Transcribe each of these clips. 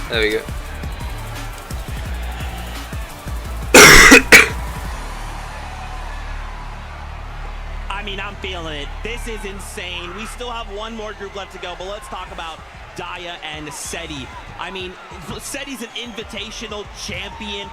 There we go. I mean, I'm feeling it. This is insane. We still have one more group left to go, but let's talk about Daya and Seti. I mean, Seti's an invitational champion,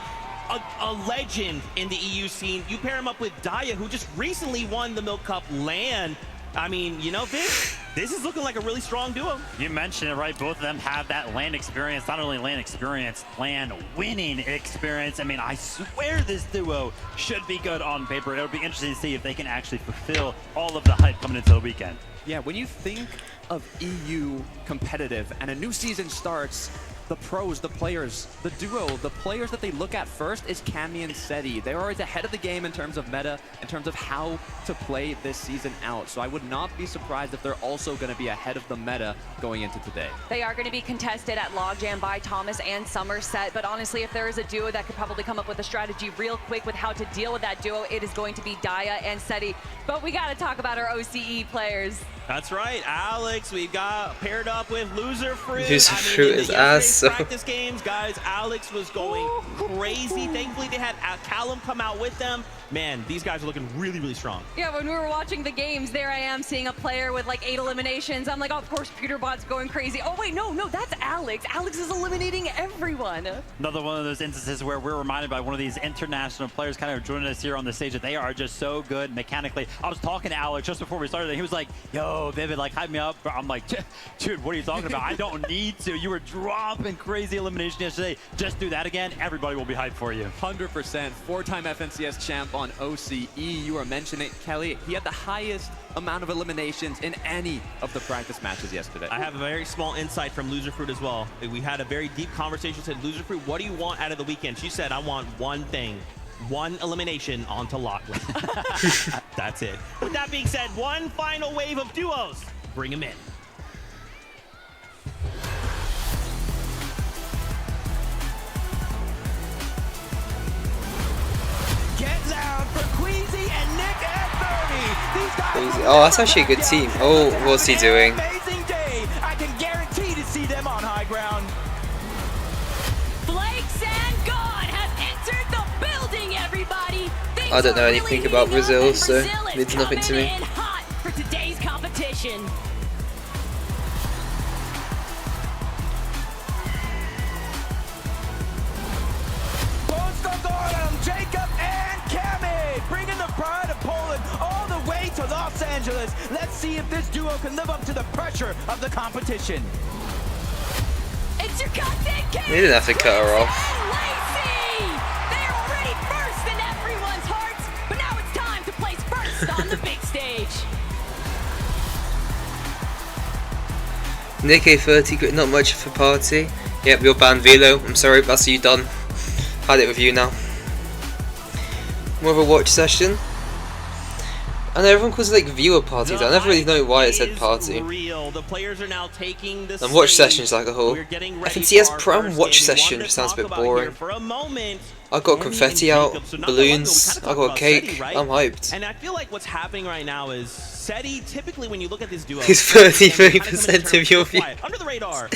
a legend in the EU scene. You pair him up with Daya, who just recently won the Milk Cup LAN. I mean, you know, this is looking like a really strong duo. You mentioned it, right? Both of them have that LAN experience, not only LAN experience, LAN winning experience. I mean, I swear this duo should be good on paper. It'll be interesting to see if they can actually fulfill all of the hype coming into the weekend. Yeah, when you think of EU competitive and a new season starts, the pros, the players, the duo, the players that they look at first is Cammy and Seti. They're always ahead of the game in terms of meta, in terms of how to play this season out. So I would not be surprised if they're also going to be ahead of the meta going into today. They are going to be contested at Logjam by Thomas and Somerset, but honestly, if there is a duo that could probably come up with a strategy real quick with how to deal with that duo, it is going to be Daya and Seti. But we got to talk about our OCE players. That's right, Alex. We got paired up with Loser Fruit. Loser Fruit is awesome. Practice games, guys. Alex was going crazy. Thankfully, they had Callum come out with them. Man, these guys are looking really, really strong. Yeah, when we were watching the games, there I am seeing a player with like 8 eliminations. I'm like, oh, of course, Peterbot's going crazy. Oh, wait, no, that's Alex. Alex is eliminating everyone. Another one of those instances where we're reminded by one of these international players kind of joining us here on the stage that they are just so good mechanically. I was talking to Alex just before we started, and he was like, yo, Vivid, like, hype me up. I'm like, dude, what are you talking about? I don't need to. You were dropping crazy elimination yesterday. Just do that again. Everybody will be hyped for you. 100%. 4-time FNCS champ on OCE. You were mentioning it, Kelly. He had the highest amount of eliminations in any of the practice matches yesterday. I have a very small insight from Loser Fruit as well. We had a very deep conversation. Said, Loser Fruit, what do you want out of the weekend? She said, I want one thing. One elimination onto Lachlan. That's it. With that being said, one final wave of duos. Bring them in. Get loud for Queasy and Nick at 30. These guys Oh, that's actually a good team. Oh, what's he doing? Amazing day. I can guarantee to see them on high ground. Flakes and God have entered the building, everybody. I don't know anything about Brazil, so it means nothing to me. Hot for today's competition. Jacob and Cammy bringing the pride of Poland all the way to Los Angeles. Let's see if this duo can live up to the pressure of the competition. It's your captain, Cammy. They didn't have to cut her off. They're already first in everyone's hearts, but now it's time to place first on the big stage. Nick A30, not much of a party. Yep, you're banned, Velo. I'm sorry, that's you done. Had it with you now. More of a watch session. I know everyone calls it like viewer parties. I never really know why it said party. The players are now taking the And watch sessions like a whole. FNCS Prom watch session just sounds a bit boring. I got confetti out, balloons, I got cake. I'm hyped. And I feel like what's happening right now is Seti, typically when you look at this duo, He's 30% of your views. under the radar.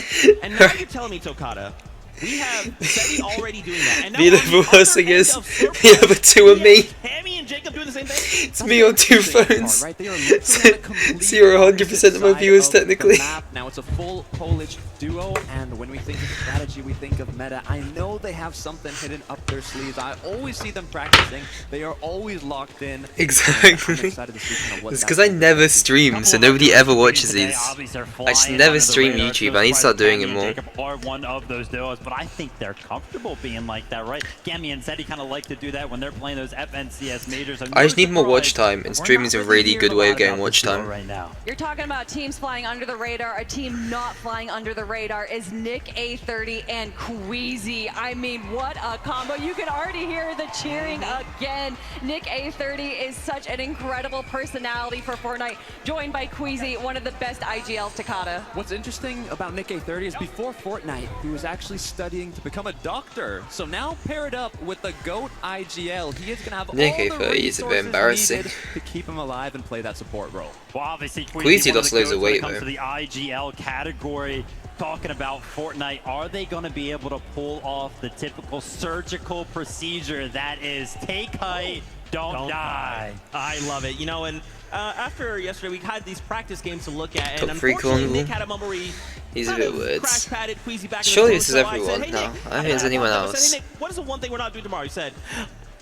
And now you're telling me, Tokata, we have Seti already doing that. And now The worst thing is, the other two are me. Cammy and Jacob doing the same thing. It's me on 2 phones. Right? They are looking at a complete 0-100% of my viewers side of technically. the map. Now it's a full Polish duo, and when we think of strategy, we think of meta. I know they have something hidden up their sleeves. I always see them practicing. They are always locked in. Exactly. It's because I never stream, so nobody ever watches these. I just never stream YouTube. I need to start doing it more. Are one of those duos, but I think they're comfortable being like that, right? Cammy and Seti kind of like to do that when they're playing those FNCS majors. I just need more watch time, and streaming is a really good way of getting watch time. Right now. You're talking about teams flying under the radar. A team not flying under the radar is Nick A30 and Queasy. I mean, what a combo. You can already hear the cheering again. Nick A30 is such an incredible personality for Fortnite, joined by Queasy, one of the best IGLs Takata. What's interesting about Nick A30 is before Fortnite, he was actually studying to become a doctor. So now paired up with the GOAT IGL, he is going to have Nick all the A30 is a bit resources embarrassing needed to keep him alive and play that support role. Well, obviously, Queasy one of lost the loads of goats when it weight, comes though. to the IGL category. talking about Fortnite, are they going to be able to pull off the typical surgical procedure that is take height, don't die? I love it. You know, and after yesterday, we had these practice games to look at, and Top 3 unfortunately, Cornwall. Nick had a moment where he He's a kind bit of weird. crash-padded Queasy back in the Surely phone, this is so I said, everyone "Hey, now. Nick," I don't think it's anyone I said, else. "Hey, Nick, what is the one thing we're not doing tomorrow?" He said,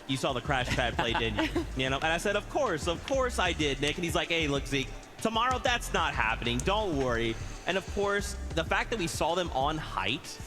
"You saw the crash pad play, didn't you?" You know, and I said, of course I did, Nick." And he's like, "Hey, look, Zeke, tomorrow that's not happening. Don't worry." And of course, the fact that we saw them on height,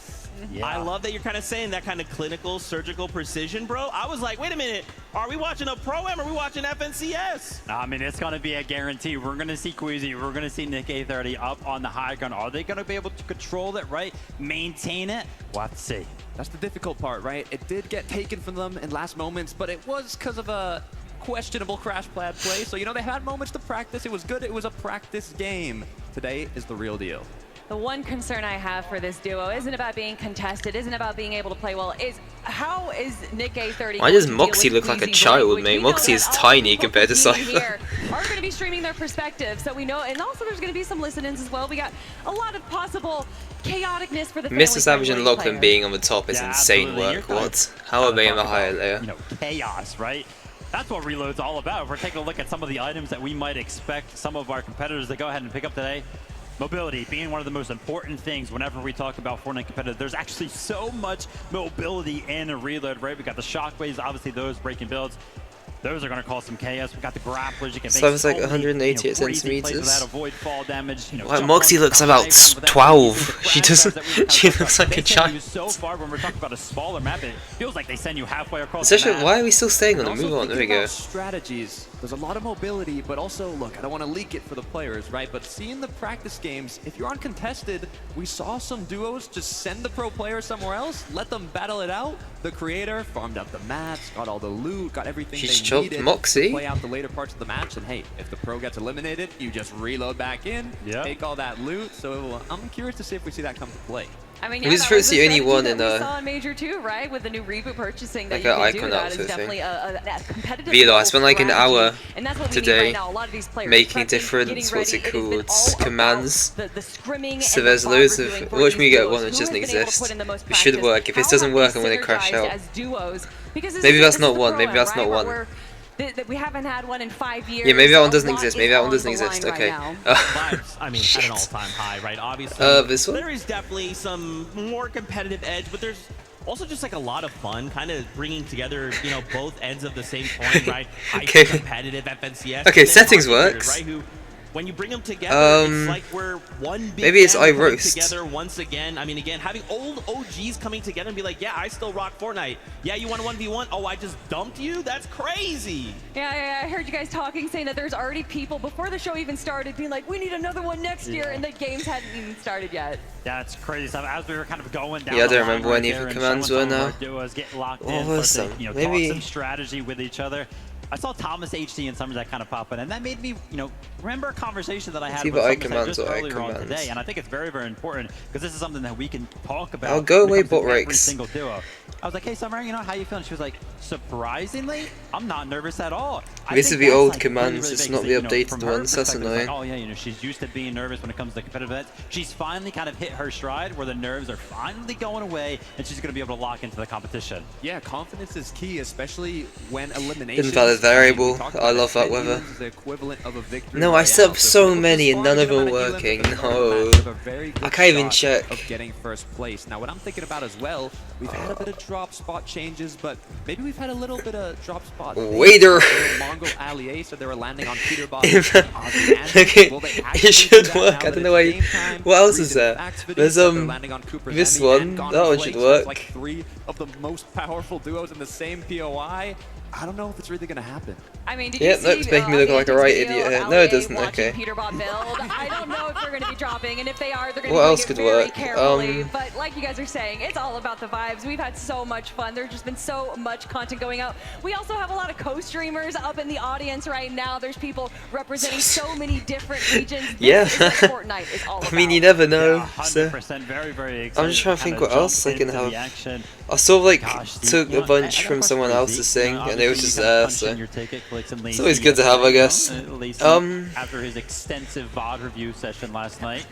Yeah. I love that you're kind of saying that kind of clinical, surgical precision, bro. I was like, wait a minute, are we watching a Pro-Am or are we watching FNCS? I mean, it's going to be a guarantee. We're going to see Queasy. We're going to see Nick A30 up on the high ground. Are they going to be able to control it, right? Maintain it? We'll have to see. That's the difficult part, right? It did get taken from them in last moments, but it was because of a questionable crash pad play. So, you know, they had moments to practice. It was good. It was a practice game. Today is the real deal. The one concern I have for this duo isn't about being contested, isn't about being able to play well, is how is Nick A30 Why does Moxie look like a child, mate? Moxie is tiny compared to Cypher. Are going to be streaming their perspective, so we know, and also there's going to be some listen-ins as well. We got a lot of possible chaoticness for the Mr. Savage and family-friendly Lachlan player. being on the top is Yeah, insane absolutely. work. You're kind What? of- How are they in the talk higher about, layer? You know, chaos, right? That's what Reload's all about. If we're taking a look at some of the items that we might expect some of our competitors to go ahead and pick up today, mobility being one of the most important things whenever we talk about Fortnite competitive. There's actually so much mobility in a Reload, right? We got the shockwaves, obviously those breaking builds. Those are going to cause some chaos. We got the grapplers. You can So it's like only, 188 crazy plays centimeters. without avoid fall damage. You know, Like, jump Moxie on looks the about high ground without 12. using the She crash doesn't- pads that we were she talking about. looks like a They send child. you so far when we're talking about a smaller map. It feels like they send you halfway across Especially, the map. why are we still staying on And the also move on? There we thinking go. about strategies. There's a lot of mobility, but also, look, I don't want to leak it for the players, right? But seeing the practice games, if you're uncontested, we saw some duos just send the pro player somewhere else, let them battle it out. The creator farmed up the mats, got all the loot, got everything She they choked needed Moxie. to play out the later parts of the match. And hey, if the pro gets eliminated, you just reload back in, Yep. take all that loot. So I'm curious to see if we see that come to play. I mean, Who's that the was only strategy one that in, we saw in Major 2, right? With the new reboot purchasing that like you a can do. icon That outfit is definitely thing. a competitive Velo, I level spent like an strategy, hour and that's what we today need right now. A lot of these players making prepping, different, getting what's ready. it It has been called, all about commands. the scrimming So and there's the loads bond we're doing of, for watch these me get duos. one that Who doesn't has been able to exist. put in the most It should practice? work. If it How doesn't have work, they I'm gonna crash synergized out. as duos? Because this Maybe is- that's this not is the one, Pro-Am, maybe that's right? not Where one. we haven't had one in 5 years. Yeah, maybe that one A doesn't lot exist. is Maybe that one on doesn't the exist. line right Okay. now. Vibes, I mean, at Shit. an all-time high, right? Obviously, This one? there is definitely some more competitive edge, but there's also just like a lot of fun, kind of bringing together, you know, both ends of the same coin, right? Okay. Hyper-competitive FNCS. Okay, and then settings market works. leaders, right? Who, when you bring them together, it's like we're one big maybe it's family I coming roast. together once again. I mean, again, having old OGs coming together and be like, yeah, I still rock Fortnite. Yeah, you want a 1v1? Oh, I just dumped you? That's crazy. Yeah, I heard you guys talking, saying that there's already people before the show even started being like, we need another one next year, and the games hadn't even started yet. That's crazy stuff. As we were kind of going down Yeah, I the don't line remember what right any there of the and commands showing were some of now. our duos get locked What in, was start to, them? you know, Maybe- talk some strategy with each other. I saw Thomas HD and Summers that kind of pop in, and that made me, you know, remember a conversation that I had See, with but I Summers commands just or I earlier on commands? today, and I think it's very, very important because this is something that we can talk about. Oh, go when it away, comes to bot every rakes. single duo. I was like, hey, Summer, you know, how you feeling? She was like, surprisingly, I'm not nervous at all. I This think is the that's, old like, commands, really, really it's big, not 'cause, the you know, updated from her ones, that's perspective, it's annoying. like, oh yeah, you know, she's used to being nervous when it comes to competitive events. She's finally kind of hit her stride where the nerves are finally going away, and she's going to be able to lock into the competition. Yeah, confidence is key, especially when elimination. Invalid variable. I love that weather. The equivalent of a victory No, I royale. set up so if it was many and none of smart, them get working. amount of elims No. with a very good I can't even shot check. Of getting first place. Now, what I'm thinking about as well, we've had a bit of drop spot changes, but maybe we've had a little bit of drop spot. Waiter. Mongo Allier said they were landing on Peter Bob. Okay, it should work. I don't know why. What else is there? There's this one. That one should work. Like 3 of the most powerful duos in the same POI. I don't know if it's really going to happen. I mean, did Yep, you that's see, making me look like a right idiot here. No, it doesn't. watching Okay. Peter Bob build? I don't know if they're going to be dropping, and if they are, they're going What to else be could doing it very work? carefully. But like you guys are saying, it's all about the vibes. We've had so much fun. There's just been so much content going out. We also have a lot of co-streamers up in the audience right now. There's people representing so many different regions. Yeah. This is what Fortnite is all about. I mean, you never know. Yeah, So 100%, very, very excited. I'm just trying to think kinda what else jump I can into have. the action. I sort of like Gosh, took you a know, bunch and from of course someone Lacey, else's thing, you know, and it was obviously just you kinda there. punch in So your ticket, clicks, and it's always Lacey good to have, I yesterday, guess. you know, Lacey, after his extensive VOD review session last night.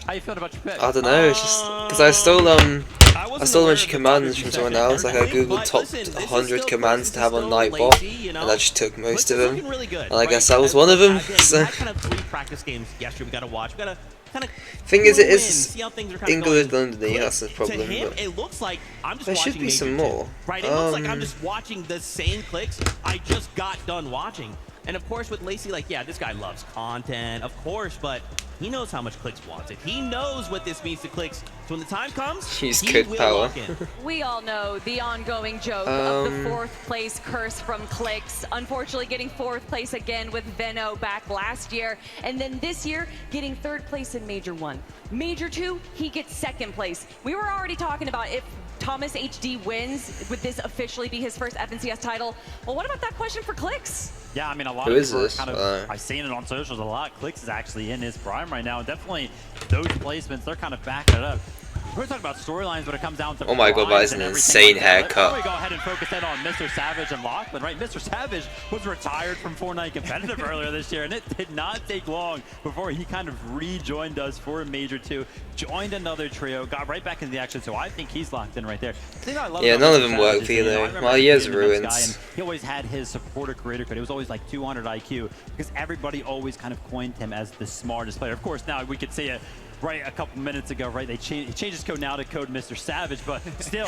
How you feeling about your pick? I don't know. It's just because I stole I stole a bunch of commands from someone else. Like I googled top 100 commands to have on Nightbot, and I just took most of them. And I guess that was one of them. So. Kind of 3 practice games yesterday we got to watch. We got to kind of thing is, it is see how things are kind of England, going. London. That's the problem. To him, But it looks like I'm just there watching should be Major some 2, more. right? It looks like I'm just watching the same clicks I just got done watching. And of course, with Lacey, like, yeah, this guy loves content, of course, but he knows how much clicks wants it. He knows what this means to clicks. So when the time comes, He's he good will power. lock in. We all know the ongoing joke of the 4th place curse from clicks. Unfortunately, getting 4th place again with Veno back last year. And then this year, getting 3rd place in Major 1. Major 2, he gets 2nd place. We were already talking about if Thomas HD wins, would this officially be his first FNCS title? Well, what about that question for clicks? Yeah, I mean, a lot Who of is people are this? kind of, I've seen it on socials a lot. Clicks is actually in his prime right now. And definitely those placements, they're kind of backing it up. We're talking about storylines when it comes down to Oh my god, that is an insane haircut. Let me go ahead and focus in on Mr. Savage and Lachlan, right? Mr. Savage was retired from Fortnite competitive earlier this year, and it did not take long before he kind of rejoined us for Major 2, joined another trio, got right back into the action, so I think he's locked in right there. The thing I love Yeah, about none of Mr. them work Savage for is, you know, I though. remember Well, he has being an events ruins. guy, and he always had his supporter creator code. It was always like 200 IQ because everybody always kind of coined him as the smartest player. Of course, now we could say it right a couple minutes ago, right? He changed his code now to code Mr. Savage, but still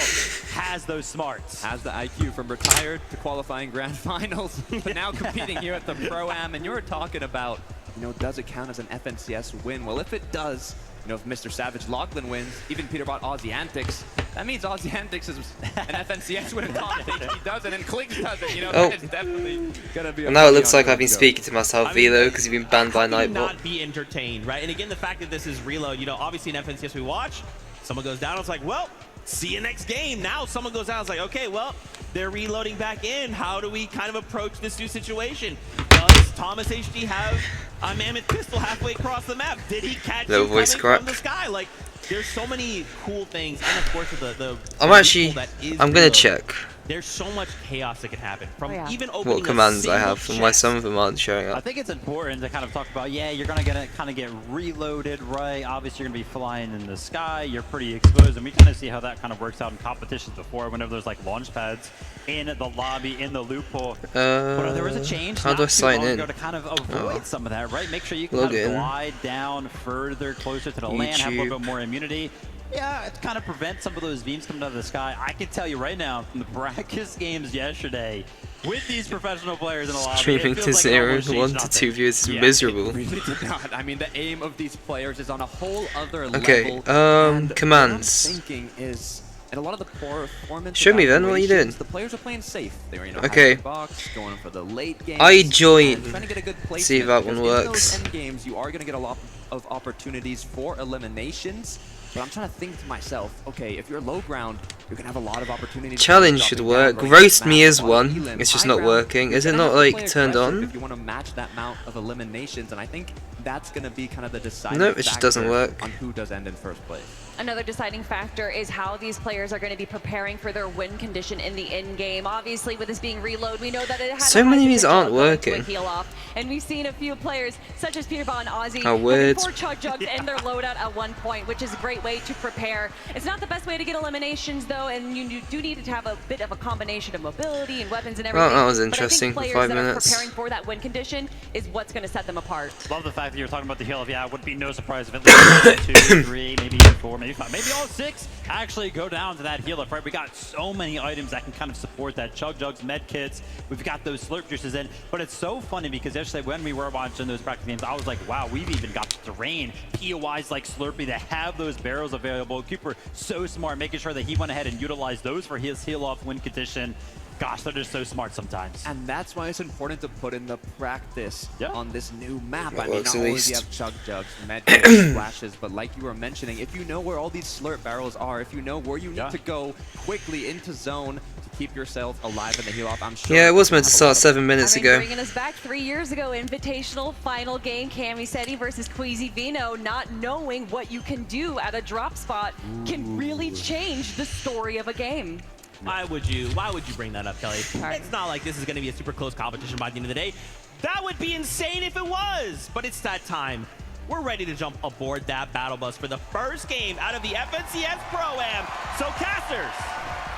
has those smarts. Has the IQ from retired to qualifying grand finals, but now competing here at the Pro-Am. And you were talking about, you know, does it count as an FNCS win? Well, if it does, you know, if Mr. Savage Lachlan wins, even Peter bought Aussie Antics, that means Aussie Antics is an FNCS win. He does it, and Clicks does it. You know, that is definitely gonna be. And now it looks like I've been speaking to myself, Velo, because you've been banned by How can you Nightbot. not be entertained, right? And again, the fact that this is reload, you know, obviously in FNCS we watch, someone goes down, it's like, well, see you next game. Now someone goes down, it's like, okay, well, they're reloading back in. How do we kind of approach this new situation? Does Thomas HD have a mammoth pistol halfway across the map? Did he catch No you voice coming crack. from the sky? Like, there's so many cool things, and of course the I'm actually, people that is I'm gonna reload, check there's so much chaos that can happen from even opening what a commands I single have and why chest. some of them aren't showing I up. think it's important to kind of talk about, yeah, you're going to kind of get reloaded, right? Obviously, you're going to be flying in the sky. You're pretty exposed, and we kind of see how that kind of works out in competitions before, whenever there's like launch pads in the lobby, in the loophole. But there was a change How do I not too sign long in? ago to kind of avoid some of that, right? Make sure you can Log kind of in. glide down further, closer to the land, have a little YouTube. bit more immunity. Yeah, it kind of prevents some of those beams coming out of the sky. I can tell you right now, from the practice games yesterday, with these professional players in the lobby, Streaming it to feels like it 0, almost changed 1 to nothing. 2 viewers is Yeah. miserable. Really did not. I mean, the aim of these players is on a whole other Okay, level. and commands. What I'm thinking is, and a lot of the poor performance. Show me then, what are you evaluations, doing? The players are playing safe. They were, you know, Okay. having the box, going for the late games. I join. and trying to get a good placement. See if that one because works. In those end games, you are going to get a lot of opportunities for eliminations. But I'm trying to think to myself, okay, if you're low ground, you're going to have a lot of opportunities. Challenge should work. Roast me is one. It's just not working. Is it not like turned on? If you want to match that amount of eliminations, and I think that's going to be kind of the deciding Nope, it just doesn't factor work. on who does end in first place. Another deciding factor is how these players are going to be preparing for their win condition in the end game. Obviously, with this being reload, we know that it has So a high many of these potential aren't of going to a working. heal off, and we've seen a few players such as Peter Ball and Ozzy How having weird. 4 chug jugs and their loadout at one point, which is a great way to prepare. It's not the best way to get eliminations though, and you do need to have a bit of a combination of mobility and weapons and everything. Well, that was But I think interesting for players 5 that are minutes. preparing for that win condition is what's going to set them apart. Love the fact that you're talking about the heal. Yeah, it would be no surprise if at least 1, 2, 3, maybe even 4, maybe 5, maybe all 6 actually go down to that heal up, right? We got so many items that can kind of support that. Chug jugs, med kits, we've got those slurp juices in. But it's so funny because yesterday when we were watching those practice games, I was like, wow, we've even got the terrain, POIs like Slurpee that have those barrels available. Cooper so smart, making sure that he went ahead and utilized those for his heal off win condition. Gosh, they're just so smart sometimes. And that's why it's important to put in the practice on this new map. That I mean, works not at only do you least. have chug jugs, med kits, splashes, but like you were mentioning, if you know where all these slurp barrels are, if you know where you need to go quickly into zone to keep yourself alive in the heal off, I'm sure. Yeah, it was meant to you're gonna have start a lot 7 minutes I mean, ago. bringing us back 3 years ago, Invitational final game, Cami Seti versus Queasy Vino. Not knowing what you can do at a drop spot can really change the story of a game. Why would you bring that up, Kelly? It's not like this is going to be a super close competition by the end of the day. That would be insane if it was. But it's that time. we're ready to jump aboard that battle bus for the first game out of the FNCS Pro-Am. So casters,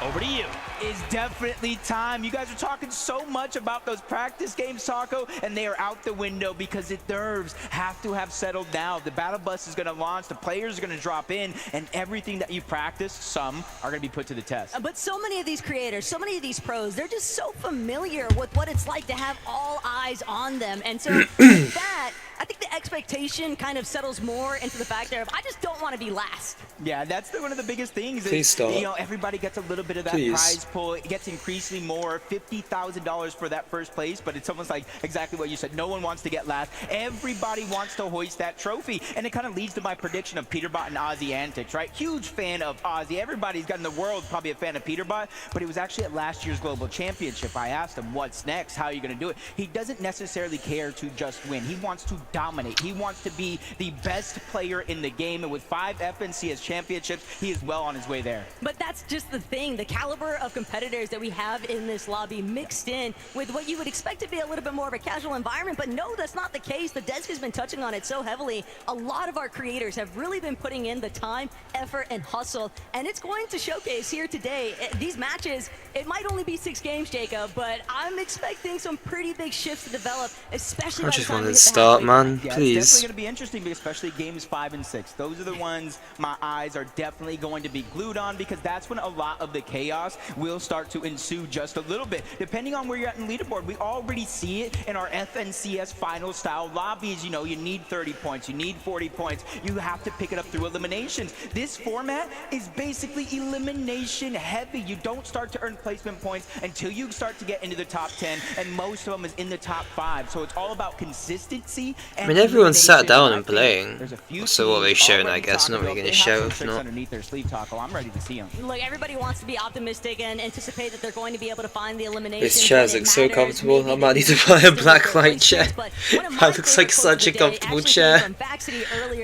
over to you. It's definitely time. You guys are talking so much about those practice games, Taco, and they are out the window because the nerves have to have settled now. The battle bus is going to launch, the players are going to drop in, and everything that you practiced, some are going to be put to the test. But so many of these creators, so many of these pros, they're just so familiar with what it's like to have all eyes on them. And so with that, I think the expectation kind of settles more into the fact of, I just don't want to be last. Yeah, that's one of the biggest things. Please stop. You know, everybody gets a little bit of that prize pool. It gets increasingly more, $50,000 for that first place, but it's almost like exactly what you said. No one wants to get last. Everybody wants to hoist that trophy, and it kind of leads to my prediction of Peterbot and Aussie antics, right? Huge fan of Aussie. Everybody's got in the world probably a fan of Peterbot, but it was actually at last year's Global Championship. I asked him, what's next? How are you going to do it? He doesn't necessarily care to just win. He wants to dominate. He wants to be the best player in the game, and with 5 FNCS championships, he is well on his way there. But that's just the thing. The caliber of competitors that we have in this lobby mixed in with what you would expect to be a little bit more of a casual environment. But no, that's not the case. The desk has been touching on it so heavily. A lot of our creators have really been putting in the time, effort, and hustle. And it's going to showcase here today. These matches, it might only be 6 games, Jacob, but I'm expecting some pretty big shifts to develop, especially I by the just time wanted we to hit the start, halfway man. point. Yeah, Please. it's definitely going to be interesting, especially games 5 and 6. Those are the ones my eyes are definitely going to be glued on, because that's when a lot of the chaos will start to ensue just a little bit. Depending on where you're at in leaderboard, we already see it in our FNCS final style lobbies. You know, you need 30 points, you need 40 points. You have to pick it up through eliminations. This format is basically elimination heavy. You don't start to earn placement points until you start to get into the top 10, and most of them is in the top 5. So it's all about consistency. I mean, everyone's sat down and playing. playing. So what they've shown, I guess. Not really going to show if not. Underneath their sleeve, Taco. I'm ready to see them. Look, everybody wants to be optimistic and anticipate that they're going to be able to find the elimination. This chair's looks so comfortable. I might need to buy a black light chair. That looks like such a comfortable chair.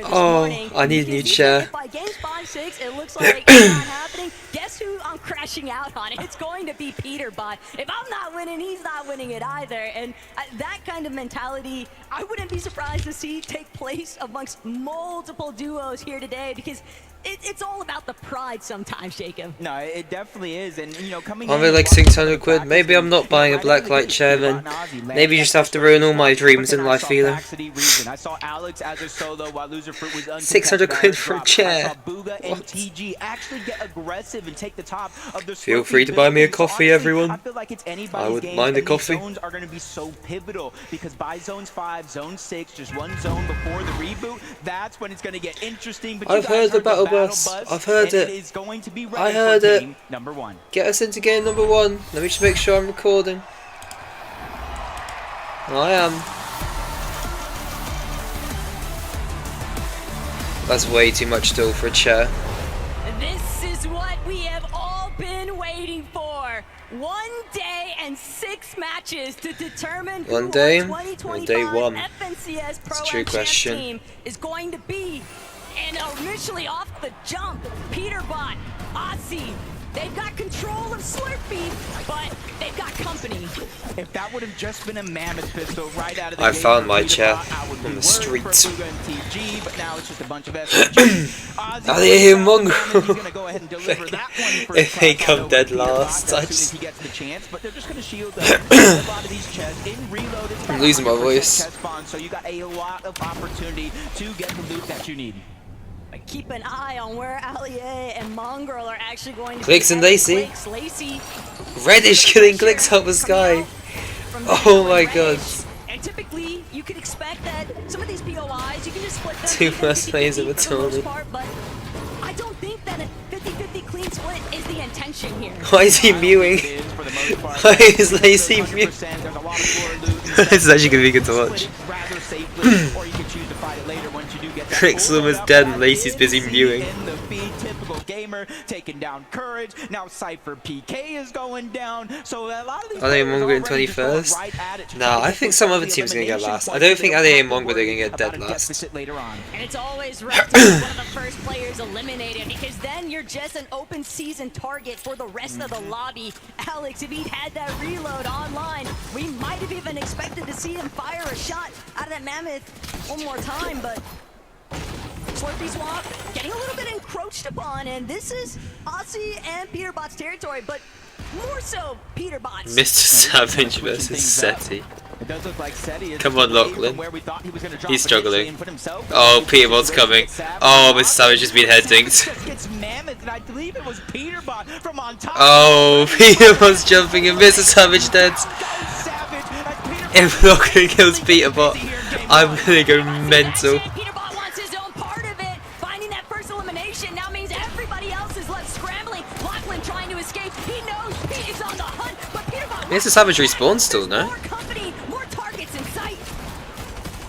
Oh, I need a new chair. By games 5, 6, it looks like it's not happening. Guess who I'm crashing out on? It's going to be Peterbot. If I'm not winning, he's not winning it either. And that kind of mentality, I wouldn't be surprised to see take place amongst multiple duos here today, because it's all about the pride sometimes, Jacob. No, it definitely is, and you know, coming. Are they like 600 quid? Maybe I'm not buying a black light chair then. Maybe you just have to ruin all my dreams in life, Philo. I saw Alex as a solo while Loser Fruit was 600 quid for a chair. I saw Booga and TG actually get aggressive and take the top of the. Feel free to buy me a coffee, everyone. I feel like it's anybody's I wouldn't game, mind a and these coffee. zones are going to be so pivotal, because by zones 5, zone 6, just one zone before the reboot, that's when it's going to get interesting. But I've heard the battle bus. I've heard it. Is going to be ready I heard for it. game number 1. Get us into game number 1. Let me just make sure I'm recording. I am. That's way too much still for a chair. This is what we have all been waiting for. 1 day and 6 matches to determine who One day? our 2025 Day 1. FNCS Pro It's a true Am Champ question. team is going to be. And initially off the jump, Peterbot, Aussie, they've got control of Slurpee, but they've got company. If that would have just been a mammoth pistol right out of the I gate found for my Peterbot, chair I would be on the worried streets. for Booga and TG, but now it's just a bunch of SMGs. Are they here, Mongo? He's gonna go ahead and deliver that one for If they Taco come with dead Peterbot last, I as soon as just- he gets the chance, but they're just gonna shield a lot of these chests in reload. It's I'm losing my 100% voice. chest spawn, so you got a lot of opportunity to get the loot that you need. Keep an eye on where Allier and Mongrel are actually going to Clicks be and headed. Lacey. Clicks, Lacey. Reddish killing clicks up the sky. Oh my god. And typically, you could expect that some of these POIs, you can just split them. 2 first players of a for the most tournament. part, but I don't think that a 50-50 clean split is the intention here. Why is he mewing? Why is Lacey mewing? This is actually going to be good to watch. Crixlum is dead and Lacey's busy mewing. Typical gamer taking down Courage. Now Cypher PK is going down. So a lot of these Are they players Mongo in already just go 21st? right at it to Nah, try I to think get some the other team's gonna get elimination last. I points. don't think They ADA and don't have Mongo to they're gonna get worry dead about a last. deficit later on. And it's always rough to be one of the first players eliminated, because then you're just an open season target for the rest of the lobby. Alex, if he'd had that reload online, we might have even expected to see him fire a shot out of that mammoth one more time, but Slurpee Swamp getting a little bit encroached upon, and this is Aussie and Peterbot's territory, but more so Peterbot's. Mr. Savage versus Seti. It does look like Seti is Come on, away from Lachlan. where we thought he was gonna drop He's initially struggling. and put himself Oh, into Peterbot's the coming. Savage. Oh, Mr. Savage has been head dinked. Just gets mammoth, and I believe it was Peterbot from on top. Oh, Peterbot's jumping and Mr. Savage dead. If Lachlan kills Peterbot, I'm gonna go mental. Peterbot wants his own part of it. Finding that first elimination now means everybody else is left scrambling. Lachlan trying to escape. He knows Pete is on the hunt, but Peterbot. Mr. Savage respawns still, no? More company, more targets in sight.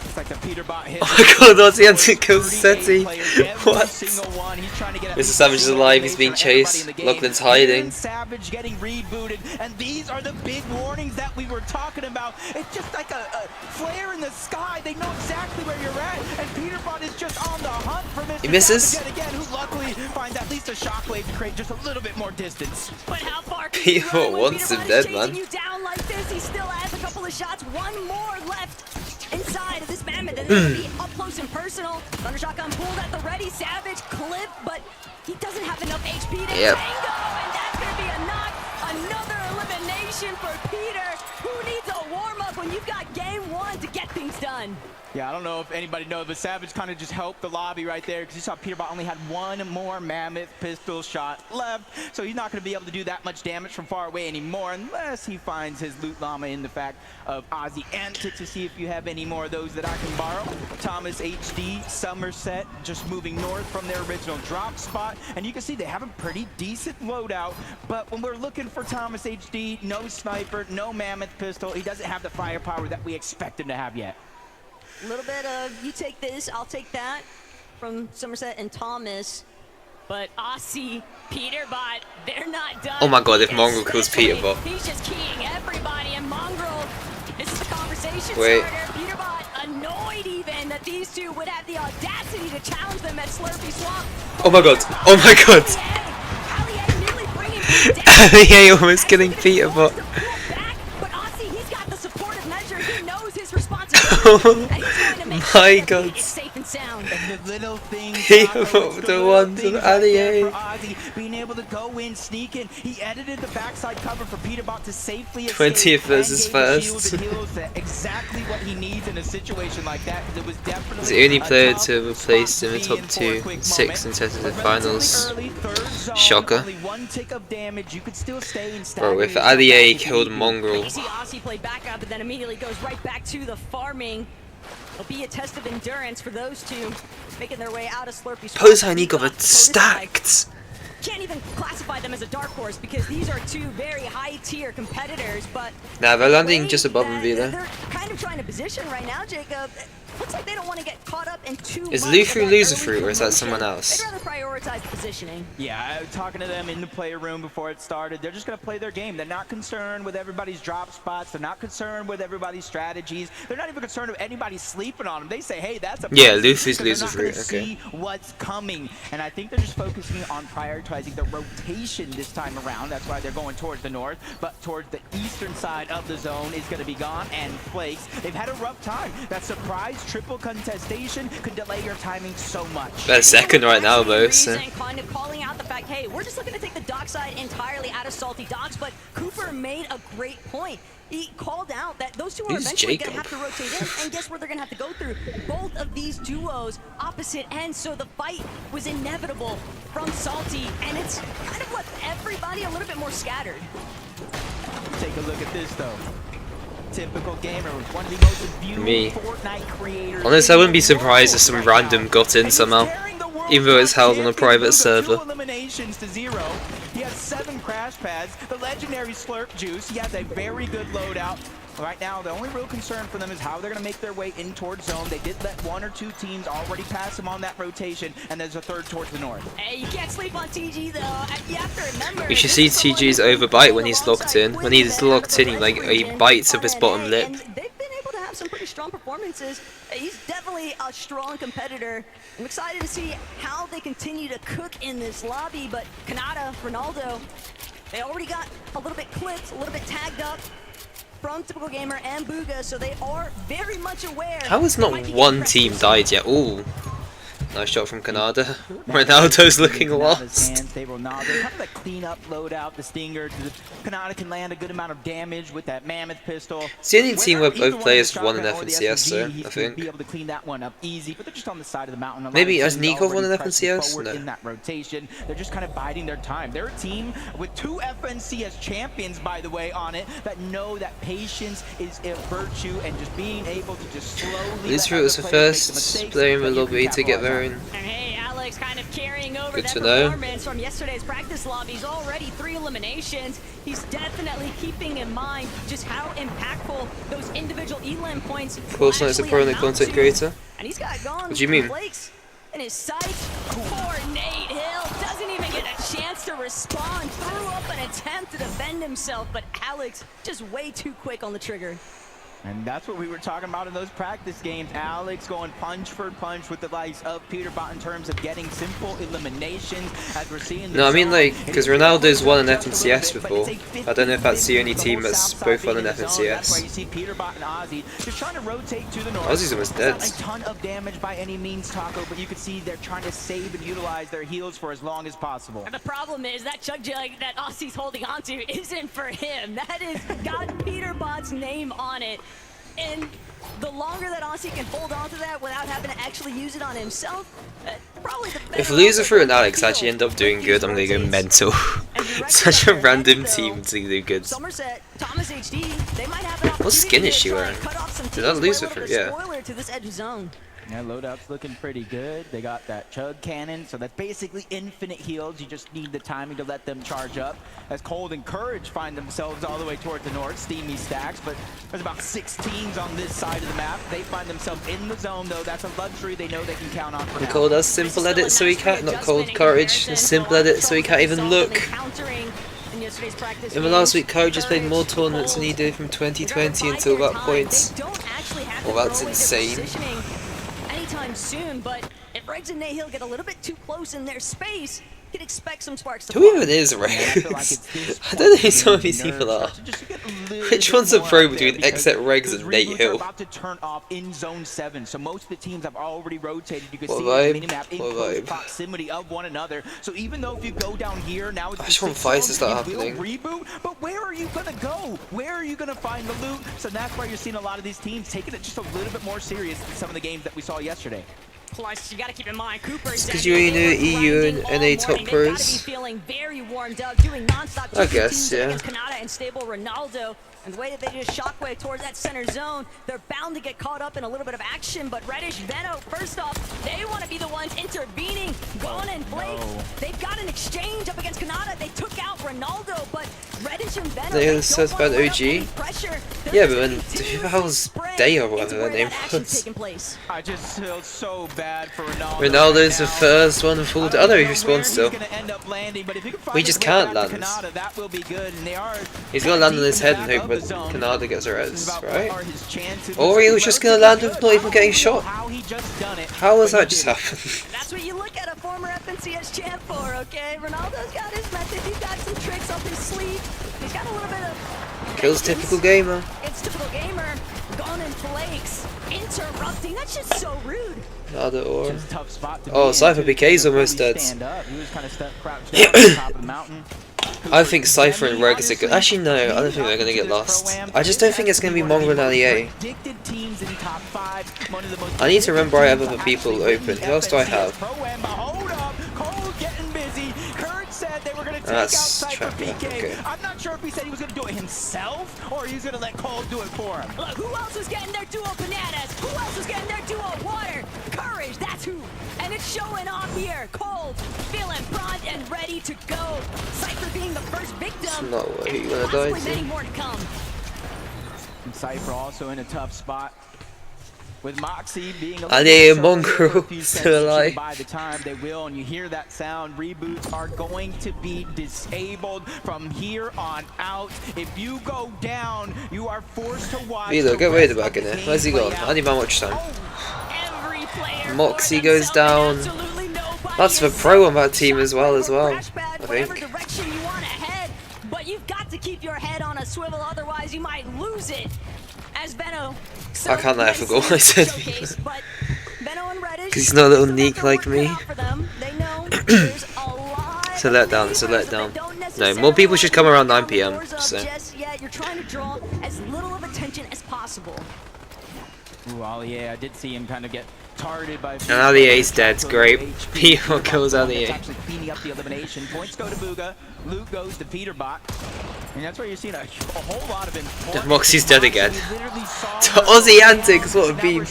It's like the Peterbot hit. Oh my god, Aussie had to kill Seti. What? Mr. Savage is alive, he's being chased. Lachlan's hiding. Savage getting rebooted, and these are the big warnings that we were talking about. It's just like a flare in the sky. They know exactly where you're at, and Peterbot is just on the hunt for Mr. He misses. Savage yet again, who luckily finds at least a shockwave to create just a little bit more distance. But how far can Peterbot you run when wants him Peterbot is dead, chasing man. you down like this? He still has a couple of shots. One more left inside of this mammoth, and it'll be up close and personal. Thunder shotgun pulled at the ready. Savage clip, but he doesn't have enough HP to tango, and that's gonna be a knock. Another elimination for Peter. Who needs a warm-up when you've got game one to get things done? Yeah, I don't know if anybody knows, but Savage kind of just helped the lobby right there because you saw Peterbot only had one more mammoth pistol shot left, so he's not going to be able to do that much damage from far away anymore unless he finds his loot llama in the fact of Aussie Antic to see if you have any more of those that I can borrow. Thomas HD, Somerset, just moving north from their original drop spot, and you can see they have a pretty decent loadout, but when we're looking for Thomas HD, no sniper, no mammoth pistol, he doesn't have the firepower that we expect him to have yet. A little bit of you take this, I'll take that from Somerset and Thomas. But Aussie, Peterbot, they're not done. Oh my god, if Mongrel kills Peterbot. He's just keying everybody, and Mongrel, this is a conversation Wait. starter. Peterbot annoyed even that these two would have the audacity to challenge them at Slurpee Swamp. Oh my god, oh my god. Allie nearly bringing him down. Allie almost killing Peterbot. But Aussie, he's got the supportive measure. He knows his responsibility. Oh And he's trying to make my sure that god. it's safe and sound. And the little things, Peterbot, the ones of Ali. being able to go in, sneak in. He edited the backside cover for Peterbot to safely 20th versus and gave the shield first. and heals exactly what he needs in a situation like that, because it was definitely He's the only a player tough to have placed in the spot top to be in two, for a quick 6 moment. in the But finals. relatively early, third zone, Shocker. only one tick of damage. You could still stay in Bro, if staggering Ali yourself back killed into Mongrel, You see Aussie play back up, but then immediately goes right back to the farming. It'll be a test of endurance for those two making their way out of Slurpee Swamp. Posei and Eagle are stacked. Can't even classify them as a dark horse because these are two very high-tier competitors, but Nah, they're landing just above him, They're Vila. kind of trying to position right now, Jacob. Looks like they don't want to get caught up in too Is much Luffy of that loser early fruit, or is that commotion. someone else? They'd rather prioritize the positioning. Yeah, I was talking to them in the player room before it started. They're just going to play their game. They're not concerned with everybody's drop spots. They're not concerned with everybody's strategies. They're not even concerned with anybody sleeping on them. They say, hey, that's a Yeah, person, Luffy's 'cause loser they're not fruit, gonna okay. see what's coming. And I think they're just focusing on prioritizing the rotation this time around. That's why they're going towards the north. But towards the eastern side of the zone is going to be gone. And Flakes, they've had a rough time. That surprise triple contestation could delay your timing so much. They're second right now, though, so. Kind of calling out the fact, hey, we're just looking to take the dock side entirely out of Salty Docks, but Cooper made a great point. He called out that those two are Who's eventually going to Jacob? have to rotate in, and guess where they're going to have to go through? Both of these duos, opposite ends, so the fight was inevitable from Salty, and it's kind of left everybody a little bit more scattered. Take a look at this, though. Typical gamer, one of the most viewed Me. Fortnite creators. Honestly, I wouldn't be in the surprised if world some right random now. got in And he's somehow, tearing the world even though it's held on a champions private move to server. 2 eliminations to 0. He has 7 crash pads, the legendary slurp juice. He has a very good loadout. Right now, the only real concern for them is how they're going to make their way in towards zone. They did let 1 or 2 teams already pass them on that rotation, and there's a third towards the north. Hey, you can't sleep on TG though. You have to remember. You should this see is someone TG's who's overbite when playing he's locked in. alongside When he's Quinn locked in, and he Red bites up his on bottom NA, lip. and they've been able to have some pretty strong performances. He's definitely a strong competitor. I'm excited to see how they continue to cook in this lobby, but Kanata, Ronaldo, they already got a little bit clipped, a little bit tagged up from Typical Gamer and Booga, so they are very much aware. How has they not might be one getting team pressed. died yet? Ooh. Nice shot from Canada. Ronaldo's looking lost. Ronaldo, kind of a clean up loadout. The Stinger. Canada can land a good amount of damage with that Mammoth pistol. It's the only team where both players won an FNCS, though, I think. Be able to clean that one up easy, but they're just on the side of the mountain. Maybe has Nico won an FNCS? No. In that rotation, they're just kind of biding their time. They're a team with 2 FNCS champions, by the way, on it, that know that patience is a virtue, and just being able to just slowly. Lucifer was the first player in the lobby to get their own. And hey, Alex kind of carrying over Good that to know. performance from yesterday's practice lobbies. Already 3 eliminations. He's definitely keeping in mind just how impactful those individual elim points. Fortnite's a pro and a content creator. And he's got gone. What do you mean? In his sights. Poor Nate Hill doesn't even get a chance to respond. Threw up an attempt to defend himself, but Alex just way too quick on the trigger. And that's what we were talking about in those practice games. Alex going punch for punch with the likes of Peterbot in terms of getting simple eliminations, as we're seeing. No, I mean like, because Ronaldo's won an FNCS before. I don't know if that's the only team that's both won an FNCS. You see Peterbot and Ozzy just trying to rotate to the north. Ozzy's almost dead. Not a ton of damage by any means, Taco, but you can see they're trying to save and utilize their heals for as long as possible. And the problem is that chug jug that Ozzy's holding onto isn't for him. That is got Peterbot's name on it. And the longer that Aussie can hold on to that without having to actually use it on himself, probably the better. If Lucifer and Alex actually end up doing good, I'm gonna go mental. Such a random team to do good. Somerset, Thomas HD, they might have an What skin is she opportunity to wearing? cut off some Is that teams, Lucifer? play a little bit of Yeah. spoiler to this edge zone. Yeah, loadout's looking pretty good. They got that chug cannon, so that's basically infinite heals. You just need the timing to let them charge up. As Cold and Courage find themselves all the way towards the north, steamy stacks, but there's about 6 teams on this side of the map. They find themselves in the zone, though. That's a luxury they know they can count on for now. Cold has simple edit so he can't, not Cold Courage, a simple edit so he can't even look. In the last week, Courage has played more tournaments than he did from 2020 until that point. Well, that's insane. Anytime soon, but if Regs and Nahil get a little bit too close in their space, you can expect some sparks to Who even is Regs? I don't know who some of these people are. Which one's a pro between except Regs and Nate Hill? About to turn off in zone 7, so most of the teams have already rotated. You can What see vibe? the minimap in What close vibe? proximity of one another. So even though if you go down here now, it's I just want fights to start happening. Reboot, but where are you gonna go? Where are you gonna find the loot? So that's why you're seeing a lot of these teams taking it just a little bit more serious than some of the games that we saw yesterday. Plus, you gotta keep in mind, Cooper is because you already know EU and NA top pros. Feeling very warmed up, doing non-stop I guess, yeah. against Canada and stable Ronaldo. And the way that they just shockwave towards that center zone, they're bound to get caught up in a little bit of action. But Reddish, Veno, first off, they want to be the ones intervening. Gone and Blake, they've got an exchange up against Canada. They took out Ronaldo, but Reddish and Veno, They don't says wanna about let up OG. any pressure. They're Yeah, just but gonna when continue the to hell's spread Day or into whatever where their name that action's was. taking place. I just feel so bad for Ronaldo. Ronaldo's right the now. first one full. Oh no, he responds still. He's gonna end up landing, but if he can find We his just way can't back to land. Canada, that will be good, and they are He's gonna land on his head and deep in hope the back of that the zone. Canada gets a This is res, about what right? are his chances. Or he was just gonna land with not even getting shot. How he just done it. How has but he that just did it. happened? That's what you look at a former FNCS champ for, okay? Ronaldo's got his method. He's got some tricks up his sleeve. He's got a little bit of... Kills typical gamer. It's typical gamer. Gone in flakes. Interrupting. That's just so rude. Either or. Just a tough spot to Oh, be in, Cypher too. PK's Couldn't almost really dead. stand up. He was kind of stuck crouched down at the top of the mountain. I think Cypher and Regs are good. Actually, no, I don't think they're gonna get lost. I just don't think it's gonna be Mongo and Allier. Predicted teams in top 5, one of the most I need to remember I have other teams people actually open. in Who else do I FNCS have? Pro-Am, but hold up, Cole getting busy. Kurt said they were going to take out That's Cypher Trapper, PK. okay. I'm not sure if he said he was going to do it himself or he's going to let Cole do it for him. Look, who else was getting their duo bananas? Who else was getting their duo water? Courage, that's who. And it's showing off here. Cold, feeling primed and ready to go. Cypher being the first victim. No way, and you're gonna die possibly many too. more to come. And Cypher also in a tough spot. With Moxie being a And little a bit mongrel for a few still seconds, alive. by the time they will, and you hear that sound, reboots are going to be disabled from here on out. If you go down, you are forced to watch. Vilo, the get rid rest of the back in the there. game Where's he play gone? out. I need my watch time. Every player Moxie for goes themselves down. and absolutely nobody That's the is pro safe. on that team as well, Crash I pad, whatever think. direction you want to head, but you've got to keep your head on a swivel, otherwise you might lose it. As Benno I can't let I forgot what I said. showcased, but Because he's not a little neek like me. It's a letdown, it's a letdown. No, more people should come around 9 PM, so. You're trying to draw as little of attention as possible. Well, yeah, I did see him kind of get targeted by. And Aliyah's dead, great. People kills Aliyah. Actually cleaning up the elimination. Points go to Booga. Loot goes to Peterbot. And that's where you're seeing a whole lot of important. Moxie's dead again. To Aussie antics, what a beam.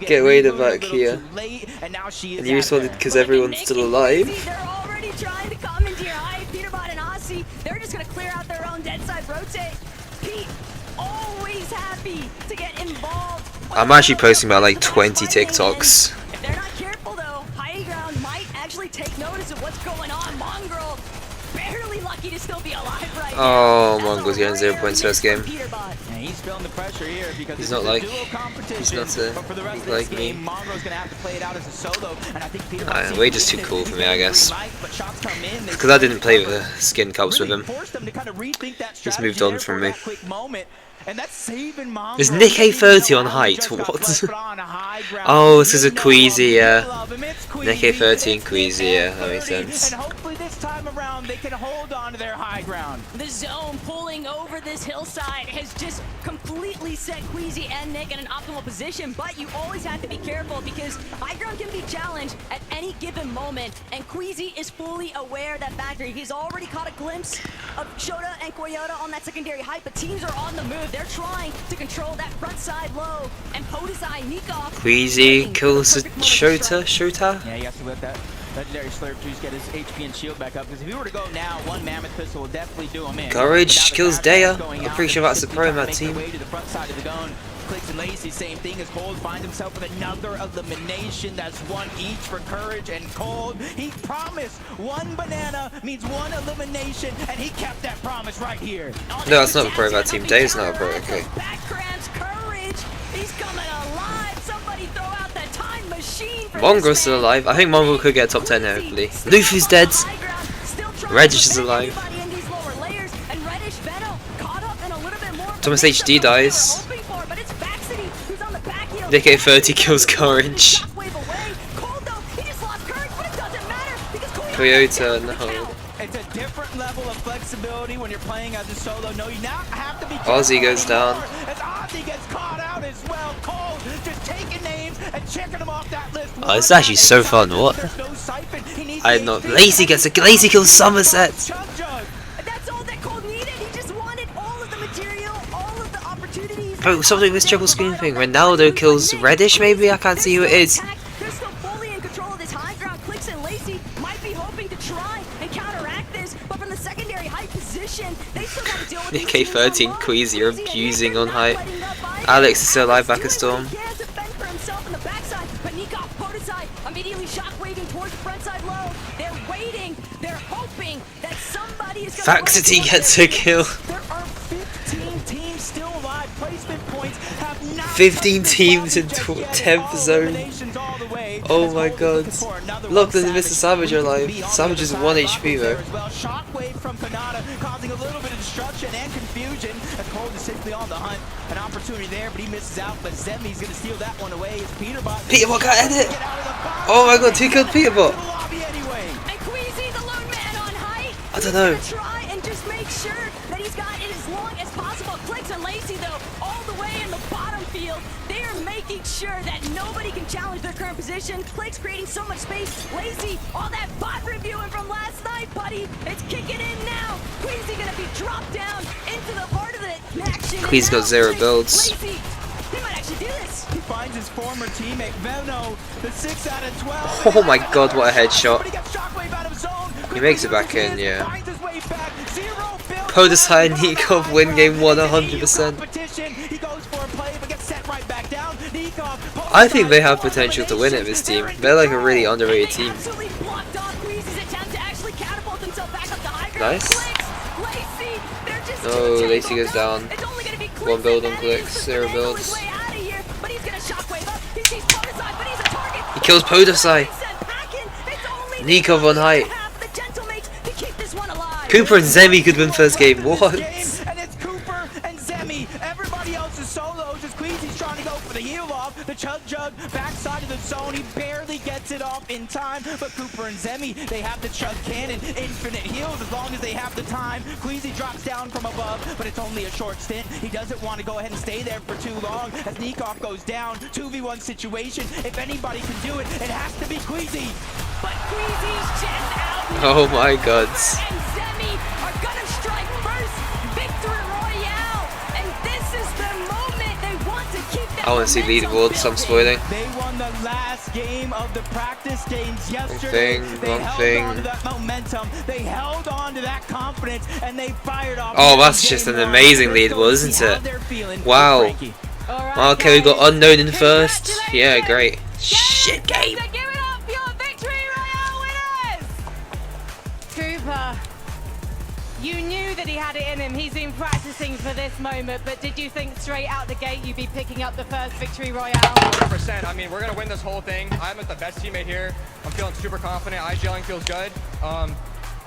Get away the back here. And you responded because everyone's still alive. They're already trying to come into your eye. Peterbot and Aussie, they're just going to clear out their own dead side rotate. Pete, always happy to get involved. I'm actually posting about like 20 TikToks. If they're not careful though, High Ground might actually take notice of what's going on. Mongrel, barely lucky to still be alive right Oh, now. Mongrel's getting 0 points first game. And he's feeling the pressure here because He's it's not like, duo competition. he's not But for the rest he's of this like me. game, Mongrel's gonna have to play it out as a solo, and I think Peterbot Way just too cool for me, I guess. but shots come in, Because I didn't play the skin cups with him. forced them to kind of rethink that He's strategy moved on there from for me. that quick moment. And that's saving Mongrel. Is Nick A30 on height? What? Oh, this is a Queasy, yeah. Nick A30 and Queasy, yeah, that makes sense. And hopefully this time around they can hold on to their high ground. The zone pulling over this hillside has just completely set Queasy and Nick in an optimal position, but you always have to be careful because high ground can be challenged at any given moment, and Queasy is fully aware of that factor. He's already caught a glimpse of Shota and Koyota on that secondary height, but teams are on the move. They're trying to control that front side low, and Podesai, Nikov... Queasy kills Shota? Yeah, he has to let that legendary Slurp Juice get his HP and shield back up, because if he were to go now, one Mammoth Pistol will definitely do him in. Courage kills Daya. I'm pretty sure that's a pro in that team. Way to the front side of the gun. Clicks and Lacey, same thing as Cold finds himself with another elimination. That's one each for Courage and Cold. He promised one banana means one elimination, and he kept that promise right here. No, that's not a pro of that team. Daya's not a pro, okay. Back cramps, Courage. He's coming alive. Somebody throw out the time machine. Mongrel's still alive. I think Mongrel could get top 10 here, hopefully. Luffy's dead. Reddish is alive. Thomas HD dies. Nick A30 kills Courage. Toyota, no. It's a different level of flexibility when you're playing as a solo. No, you now have to be Ozzy goes down. As Ozzy gets caught out as well. Cold just taking names and checking them off that list. Oh, it's actually so fun. What? I don't know. Lacey kills Somerset. That's all that Cold needed. He just wanted all of the material, all of the opportunities. Bro, stop doing this triple screen thing. Ronaldo kills Reddish, maybe? I can't see who it is. They're still fully in control of this high ground. Clicks and Lacey might be hoping to try and counteract this, but from the secondary high position, they still got to deal with Nick A30 and Queasy are abusing on height. Alex is still alive back at Storm. Faxity gets a kill. There are 15 teams still alive. Placement points have not 15 teams in 10th zone. Oh my god. Look, there's Mr. Savage alive. Savage is 1 HP though. Shockwave from Kanata causing a little bit of destruction and confusion. As Cold is simply on the hunt. An opportunity there, but he misses out. But Zemi's going to steal that one away. It's Peterbot. Peterbot got edit. Oh my god, 2 killed Peterbot. I don't know. Try and just make sure that he's got it as long as possible. Clicks and Lacey, though, all the way in the bottom field. They are making sure that nobody can challenge their current position. Clicks creating so much space. Lacey, all that bot reviewing from last night, buddy. It's kicking in now. Queasy gonna be dropped down into the part of the action. Queasy's got 0 builds. Lacey, he might actually do this. He finds his former teammate Veno, the 6 out of 12. Oh my god, what a headshot. He makes it back in, yeah. Podesai and Nikov win game 1 100%. I think they have potential to win it, this team. They're like a really underrated team. Nice. Oh, Lacey goes down. 1 build on Clicks, 0 builds. He kills Podesai. Nikov on height. Cooper and Zemi could win first game. What? And it's Cooper and Zemi. Everybody else is solos as Queasy's trying to go for the heal off. The Chug Jug backside of the zone. He barely gets it off in time. But Cooper and Zemi, they have the Chug Cannon. Infinite heals as long as they have the time. Queasy drops down from above, but it's only a short stint. He doesn't want to go ahead and stay there for too long as Nikov goes down. 2v1 situation. If anybody can do it, it has to be Queasy. But Queasy's just out. Oh my god. And Zemi are gonna strike first victory royale. And this is the moment they want to keep that I want to see leaderboards, so I'm spoiling. They won the last game of the practice games yesterday. Wrong held thing. on to that momentum. They held on to that confidence, and they fired off. Oh, that's just an amazing leaderboard, isn't it? Wow. Okay, we got unknown in first. Yeah, great. Shit game. Give it up for your victory royale winners! Cooper, you knew that he had it in him. He's been practicing for this moment, but did you think straight out the gate you'd be picking up the first victory royale? 100%. I mean, we're gonna win this whole thing. I'm with the best teammate here. I'm feeling super confident. IGLing feels good. I'm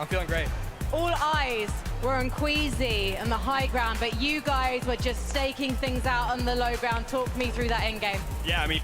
feeling great. All eyes were on Queasy and the high ground, but you guys were just staking things out on the low ground. Talk me through that end game. Yeah, I mean,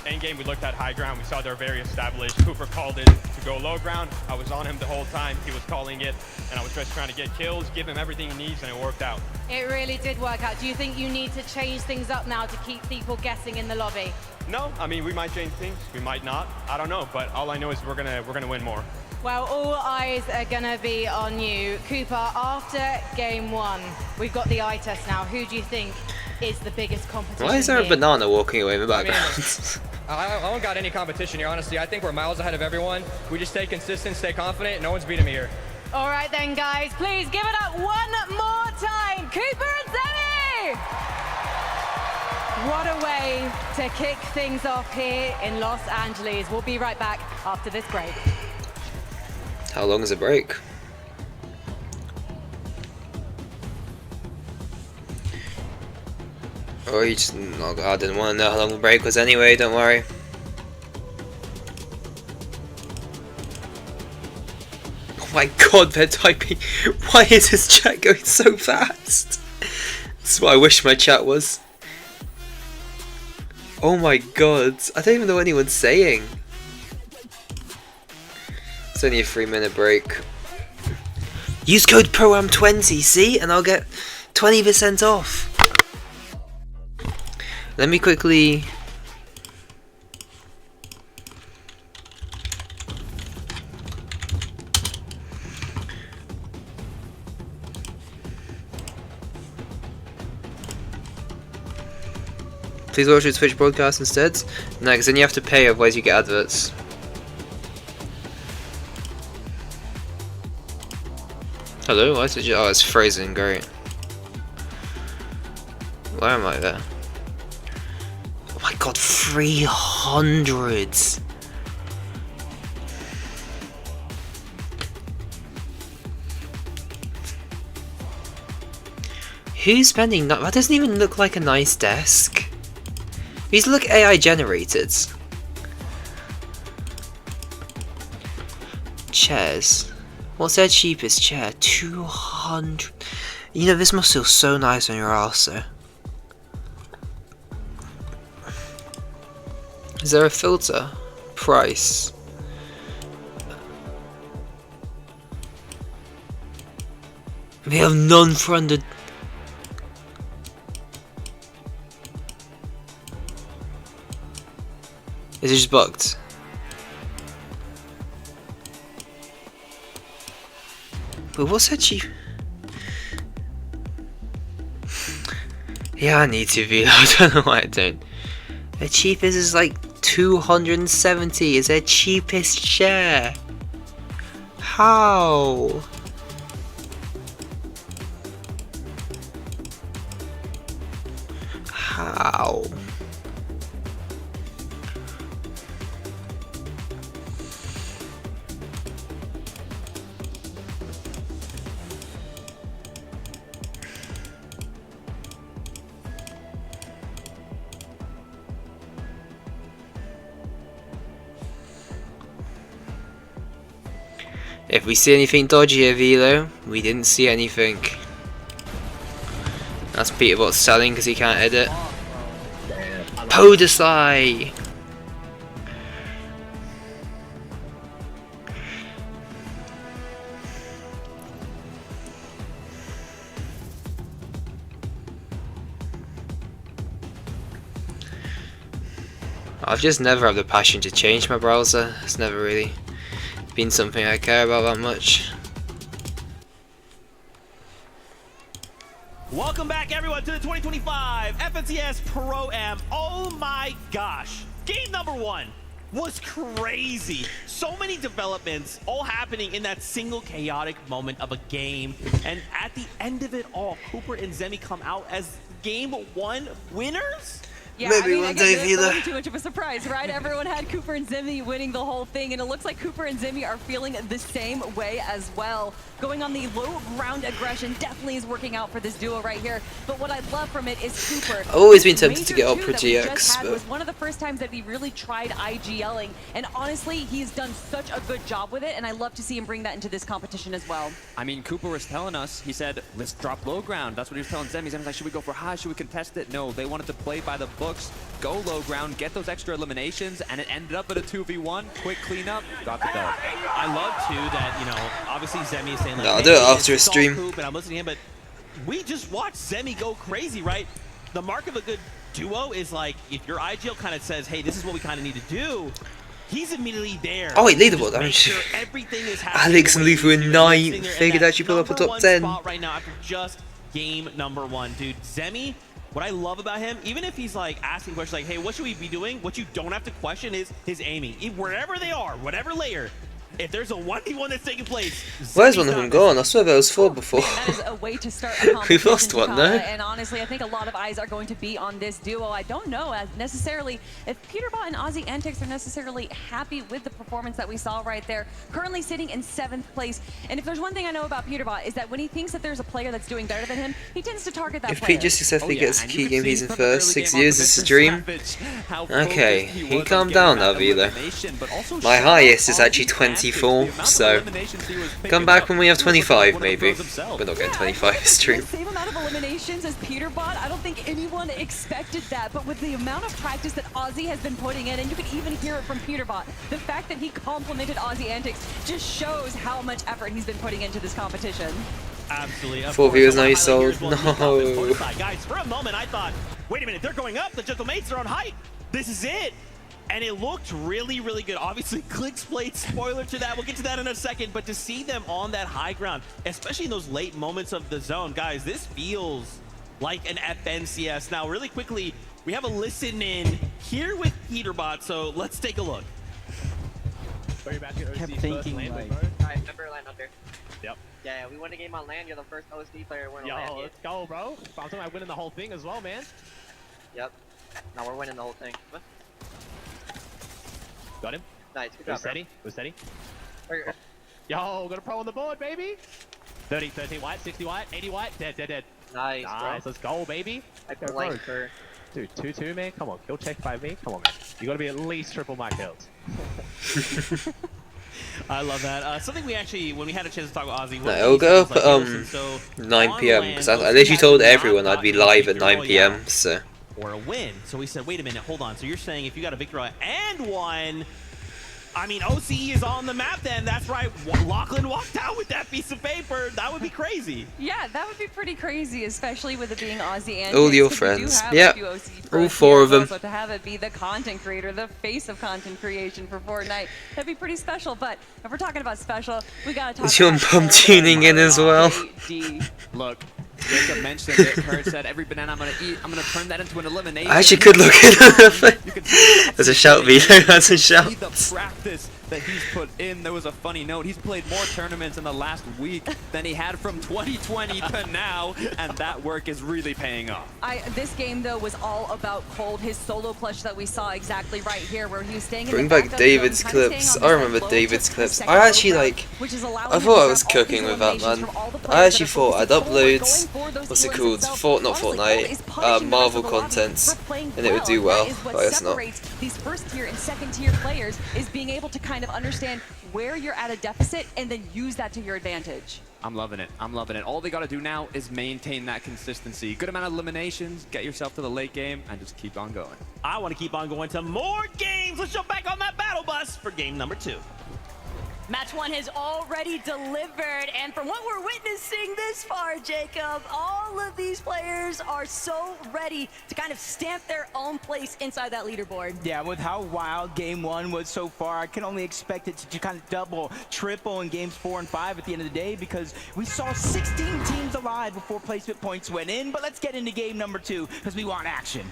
end game we looked at high ground. We saw they're very established. Cooper called it to go low ground. I was on him the whole time. He was calling it, and I was just trying to get kills, give him everything he needs, and it worked out. It really did work out. Do you think you need to change things up now to keep people guessing in the lobby? No, I mean, we might change things. We might not. I don't know, but all I know is we're gonna win more. Well, all eyes are gonna be on you. Cooper, after game one, we've got the eye test now. Who do you think is the biggest competition? Why is there a here? banana walking away in the background? I don't got any competition here, honestly. I think we're miles ahead of everyone. We just stay consistent, stay confident. No one's beating me here. All right then, guys, please give it up one more time. Cooper and Zemi! What a way to kick things off here in Los Angeles. We'll be right back after this break. How long is a break? Or you just... No, I didn't want to know how long the break was anyway, don't worry. Oh my god, they're typing. Why is this chat going so fast? That's what I wish my chat was. Oh my god, I don't even know what anyone's saying. It's only a 3-minute break. Use code PROAM20, see? And I'll get 20% off. Let me quickly... Please watch your Twitch broadcast instead. No, because then you have to pay, otherwise you get adverts. Hello, why is it? Oh, it's frozen. Great. Where am I there? Oh my god, 300! Who's spending that? That doesn't even look like a nice desk. These look AI generated. Chairs. What's their cheapest chair? 200. You know, this must feel so nice on your arse, though. Is there a filter? Price. We have none for under... Is it just bugged? But what's that cheap? Yeah, I need to be. I don't know why I don't. The cheapest is like 270. Is their cheapest chair? How? How? If we see anything dodgy here, Velo, we didn't see anything. That's Peterbot selling because he can't edit. Podesai! I've just never had the passion to change my browser. It's never really been something I care about that much. Welcome back, everyone, to the 2025 FNCS Pro-Am. Oh my gosh. Game number 1 was crazy. So many developments all happening in that single chaotic moment of a game. And at the end of it all, Cooper and Zemi come out as Game 1 winners? Yeah, Maybe I mean, one again, day, this Vila. wasn't too much of a surprise, right? Everyone had Cooper and Zemi winning the whole thing, and it looks like Cooper and Zemi are feeling the same way as well. Going on the low ground aggression definitely is working out for this duo right here. But what I love from it is Cooper. I've always been tempted to Major get Ultra 2 that we just GX, had but was one of the first times that we really tried IGLing, and honestly, he's done such a good job with it, and I love to see him bring that into this competition as well. I mean, Cooper was telling us, he said, let's drop low ground. That's what he was telling Zemi. Zemi's like, should we go for high? Should we contest it? No, they wanted to play by the books, go low ground, get those extra eliminations, and it ended up at a 2v1. Quick cleanup, got the dub. I love, too, that, you know, obviously Zemi is saying, like, No, I'll hey, do it after a it's all stream. Coop, and I'm listening to him, but we just watched Zemi go crazy, right? The mark of a good duo is, like, if your IGL kind of says, hey, this is what we kind of need to do, he's immediately there. Oh wait, leaderboard Just make damage. sure everything is happening Alex the and way Leaf were it in is. 9th. They could That actually pull up a number top one 10. spot right now after just game number 1, dude. Zemi, what I love about him, even if he's like asking questions like, hey, what should we be doing? What you don't have to question is his aiming. Wherever they are, whatever layer, if there's a 1v1 that's taking place, Where's one of them gone? I swear there was 4 before. That is a way to start a competition. We've lost one, no? And honestly, I think a lot of eyes are going to be on this duo. I don't know as necessarily if Peterbot and Aussie Antics are necessarily happy with the performance that we saw right there. Currently sitting in 7th place. And if there's one thing I know about Peterbot is that when he thinks that there's a player that's doing better than him, he tends to target that If player. Pete just successfully gets a and key you game, could he's see in from the early first. 6 game on years, the this is Mr. dream. Savage how Okay, focused he was on calmed getting down that now, Vila. elimination, but also My showed highest off is actually Aussie Antics, 24, the amount of so eliminations he was picking come back up. when we have He was like 25 one of the maybe. pros himself. We're not getting Yeah, 25 I mean, this stream. the same amount of eliminations as Peterbot. I don't think anyone expected that, but with the amount of practice that Aussie has been putting in, and you can even hear it from Peterbot, the fact that he complimented Aussie Antics just shows how much effort he's been putting into this competition. Absolutely. Of 4 course, viewers I wanna now you highlight here as sold. well, Nick Alves and No. Fortnite. Guys, for a moment I thought, wait a minute, they're going up. The Gentlemates are on height. This is it. And it looked really, really good. Obviously, clicks played spoiler to that. We'll get to that in a second. But to see them on that high ground, especially in those late moments of the zone, guys, this feels like an FNCS. Now, really quickly, we have a listen in here with Peterbot, so let's take a look. Kept thinking, like, Alright, remember land under. Yep. Yeah, we won a game on land. You're the first OSD player we're Yo, on land. let's go, bro. I'm talking about winning the whole thing as well, man. Yep. Now we're winning the whole thing. Got him. Nice, good We're job, bro. steady. We're steady. Or- Yo, got a pro on the board, baby. 30, 13 white, 60 white, 80 white, dead, dead, dead. Nice, Nice, bro. let's go, baby. I Go, like bro. for. Dude, 2-2, man. Come on, kill check by me. Come on, man. You gotta be at least triple my kills. I love that. Something we actually, when we had a chance to talk with Ozzy, No, it'll go up at 9 PM because I literally told everyone I'd be live at 9 PM. So or a win. So we said, wait a minute, hold on. So you're saying if you got a victory and one, I mean, OCE is on the map then. That's right. Lachlan walked out with that piece of paper. That would be crazy. Yeah, that would be pretty crazy, especially with it being Aussie and All your friends. Yep. All 4 of them. So to have it be the content creator, the face of content creation for Fortnite, that'd be pretty special. But if we're talking about special, we gotta talk Is your about mum tuning in as well? Look, Jacob mentioned it. Kurt said every banana I'm gonna eat, I'm gonna turn that into an elimination. I actually could look at You can see There's a shout, Vito. That's a shout. see the practice that he's put in. There was a funny note. He's played more tournaments in the last week than he had from 2020 to now, and that work is really paying off. This game though was all about Cold, his solo clutch that we saw exactly right here, where he was staying. Bring in the back back of David's the zone, kinda clips. staying I on this, remember low David's to clips. second I actually low like. ground, which is allowing I him thought to I was grab all cooking these with that, eliminations man. from all the I players actually that are thought I'd focusing forward, upload going for those what's it healers called? themselves. Not Honestly, Cold Fortnite. is punishing the rest Marvel of the lobby contents, for playing and it would do well. well. That is what But I guess not. separates these first tier and second tier players, is being able to kind of understand where you're at a deficit and then use that to your advantage. I'm loving it. I'm loving it. All they got to do now is maintain that consistency. Good amount of eliminations, get yourself to the late game, and just keep on going. I want to keep on going to more games. Let's jump back on that battle bus for game number 2. Match 1 has already delivered, and from what we're witnessing this far, Jacob, all of these players are so ready to kind of stamp their own place inside that leaderboard. Yeah, with how wild game 1 was so far, I can only expect it to kind of double, triple in games 4 and 5 at the end of the day, because we saw 16 teams alive before placement points went in. But let's get into game number 2, because we want action.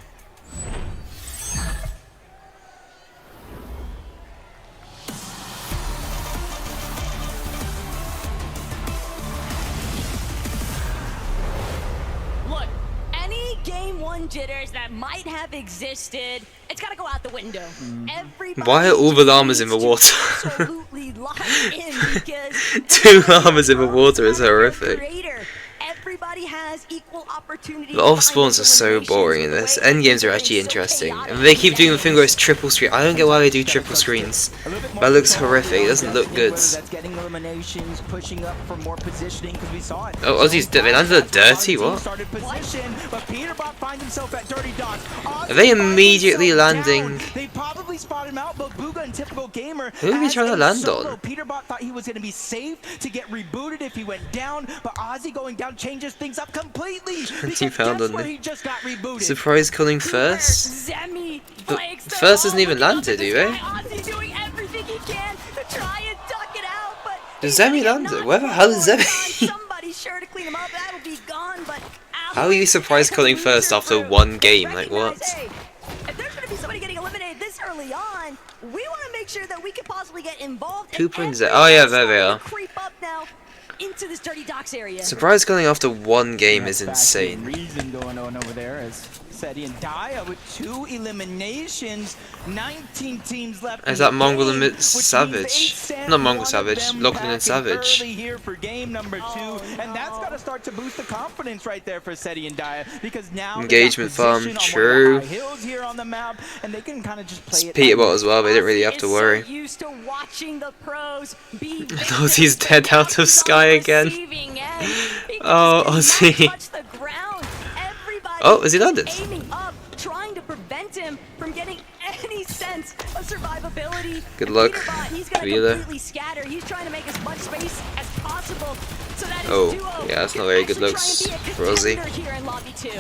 Game 1 jitters that might have existed, it's got to go out the window. Why are all the llamas in the water? Absolutely locked in because 2 llamas in the water is horrific. Everybody has equal opportunity. The off spawns are so boring in this. End games are actually interesting. And they keep doing the thing where it's triple screen. I don't get why they do triple screens. That looks horrific. It doesn't look good. That's getting eliminations, pushing up for more positioning, because we saw it. Oh, Aussie's they landed a dirty, what? Started position, but Peterbot finds himself at dirty dots. Are they immediately landing? They probably spotted him out, but Booga and Typical Gamer. Who are we trying to land on? Peterbot thought he was going to be safe to get rebooted if he went down, but Ozzy going down changes things up completely. 20 pound on me. He just got rebooted. Surprise calling first? But first isn't even landed, do they? Ozzy doing everything he can to try and duck it out, but Does Zemi land it? Where the hell is Zemi? Somebody's sure to clean him up. That'll be gone, but How are you surprise calling first after 1 game? Like what? If there's gonna be somebody getting eliminated this early on, we want to make sure that we can possibly get involved. Cooper and Zed. Oh yeah, there they are. Creep up now into this dirty docks area. Surprise calling after 1 game is insane. Reason going on over there is Seti and Daya with 2 eliminations, 19 teams left. Is that Mongol and Savage? Not Mongol Savage, Lachlan and Savage. Here for game number 2, and that's got to start to boost the confidence right there for Seti and Daya, because now engagement farm, true. Hills here on the map, and they can kind of just play it. Peterbot as well, they didn't really have to worry. So used to watching the pros be Aussie's dead out of sky again. Oh, Aussie. Oh, has he landed? Aiming up, trying to prevent him from getting any sense of survivability. Good luck. He's gonna completely scatter. He's trying to make as much space as possible so that his duo yeah, that's not very good looks for Aussie. Here in lobby 2.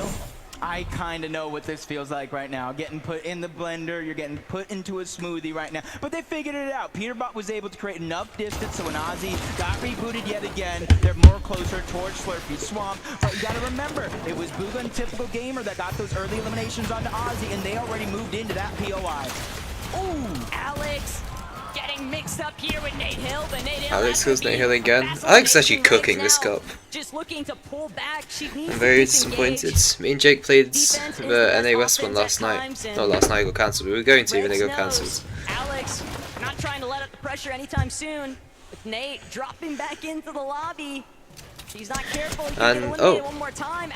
I kind of know what this feels like right now. Getting put in the blender, you're getting put into a smoothie right now. But they figured it out. Peterbot was able to create enough distance so when Ozzy got rebooted yet again, they're more closer towards Slurpee Swamp. But you got to remember, it was Booga and Typical Gamer that got those early eliminations onto Ozzy, and they already moved into that POI. Ooh, Alex getting mixed up here with Nate Hill, but Nate Hill Alex kills Nate Hill again. Alex is actually cooking this cup. Just looking to pull back. I'm very disappointed. Me and Jake played the NA West one last night. Not last night, it got cancelled. We were going to, and it got cancelled. Alex not trying to let up the pressure anytime soon. With Nate dropping back into the lobby. He's not careful. He can get eliminated one more time.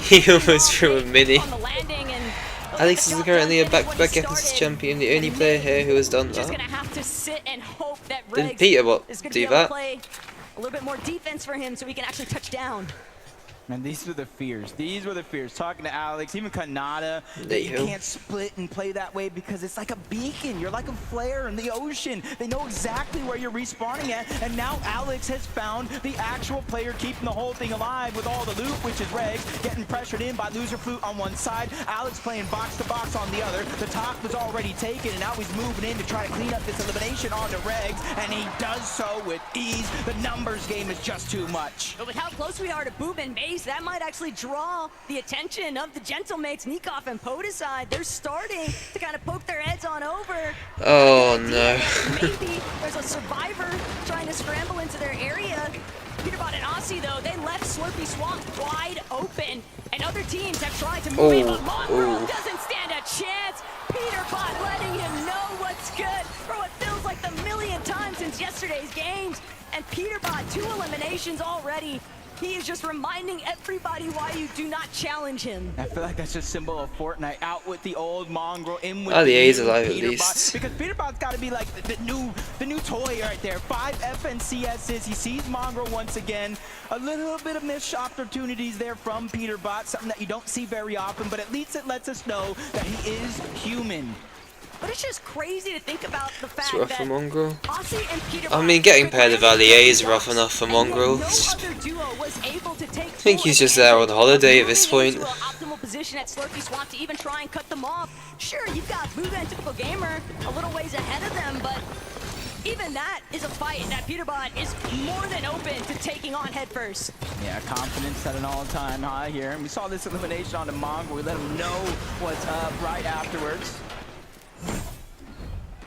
He almost threw a mini. On the landing, and Alex is currently a back-to-back FNCS champion, the only player here who has done just that. gonna have to sit and hope that Didn't Peterbot do that? A little bit more defense for him so he can actually touch down. Man, these were the fears. These were the fears. Talking to Alex, even Kanata, that you can't split and play that way because it's like a beacon. You're like a flare in the ocean. They know exactly where you're respawning at, and now Alex has found the actual player keeping the whole thing alive with all the loot, which is Regs, getting pressured in by Loser Flute on one side, Alex playing box to box on the other. The top was already taken, and now he's moving in to try to clean up this elimination onto Regs, and he does so with ease. The numbers game is just too much. But with how close we are to Boob and Base, that might actually draw the attention of the Gentlemates, Nikov and Podicide. They're starting to kind of poke their heads on over. Oh no. Maybe there's a survivor trying to scramble into their area. Peterbot and Aussie, though, they left Slurpee Swamp wide open. And other teams have tried to move in, but Monroe doesn't stand a chance. Peterbot letting him know what's good for what feels like the millionth time since yesterday's games. And Peterbot, 2 eliminations already. He is just reminding everybody why you do not challenge him. I feel like that's just symbol of Fortnite. Out with the old mongrel, in with Oh, the A's new alive at Peterbot. least. Because Peterbot's got to be like the new toy right there. 5 FNCSs. He sees mongrel once again. A little bit of missed opportunities there from Peterbot, something that you don't see very often, but at least it lets us know that he is human. But it's just crazy to think about the fact It's rough that for Mongrel. Aussie and Peterbot I mean, getting paired with Allier is rough enough for Mongrel. No other duo was able to take I think he's just there on holiday at this point. Into an optimal position at Slurpee Swamp to even try and cut them off. Sure, you've got Buga and Typical Gamer a little ways ahead of them, but even that is a fight that Peterbot is more than open to taking on headfirst. Yeah, confidence at an all-time high here. And we saw this elimination on the Mongrel. We let him know what's up right afterwards.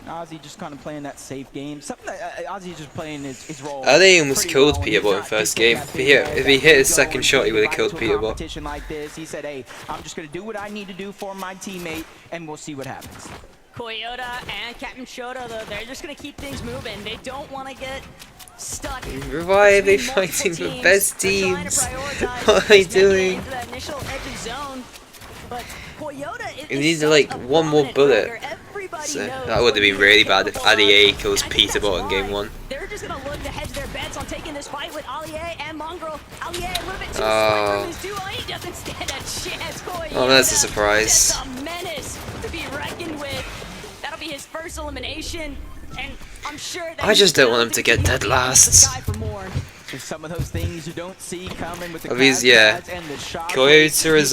Ozzy just kind of playing that safe game. Something that Ozzy just playing his role. They almost pretty killed well. Peterbot in first game. If he hit his second shot, he would have killed Peterbot. Competition like this, he said, "Hey, I'm just gonna do what I need to do for my teammate, and we'll see what happens." Koyota and Captain Shota, though, they're just going to keep things moving. They don't want to get stuck. Why are they fighting the best teams? What are they doing? Into that initial edge of zone. But Koyota He needed like one more bullet. So that would have been really bad if Allier kills Peterbot in game 1. They're just going to look to hedge their bets on taking this fight with Allier and Mongrel. Allier a little bit too slick from his duo. He doesn't stand a chance. Koyota, Oh, that's a surprise. just a menace to be reckoned with. That'll be his first elimination, and I'm sure that I just don't want him to get dead last. There's some of those things you don't see coming with the These, yeah. Koyota is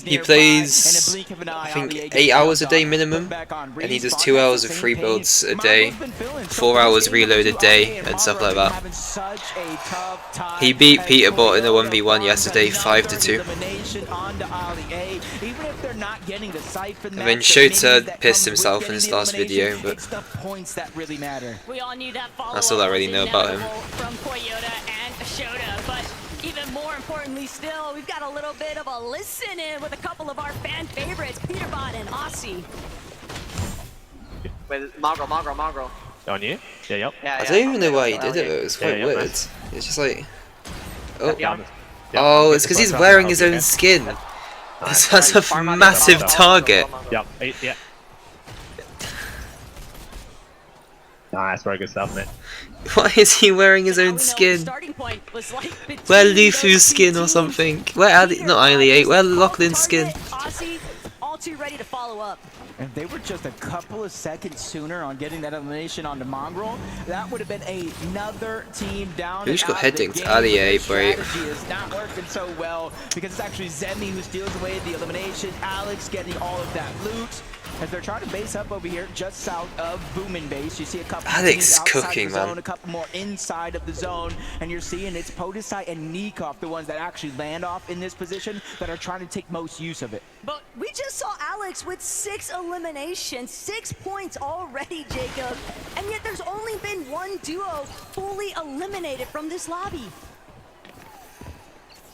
he plays I think 8 hours a day minimum, and he does 2 hours of free builds a day, 4 hours reload a day, and stuff like that. He beat Peterbot in a 1v1 yesterday, 5-2. And then Shota pissed himself in his last video, but that's all I really know about him. From Koyota and Shota, but even more importantly still, we've got a little bit of a listen in with a couple of our fan favorites, Peterbot and Aussie. With Mongrel. On you? Yeah, yep. Yeah, I don't even know why he did it, it was quite weird. Nice. It's just like... Oh, Yeah, oh, it's because he's wearing his own skin. That's a massive target. Yep, yeah. Nice, very good stuff, mate. Why is he wearing his own skin? Wear Lufu's skin or something. Wear not Allier, wear Lachlan's skin. Aussie, all too ready to follow up. If they were just a couple of seconds sooner on getting that elimination on the Mongrel, that would have been another team down. Who's got heading to Allier, Bray? Strategy is not working so well because it's actually Zemi who steals away the elimination. Alex getting all of that loot. As they're trying to base up over here just south of Boomin Base. You see a couple Alex is outside cooking, the zone, man. a couple more inside of the zone, and you're seeing it's Podesai and Nikov, the ones that actually land off in this position, that are trying to take most use of it. But we just saw Alex with 6 eliminations, 6 points already, Jacob, and yet there's only been one duo fully eliminated from this lobby.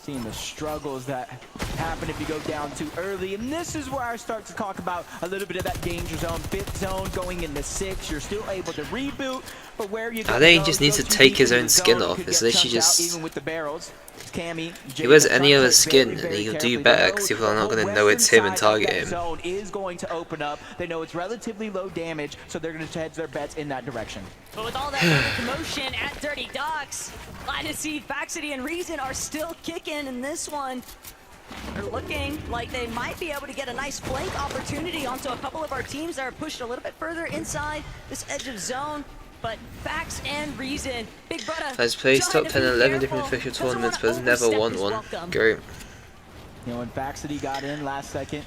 Seeing the struggles that happen if you go down too early. And this is where I start to talk about a little bit of that danger zone, 5th zone, going into 6. You're still able to reboot, but where you go, He just needs to take his own skin off. It's literally just... even with the barrels. Cammy, he wears any other skin and he'll do better because people are not going to know it's him and target him. Zone is going to open up. They know it's relatively low damage, so they're going to hedge their bets in that direction. But with all that commotion at Dirty Docks, glad to see Faxity and Reason are still kicking in this one. They're looking like they might be able to get a nice flank opportunity onto a couple of our teams that are pushed a little bit further inside this edge of zone. But Fax and Reason, Big Brother, Has placed top 10 in 11 different official tournaments but has never won one. Great. You know, when Faxity got in last second,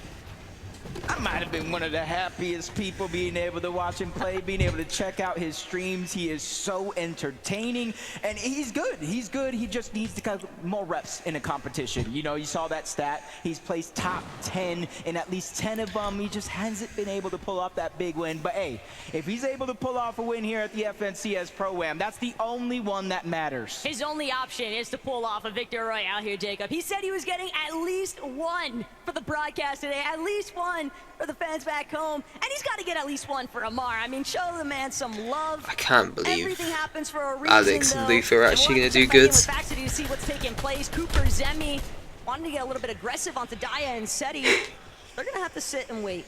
I might have been one of the happiest people being able to watch him play, being able to check out his streams. He is so entertaining, and he's good. He's good. He just needs to get more reps in a competition. You know, you saw that stat. He's placed top 10 in at least 10 of them. He just hasn't been able to pull off that big win. But hey, if he's able to pull off a win here at the FNCS Pro-Am, that's the only one that matters. His only option is to pull off a victory royale here, Jacob. He said he was getting at least one for the broadcast today, at least one. one for the fans back home, and he's got to get at least one for Amar. I mean, show the man some love. I can't believe everything happens for a reason, Alex and though. Luther are actually going to do We'll good. have to check back in with Baxter to see what's taking place. Cooper, Zemi, wanting to get a little bit aggressive onto Daya and Seti. They're going to have to sit and wait.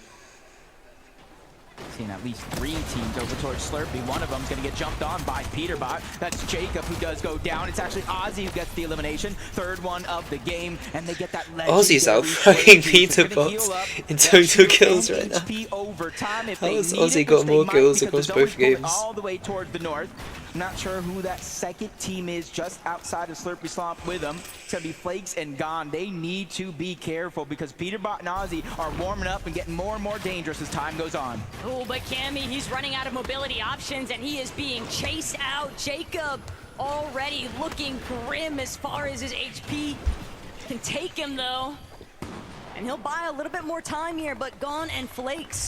Seeing at least 3 teams over towards Slurpee. One of them is going to get jumped on by Peterbot. That's Jacob who does go down. It's actually Ozzy who gets the elimination. Third one of the game, and they get that Ozzy's outflanking Peterbot in total kills right now. How has Ozzy got more kills across both games? All the way towards the north. I'm not sure who that second team is just outside of Slurpee Swamp with them. It's going to be Flakes and Gone. They need to be careful because Peterbot and Ozzy are warming up and getting more and more dangerous as time goes on. Oh, but Cammy, he's running out of mobility options and he is being chased out. Jacob already looking grim as far as his HP can take him, though. And he'll buy a little bit more time here, but Gone and Flakes,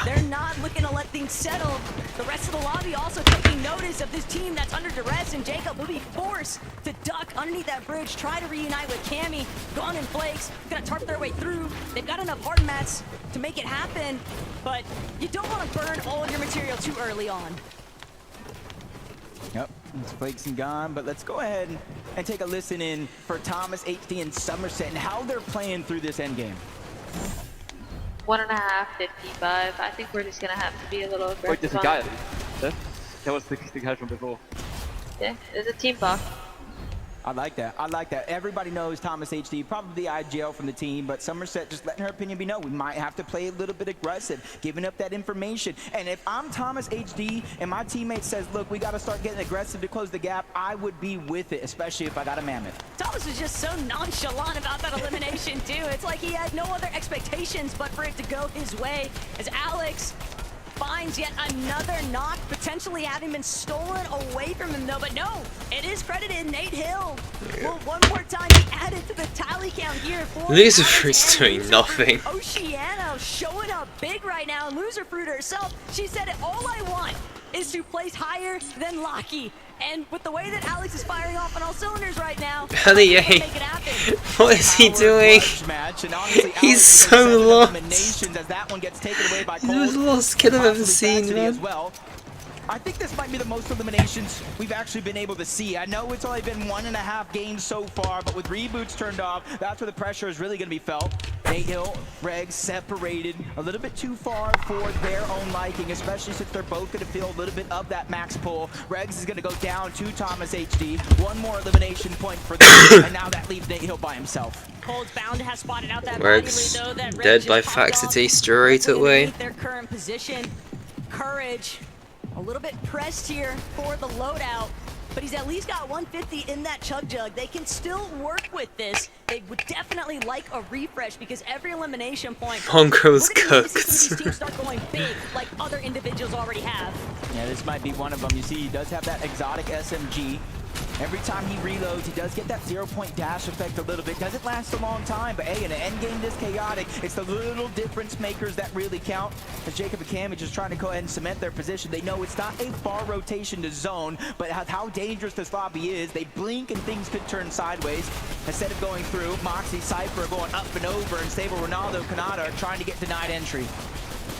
they're not looking to let things settle. The rest of the lobby also taking notice of this team that's under duress, and Jacob will be forced to duck underneath that bridge, try to reunite with Cammy. Gone and Flakes gonna tarp their way through. They've got enough hard mats to make it happen, but you don't want to burn all of your material too early on. Yep, it's Flakes and Gone, but let's go ahead and take a listen in for Thomas, HD, and Somerset and how they're playing through this endgame. 1.5, 55. I think we're just gonna have to be a little aggressive. Wait, there's a guy. That was the guy from before. Yeah, there's a team buff. I like that. I like that. Everybody knows Thomas HD, probably the IGL from the team, but Somerset just letting her opinion be known. We might have to play a little bit aggressive, giving up that information. And if I'm Thomas HD and my teammate says, look, we got to start getting aggressive to close the gap, I would be with it, especially if I got a Mammoth. Thomas was just so nonchalant about that elimination, too. It's like he had no other expectations but for it to go his way as Alex finds yet another knock, potentially having been stolen away from him, though. But no, it is credited Nate Hill. Will one more time be added to the tally count here for Loser Fruit's doing nothing. Oceano showing up big right now. Loser Fruit herself, she said it, all I want is to place higher than Locky. And with the way that Alex is firing off on all cylinders right now, what is he doing? He's so lost. He's the last kid I've ever seen, man. I think this might be the most eliminations we've actually been able to see. I know it's only been 1.5 games so far, but with reboots turned off, that's where the pressure is really going to be felt. Nate Hill, Regs separated a little bit too far for their own liking, especially since they're both going to feel a little bit of that max pull. Regs is going to go down to Thomas HD. One more elimination point for them, and now that leaves Nate Hill by himself. Cold's bound has spotted out that Regs body lead, though, that dead by Faxity straight away. Their current position. Courage a little bit pressed here for the loadout, but he's at least got 150 in that chug jug. They can still work with this. They would definitely like a refresh because every elimination point, Mongo's cooked. These teams start going big like other individuals already have. Yeah, this might be one of them. You see, he does have that exotic SMG. Every time he reloads, he does get that 0-point dash effect a little bit. Doesn't last a long time, but hey, in an endgame this chaotic, it's the little difference makers that really count. As Jacob and Cam are just trying to go ahead and cement their position, they know it's not a far rotation to zone, but how dangerous this lobby is. They blink and things could turn sideways. Instead of going through, Moxie, Cypher going up and over, and Sable, Ronaldo, Kanata are trying to get denied entry.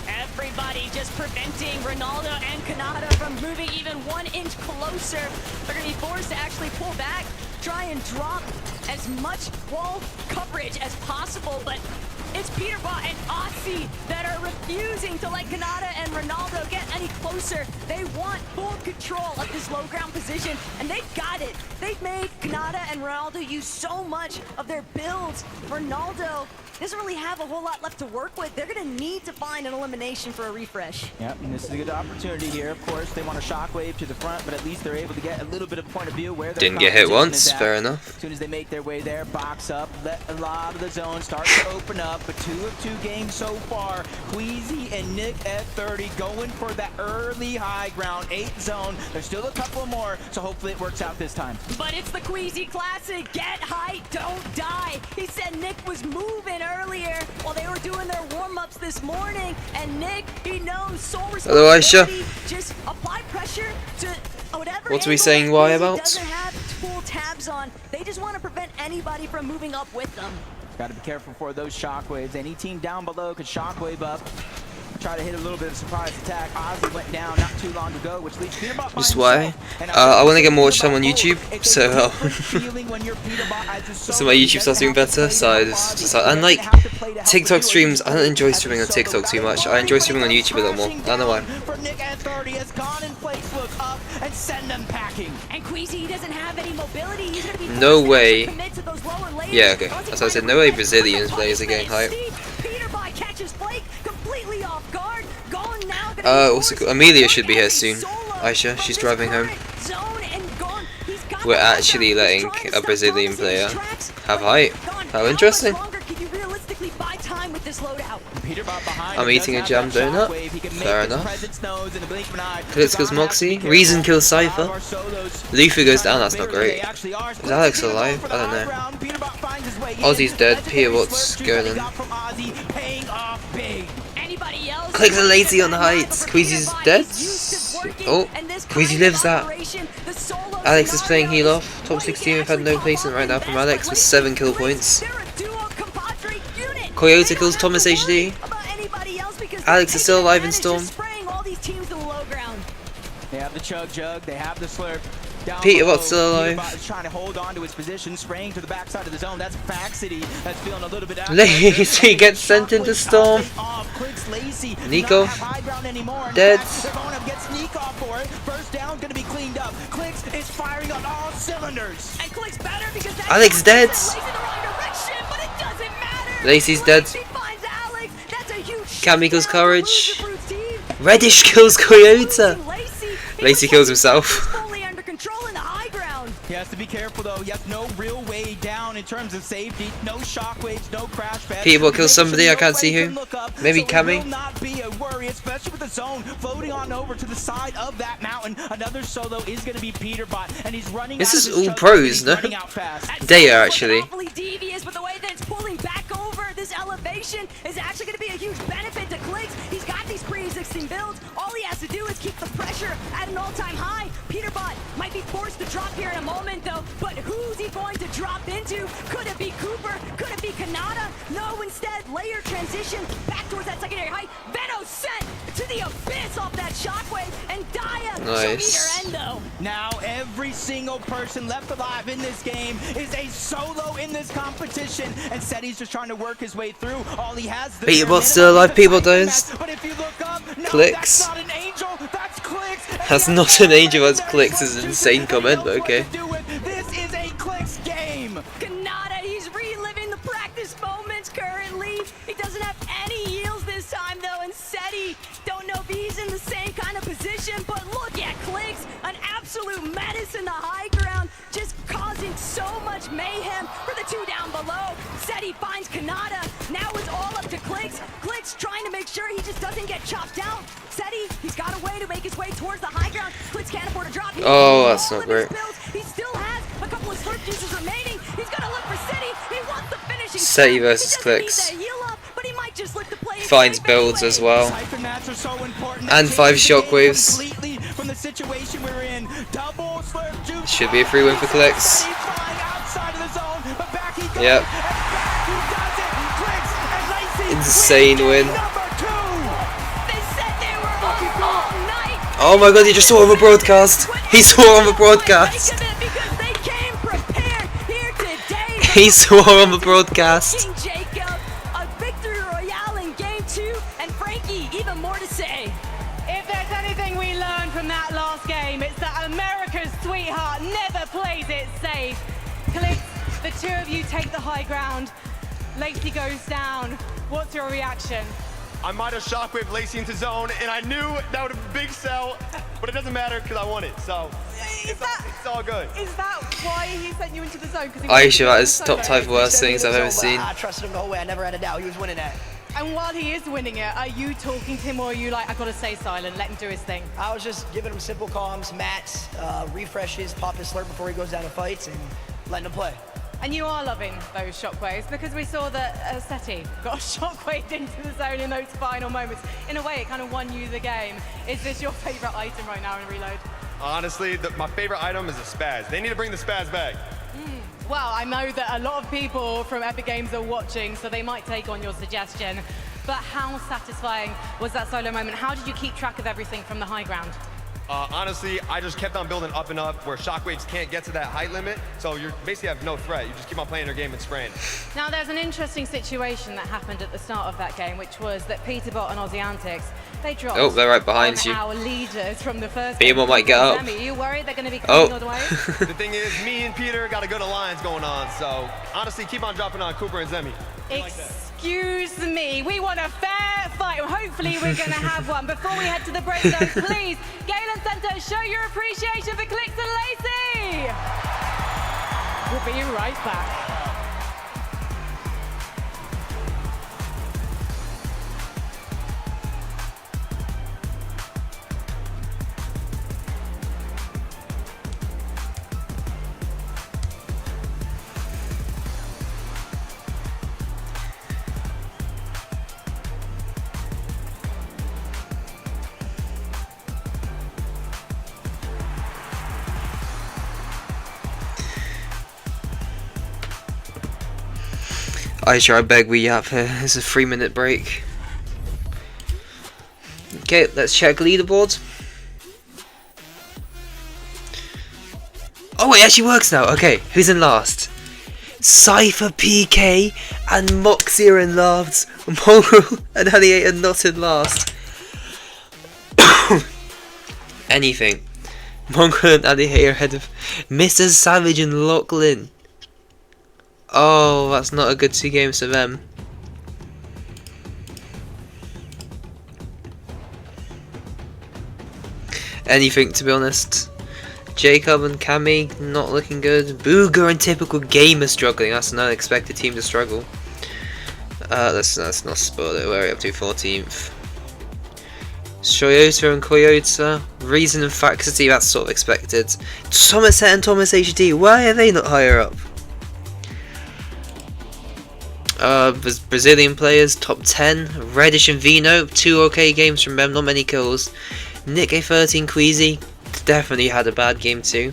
Everybody just preventing Ronaldo and Kanata from moving even 1 inch closer. They're going to be forced to actually pull back, try and drop as much wall coverage as possible, but it's Peterbot and Otzi that are refusing to let Kanata and Ronaldo get any closer. They want full control of this low ground position, and they've got it. They've made Kanata and Ronaldo use so much of their builds. Ronaldo doesn't really have a whole lot left to work with. They're going to need to find an elimination for a refresh. Yep, and this is a good opportunity here. Of course, they want a shockwave to the front, but at least they're able to get a little bit of point of view where didn't get hit once, fair enough. As soon as they make their way there, box up, let a lot of the zone start to open up, but 2 of 2 games so far. Queasy and Nick at 30 going for that early high ground, 8 zone. There's still a couple more, so hopefully it works out this time. But it's the Queasy Classic. Get high, don't die. He said Nick was moving earlier while they were doing their warm-ups this morning, and Nick, he knows sole responsibility. Just apply pressure to whatever. What are we saying why about? Doesn't have full tabs on. They just want to prevent anybody from moving up with them. Got to be careful for those shockwaves. Any team down below could shockwave up. Try to hit a little bit of surprise attack. Ozzy went down not too long ago, which leaves Peterbot by Just why? himself. I want to get more watch time on YouTube, so so my YouTube starts doing better. So I just and like TikTok streams, I don't enjoy streaming on TikTok too much. I enjoy streaming on YouTube a little more. I don't know why. For Nick at 30 has gone in place, look up and send them packing. And Queasy doesn't have any mobility. He's gonna be No way. commit to those lower layers. Yeah, okay. That's what I said. No way Brazilian players are getting hype. Peterbot catches Blake completely off guard. Going now. Also, Amelia should be here soon. Aisha, she's driving home. We're actually letting a Brazilian player have height. How interesting. I'm eating a jam donut. Fair enough. Klitz kills Moxie. Reason kills Cypher. Luffy goes down, that's not great. Is Alex alive? I don't know. Ozzy's dead. Peterbot's going in. Clicks are lazy on the heights. Queasy's dead. Oh, Queasy lives that. Alex is playing heal off. Top 16, we've had no placement right now from Alex with 7 kill points. Coyote kills Thomas HD. Alex is still alive in Storm. They have the chug jug, they have the slurp. Peterbot's still alive. Peterbot is trying to hold on to his position, spraying to the backside of the zone. That's Faxity that's feeling a little bit out. Lazy gets sent into Storm. Nico dead. They're going up against Nico for it. First down gonna be cleaned up. Clicks is firing on all cylinders. And Clicks better because Alex dead. Lacey's dead. Cammy kills Courage. Reddish kills Coyote. Lacey kills himself. He has to be careful though. He has no real way down in terms of safety. No shockwaves, no crash pads. Peterbot kills somebody, I can't see who. Maybe Cammy. Will not be a worry, especially with the zone floating on over to the side of that mountain. Another solo is going to be Peterbot, and he's running. This is all pros, no? They are actually. Devious, but the way that it's pulling back over this elevation is actually going to be a huge benefit to Clicks. He's got these pre-existing builds. All he has to do is keep the pressure at an all-time high. Peterbot might be forced to drop here in a moment though, but who's he going to drop into? Could it be Cooper? Could it be Kanata? No, instead, layer transition back towards that secondary height. Venom sent to the abyss off that shockwave, and Daya nice. She'll meet her end though. Now every single person left alive in this game is a solo in this competition, and Seti's just trying to work his way through. All he has. Peterbot's still alive. Peterbot dies. But if you look up, no, Clicks. That's not an angel. That's Clicks. That's not an angel. That's Clicks. Is an insane comment, but okay. This is a Clicks game. Kanata, he's reliving the practice moments currently. He doesn't have any heals this time though, and Seti, don't know if he's in the same kind of position, but look at Clicks, an absolute menace in the high ground, just causing so much mayhem for the two down below. Seti finds Kanata, now it's all up to Clicks. Clicks trying to make sure he just doesn't get chopped out. Seti, he's got a way to make his way towards the high ground. Clicks can't afford to drop. Oh, that's not great. He still has a couple of slurp juices remaining. He's gonna look for Seti. He wants the finishing. Seti versus Clicks. Finds builds as well. And 5 shockwaves. Should be a free win for Clicks. Yep. Insane win. Oh my god, he just saw on the broadcast. He saw on the broadcast. He saw on the broadcast. If there's anything we learned from that last game, it's that America's sweetheart never plays it safe. Clicks, the two of you take the high ground. Lacey goes down. What's your reaction? I might have shockwave Lacey into zone, and I knew that would have been a big sell, but it doesn't matter because I won it, so it's all good. Is that why he sent you into the zone? Aisha, that is top 5 worst things I've ever seen. I trusted him the whole way. I never had a doubt he was winning that. And while he is winning it, are you talking to him, or are you like, I gotta stay silent, let him do his thing? I was just giving him simple comms, mats, refreshes, pop his slurp before he goes down to fights, and letting him play. And you are loving those shockwaves, because we saw that Seti got shockwaved into the zone in those final moments. In a way, it kind of won you the game. Is this your favorite item right now in Reload? Honestly, my favorite item is the spaz. They need to bring the spaz back. Well, I know that a lot of people from Epic Games are watching, so they might take on your suggestion. But how satisfying was that solo moment? How did you keep track of everything from the high ground? Honestly, I just kept on building up and up where shockwaves can't get to that height limit, so you basically have no threat. You just keep on playing your game and spraying. Now, there's an interesting situation that happened at the start of that game, which was that Peterbot and Aussie Antics, they dropped. Oh, they're right behind you. Our leaders from the first. Beamo might get up. Are you worried they're going to be coming all the way? The thing is, me and Peter got a good alliance going on, so honestly, keep on dropping on Cooper and Zemi. Excuse me, we want a fair fight. Hopefully we're going to have one. Before we head to the break though, please, Galen Center, show your appreciation for Clicks and Lacey. We'll be right back. I sure beg we yap here. It's a 3-minute break. Okay, let's check leaderboard. Oh, it actually works now. Okay, who's in last? Cypher PK and Moxie are in last. Mongrel and Honey are not in last. Anything. Mongrel and Honey are ahead of Mr. Savage and Lachlan. Oh, that's not a good 2 games for them. Anything, to be honest. Jacob and Cammy not looking good. Booger and Typical Gamer struggling. That's an unexpected team to struggle. Let's not spoil it. Where are we up to? 14th. Shoyota and Koyota. Reason and Faculty, that's sort of expected. Somerset and Thomas HD. Why are they not higher up? Brazilian players, top 10. Reddish and Vino, 2 okay games from them, not many kills. Nick A13 Queasy, definitely had a bad game too.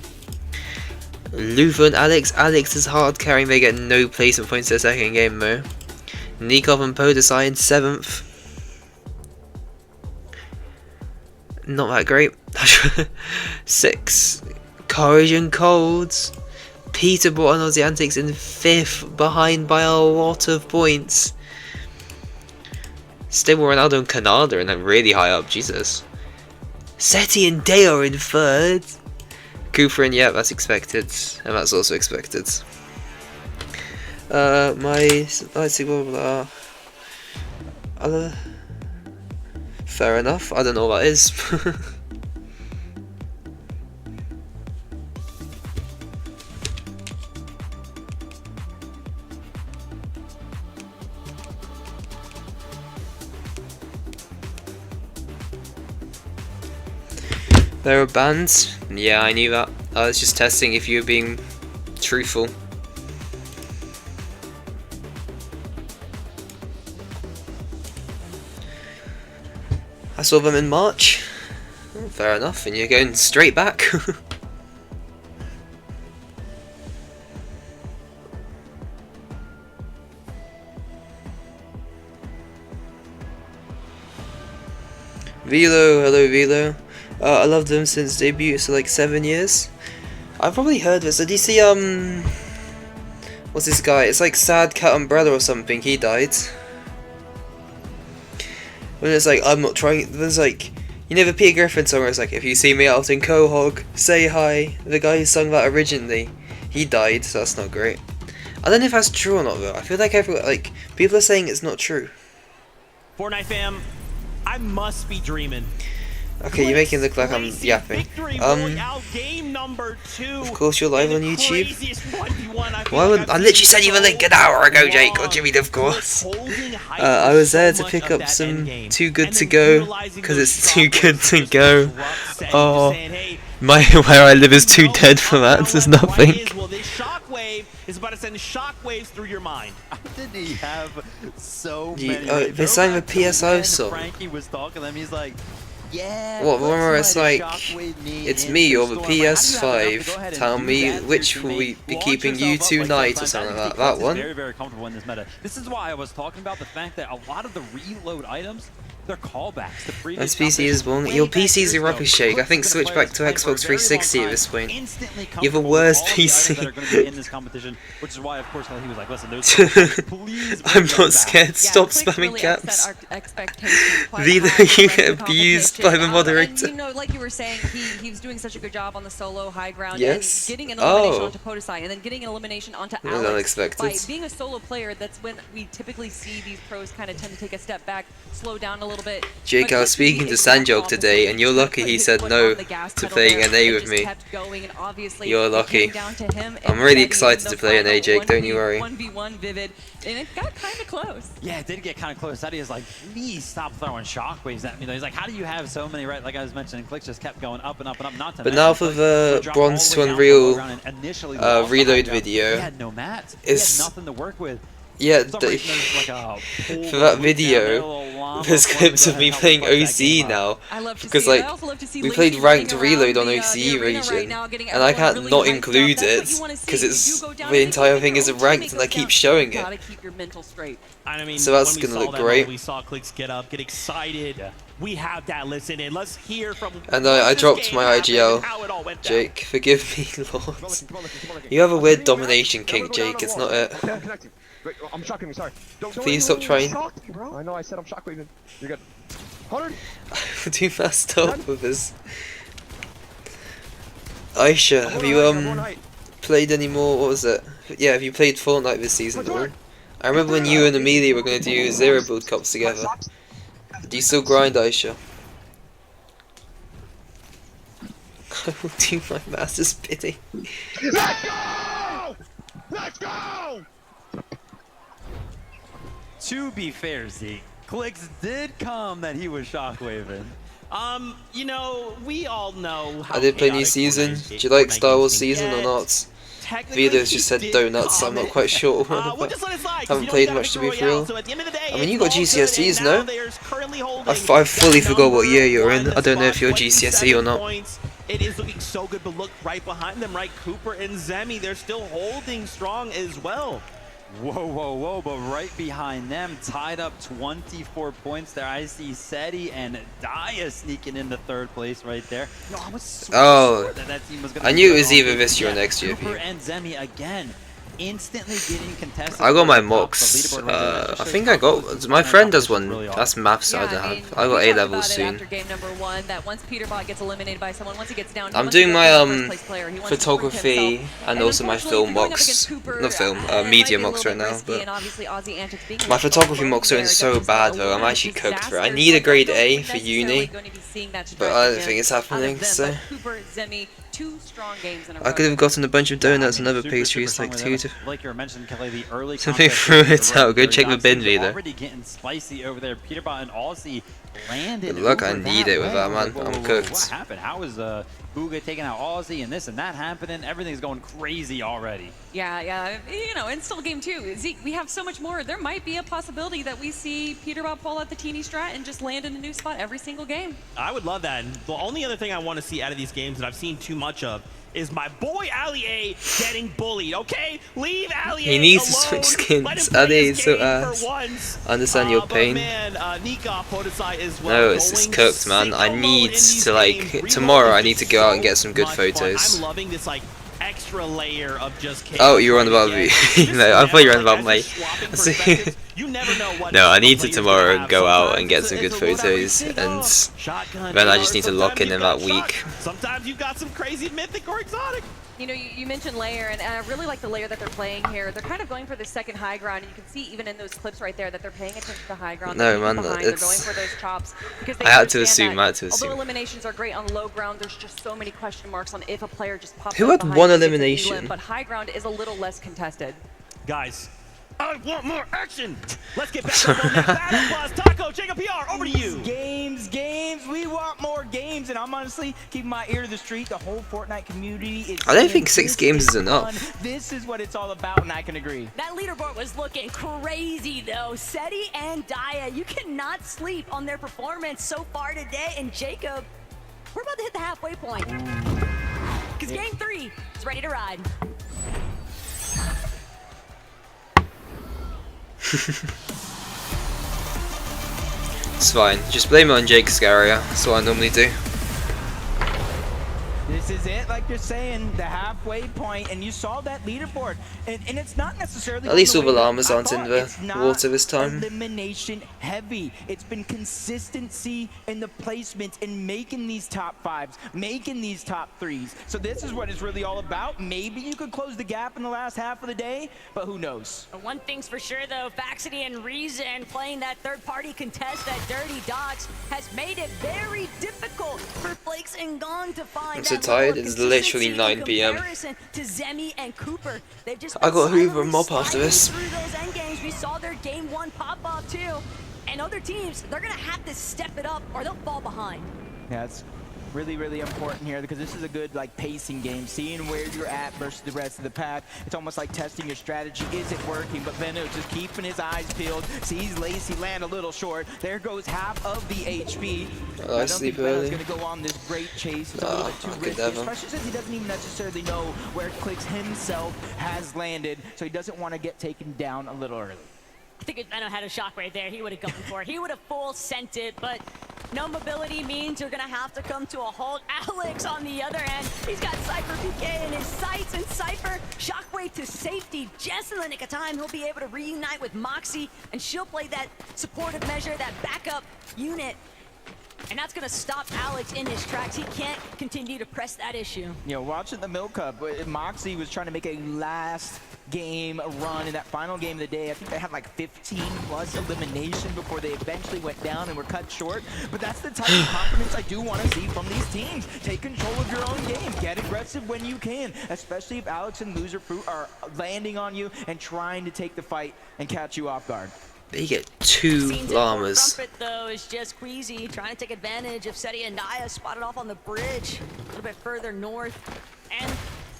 Luther and Alex is hard carrying, they get no placement points their second game though. Nikov and Podesai in 7th. Not that great. 6. Courage and Colds. Peterbot and Aussie Antics in 5th, behind by a lot of points. Stable Ronaldo and Canada and then really high up, Jesus. Seti and Deo are in 3rd. Cooper and yeah, that's expected, and that's also expected. Let's see what fair enough. I don't know what that is. There are bans? Yeah, I knew that. I was just testing if you were being truthful. I saw them in March. Oh, fair enough, and you're going straight back. Velo, hello Velo. I loved them since debut, so like 7 years. I've probably heard this. Did you see what's this guy? It's like Sad Cat Umbrella or something. He died. When it's like I'm not trying. There's like you know the Peter Griffin song where it's like if you see me out in Quahog, say hi. The guy who sung that originally, he died. So that's not great. I don't know if that's true or not though. I feel like people are saying it's not true. Fortnite fam, I must be dreaming. Okay, you make it look like I'm yapping. Of course you're live on YouTube. Why would I literally sent you a link an hour ago, Jake, or Jimmy, of course. I was there to pick up some Too Good To Go, because it's too good to go. Oh, where I live is too dead for that, there's nothing. Is about to send shockwaves through your mind. Didn't he have so many? They're saying the PSO song. Frankie was talking to them, he's like, Yeah. What where it's like, Shockwave me it's into me or the Storm. Like, how do you have enough to go PS5. ahead and Tell do me that, which your will we teammate? be Launch keeping you yourself up like tonight or sometimes. something I like think that. That Clix is one. very, very comfortable in this meta. This is why I was talking about the fact that a lot of the reload items, they're callbacks to previous Nice PC is one. Your PC's a rubbish shake. I think switch back to Xbox 360 at this point. You have a worse PC. in this competition, which is why, of course, he was like, "Listen, please." I'm not scared. Stop spamming really caps. upset our expectations quite Vito, high for you the get rest of the abused by the competition. moderator. And, you know, like you were saying, he was doing such a good job on the solo high ground Yes. and getting an elimination Oh. onto Podesai and then getting an elimination onto That was Alex. unexpected. By being a solo player, that's when we typically see these pros kind of tend to take a step back, slow down a little bit. Jake, But I was Clix speaking to Sanjog today, and you're lucky he said no to playing NA with me. You're lucky. I'm really excited to play NA, Jake, don't you worry. 1v1 Vivid, and it got kind of close. Yeah, it did get kind of close. Sadie is like, please stop throwing shockwaves at me. He's like, how do you have so many, right? Like I was mentioning, Clix just kept going up and up and up. Not to But now for the Bronze to Unreal reload video, no mats. is nothing to work with. yeah, For that video, there's clips of me playing OC now, because like we played ranked reload on OC region, and I can't not include it because it's the entire thing is ranked, and I keep showing it. I mean, So that's when we gonna saw look that great. moment, we saw Clix get up, get excited. We have that listen in. Let's hear from. And I this dropped game my happened IGL. and how it all went down. Jake, forgive me, Lord. You have a weird domination kink, Jake. It's not it. Wait, I'm shocking me, sorry. Please stop trying. I know, I said I'm shockwaving. You're good. 100? Too fast up with this. Aisha, have you played any more? What was it? Yeah, have you played Fortnite this season? Or? I remember when you and Amelia were going to do Zero Build Cups together. Do you still grind, Aisha? I will do my master spitting. Let's go! Let's go! To be fair, Zeke, Clix did come that he was shockwaving. You know, we all know how I did play New chaotic Season. Fortnite Do you like games Star Wars can Season or get. not? Technically, Vito's just said he did donuts, so I'm not comment. quite sure. We'll just let it slide, 'cause Haven't you know played we got much to be Victory Royale, real. so at the end of the day, I mean, you it's got all good, GCSEs, and now no? there's currently holding I fully that forgot what year you're number in. I don't know if you're spot, GCSE or 27 not. points. It is looking so good, but look right behind them, right? Cooper and Zemi, they're still holding strong as well. Whoa, whoa, whoa, but right behind them, tied up 24 points there. I see Seti and Daya sneaking into third place right there. Yo, I was so sure that team was gonna I be knew it good was on either the- this year or Yeah, next year. Cooper and Zemi again, instantly getting contested. I got my at the top of the mocks. leaderboard right there. That just I shows think how I got. focused My this friend does competition one. really are. That's maths. I don't have. I got A levels soon. After game number 1, that once Peterbot gets eliminated by someone, once he gets down, he I'm wants to doing go my for the first place player. He wants to prove photography himself. and also my unfortunately, film if you're going up mocks. against Cooper, Not film, it might media be a mocks little right bit now. risky, But and obviously Aussie Antics being my left photography alone mocks there are so against bad a though. I'm lot of actually cooked for it. I disasters. need a I grade don't A think for necessarily uni, going to be seeing that but I don't trajectory think it's out of happening. them, So but Cooper, Zemi, 2 strong games in a row. I could have gotten a bunch of donuts and other Super pastries, strong like with 2 that. to. Like you were mentioning, Kelly, the early So they contest threw in the it out. Go very check the bin things leader. already getting spicy over there. Peterbot and Aussie landed. Good luck, I over need that it with way. that, I was man. like, whoa, I'm whoa, whoa, cooked. What happened? How is Booga taking out Aussie and this and that happening? Everything's going crazy already. Yeah, you know, and still game 2. Zeke, we have so much more. There might be a possibility that we see Peterbot pull out the teeny strat and just land in a new spot every single game. I would love that. And the only other thing I want to see out of these games that I've seen too much of is my boy Ali A getting bullied, okay? Leave Ali A He needs to alone. switch Let him skins. play Ali his is so game for ass. once. I understand your But pain. man, Nika Podesai as well. No, it's just cooked, man. I need to like tomorrow. I need to go out and get some good photos. I'm loving this like extra layer of just chaos. Oh, you're on about me. No, I thought you were on about me. You never know what No, I need to tomorrow go out and get some good photos, and then I just need to lock in that week. Sometimes you've got some crazy mythic or exotic. You know, you mentioned layer, and I really like the layer that they're playing here. They're kind of going for the second high ground, and you can see even in those clips right there that they're paying attention to the high ground. No, they're man, behind, they're going it's. for those chops because they I had to understand assume. that I had to assume. although eliminations are great on low ground, there's just so many question marks on if a player just pops Who up had behind one you, gets an elimination? elim, but high ground is a little less contested. Guys, I want more action. Let's get back to the battle plus. Taco, Jacob PR, over to you. Games. We want more games, and I'm honestly keeping my ear to the street. The whole Fortnite community is. I don't think 6 games is enough. This is what it's all about, and I can agree. That leaderboard was looking crazy, though. Seti and Daya, you cannot sleep on their performance so far today. And Jacob, we're about to hit the halfway point. Because game 3 is ready to ride. It's fine. Just blame it on Jake Scaria. That's what I normally do. This is it, like you're saying, the halfway point, and you saw that leaderboard, and it's not necessarily. At least all the llamas aren't in the water this time. Elimination heavy. It's been consistency in the placements in making these top 5s, making these top 3s. So this is what it's really all about. Maybe you could close the gap in the last half of the day, but who knows? One thing's for sure, though, Faxity and Reason playing that third-party contest at Dirty Docks has made it very difficult for Flakes and Gone to find. I'm so tired. It's literally 9 PM. To Zemi and Cooper. They've just I got Hoover and Mob after this. through those end games. We saw their game 1 pop off too, and other teams, they're gonna have to step it up or they'll fall behind. Yeah, it's really important here because this is a good like pacing game, seeing where you're at versus the rest of the pack. It's almost like testing your strategy. Is it working? But Veno just keeping his eyes peeled, sees Lacey land a little short. There goes half of the HP. I don't think Veno's going to go on this great chase. It's a little bit too risky, especially since he doesn't even necessarily know where Clix himself has landed, so he doesn't want to get taken down a little early. I think if Venom had a shockwave there, he would have gone for it. He would have full sent it, but no mobility means you're gonna have to come to a halt. Alex on the other end, he's got Cypher PK in his sights, and Cypher shockwave to safety just in the nick of time. He'll be able to reunite with Moxie, and she'll play that supportive measure, that backup unit. And that's going to stop Alex in his tracks. He can't continue to press that issue. You know, watching the Milk Cup, Moxie was trying to make a last game run in that final game of the day. I think they had like 15 plus elimination before they eventually went down and were cut short. But that's the type of confidence I do want to see from these teams. Take control of your own game. Get aggressive when you can, especially if Alex and Loser Fruit are landing on you and trying to take the fight and catch you off guard. They get 2 llamas. Trumpet, though, is just Queasy trying to take advantage of Seti and Naya spotted off on the bridge a little bit further north. And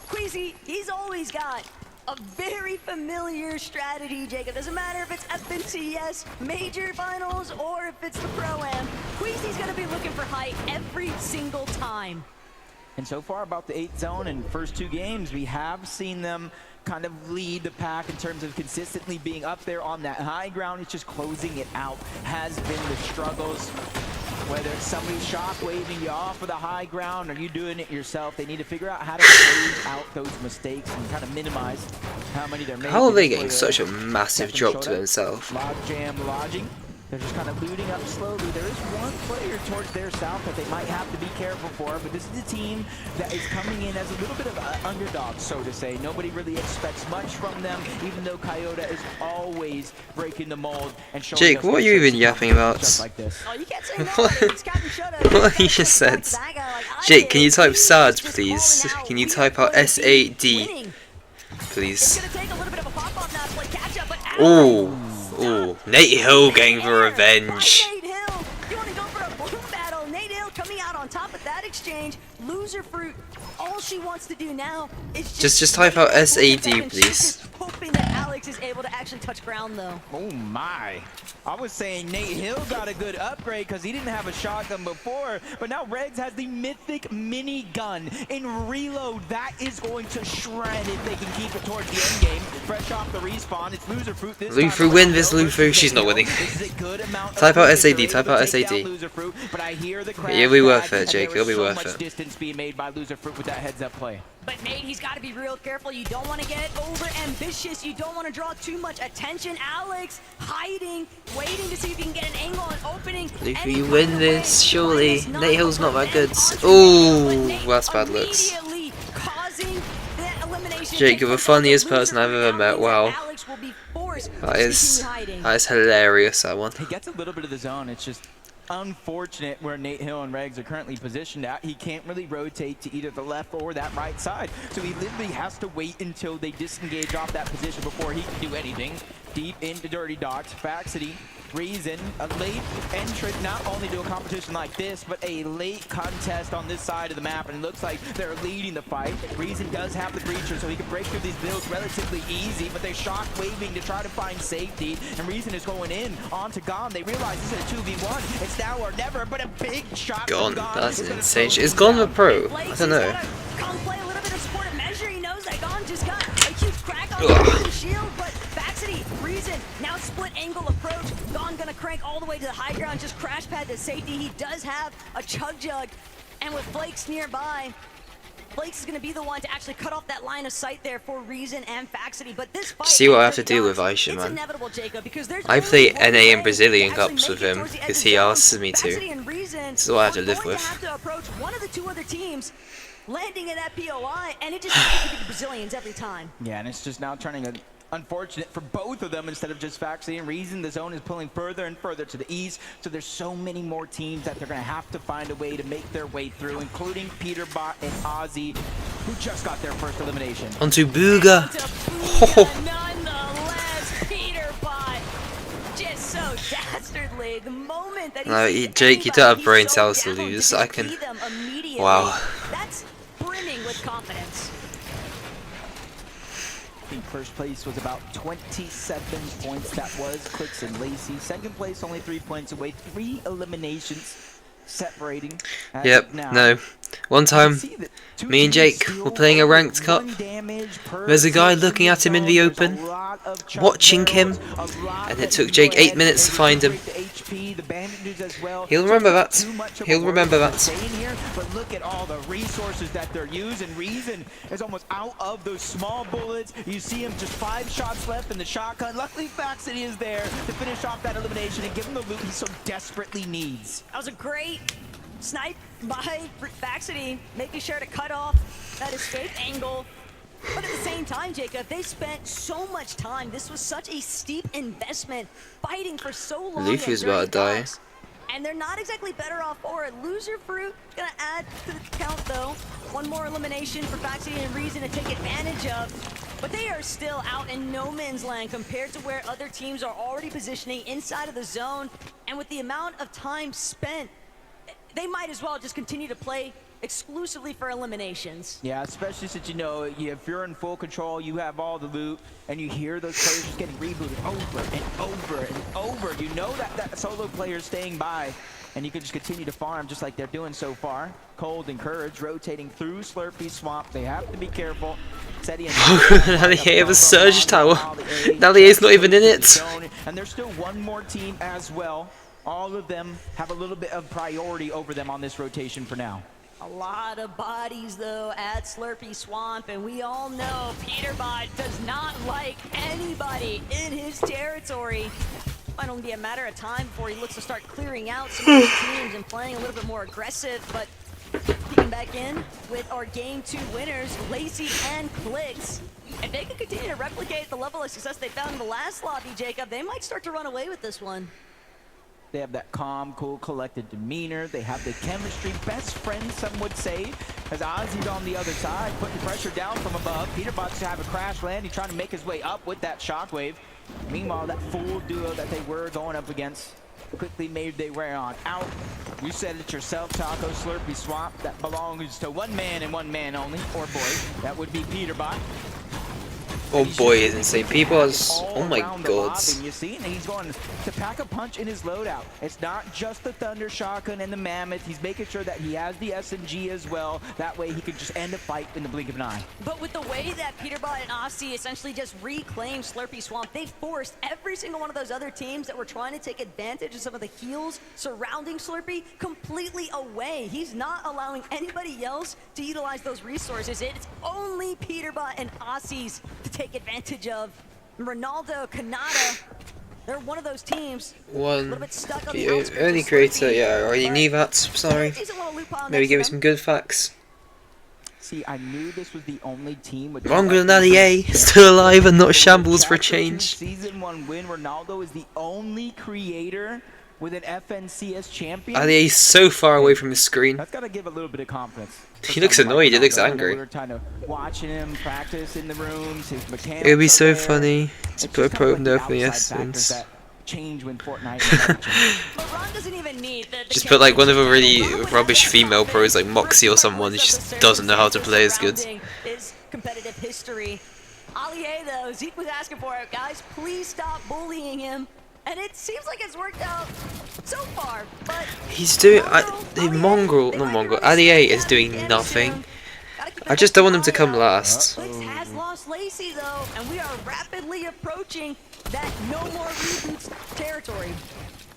Queasy, he's always got a very familiar strategy, Jacob. Doesn't matter if it's FNCS, Major Finals, or if it's the Pro-Am. Queasy's going to be looking for height every single time. And so far about the 8th zone and first 2 games, we have seen them kind of lead the pack in terms of consistently being up there on that high ground. It's just closing it out has been the struggles. Whether it's somebody shock-waving you off of the high ground or you doing it yourself, they need to figure out how to close out those mistakes and kind of minimize how many they're making. How are they getting such a massive drop to themselves? Log jam lodging. They're just kind of looting up slowly. There is one player towards their south that they might have to be careful for, but this is a team that is coming in as a little bit of an underdog, so to say. Nobody really expects much from them, even though Coyote is always breaking the mold and showing Jake, what are you even yapping about? Like this. Oh, you can't say no. What you just said? Jake, can you type SAD, please? Can you type out SAD, please? Oh. Ooh, Nate Hill getting the revenge. Nate Hill, you want to go for a blue battle? Nate Hill coming out on top of that exchange. Loser Fruit, all she wants to do now is just type out SAD, please. Hoping that Alex is able to actually touch ground, though. Oh my! I was saying Nate Hill got a good upgrade because he didn't have a shotgun before, but now Regs has the mythic mini gun in reload. That is going to shred if they can keep it towards the end game. Fresh off the respawn, it's Loser Fruit this time. Lufu win this Lufu, she's not winning. Type out SAD, type out SAD. It'll be worth it, Jake, it'll be worth it. Distance being made by Loser Fruit with that heads-up play. But Nate, he's got to be real careful. You don't want to get over-ambitious. You don't want to draw too much attention. Alex hiding, waiting to see if he can get an angle on opening. Luffy, you win this, surely. Nate Hill's not that good. Ooh, that's bad looks. Jake, you're the funniest person I've ever met. Wow. That is hilarious, that one. He gets a little bit of the zone. It's just unfortunate where Nate Hill and Regs are currently positioned at. He can't really rotate to either the left or that right side. So he literally has to wait until they disengage off that position before he can do anything. Deep into Dirty Dots, Faxity, Reason, a late entrant not only to a competition like this, but a late contest on this side of the map, and it looks like they're leading the fight. Reason does have the breacher, so he can break through these builds relatively easy, but they're shock waving to try to find safety, and Reason is going in onto Gone. They realize this is a 2v1. It's now or never, but a big shot Gone. from Gone. That's insane. Is Gone a pro? I don't know. Come play a little bit of supportive measure. He knows that Gone just got a huge crack on the shield, but Faxity, Reason, now split angle approach. Gone gonna crank all the way to the high ground, just crash pad to safety. He does have a chug jug, and with Flakes nearby, Flakes is gonna be the one to actually cut off that line of sight there for Reason and Faxity. But this fight, See what I have to deal with Aisha, man. I play NA and Brazilian cups with him because he asks me to. This is what I have to live with. Have to approach one of the two other teams, landing in that POI, and it just happens to be the Brazilians every time. Yeah, and it's just now turning unfortunate for both of them instead of just Faxity and Reason. The zone is pulling further and further to the east, so there's so many more teams that they're going to have to find a way to make their way through, including Peterbot and Ozzy, who just got their first elimination. Onto Booga. Nonetheless, Peterbot just so dastardly. The moment that No, Jake, you don't have brain cells to lose. I can. Wow. That's brimming with confidence. First place was about 27 points. That was Clicks and Lacey. Second place, only 3 points away. 3 eliminations separating. Yep, no. One time, me and Jake were playing a ranked cup. There's a guy looking at him in the open, watching him, and it took Jake 8 minutes to find him. He'll remember that. He'll remember that. But look at all the resources that they're using. Reason is almost out of those small bullets. You see him just 5 shots left in the shotgun. Luckily, Faxity is there to finish off that elimination and give him the loot he so desperately needs. That was a great snipe by Faxity, making sure to cut off that escape angle. But at the same time, Jacob, they spent so much time. This was such a steep investment, fighting for so long. Luffy's about to die. And they're not exactly better off for it. Loser Fruit gonna add to the count, though. One more elimination for Faxity and Reason to take advantage of. But they are still out in no man's land compared to where other teams are already positioning inside of the zone. And with the amount of time spent, they might as well just continue to play exclusively for eliminations. Yeah, especially since, you know, if you're in full control, you have all the loot, and you hear those players just getting rebooted over and over and over. You know that solo player is staying by, and you can just continue to farm just like they're doing so far. Cold and Courage rotating through Slurpy Swamp. They have to be careful. Now they have a Surge Tower. Now is not even in it. And there's still one more team as well. All of them have a little bit of priority over them on this rotation for now. A lot of bodies, though, at Slurpy Swamp, and we all know Peterbot does not like anybody in his territory. Might only be a matter of time before he looks to start clearing out some of his teams and playing a little bit more aggressive, but peeking back in with our Game 2 winners, Lacey and Clicks. If they can continue to replicate the level of success they found in the last lobby, Jacob, they might start to run away with this one. They have that calm, cool, collected demeanor. They have the chemistry, best friends, some would say. As Ozzy's on the other side, putting pressure down from above. Peterbot's to have a crash land. He's trying to make his way up with that shockwave. Meanwhile, that full duo that they were going up against quickly made their way on out. You said it yourself, Taco. Slurpy Swamp. That belongs to one man and one man only, or boy. That would be Peterbot. Oh boy, is insane. People are oh my god. You see, and he's going to pack a punch in his loadout. It's not just the Thunder Shotgun and the Mammoth. He's making sure that he has the SMG as well. That way he can just end a fight in the blink of an eye. But with the way that Peterbot and Aussie essentially just reclaimed Slurpy Swamp, they forced every single one of those other teams that were trying to take advantage of some of the heals surrounding Slurpy completely away. He's not allowing anybody else to utilize those resources. It's only Peterbot and Aussies to take advantage of. Ronaldo, Kanata, they're one of those teams. One. A little bit stuck on The the outskirts only of creator, Slurpy, yeah, I already knew that. Sorry. Maybe give me some good facts. See, I knew this was the only team with Ronaldo still alive and not shambles for a change. Season 1 win. Ronaldo is the only creator with an FNCS champion. Alie's so far away from his screen. That's gotta give a little bit of confidence. He looks annoyed, he looks angry. We were kind of watching him practice in the rooms, his mechanics. It would be so there. funny to put a probe nerf in the essence. Change when Fortnite. LeBron doesn't even need the Just put like one of the really rubbish female pros like Moxie or someone who just doesn't know how to play as good. His competitive history. Alie though, Zeke was asking for it. Guys, please stop bullying him. And it seems like it's worked out so far, but He's doing Alie is doing nothing. I just don't want him to come last. Blitz has lost Lacey though, and we are rapidly approaching that no more reboots territory.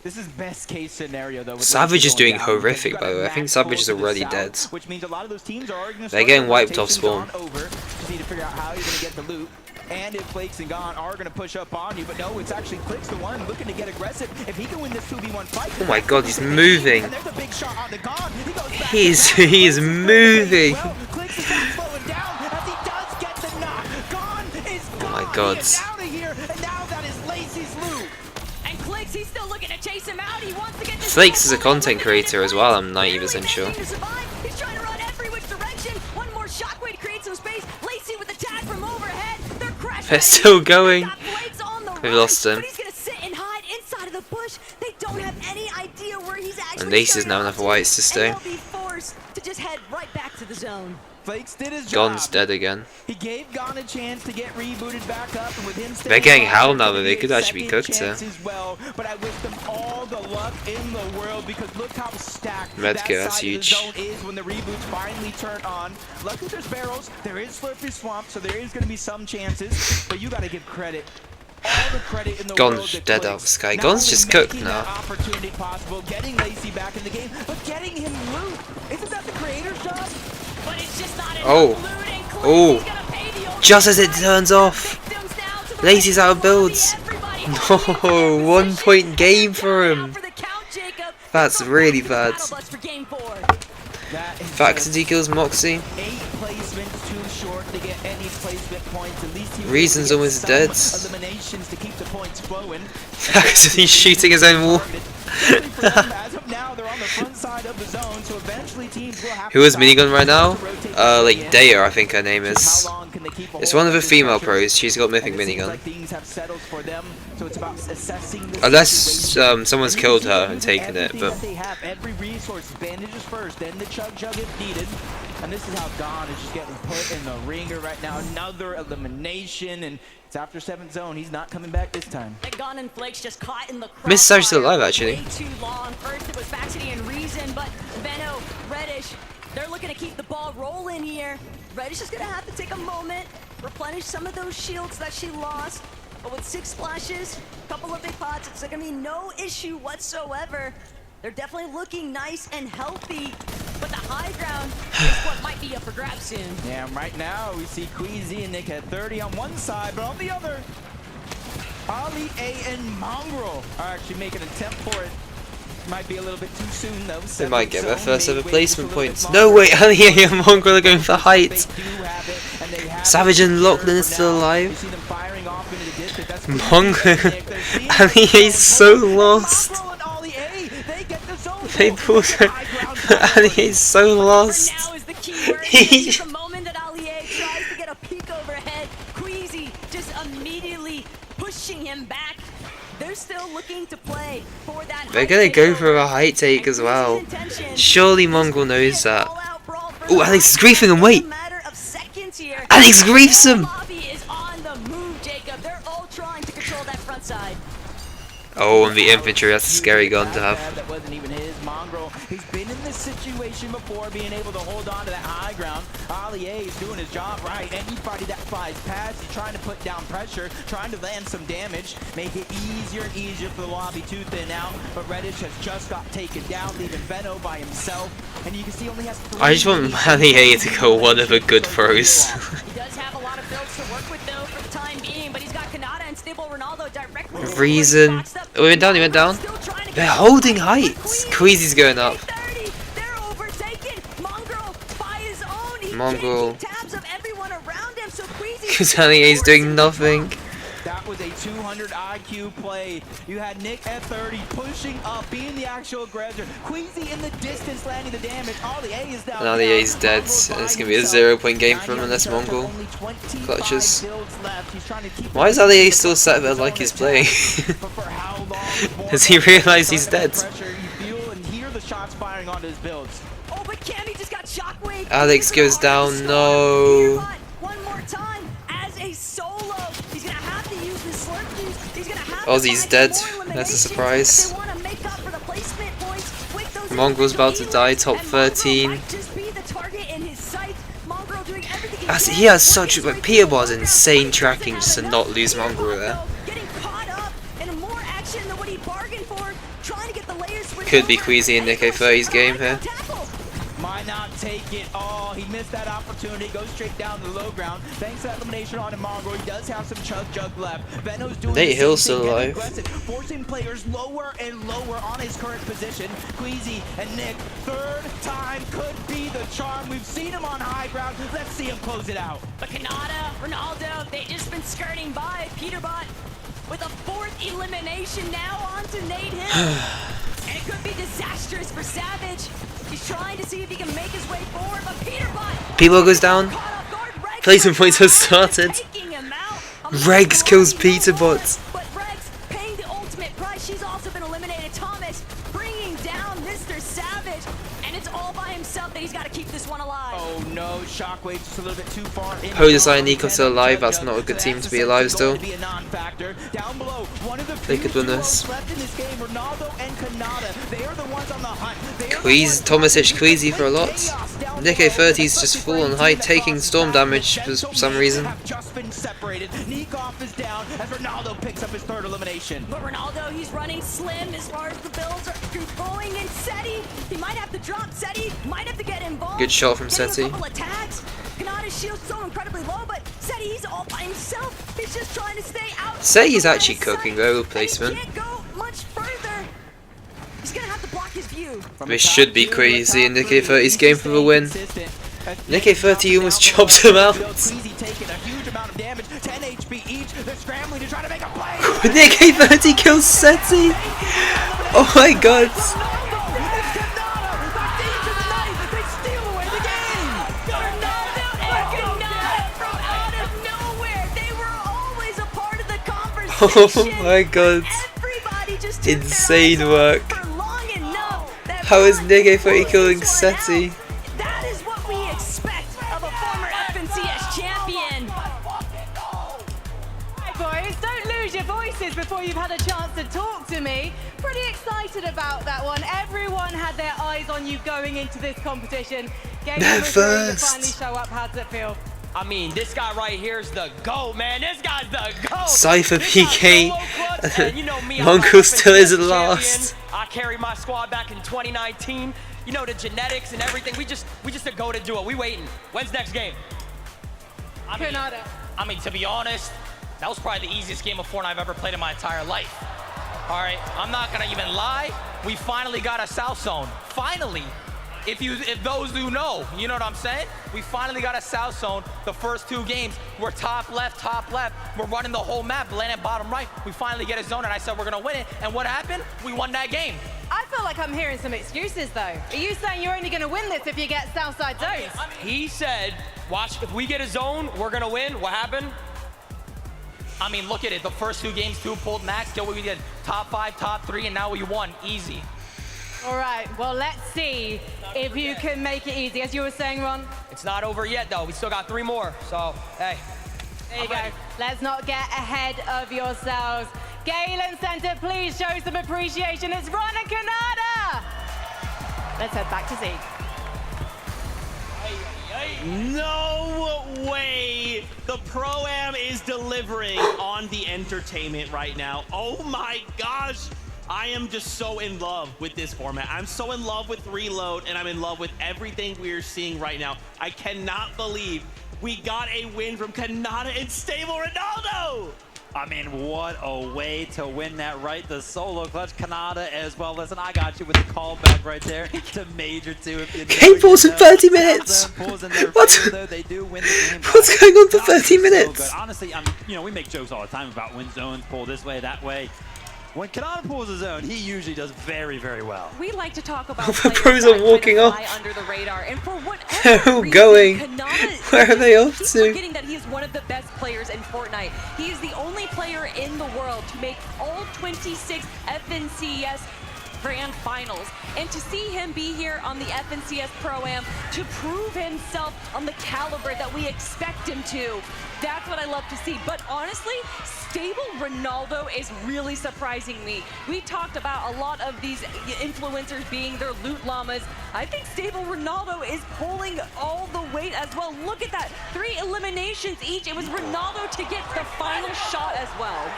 This is best case scenario though. Savage is doing horrific by the way. I think Savage is already dead. Which means a lot of those teams are going to They're getting wiped off spawn. Just need to figure out how you're going to get the loot. And if Flakes and Gon are going to push up on you, but no, it's actually Clicks the one looking to get aggressive. If he can win this 2v1 fight. Oh my god, he's moving. And there's a big shot on the Gon. He is moving. Well, Clicks is not slowing down as he does get the knock. Gon is gone. Oh my god. He is out of here, and now that is Lacey's loot. And Clicks, he's still looking to chase him out. He wants to get this Flakes is a content creator as well, I'm 90% sure. He's trying to run every which direction. One more shockwave to create some space. Lacey with the tag from overhead. They're crashing. They're still going. We've lost him. But he's gonna sit and hide inside of the bush. They don't have any idea where he's actually. And Ace is now enough whites to stay. And they'll be forced to just head right back to the zone. Flakes did his job. Gon's dead again. He gave Gon a chance to get rebooted back up, and with him They're getting Howl now, but they could actually be cooked here. Well, but I wish them all the luck in the world because look how stacked Medkit, that that's side huge. of the zone is when the reboots finally turn on. Luckily there's barrels, there is Slurpy Swamp, so there is going to be some chances, but you got to give credit. All the credit in the world Gon's to dead Clicks. out of the sky. Not Gon's only just cooked making that now. opportunity possible, getting Lacey back in the game, but getting him loot. Isn't that the creator's job? But it's just not Oh, just as it turns off. Lacey's out of builds. No, 1 point game for him. That's really bad. Faxity kills Moxie. 8 placements too short to get any placement points. At least he Reason's almost dead. eliminations to keep the points flowing. Faxity's shooting his own wall. As of now, they're on the front side of the zone, so eventually teams will have Who is minigun right now? Like Daya, I think her name is. It's one of the female pros. She's got mythic minigun. Unless someone's killed her and taken it, but they have every resource. Bandages first, then the chug if needed. And this is how Gon is just getting put in the ringer right now. Another elimination, and it's after 7th zone. He's not coming back this time. Gon and Flakes just caught in the Miss Savage still alive actually. way too long. First it was Faxity and Reason, but Benno, Reddish, they're looking to keep the ball rolling here. Reddish is gonna have to take a moment, replenish some of those shields that she lost. But with 6 splashes, a couple of big pots, it's gonna be no issue whatsoever. They're definitely looking nice and healthy, but the high ground is what might be up for grabs soon. Yeah, right now we see Queasy and Nick at 30 on one side, but on the other, Ali A and Mongrel are actually making an attempt for it. Might be a little bit too soon though. They might get their first ever placement points. No way, Ali and Mongrel are going for height. Savage and Lachlan is still alive. Mongrel, Ali is so lost. They pulled her. Ali is so lost. Now is the key word. It's the moment that Alie tries to get a peek overhead. Queasy just immediately pushing him back. They're still looking to play for that. They're gonna go for a height take as well. Surely Mongrel knows that. Oh, Alex is griefing him. Wait. Alex griefs him. Oh, and the infantry, that's a scary gun to have. That wasn't even his. Mongrel, he's been in this situation before, being able to hold on to that high ground. Ali A is doing his job right. Anybody that flies past, he's trying to put down pressure, trying to land some damage, make it easier and easier for the lobby to thin out. But Reddish has just got taken down, leaving Benno by himself. And you can see only has 3. I just want Ali A to go one of the good throws. He does have a lot of builds to work with though for the time being, but he's got Kanata and Stable Ronaldo directly. Reason. Oh, he went down, he went down. They're holding heights. Queasy's going up. Mongrel. Because Ali A's doing nothing. That was a 200 IQ play. You had Nick at 30 pushing up, being the actual aggressor. Queasy in the distance landing the damage. All the A is down. Now the A's dead, and it's going to be a 0-point game for him unless Mongol clutches. Why is Ali still sat there like he's playing? Has he realised he's dead? Oh, but Cammy just got shockwave. Alex goes down, no. One more time as a solo. He's gonna have to use the slurp juice. He's gonna have Ozzy's dead. That's a surprise. Mongol's about to die, top 13. He has such like Peterbot's insane tracking just to not lose Mongol there. Could be Queasy in Nick A30's game here. Might not take it all. He missed that opportunity. Goes straight down to the low ground. Thanks to that elimination on Mongo, he does have some chug jug left. Veno's doing Nate Hill's still alive. Forcing players lower and lower on his current position. Queasy and Nick, third time could be the charm. We've seen him on high ground. Let's see him close it out. But Kanata, Ronaldo, they just been skirting by. Peterbot with a fourth elimination now onto Nate Hill. And it could be disastrous for Savage. He's trying to see if he can make his way forward, but Peterbot. P-Ball goes down. Placement points have started. Regs kills Peterbot. But Regs paying the ultimate price. She's also been eliminated. Thomas bringing down Mr. Savage. And it's all by himself that he's got to keep this one alive. Oh no, Shockwave just a little bit too far. Podesai and Nico still alive. That's not a good team to be alive still. They could win this. Tomasic Queasy for a lot. Nick A30's just full on height, taking storm damage for some reason. Nikov is down as Ronaldo picks up his third elimination. But Ronaldo, he's running slim as far as the builds are going. And Seti, he might have to drop. Seti might have to get involved. Good shot from Seti. Kanata's shield's so incredibly low, but Seti, he's all by himself. He's just trying to stay out. Seti's actually cooking though, placement. He can't go much further. He's gonna have to block his view. This should be Queasy in Nick A30's game for the win. Nick A30 almost chops him out. Nick A30 kills Seti. Oh my god. Oh my god. Insane work. How is Nick A30 killing Seti? That is what we expect of a former FNCS champion. Hey boys, don't lose your voices before you've had a chance to talk to me. Pretty excited about that one. Everyone had their eyes on you going into this competition. They're first. Finally show up. How does it feel? I mean, this guy right here is the GOAT, man. This guy's the GOAT. Cypher PK. Mongo still isn't last. I carried my squad back in 2019. You know, the genetics and everything. We just a go-to duo. We waiting. When's next game? I mean, to be honest, that was probably the easiest game of Fortnite I've ever played in my entire life. All right, I'm not gonna even lie. We finally got a South Zone. Finally. If those who know, you know what I'm saying? We finally got a South Zone. The first two games, we're top left. We're running the whole map, landing bottom right. We finally get a zone, and I said we're gonna win it. And what happened? We won that game. I feel like I'm hearing some excuses, though. Are you saying you're only gonna win this if you get Southside zones? He said, watch, if we get a zone, we're gonna win. What happened? I mean, look at it. The first two games, 2 pulled max. Still, we did top 5, top 3, and now we won. Easy. All right, well, let's see if you can make it easy. As you were saying, Ron? It's not over yet, though. We still got 3 more, so, hey. There you go. Let's not get ahead of yourselves. Galen Center, please show some appreciation. It's Ron and Kanata. Let's head back to Zeke. No way! The Pro-Am is delivering on the entertainment right now. Oh my gosh! I am just so in love with this format. I'm so in love with Reload, and I'm in love with everything we're seeing right now. I cannot believe we got a win from Kanata and Stable Ronaldo! I mean, what a way to win that, right? The solo clutch, Canada as well. Listen, I got you with the callback right there to Major 2. If you Game pause in 30 minutes. What? Though, they do win the game. What's going on for 30 minutes? So honestly, we make jokes all the time about when zones pull this way, that way. When Canada pulls a zone, he usually does very, very well. We like to talk about The pros are walking off. under the radar, and for They're whatever all reason, going. Canada, Where are they off he's to? forgetting that he is one of the best players in Fortnite. He is the only player in the world to make all 26 FNCS Grand Finals, and to see him be here on the FNCS Pro-Am to prove himself on the caliber that we expect him to, that's what I love to see. But honestly, Stable Ronaldo is really surprising me. We talked about a lot of these influencers being their loot llamas. I think Stable Ronaldo is pulling all the weight as well. Look at that, 3 eliminations each. It was Ronaldo to get the final shot as well.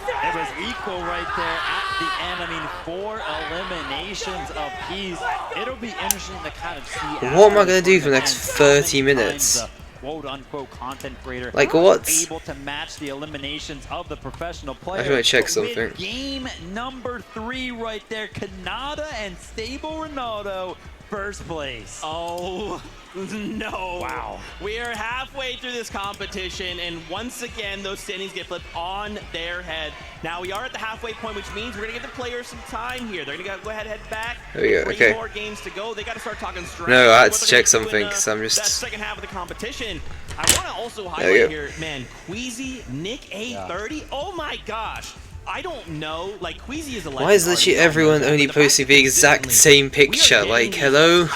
It was equal right there at the end. I mean, 4 eliminations apiece. It'll be interesting to kind of see. What am I going to do for the next 30 minutes? Quote-unquote content creator Like what? able to match the eliminations of the professional player. I should check But something. with game number 3 right there, Canada and Stable Ronaldo first place. Oh no. Wow. We are halfway through this competition, and once again, those standings get flipped on their head. Now, we are at the halfway point, which means we're going to give the players some time here. They're going to go ahead and head back. There we go, 3 okay. more games to go. They got to start talking strategy. No, I had what to they're check gonna do something in, because I'm just... that second half of the competition. I want to also There we highlight go. here, man, Queasy, Nick A30. Oh my gosh. I don't know, like Queasy is a legend. Why is literally everyone only posting the exact same picture? Like, hello?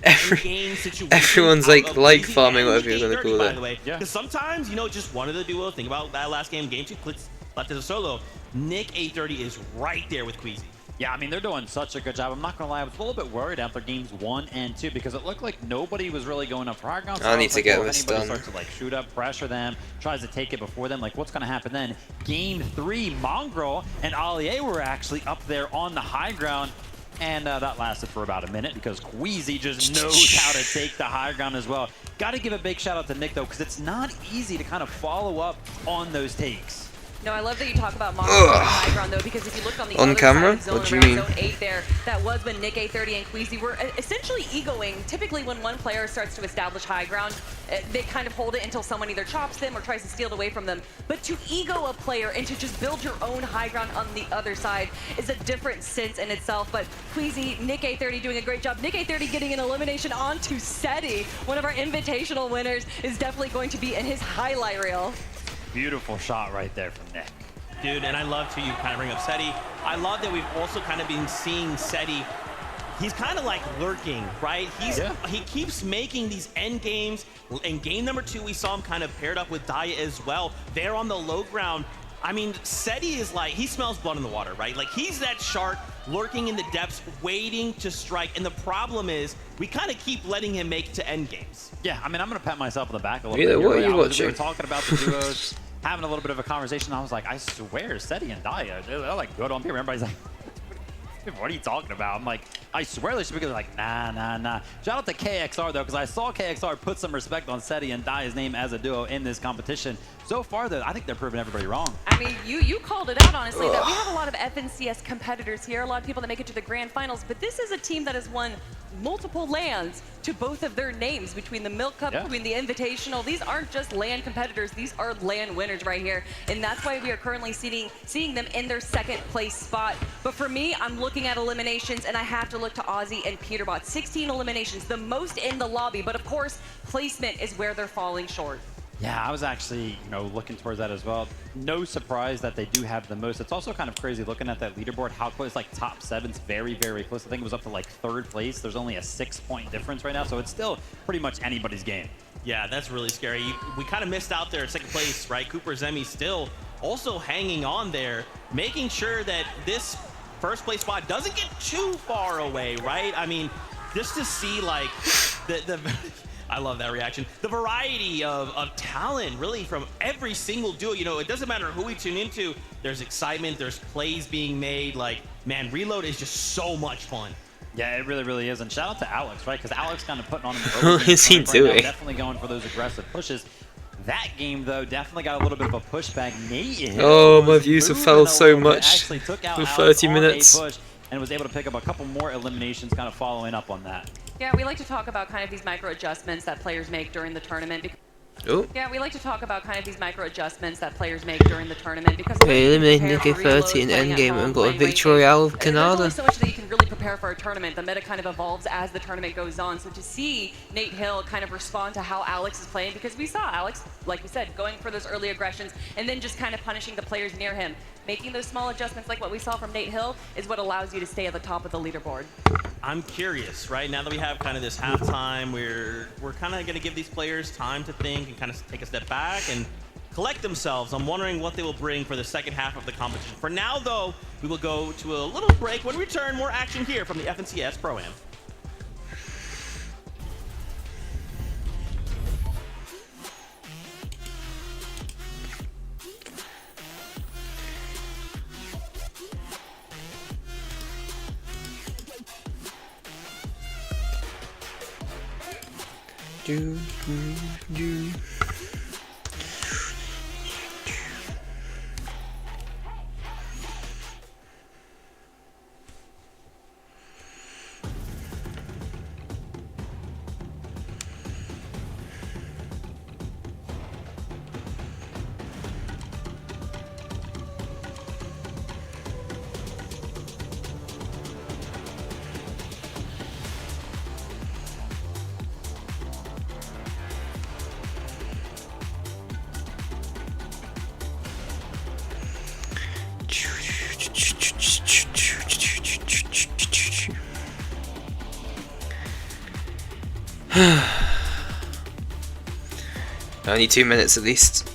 Everyone's like farming, whatever you're gonna call it. Because sometimes, just one of the duos, think about that last game, game 2, clicks left as a solo. Nick A30 is right there with Queasy. Yeah, I mean, they're doing such a good job. I'm not going to lie, I was a little bit worried after games 1 and 2 because it looked like nobody was really going up for high ground. So I need to get if this anybody done. starts to shoot up, pressure them, tries to take it before them, what's going to happen then? Game 3, Mongrel and Allier were actually up there on the high ground. And that lasted for about a minute because Queasy just knows how to take the high ground as well. Got to give a big shout out to Nick, though, because it's not easy to kind of follow up on those takes. No, I love that you talk about Mongrel on the high ground, though, because if you look on the On other camera? side of What do zone, you around mean? zone 8 there, that was when Nick A30 and Queasy were essentially egoing. Typically, when one player starts to establish high ground, they kind of hold it until someone either chops them or tries to steal it away from them. But to ego a player and to just build your own high ground on the other side is a different sense in itself. But Queasy, Nick A30 doing a great job. Nick A30 getting an elimination onto Seti, one of our invitational winners, is definitely going to be in his highlight reel. Beautiful shot right there from Nick. Dude, and I love to you kind of bring up Seti. I love that we've also kind of been seeing Seti. He's kind of like lurking, right? He keeps making these end games. In game number 2, we saw him kind of paired up with Daya as well. They're on the low ground. I mean, Seti is like, he smells blood in the water, right? Like, he's that shark lurking in the depths, waiting to strike. And the problem is, we kind of keep letting him make to end games. Yeah, I mean, I'm going to pat myself on the back a little Yeah, bit. what are you We watching? were talking about the duos, having a little bit of a conversation. I was like, I swear, Seti and Daya, they're like good on paper. Everybody's like, what are you talking about? I'm like, I swear they should be good. They're like, nah. Shout out to KXR, though, because I saw KXR put some respect on Seti and Daya's name as a duo in this competition. So far, though, I think they're proving everybody wrong. I mean, you called it out, honestly, that we have a lot of FNCS competitors here, a lot of people that make it to the grand finals, but this is a team that has won multiple lands to both of their names, between the Milk Cup, between the Invitational. These aren't just land competitors, these are land winners right here, and that's why we are currently seeing them in their second place spot. But for me, I'm looking at eliminations, and I have to look to Ozzy and Peterbot. 16 eliminations, the most in the lobby, but of course, placement is where they're falling short. Yeah, I was actually, looking towards that as well. No surprise that they do have the most. It's also kind of crazy looking at that leaderboard, how close, top 7's very, very close. I think it was up to 3rd place. There's only a 6-point difference right now, so it's still pretty much anybody's game. Yeah, that's really scary. We kind of missed out there at second place, right? Cooper Zemi still also hanging on there, making sure that this first place spot doesn't get too far away, right? I mean, just to see the I love that reaction. The variety of talent, really, from every single duo. It doesn't matter who we tune into. There's excitement. There's plays being made. Man, Reload is just so much fun. Yeah, it really, really is. And shout out to Alex, right? Because Alex kind of putting on him. What is he doing? Definitely going for those aggressive pushes. That game, though, definitely got a little bit of a pushback. Nate Oh, my views have fell so much actually took out for Alex 30 on minutes. a push and was able to pick up a couple more eliminations kind of following up on that. Yeah, we like to talk about kind of these micro adjustments that players make during the tournament. Oh. Yeah, we like to talk about kind of these micro adjustments that players make during the tournament because They eliminated Nick A30 in endgame and got a victory royale with there's only Canada. so much that you can really prepare for a tournament. The meta kind of evolves as the tournament goes on. So to see Nate Hill kind of respond to how Alex is playing, because we saw Alex, like we said, going for those early aggressions and then just kind of punishing the players near him. Making those small adjustments like what we saw from Nate Hill is what allows you to stay at the top of the leaderboard. I'm curious, right? Now that we have kind of this halftime, we're kind of going to give these players time to think and kind of take a step back and collect themselves. I'm wondering what they will bring for the second half of the competition. For now, though, we will go to a little break. When we return, more action here from the FNCS Pro-Am. Do, do, do. Only 2 minutes at least.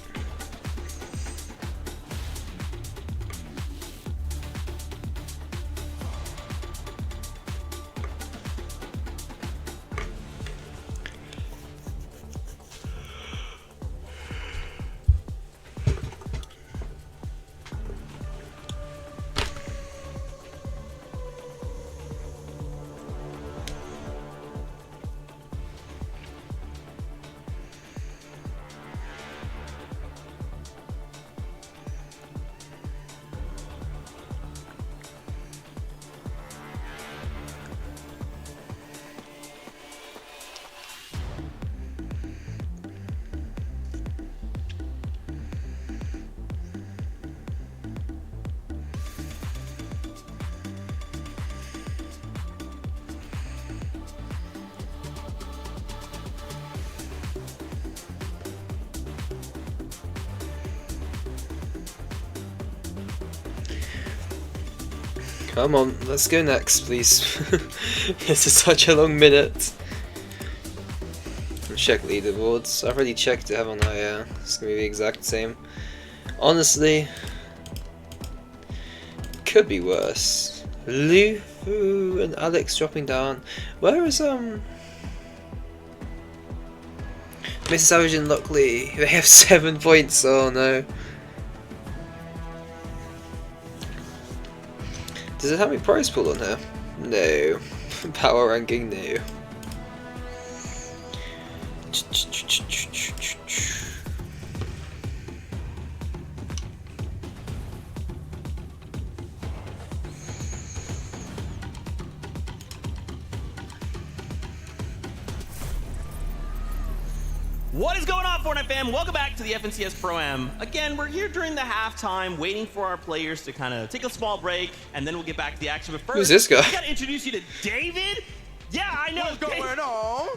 Come on, let's go next, please. This is such a long minute. Check leaderboards. I've already checked it, haven't I? Yeah, it's gonna be the exact same. Honestly, could be worse. Lufu and Alex dropping down. Where is Mrs. Savage and Lockley? They have 7 points. Oh no. Does it have any prize pool on here? No. Power ranking, no. What is going on, Fortnite fam? Welcome back to the FNCS Pro-Am. Again, we're here during the halftime, waiting for our players to kind of take a small break, and then we'll get back to the action. But first, who's this guy? I gotta introduce you to David. Yeah, I know. What's going on?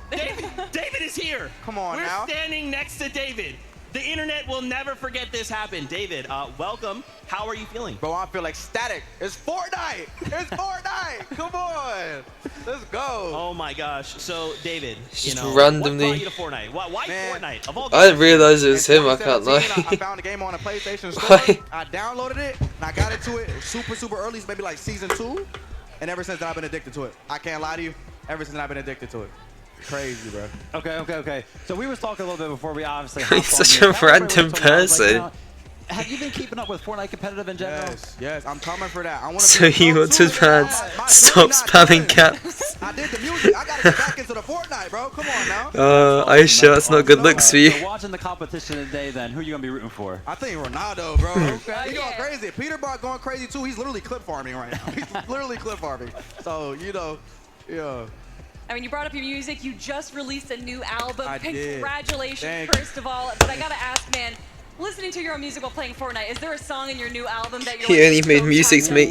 David is here. Come on We're now. standing next to David. The internet will never forget this happened. David, welcome. How are you feeling? Bro, I feel ecstatic. It's Fortnite. It's Fortnite. Come on. Let's go. Oh my gosh. So, David, Just you know, randomly. what brought you to Fortnite? Why Man, Fortnite? Of all I didn't realize it was In him, I can't lie. 2017, I found the game on a PlayStation Store. I downloaded it, and I got into it super early, maybe like season 2. And ever since then, I've been addicted to it. I can't lie to you. Ever since then, I've been addicted to it. Crazy, bro. Okay. So we was talking a little bit before we obviously He's such a random person. have you been keeping up with Fortnite competitive in general? Yes, I'm coming for that. I want to. So you want to ban stop spamming caps? I did the music. I gotta get back into the Fortnite, bro. Come on now. I sure that's not good looks for you. So watching the competition today, then who are you gonna be rooting for? I think Ronaldo, bro. Okay. He's going crazy. Peter Bot going crazy too. He's literally clip farming right now. He's literally clip farming. So you know, yeah. I mean, you brought up your music. You just released a new album. I did. Congratulations, first of all. But I gotta ask, man, listening to your own music while playing Fortnite, is there a song in your new album that you're He only made so music to make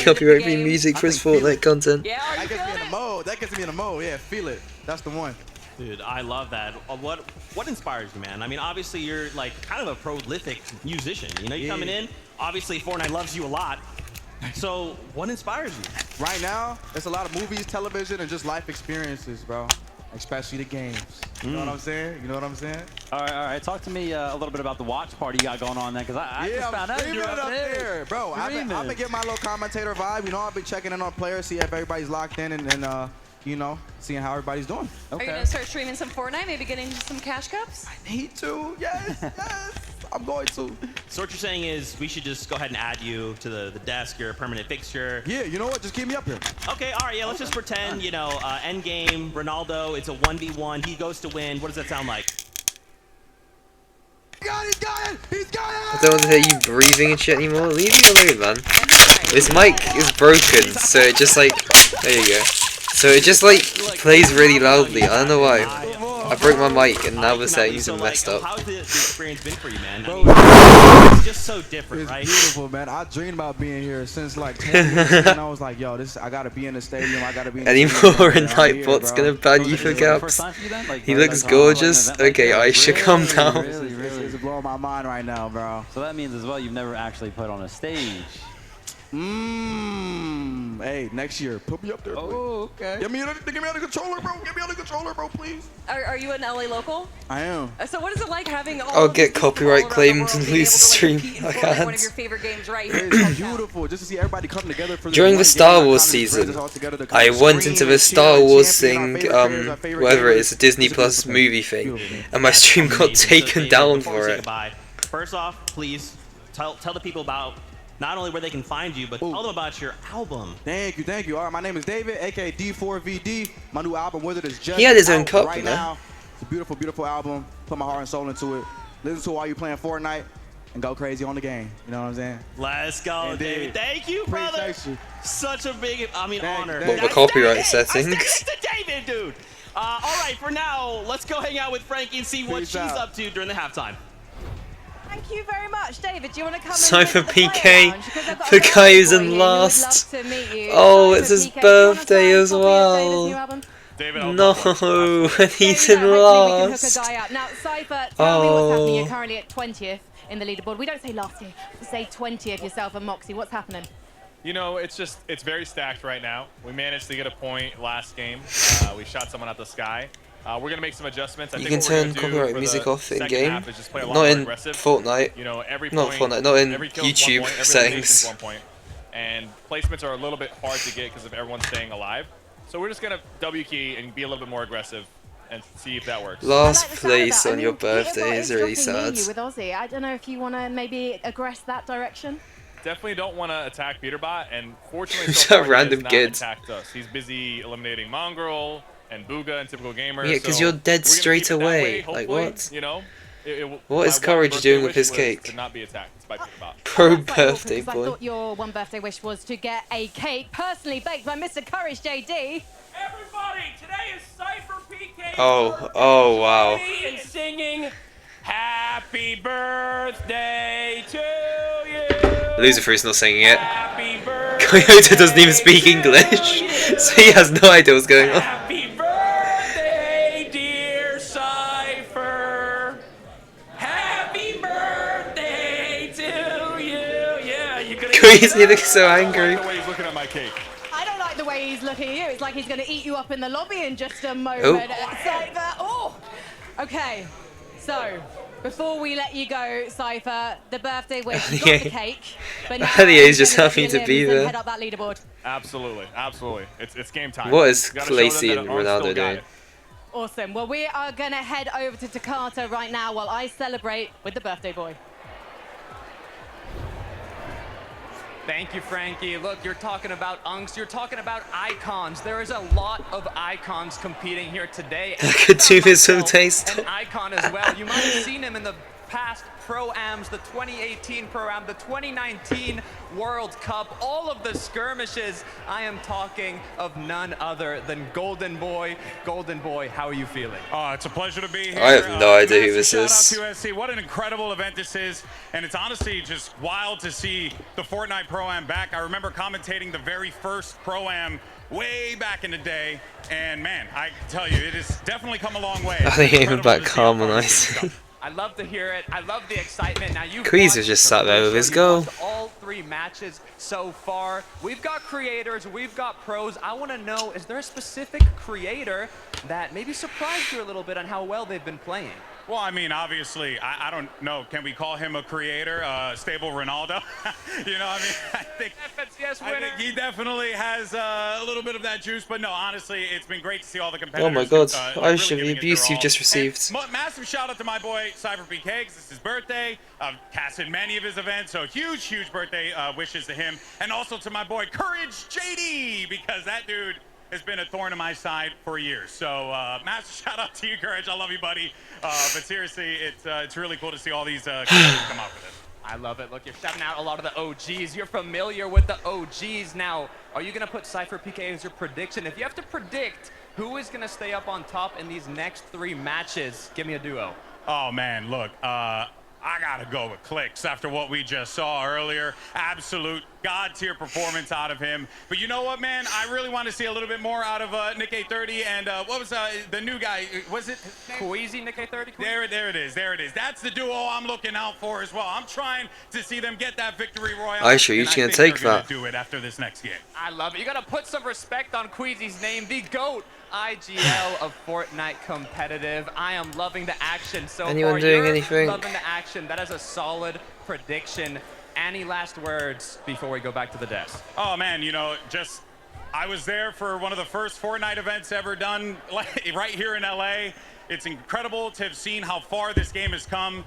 copyright-free game? music for his Fortnite content. Yeah, are you That gets me feeling in the mode. That gets me in the mode. Yeah, feel it. That's the one. Dude, I love that. What inspires you, man? I mean, obviously you're like kind of a prolific musician. You know, you're coming in. Obviously, Fortnite loves you a lot. So, what inspires you? Right now, it's a lot of movies, television, and just life experiences, bro. Especially the games. You know what I'm saying? You know what I'm saying? All right. Talk to me a little bit about the watch party you got going on there, because I just found out you're up there, bro. I've been getting my little commentator vibe. You know, I've been checking in on players, see if everybody's locked in, and you know, seeing how everybody's doing. Are you gonna start streaming some Fortnite? Maybe getting some cash cups? I need to. Yes. I'm going to. So what you're saying is we should just go ahead and add you to the desk. You're a permanent fixture. Yeah, you know what? Just keep me up here. Okay, all right, yeah, let's just pretend, you know, end game, Ronaldo, it's a 1v1, he goes to win. What does that sound like? He's got it! I don't want to hear you breathing and shit anymore. Leave me alone, man. This mic is broken, so it just like... There you go. So it just like plays really loudly. I don't know why. I broke my mic and now the settings are messed up. How's the experience been for you, man? I mean, it's just so different, It's right? beautiful, man. I dreamed about being here since like 20 years ago, and I was like, yo, I gotta be in the stadium. I gotta be in the Any stadium. more And I'm Nightbot's here, gonna ban you for gaps? He looks gorgeous. Okay, I should calm down. It's blowing my mind right now, bro. So that means as well you've never actually put on a stage. Hey, next year, put me up there. Oh, okay. Get me out of the controller, bro. Get me out of the controller, bro, please. Are you an LA local? I am. So what is it like having all I'll of get these people copyright all around the claimed world and being lose the able to, like, stream. compete in I Fortnite, can't. one of your favorite games right here. It's beautiful just to see everybody come together for During the one Star game, Wars kind of brings season, us all together to I kind of went scream into and the cheer Star and Wars champion our thing, favorite players, our favorite whatever it gamers. is, a Disney It's a Plus beautiful movie thing, thing. and my stream got Amazing. So, taken David, down before we for say it. goodbye, first off, please tell the people about not only where they can find you, but tell them about your album. Thank you. All right, my name is David, aka D4VD. My new album, Wizard, is just He had his own out cup, right you know? now. It's a beautiful, beautiful album. Put my heart and soul into it. Listen to it while you're playing Fortnite and go crazy on the game. You know what I'm saying? Let's go, Indeed. David. Thank you, brother. Appreciate you. Such a big, honor. What, the copyright settings? It's the David, dude. All right, for now, let's go hang out with Frankie and see what Peace she's out. up to during the halftime. Thank you very much, David. Do you want to come Cypher and visit the PK, player lounge? Because I've got the a guy who's birthday in boy here who would last. love to meet you. Oh, Cypher it's his PK, do you wanna birthday sign as a copy of David's new well. album? David, No, and he's in Hopefully we can hook a last. guy up. Now, Cypher, tell me what's happening. You're Oh. currently at 20th in the leaderboard. We don't say last year. We say 20th yourself and Moxie. What's happening? You know, it's very stacked right now. We managed to get a point last game. We shot someone out the sky. We're going to make some adjustments. I You think can what we're turn gonna do copyright for music the off in second game. half is just play a lot Not more in aggressive. Fortnite. You know, every Not point, Fortnite, not in every kill is YouTube 1 point, every settings. elimination is 1 point. And placements are a little bit hard to get because of everyone staying alive. So we're just going to W key and be a little bit more aggressive and see if that works. Last place on your birthday is really It's sad. dropping near you with Aussie. I don't know if you want to maybe aggress that direction. Definitely don't want to attack Peterbot, and fortunately It's so a far random he has kid. not attacked us. He's busy eliminating Mongrel and Booga and Typical Gamer. Yeah, 'cause so you're dead we're gonna straight keep it that away. way, Like, hopefully, what? You know, What is my one Courage birthday doing with wish his was cake? To not be attacked by Peterbot. Pro That's quite awkward, birthday 'cause I boy. thought your one birthday wish was to get a cake personally baked by Mr. Courage JD. Everybody, today is Cypher PK. Oh wow. And singing Happy Birthday to you. Lucifer's not singing it. Happy birthday. Coyote doesn't even speak English, so he has no idea what's going on. Happy birthday, dear Cypher. Happy birthday to you. Yeah, you could. Coyote looks so angry. The way he's looking at my cake. I don't like the way he's looking at you. It's like he's going to eat you up in the lobby in just a moment. Oh. Cypher, oh! Okay, so before we let you go, Cypher, the birthday wish, you got the cake, but now Yeah, he's just you're gonna happy get to your be limbs and there. head up that leaderboard. Absolutely, absolutely. It's game time. What is Gotta show them Lacey that and I'm Ronaldo still got doing? it. Awesome. Well, we are going to head over to Takata right now while I celebrate with the birthday boy. Thank you, Frankie. Look, you're talking about unks, you're talking about icons. There is a lot of icons competing here today. I could do with some taste. An icon as well. You might have seen him in the past Pro-Ams, the 2018 Pro-Am, the 2019 World Cup, all of the skirmishes. I am talking of none other than Golden Boy. Golden Boy, how are you feeling? Oh, it's a pleasure to be here. I have no idea who this is. Shout out to USC. What an incredible event this is. And it's honestly just wild to see the Fortnite Pro-Am back. I remember commentating the very first Pro-Am way back in the day. And man, I can tell you, it has definitely come a long way. I think even back harmonizing. I love to hear it. I love the excitement. Now you Queez was just sat there with his goal. All 3 matches so far. We've got creators, we've got pros. I want to know, is there a specific creator that maybe surprised you a little bit on how well they've been playing? Well, I mean, obviously, I don't know. Can we call him a creator? Stable Ronaldo? You know, I mean, I think he definitely has a little bit of that juice. But no, honestly, it's been great to see all the competitors. Oh my god, I really should the abuse you've just received. Massive shout out to my boy, Cypher PK, because it's his birthday. I've casted many of his events, so huge birthday wishes to him. And also to my boy, Courage JD, because that dude has been a thorn in my side for years. So massive shout out to you, Courage. I love you, buddy. But seriously, it's really cool to see all these competitors come out with it. I love it. Look, you're shouting out a lot of the OGs. You're familiar with the OGs. Now, are you going to put Cypher PK as your prediction? If you have to predict who is going to stay up on top in these next 3 matches, give me a duo. Oh, man, look. I gotta go with Clicks after what we just saw earlier. Absolute god-tier performance out of him. But you know what, man? I really want to see a little bit more out of Nick A30 and what was the new guy? Was it Queasy Nick A30? There it is. That's the duo I'm looking out for as well. I'm trying to see them get that victory royale. I sure you're just gonna take that. Do it after this next game. I love it. You gotta put some respect on Queasy's name, the GOAT IGL of Fortnite competitive. I am loving the action so far. Anyone doing anything? Loving the action. That is a solid prediction. Any last words before we go back to the desk? Oh man, you know, I was there for one of the first Fortnite events ever done right here in LA. It's incredible to have seen how far this game has come.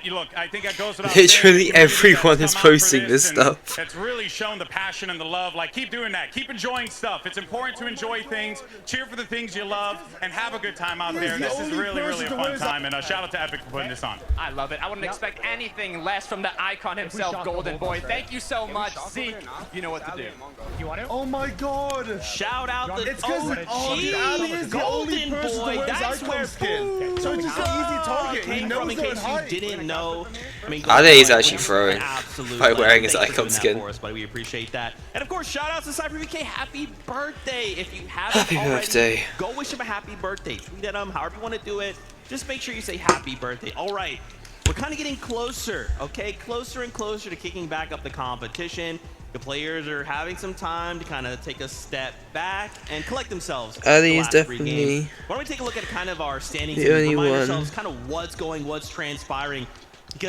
Look, I think that goes without literally everyone is posting this stuff. It's really shown the passion and the love. Like, keep doing that. Keep enjoying stuff. It's important to enjoy things, cheer for the things you love, and have a good time out there. This is really a fun time, and shout out to Epic for putting this on. I love it. I wouldn't expect anything less from the icon himself, Golden Boy. Thank you so much. Zeke, you know what to do. You want to? Oh my god! Shout out the Ali is the only person Boy. That's where skin. So it's just an easy target. He knows in case you didn't know. I mean, he's actually throwing by wearing his Thanks for icon doing that skin. for us, buddy. We appreciate that. And of course, shout out to Cypher PK. Happy birthday! If you haven't Happy already, birthday. go wish him a happy birthday. Tweet at him, however you want to do it. Just make sure you say happy birthday. All right, we're kind of getting closer, okay? Closer and closer to kicking back up the competition. The players are having some time to kind of take a step back and collect themselves. Ali is definitely Why don't we take a look at kind of our standings the and only remind one. ourselves kind of what's transpiring.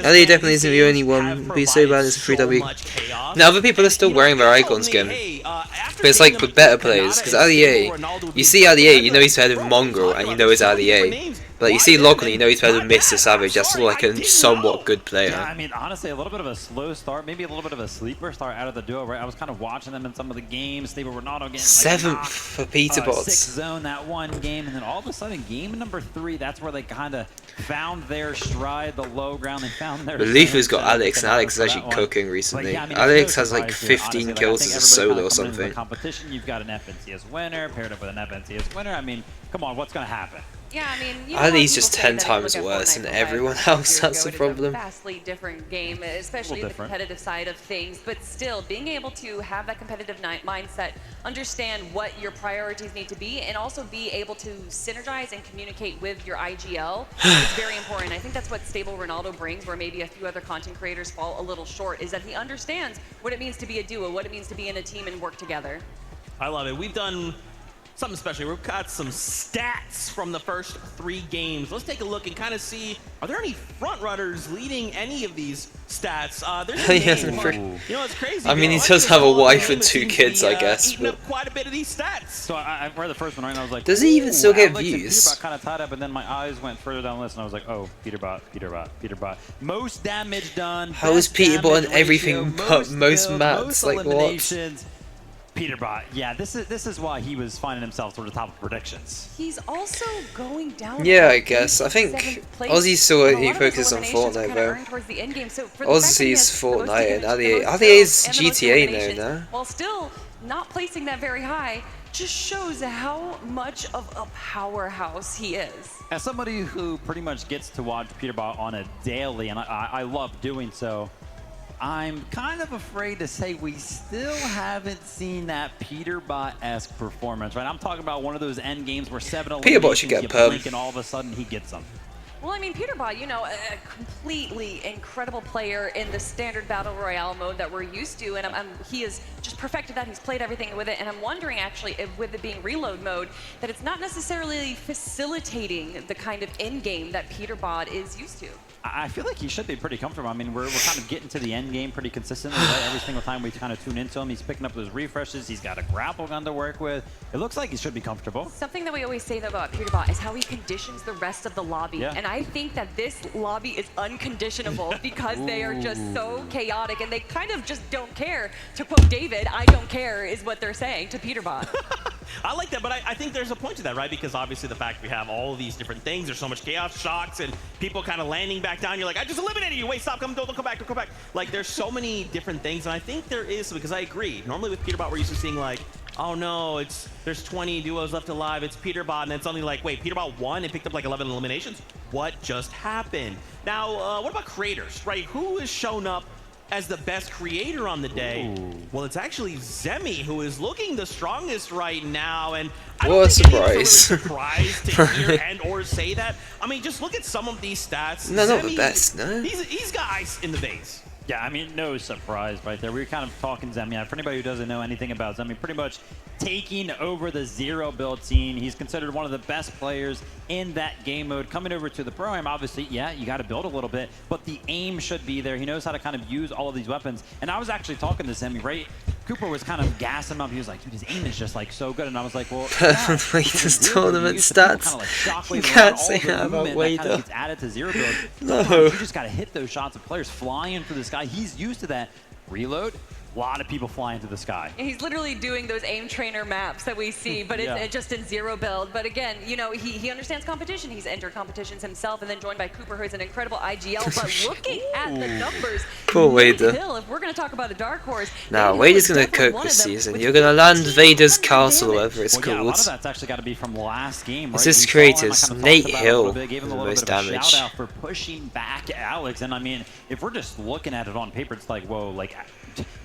Ali definitely isn't the only one. It'd be so bad it's a 3W. Now other people are still wearing their icon skin. But it's like with better players, because Ali, you see Ali, you know he's paired with Mongrel, and you know he's Ali. But you see Lockley, you know he's paired with Mr. Savage. That's like a somewhat good player. Yeah, I mean, honestly, a little bit of a slow start, maybe a little bit of a sleeper start out of the duo, right? I was kind of watching them in some of the games. Stable Ronaldo getting like 7th for Peter Bots. 6 zone that one game, and then all of a sudden, game number 3, that's where they kind of found their stride, the low ground. They found their. Lufa's got Alex, and Alex is actually cooking recently. Yeah, I mean, Alex no has like surprise 15 here, kills honestly. as a solo or In something. the competition, you've got an FNCS winner paired up with an FNCS winner. I mean, come on, what's going to happen? Yeah, I mean, you know Ali's how just people say 10 that times you look at worse Fortnite than for everyone 5 else. years That's ago, the it is problem. a vastly different game, especially the different. competitive side of things. But still, being able to have that competitive mindset, understand what your priorities need to be, and also be able to synergize and communicate with your IGL is very important. I think that's what Stable Ronaldo brings, where maybe a few other content creators fall a little short, is that he understands what it means to be a duo, what it means to be in a team and work together. I love it. We've done something special. We've got some stats from the first 3 games. Let's take a look and kind of see, are there any front runners leading any of these stats? There's a name, but, you know, it's crazy. I mean, he does have a wife and 2 kids, I guess. Eating up quite a bit of these stats. So I read the first one right and I was like, does he even still get Alex views? Peterbot kind of tied up, and then my eyes went further down the list and I was like, oh, Peterbot. Most damage done. How is Peterbot on everything but most kills, maps? most Like what? eliminations. Peterbot, yeah, this is why he was finding himself toward the top of predictions. He's also going down. Yeah, I guess. I think Aussie's still he focuses on Fortnite though. Aussie's Fortnite and Ali's GTA now. While still not placing that very high, just shows how much of a powerhouse he is. As somebody who pretty much gets to watch Peterbot on a daily, and I love doing so, I'm kind of afraid to say we still haven't seen that Peterbot-esque performance, right? I'm talking about one of those end games where 7 Peterbot should get perm. And all of a sudden he gets them. Well, I mean, Peterbot, you know, a completely incredible player in the standard Battle Royale mode that we're used to, and he has just perfected that. He's played everything with it, and I'm wondering, actually, if with it being reload mode, that it's not necessarily facilitating the kind of in-game that Peterbot is used to. I feel like he should be pretty comfortable. I mean, we're kind of getting to the end game pretty consistently, right? Every single time we kind of tune into him, he's picking up those refreshes. He's got a grapple gun to work with. It looks like he should be comfortable. Something that we always say, though, about Peterbot is how he conditions the rest of the lobby. Yeah. And I think that this lobby is unconditionable because they are just so chaotic and they kind of just don't care. To quote David, I don't care is what they're saying to Peterbot. I like that, but I think there's a point to that, right? Because obviously the fact we have all of these different things, there's so much chaos, shocks, and people kind of landing back down. You're like, I just eliminated you. Wait, stop, don't come back, don't come back. Like, there's so many different things, and I think there is, because I agree. Normally with Peterbot, we're used to seeing like, oh no, there's 20 duos left alive, it's Peterbot, and it's only like, wait, Peterbot won and picked up like 11 eliminations? What just happened? Now, what about creators, right? Who has shown up as the best creator on the day? Ooh. Well, it's actually Zemi, who is looking the strongest right now, and I What don't a think anyone surprise. is surprised to hear and or say that. I mean, just look at some of these stats. No, not Zemi, the best, no. He's got ice in the veins. Yeah, I mean, no surprise right there. We were kind of talking Zemi. For anybody who doesn't know anything about Zemi, pretty much taking over the zero build scene. He's considered one of the best players in that game mode. Coming over to the Pro-Am, obviously, yeah, you got to build a little bit, but the aim should be there. He knows how to kind of use all of these weapons. And I was actually talking to Zemi, right? Cooper was kind of gassing him up. He was like, dude, his aim is just like so good. And I was like, well, Wader's tournament stats. You can't say that about Wader. Gets added to zero build. No. You just got to hit those shots of players flying through the sky. He's used to that. Reload, a lot of people flying through the sky. And he's literally doing those aim trainer maps that we see, but it's just in zero build. But again, you know, he understands competition. He's entered competitions himself, and then joined by Cooper, who is an incredible IGL. But looking at the numbers, Poor Wader. if we're going to talk about a dark horse, Now, Wader's going to cook this season. You're going to land Vader's castle, whatever it's Yeah, a lot called. of that's actually got to be from last game. It's Right? his We saw him, I creators, kind of Nate talked about it a Hill, little bit, gave him the a little most bit of a damage. shout out for pushing back Alex. And I mean, if we're just looking at it on paper, it's like, whoa, like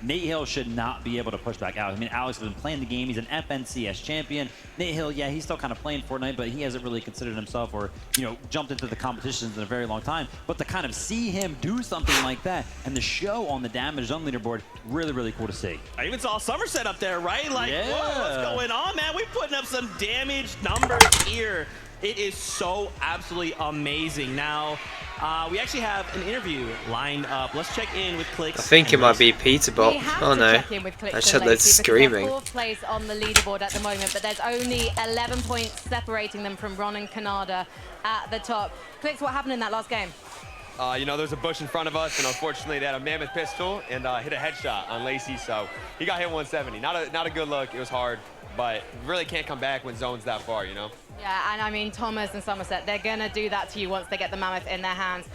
Nate Hill should not be able to push back Alex. I mean, Alex has been playing the game. He's an FNCS champion. Nate Hill, yeah, he's still kind of playing Fortnite, but he hasn't really considered himself or, you know, jumped into the competitions in a very long time. But to kind of see him do something like that and the show on the damage zone leaderboard, really, really cool to see. I even saw Somerset up there, right? Like, Yeah. whoa, what's going on, man? We're putting up some damage numbers here. It is so absolutely amazing. Now, we actually have an interview lined up. Let's check in with Clicks. I think it might be Peterbot. We have Oh to no. check in with Clicks I and just had loads of Lacey because they're screaming. fourth place on the leaderboard at the moment, but there's only 11 points separating them from Ron and Canada at the top. Clicks, what happened in that last game? You know, there's a bush in front of us, and unfortunately they had a mammoth pistol and hit a headshot on Lacey, so he got hit 170. Not a good look. It was hard, but really can't come back when zone's that far, you know? Yeah, and I mean, Thomas and Somerset, they're going to do that to you once they get the mammoth in their hands.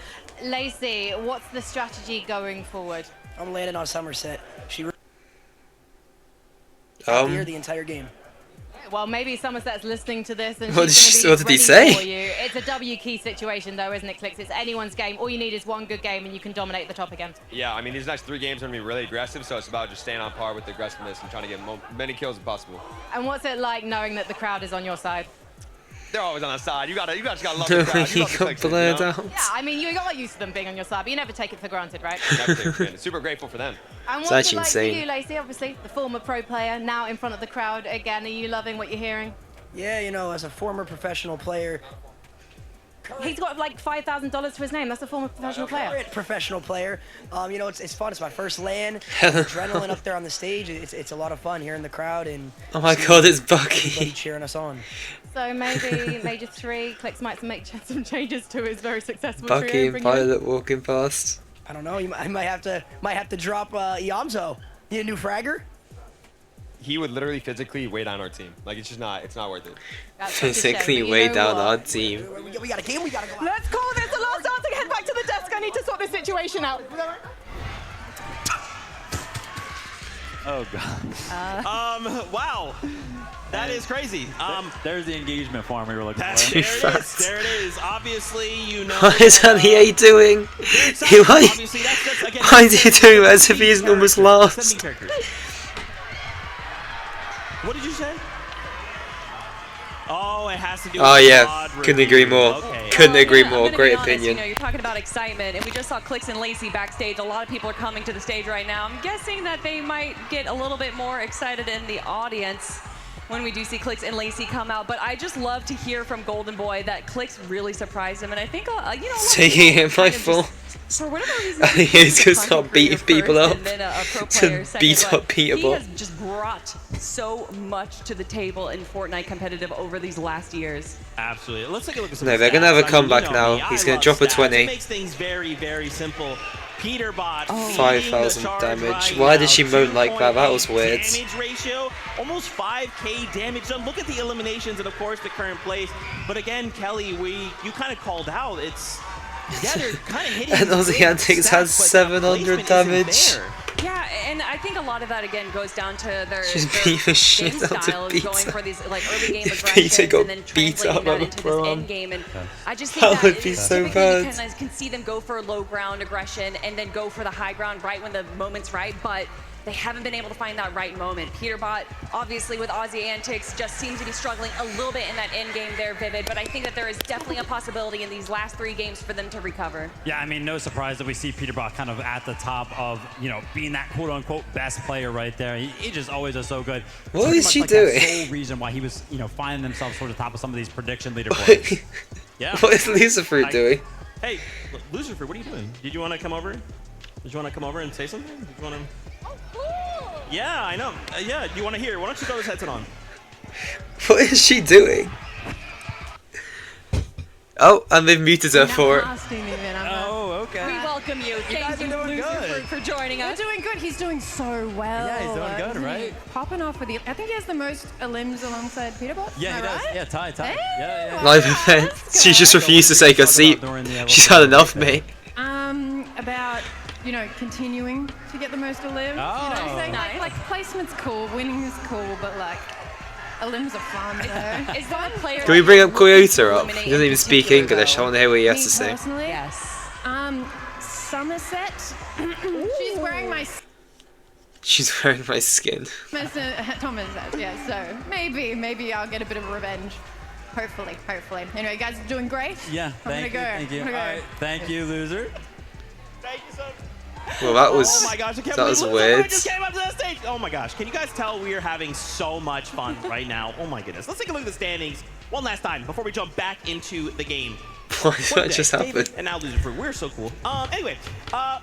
Lacey, what's the strategy going forward? I'm landing on Somerset. She here the entire game. Well, maybe Somerset's listening to this and What she's did gonna he be say? ready for you. It's a W key situation though, isn't it, Clicks? It's anyone's game. All you need is one good game and you can dominate the top again. Yeah, I mean, these next 3 games are going to be really aggressive, so it's about just staying on par with the aggressiveness and trying to get many kills as possible. And what's it like knowing that the crowd is on your side? They're always on the side. You just gotta love the crowd. You love the Clicks, you know? blurred out. Yeah, I mean, you got used to them being on your side, but you never take it for granted, right? Never take it for granted. Super grateful for them. And It's what's it actually like insane. for you, Lacey? Obviously, the former pro player, now in front of the crowd again. Are you loving what you're hearing? Yeah, you know, as a former professional player. He's got like $5,000 to his name. That's a former professional player. Current professional player. You know, it's fun. It's my first LAN. Adrenaline up there on the stage. It's a lot of fun hearing the crowd and. Oh my god, it's everybody Bucky. cheering us on. So maybe Major 3, Clix might make some changes to his very successful Bucky trio. and bring him in. Pilot walking past. I don't know. I might have to drop Iamzo. Need a new fragger? He would literally physically weigh down our team. Like, it's not worth it. Physically way down our team. We got a game. We got to go. Let's call this the last chance to head back to the desk. I need to sort this situation out. Oh god. Wow. That is crazy. There's the engagement farm we were looking There for. it is. There it is. Obviously, you know. What is NEA doing? Why is he doing that as if he's almost lost? What did you say? Oh, it has to do with Oh yeah, squad couldn't agree review. more. Okay. Couldn't agree I'm more. gonna Great be honest, opinion. You know, you're talking about excitement, and we just saw Clix and Lacey backstage. A lot of people are coming to the stage right now. I'm guessing that they might get a little bit more excited in the audience when we do see Clix and Lacey come out. But I just love to hear from Golden Boy that Clix really surprised him, and I think you know, a lot of Taking people it by kind of full. just, for whatever reason, He's gonna start beating people up. and then a pro player To second, beat but up he people. has just brought so much to the table in Fortnite competitive over these last years. Absolutely. Let's take a look at some No, they're gonna stats. have a I mean, comeback you know me, now. I He's gonna love drop a stats. 20. It makes things very, very simple. Peterbot Oh. 5,000 damage. Why did she moan like that? That was weird. Damage ratio, almost 5k damage done. Look at the eliminations and of course the current place. But again, Kelly, you kind of called out. Yeah, they're kind of hitting. And Aussie Antics has 700 damage. Yeah, and I think a lot of that again goes down to their She's their beating the game shit out of style of going Peter. for these like early game If aggressions Peter got and then beat translating up that on the into this pro end am. game. And I just think That that would be it's so typically bad. you can see them go for low ground aggression and then go for the high ground right when the moment's right, but they haven't been able to find that right moment. Peterbot, obviously with Aussie Antics, just seems to be struggling a little bit in that end game there, Vivid, but I think that there is definitely a possibility in these last 3 games for them to recover. Yeah, I mean, no surprise that we see Peterbot kind of at the top of, you know, being that quote-unquote best player right there. He just always is so good. What Pretty is much she like doing? That sole reason why he was, you know, finding himself sort of top of some of these prediction leaderboards. Yeah. What is Lucifer doing? Hey, Lucifer, what are you doing? Did you want to come over? Did you want to come over and say something? Did you want to? Yeah, I know. Yeah, you want to hear? Why don't you throw this headset on? What is she doing? Oh, and they've muted her for it. Oh, okay. We welcome you. Thank you, Lucifer, for joining us. We're doing good. He's doing so well. Yeah, he's doing good, isn't he? right? Popping off with the. I think he has the most limbs alongside Peterbot. Yeah, he Am I does. right? Yeah, tie. Hey, Yeah. Live event. She just refused to take her seat. She's had enough, mate. About continuing to get the most of limbs. Oh. Saying like placement's cool, winning is cool, but like limbs are fun though. Is that a player? Can we bring up Coyota up? He doesn't even speak English. I want to hear what he has to say. Personally, yes. Somerset. She's wearing my She's wearing my skin. Somerset. Yeah, so maybe I'll get a bit of revenge. Hopefully. Anyway, you guys are doing great. Yeah, thank you. I'm gonna go. All right, thank you, loser. Thank you so much. Well, that was Oh my gosh, I can't that believe was Lucifer weird. just came up to the stage. Oh my gosh, can you guys tell we are having so much fun right now? Oh my goodness. Let's take a look at the standings one last time before we jump back into the game. What just David, happened? and now Lucifer, we're so cool. Anyway,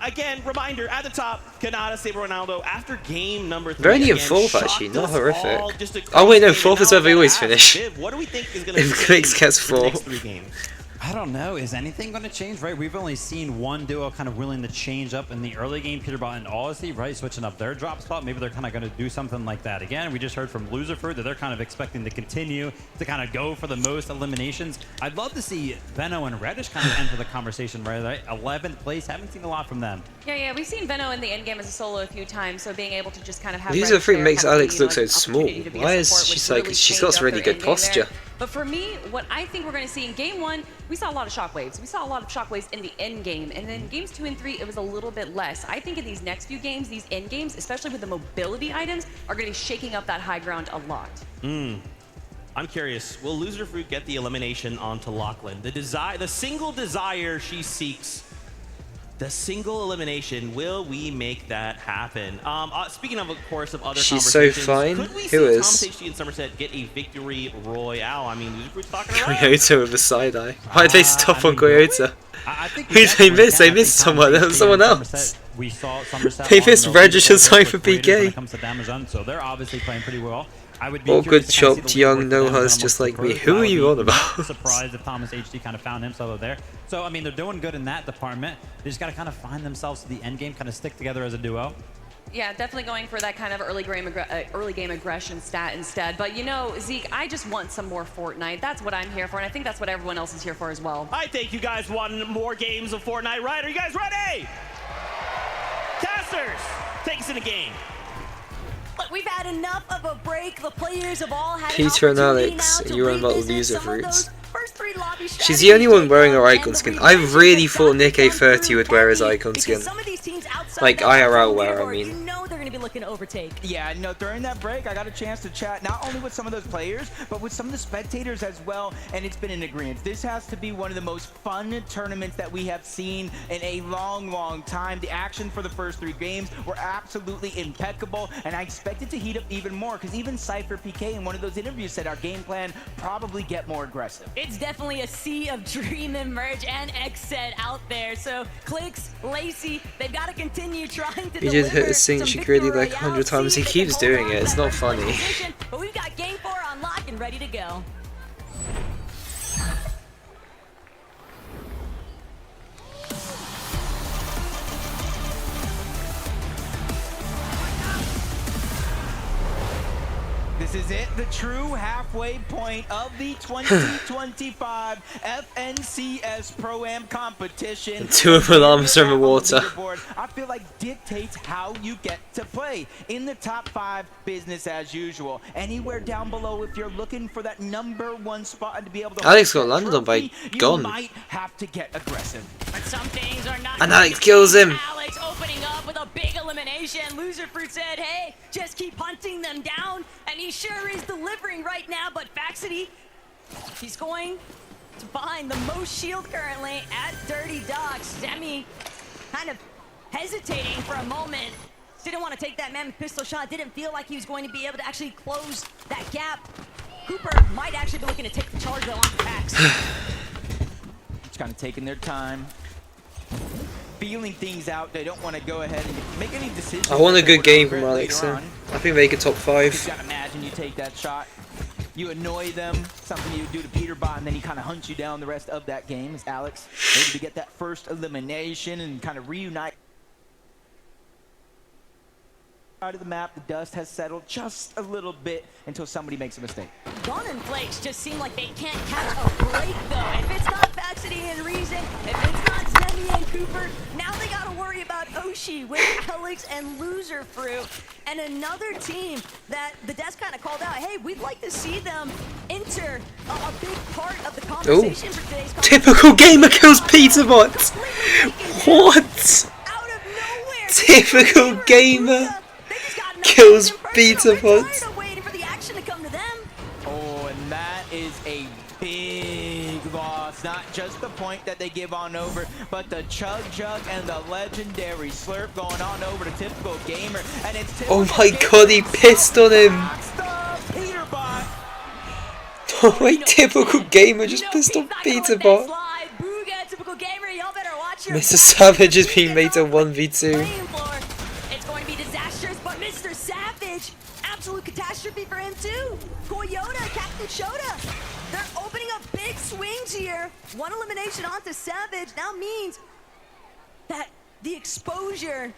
again, reminder at the top, Canada, Saber Ronaldo, after game number 3. They're only in again, 4th shocked actually, not us all, horrific. just a Oh wait, no, crazy game. 4th is And where we now always I'm gonna ask finish. Viv, what do we think is going to If Clix gets in the 4. next 3 games? I don't know. Is anything going to change, right? We've only seen one duo kind of willing to change up in the early game, Peterbot and Odyssey, right? Switching up their drop spot. Maybe they're kind of going to do something like that again. We just heard from Lucifer that they're kind of expecting to continue to kind of go for the most eliminations. I'd love to see Veno and Reddish kind of enter the conversation, right? 11th place. Haven't seen a lot from them. Yeah, we've seen Veno in the end game as a solo a few times, so being able to just kind of have These Reddish are free there makes kind of Alex be, look so an small. opportunity to be a Why is support, she's which like really she's changed got up really their good end game there. posture. But for me, what I think we're going to see in game 1, we saw a lot of shockwaves. We saw a lot of shockwaves in the end game, and then games 2 and 3, it was a little bit less. I think in these next few games, these end games, especially with the mobility items, are going to be shaking up that high ground a lot. I'm curious, will Loser Fruit get the elimination onto Lachlan? The single desire she seeks The single elimination, will we make that happen? Speaking of course, of other She's so conversations, fine. could we Who see is? Tom Tasty and Somerset get a victory royale? I mean, we're talking about Goyota with a side eye. Why'd they stop on Goyota? I think Who did they miss? They missed someone. That was someone else. We saw Somerset They on missed the Regis and leaderboard Cypher with creators when PK. it comes to damage done, so they're obviously playing pretty well. I would be All curious good to kind of chopped see the young leaderboard for them no-hus amongst just the like me. pros. Who I are would you be on about? surprised if Thomas HD kind of found himself over there. So, I mean, they're doing good in that department. They just got to kind of find themselves to the end game, kind of stick together as a duo. Yeah, definitely going for that kind of early game aggression stat instead. But you know, Zeke, I just want some more Fortnite. That's what I'm here for, and I think that's what everyone else is here for as well. I think you guys want more games of Fortnite, right? Are you guys ready? Casters, take us in the game. Look, we've had enough of a break. The players have all had Peter and an opportunity Alex, now to you're on about revisit user some of fruits. those first 3 lobby She's the only one wearing her icon skin. I really thought Nick A30 would wear his icon skin. Some of these teams outside Like that IRL leaderboard, wear, I you mean. know they're going to be looking to overtake. Yeah, no, during that break, I got a chance to chat not only with some of those players, but with some of the spectators as well, and it's been an agreement. This has to be one of the most fun tournaments that we have seen in a long, long time. The action for the first 3 games were absolutely impeccable, and I expect it to heat up even more, because even Cypher PK in one of those interviews said our game plan probably get more aggressive. It's definitely a sea of Dream and Merge and Xset out there. So Clicks, Lacey, they've got to continue trying to He did hit deliver the sing some Shigriddy victory like 100 royales. times. See He if they can keeps hold doing on it. to It's that not first place funny. position, but we've got Game 4 on lock and ready to go. This is it, the true halfway point of the 2025 FNCS Pro-Am competition. 2 of her arms are in the water. I feel like dictates how you get to play. In the top 5, business as usual. Anywhere down below, if you're looking for that #1 spot and to be able to Alex got landed on by Gon. you might have to get aggressive. But some things are not And Alex kills him. Alex opening up with a big elimination. Loser Fruit said, hey, just keep hunting them down. And he sure is delivering right now. But Faxity, he's going to find the most shield currently at Dirty Dogs. Demi kind of hesitating for a moment. Didn't want to take that mammoth pistol shot. Didn't feel like he was going to be able to actually close that gap. Cooper might actually be looking to take the charge though on Fax. Just kind of taking their time, feeling things out. They don't want to go ahead and make any decisions. I want a that they good would game from regret Alex. later So on. I think make a top You 5. gotta imagine you take that shot, you annoy them, something you would do to Peterbot, and then he kind of hunts you down the rest of that game as Alex able to get that first elimination and kind of reunite. Out of the map, the dust has settled just a little bit until somebody makes a mistake. Gon and Flakes just seem like they can't catch a break though. If it's not Faxity and Reason, if it's not Zemi and Cooper, now they gotta worry about Oshi with Alex and Loser Fruit. And another team that the desk kind of called out, hey, we'd like to see them enter a big part of the conversation for today's conversation. Typical gamer kills Peterbot. What? Typical gamer kills Peterbot. Oh, and that is a big loss. Not just the point that they give on over, but the Chug Jug and the legendary Slurp going on over to Typical Gamer. And it's Oh my god, he pissed on him. Oh my Typical Gamer just pissed on Peterbot. Mr. Savage is being made a 1v2. It's going to be disastrous, but Mr. Savage, absolute catastrophe for him too. Toyota, Captain Shota, they're opening up big swings here. 1 elimination onto Savage now means that the exposure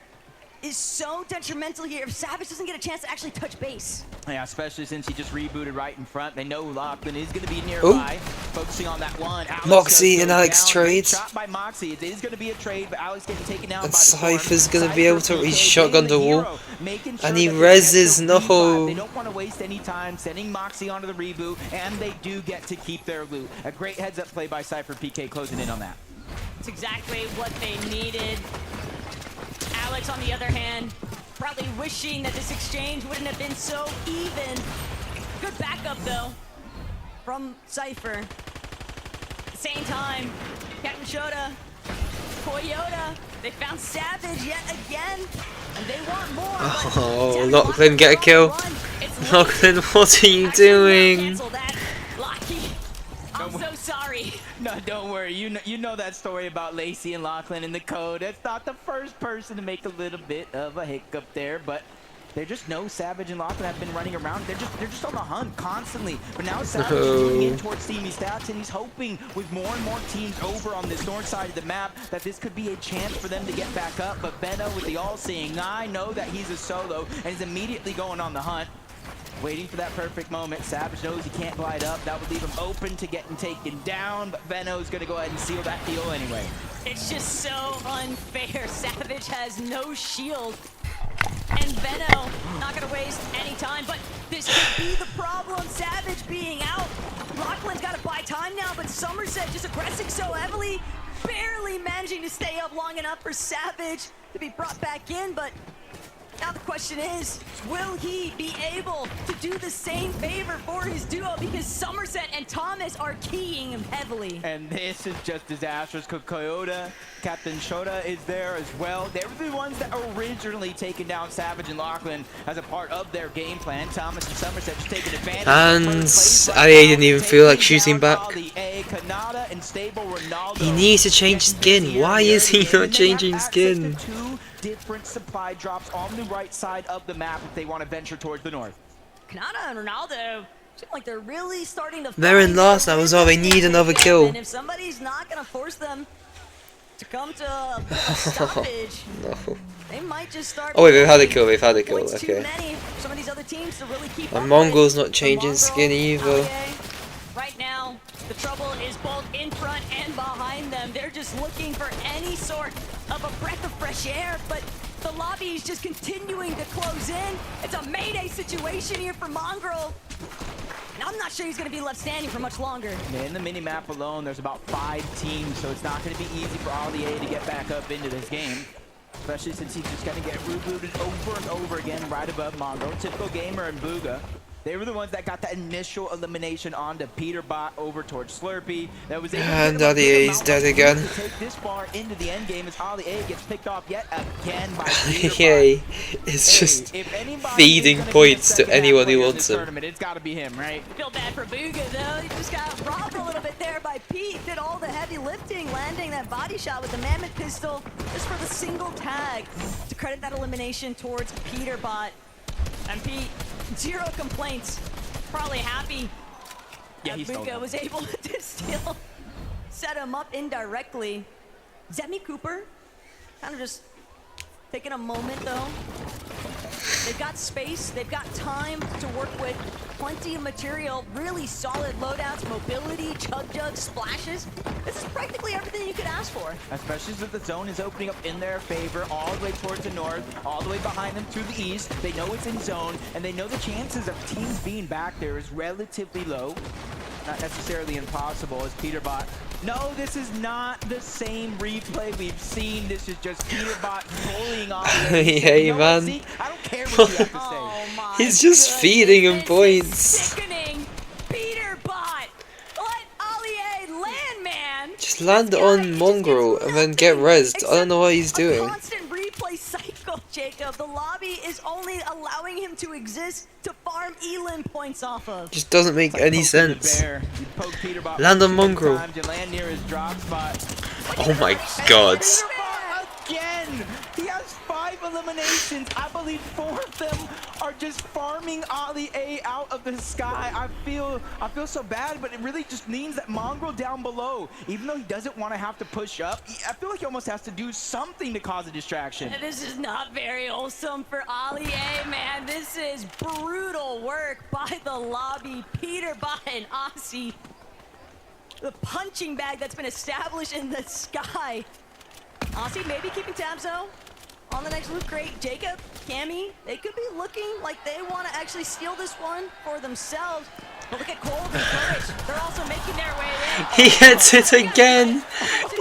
is so detrimental here if Savage doesn't get a chance to actually touch base. Yeah, especially since he just rebooted right in front. They know Lachlan is going to be nearby. Ooh. Focusing on that one. Alex Moxie and Alex down. trade. Shot by Moxie. It is going to be a trade, but Alex getting taken down And by the Cypher's storm. gonna be able to reach shotgun the wall. Making sure And he that they reses, get the revive. no. They don't want to waste any time sending Moxie onto the reboot, and they do get to keep their loot. A great heads-up play by Cypher PK closing in on that. It's exactly what they needed. Alex, on the other hand, probably wishing that this exchange wouldn't have been so even. Good backup, though, from Cypher. At the same time, Captain Shota Toyota, they found Savage yet again, and they want more. Oh, Lachlan, get a kill. Lachlan, what are you doing? I'm so sorry. No, don't worry. You know that story about Lacey and Lachlan in the code. That's not the first person to make a little bit of a hiccup there, but they just know Savage and Lachlan have been running around. They're just on the hunt constantly. But now Savage is moving in towards Steamy Stats, and he's hoping with more and more teams over on this north side of the map that this could be a chance for them to get back up. But Benno with the all-seeing eye know that he's a solo, and he's immediately going on the hunt. Waiting for that perfect moment. Savage knows he can't glide up. That would leave him open to getting taken down, but Benno's gonna go ahead and seal that deal anyway. It's just so unfair. Savage has no shield. And Benno not gonna waste any time, but this could be the problem. Savage being out. Lachlan's gotta buy time now, but Somerset just aggressing so heavily, barely managing to stay up long enough for Savage to be brought back in, but now the question is, will he be able to do the same favor for his duo? Because Somerset and Thomas are keying him heavily. And this is just disastrous. Coyote, Captain Shota is there as well. They were the ones that originally taken down Savage and Lachlan as a part of their game plan. Thomas and Somerset just taking advantage. And Ali didn't even feel like shooting back. He needs to change skin. Why is he not changing skin? Different supply drops on the right side of the map if they want to venture towards the north. Kanata and Ronaldo seem like they're really starting to. They're in last now as well. They need another kill. And if somebody's not gonna force them to come to a stoppage, No. they might just start. Oh wait, they've had a kill. They've had a kill. Too Okay. many for some of these other teams to really keep And up Mongol's with. not changing skin either. Right now, the trouble is both in front and behind them. They're just looking for any sort of a breath of fresh air, but the lobby is just continuing to close in. It's a mayday situation here for Mongrel. And I'm not sure he's going to be left standing for much longer. In the mini-map alone, there's about 5 teams, so it's not going to be easy for Ali A to get back up into this game. Especially since he's just going to get rebooted over and over again right above Mongrel. Typical Gamer and Booga. They were the ones that got that initial elimination onto Peterbot over towards Slurpee. That was able And Ali A's dead again. to take this far into the end game as Ali A gets picked off yet again by Yay. It's just feeding points to anyone who wants them. It's got to be him, right? Feel bad for Booga though. He just got robbed a little bit there by Pete. Did all the heavy lifting, landing that body shot with the Mammoth pistol just for the single tag to credit that elimination towards Peterbot. And Pete, 0 complaints. Probably happy that Booga was able to still set him up indirectly. Zemi Cooper, kind of just taking a moment though. They've got space, they've got time to work with, plenty of material, really solid loadouts, mobility, chug splashes. This is practically everything you could ask for. Especially since the zone is opening up in their favor, all the way towards the north, all the way behind them to the east. They know it's in zone, and they know the chances of teams being back there is relatively low. Not necessarily impossible as Peterbot. No, this is not the same replay we've seen. This is just Peterbot bullying on. Hey, man. I don't care what you have to say. He's just feeding him points. Sickening. Peterbot. Let Ali A land, man. Just land on Mongrel and then get rezzed. I don't know what he's doing. Constant replay cycle, Jacob. The lobby is only allowing him to exist to farm Elim points off of. Just doesn't make any sense. Land on Mongrel. Oh my god. Again, he has 5 eliminations. I believe 4 of them are just farming Ali A out of the sky. I feel so bad, but it really just means that Mongrel down below, even though he doesn't want to have to push up, I feel like he almost has to do something to cause a distraction. This is not very wholesome for Ali A, man. This is brutal work by the lobby. Peterbot and Aussie. The punching bag that's been established in the sky. Aussie maybe keeping tabs though on the next loot crate. Jacob, Cammy, they could be looking like they want to actually steal this one for themselves. But look at Cold and Courage. They're also making their way in. He gets it again.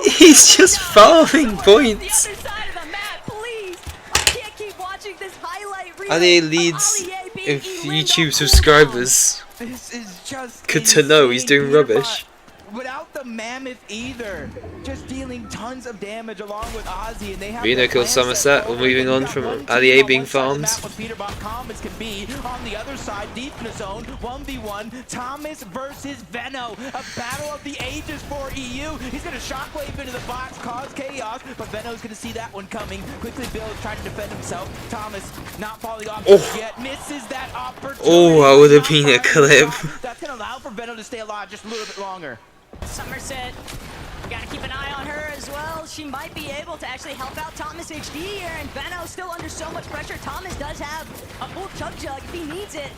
He's just farming points. The other side of the map, please. I can't keep watching this highlight reel. Ali leads in YouTube subscribers. This is just good to know he's doing rubbish. Without the Mammoth either. Just dealing tons of damage along with Ozzy, and they have Vino kills Somerset. We're moving on from Ali A being farmed. Thomas can be on the other side, deep in the zone, 1v1. Thomas versus Veno, a battle of the ages for EU. He's gonna shockwave into the box, cause chaos, but Veno's gonna see that one coming. Quickly Bill trying to defend himself. Thomas not falling off yet, misses that opportunity. Oh, that would have been a clip. That's gonna allow for Veno to stay alive just a little bit longer. Somerset, you gotta keep an eye on her as well. She might be able to actually help out Thomas HD here, and Veno still under so much pressure. Thomas does have a full Chug Jug if he needs it,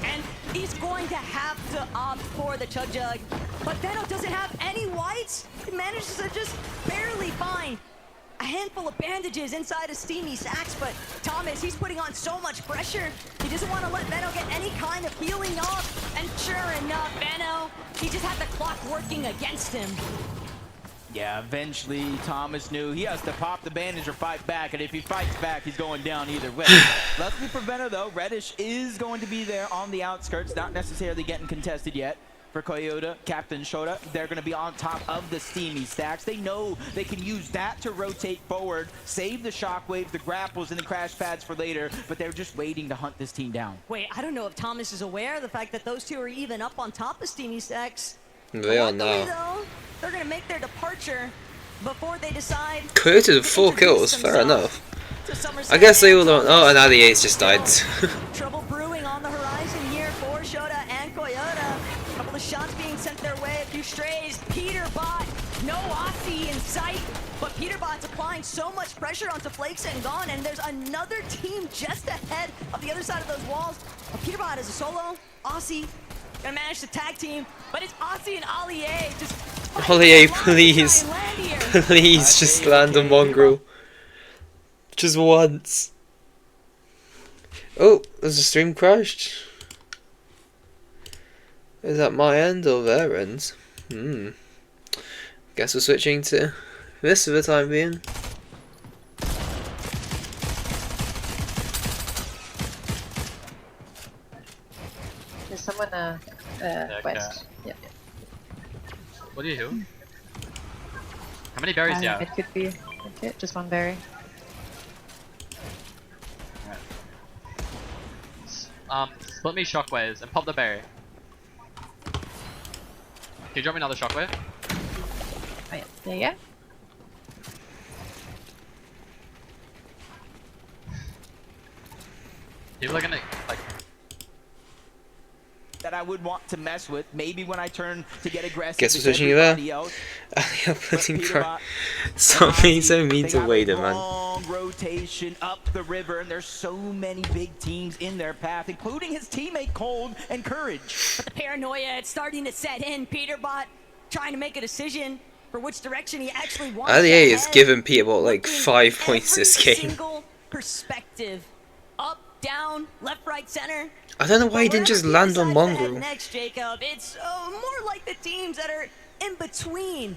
and he's going to have to opt for the Chug Jug. But Veno doesn't have any whites. He manages to just barely find a handful of bandages inside of Steamy Sacks, but Thomas, he's putting on so much pressure. He doesn't want to let Veno get any kind of healing off, and sure enough, Veno, he just had the clock working against him. Yeah, eventually Thomas knew he has to pop the bandage or fight back, and if he fights back, he's going down either way. Luckily for Veno, though, Reddish is going to be there on the outskirts, not necessarily getting contested yet. For Coyote, Captain Shota, they're going to be on top of the Steamy Stacks. They know they can use that to rotate forward, save the shockwaves, the grapples, and the crash pads for later, but they're just waiting to hunt this team down. Wait, I don't know if Thomas is aware of the fact that those two are even up on top of Steamy Stacks. They are now. Though, they're going to make their departure before they decide. Coyote with 4 kills, fair enough. I guess they all don't. Oh, and now the Ace just died. Trouble brewing on the horizon here for Shota and Coyote. A couple of shots being sent their way, a few strays. Peterbot, no Aussie in sight, but Peterbot's applying so much pressure onto Flakes and Gone, and there's another team just ahead of the other side of those walls. Peterbot is a solo. Aussie gonna manage to tag team, but it's Aussie and Ali A just. Ali A, please, please, just land on Mongrel. Just once. Oh, there's a stream crashed. Is that my end or their end? Guess we're switching to this for the time being. There's someone west. Yep. What do you do? How many berries do you have? It could be okay, just one berry. Split me shockwaves and pop the berry. Can you drop me another shockwave? Oh yeah, there you go. People are gonna like. That I would want to mess with. Maybe when I turn to get aggressive. Guess we're switching you there. Something so mean to Wader, man. Long rotation up the river, and there's so many big teams in their path, including his teammate Cold and Courage. But the paranoia, it's starting to set in. Peterbot trying to make a decision for which direction he actually wants. Ali A has given Peterbot like 5 points this game. Single perspective, up, down, left, right, center. I don't know why he didn't just land on Mongrel. Next, Jacob, it's more like the teams that are in between.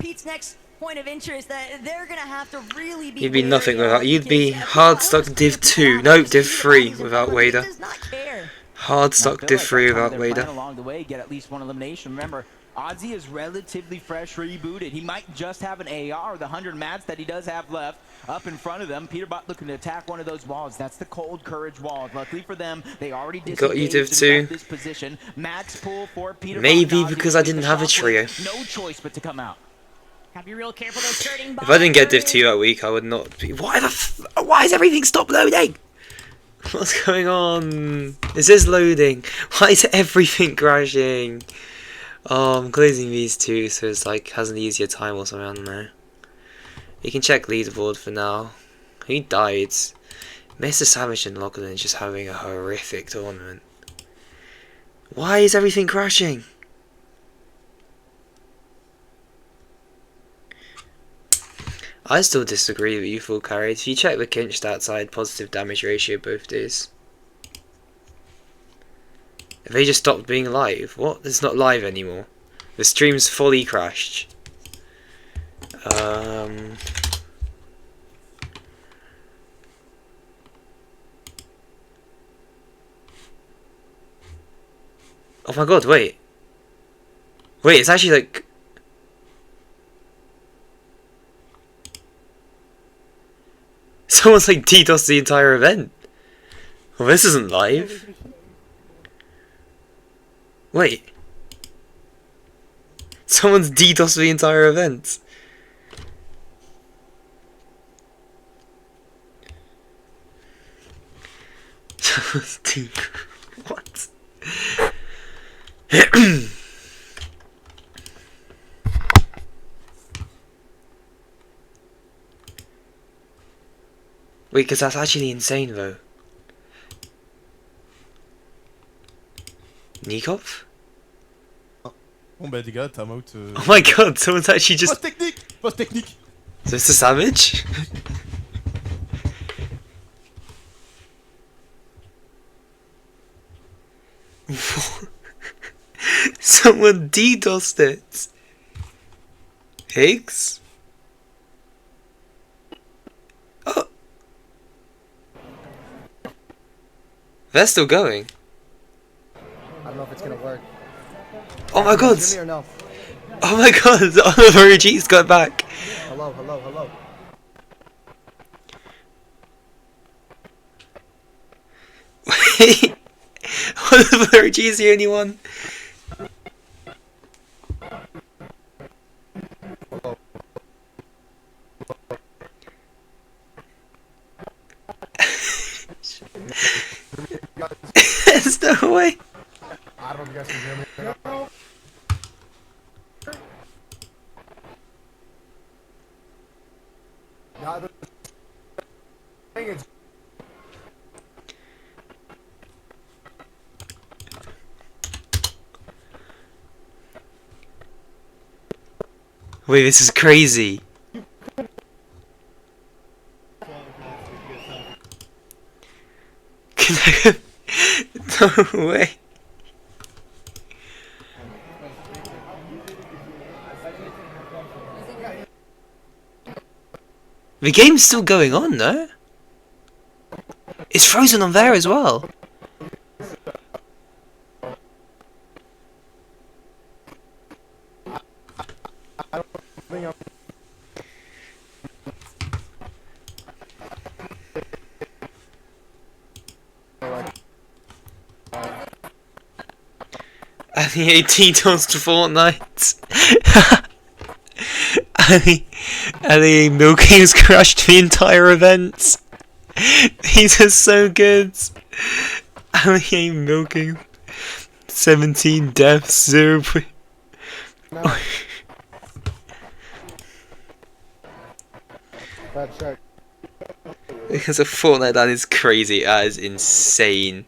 Pete's next point of interest that they're gonna have to really be. You'd be nothing without. You'd be hard stuck Div 2. No, Div 3 without Wader. Hard stuck Div 3 without Wader. Along the way, get at least one elimination. Remember, Ozzy is relatively fresh rebooted. He might just have an AR, the 100 mats that he does have left up in front of them. Peterbot looking to attack one of those walls. That's the Cold Courage wall. Luckily for them, they already got you Div 2. This position. Max pull for Peterbot. Maybe because I didn't have a trio. No choice but to come out. Gotta be real careful though, skirting by. If I didn't get Div 2 that week, I would not be. Why is everything stop loading? What's going on? Is this loading? Why is everything crashing? Oh, I'm closing these two, so it's like has an easier time or something. I don't know. You can check leaderboard for now. He died. Mr. Savage and Lachlan is just having a horrific tournament. Why is everything crashing? I still disagree with you, full carried. If you check the Kinch stats, I had positive damage ratio both days. Have they just stopped being live? What? It's not live anymore. The stream's fully crashed. Oh my god, wait. Wait, it's actually like... Someone's like DDoS the entire event. Well, this isn't live. Wait. Someone's DDoS the entire event. What? Wait, because that's actually insane though. Nikov? Bon bah les gars, time out. Oh my god, someone's actually just... Post technique. Post technique. So it's a savage? Someone DDoSed it. Higgs? Oh. They're still going. I don't know if it's gonna work. Oh my god! Hear me or no? Oh my god! Oliver G's got back! Hello, hello, hello. Wait! Oliver G's the only one. There's no way! I don't know if you guys can hear me or not. Nah, the thing is... Wait, this is crazy. Can I... No way. The game's still going on, no? It's frozen on there as well. And the 18 tons to Fortnite. and the Milking's crushed the entire event. These are so good. And the Milking 17 deaths, 0. Bad check. Because of Fortnite, that is crazy. That is insane.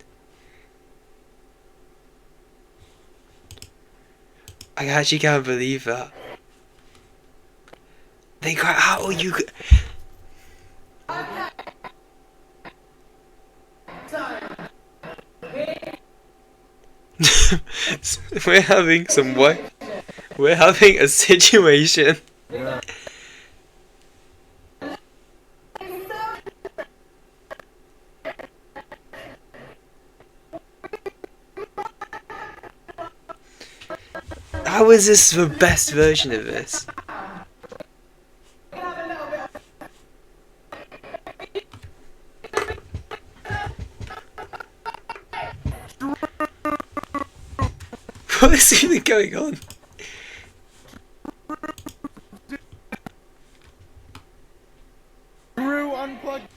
I actually can't believe that. They got how you. We're having some what? We're having a situation. Yeah. How is this the best version of this? What is even going on? Drew unplugged.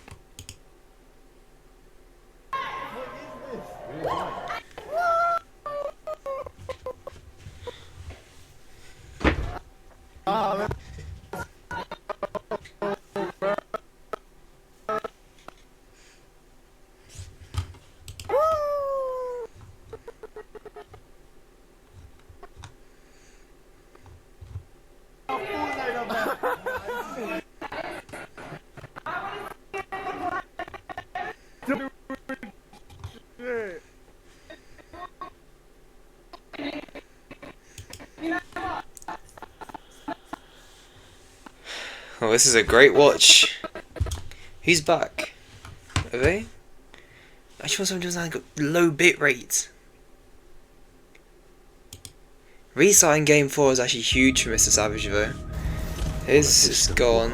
Oh, this is a great watch. Who's back? Are they? I just want someone to like low bit rate. Restarting game 4 is actually huge for Mr. Savage though. His is gone.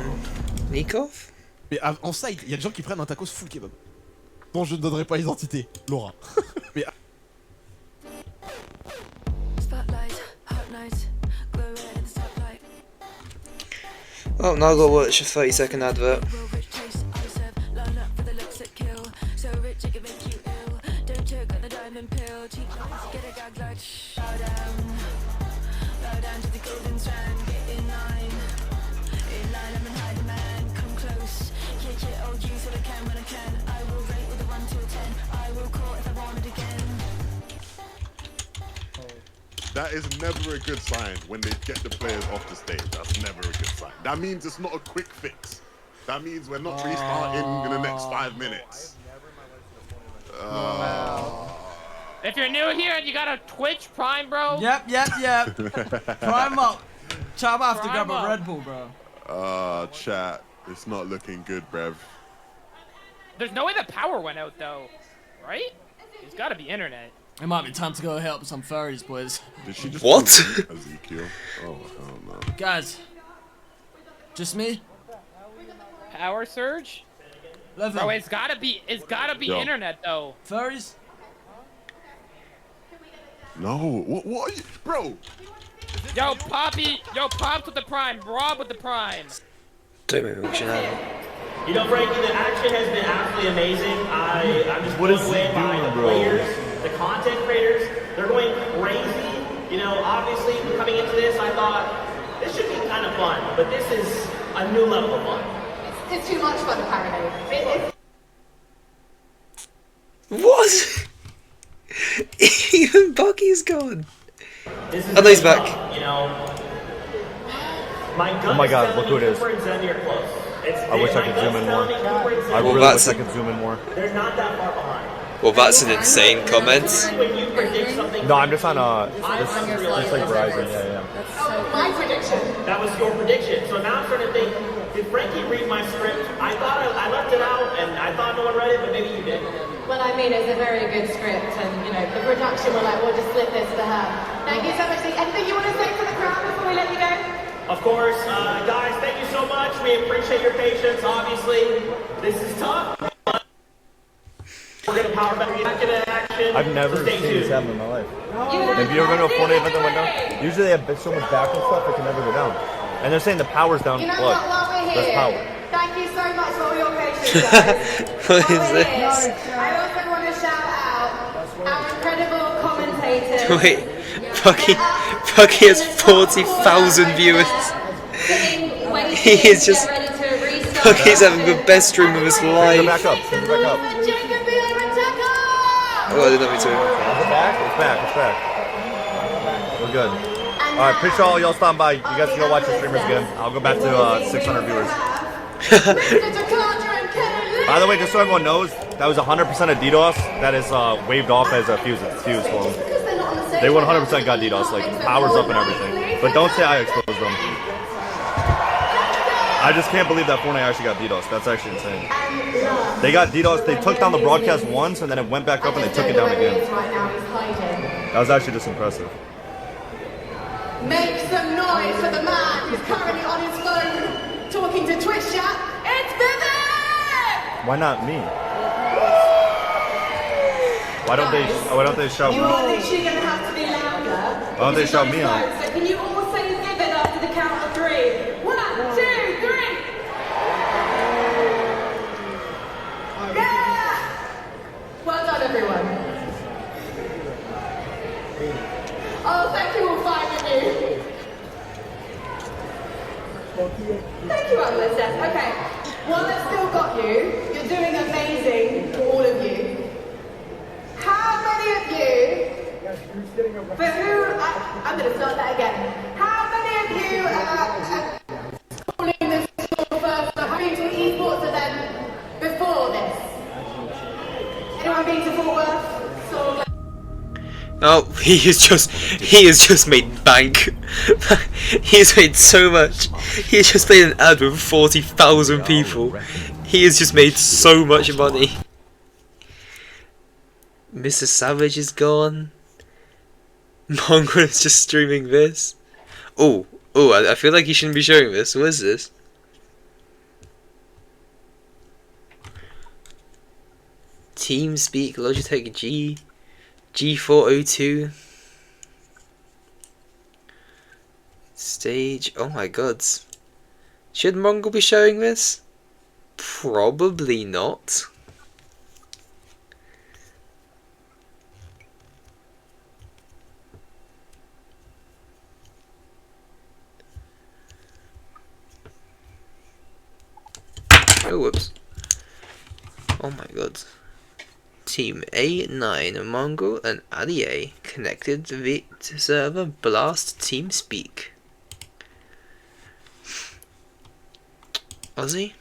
Nikov? Mais en side, il y a des gens qui prennent un tacos full kebab. Dont je ne donnerai pas l'identité, Laura. Mais Oh, now I've got to watch a 30-second advert. That is never a good sign when they get the players off the stage. That's never a good sign. That means it's not a quick fix. That means we're not restarting in the next 5 minutes. If you're new here and you got a Twitch Prime, bro. Yep. Prime up. Chop off to grab a Red Bull, bro. Chat. It's not looking good, brev. There's no way the power went out, though. Right? It's gotta be internet. It might be time to go help some furries, boys. Did she just what? Ezekiel? Oh, hell no. Guys. Just me? Power surge? Level. Bro, it's gotta be Yo. internet, though. Furries? No. What are you, bro? Yo, Poppy. Yo, Pops with the Prime. Rob with the Prime. Don't make me watch it. You know, Frankie, the action has been absolutely amazing. I'm just blown away by the players, the content creators. They're going crazy. You know, obviously, coming into this, I thought this should be kind of fun, but this is a new level of fun. It's too much fun, apparently. What? Even Bucky's gone. This is Oh, no, he's back. tough, you know, my gut Oh my is God, telling look who me it is. Cooper and Zenny are close. I wish I could zoom in more. I really wish I could zoom in more. They're not that far behind. Well, that's an insane comment. When you predict something, No, I'm just on just like Verizon, yeah. my prediction. That was your prediction. So now I'm starting to think, did Frankie read my script? I thought I left it out, and I thought no one read it, but maybe you did. Well, I mean, it's a very good script, and, you know, the production were like, we'll just slip this to her. Thank you so much. Anything you want to say to the crowd before we let you go? Of course, guys, thank you so much. We appreciate your patience. Obviously, this is tough. We're going to power back into action. I've never So stay seen this tuned. happen in my life. Have you ever been to a Fortnite event that went down? Usually they have so much back and stuff, it can never go down. And they're saying the power's down. You know Look, what, while we're there's here, power. thank you so much for all your patience, guys. What While is we're this? here, I also want to shout out our incredible commentators. Wait, Bucky has 40,000 viewers. He is just. Bucky's having the best stream of his life. Back up, back up. Oh, I didn't know me too. Is it back? It's back, it's back. We're good. Alright, appreciate all y'all stopping by. You guys can go watch the streamers again. I'll go back to 600 viewers. By the way, just so everyone knows, that was 100% of DDoS. That is waved off as a fuse for them. They 100% got DDoS, like powers up and everything. But don't say I exposed them. I just can't believe that Fortnite actually got DDoS. That's actually insane. They got DDoS. They took down the broadcast once, and then it went back up, and they took it down again. That was actually just impressive. Make some noise for the man who's currently on his phone talking to Twitch chat. It's Vivian! Why not me? Why don't they shout? You are literally going to have to be louder. Why don't they shout me out? So can you all say Vivian after the count of 3? 1, 2, 3. Yeah! Well done, everyone. Oh, thank you all 5 of you. Thank you, Alice. Okay, while I've still got you, you're doing amazing, all of you. How many of you, for who, I'm going to start that again. How many of you are calling this your first or having to esports event before this? Anyone been to Fort Worth? So Oh, he has just made bank. He has made so much. He has just played an ad with 40,000 people. He has just made so much money. Mr. Savage is gone. Mongrel is just streaming this. Oh, I feel like he shouldn't be showing this. What is this? TeamSpeak Logitech G402 stage. Oh my god. Should Mongrel be showing this? Probably not. Oh, whoops. Oh my god. Team A9, Mongrel and Ali connected via server Blast TeamSpeak. Aussie?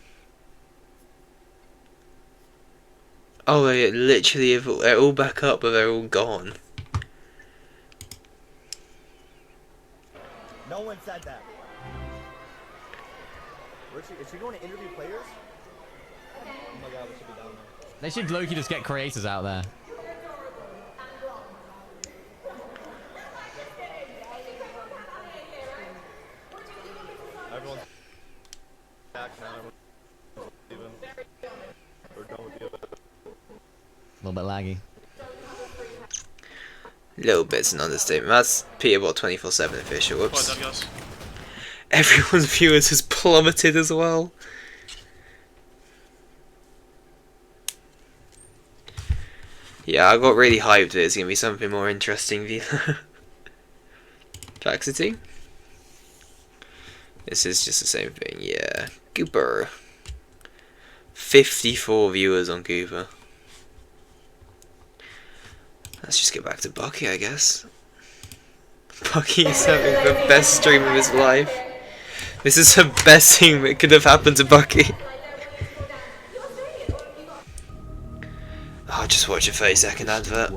Oh, they literally they're all back up, but they're all gone. No one said that. Is she going to interview players? Oh my god, we should be down there. They should low-key just get creators out there. Everyone's back now. We're done with you. A little bit laggy. Little bit's an understatement. That's Peterbot 24/7 official. Whoops. Everyone's viewers has plummeted as well. Yeah, I got really hyped that it's gonna be something more interesting. Faxity. This is just the same thing, yeah. Cooper. 54 viewers on Cooper. Let's just get back to Bucky, I guess. Bucky's having the best stream of his life. This is the best thing that could have happened to Bucky. Oh, just watch a 30-second advert.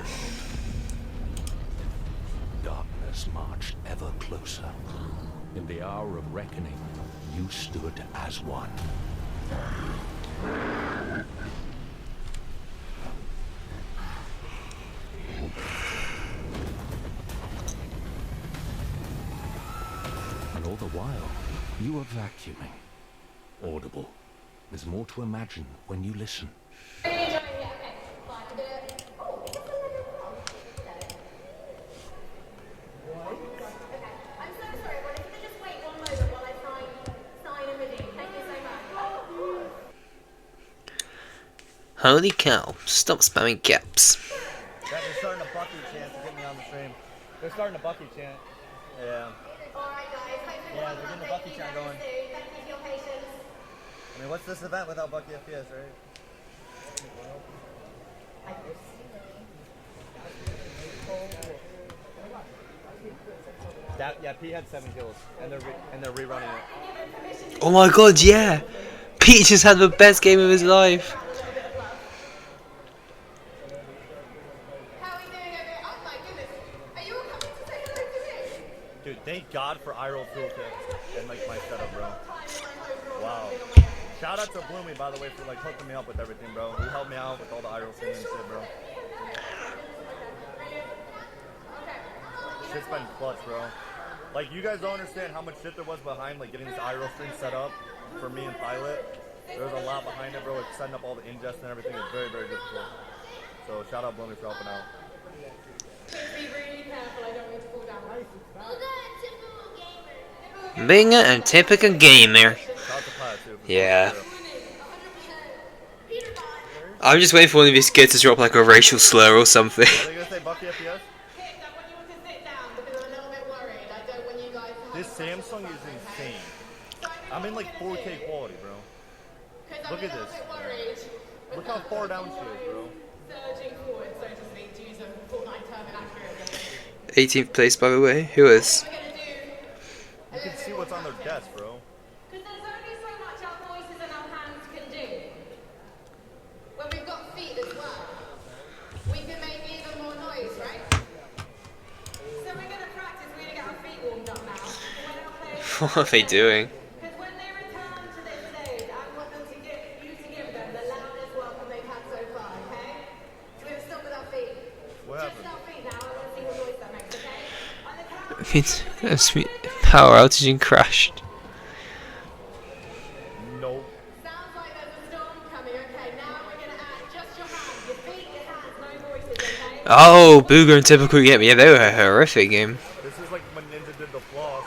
Darkness marched ever closer. In the hour of reckoning, you stood as one. And all the while, you are vacuuming. Audible. There's more to imagine when you listen. Holy cow, stop spamming caps. They're starting a Bucky chant to get me on the stream. They're starting a Bucky chant. Yeah. Yeah, they're getting a Bucky chant going. I mean, what's this event without Bucky FPS, right? Yeah, P had 7 kills, and they're rerunning it. Oh my god, yeah! Pete just had the best game of his life. Dude, thank God for iRoll Toolkit and like my setup, bro. Wow. Shout out to Bloomy, by the way, for like hooking me up with everything, bro. He helped me out with all the iRoll things and shit, bro. Shit's been clutch, bro. Like, you guys don't understand how much shit there was behind like getting this iRoll stream set up for me and Pilot. There was a lot behind it, bro. Like setting up all the ingest and everything. It's very, very difficult. So shout out Bloomy for helping out. Be really careful, I don't want to fall down. Being a typical gamer. Yeah. I'm just waiting for one of these kids to drop like a racial slur or something. Are they gonna say Bucky FPS? This Samsung is insane. I'm in like 4K quality, bro. Look at this. Look how far down she is, bro. 18th place, by the way. Who is? You can see what's on their desk, bro. Because there's only so much our voices and our hands can do. When we've got feet as well, we can make even more noise, right? So we're going to practice, we're going to get our feet warmed up now. What are they doing? Because when they return to this stage, I want them to give them the loudest welcome they've had so far, okay? So we're going to stop with our feet. What Just our feet now, I want to see what noise that makes, okay? A sweet power outage and crashed. Nope. Oh, Booger and Typical game. Yeah, they were a horrific game. This is like when Ninja did the floss.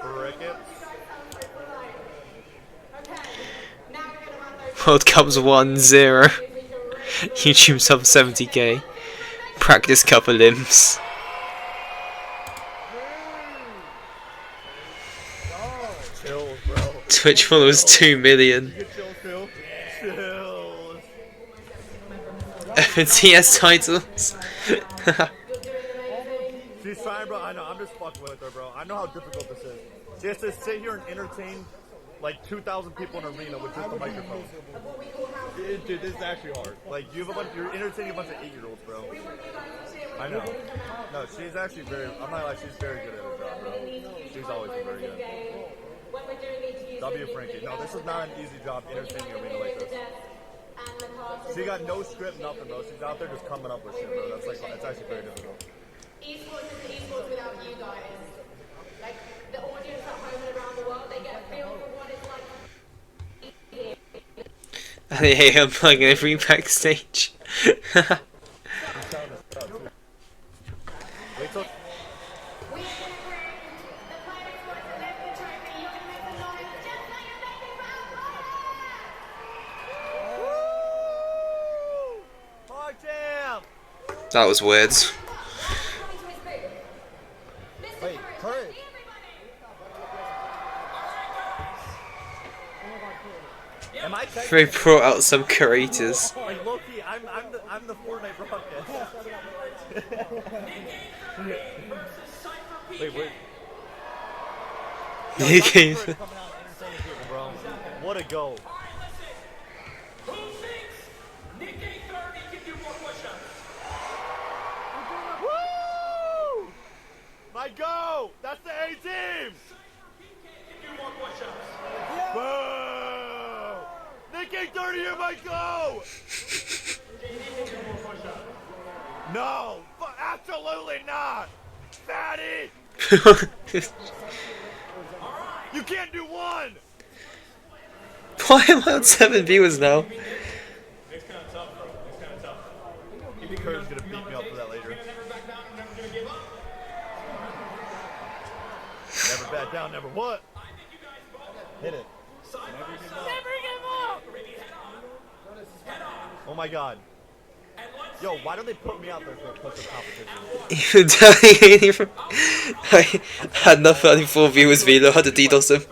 Crickets. World Cup's 1-0. YouTube sub 70k. Practice couple limbs. Chills, bro. Twitch followers 2 million. Chills. FNCS titles. She's trying, bro. I know. I'm just fucking with her, bro. I know how difficult this is. She has to sit here and entertain like 2,000 people in an arena with just a microphone. Dude, this is actually hard. Like you're entertaining a bunch of 8-year-olds, bro. I know. No, she's actually very. I'm not like she's very good at her job, bro. She's always been very good. W Frankie. No, this is not an easy job entertaining an arena like this. She got no script, nothing, bro. She's out there just coming up with shit, bro. That's like it's actually very difficult. Esports is esports without you guys. Like the audience at home and around the world, they get a feel for what it's like. And they hate unplugging every backstage. Wait till. That was weird. Wait, courage. Am I They brought out some creators. like low-key, I'm the Fortnite broadcast. wait. He came. Bro. What a go. Woo! My go! That's the A team! Boo! Nick 830, you're my go! No! Absolutely not! Fatty! You can't do one! Why am I on 7 viewers now? It's kind of tough, bro. It's kind of tough. Kurt's gonna beat me up for that later. Never back down, never what? Hit it. Never give up! Oh my god. Yo, why don't they put me out there for a push-up competition? I had enough 34 viewers, Velo. Had to DDoS him.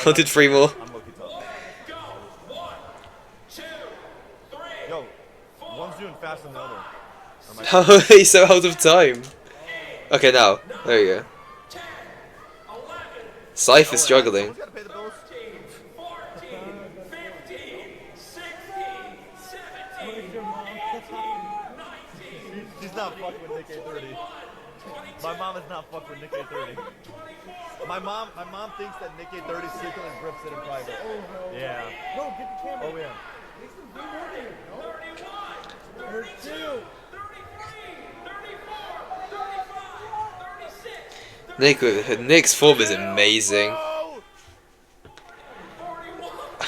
Wanted 3 more. Yo, one's doing faster than the other. How are they so out of time? Okay, now. There you go. Scythe is struggling. She's not fucking with Nick 830. My mom is not fucking with Nick 830. My mom thinks that Nick 830 secretly grips it in private. Yeah. No, get the camera. Oh yeah. Nick's form is amazing.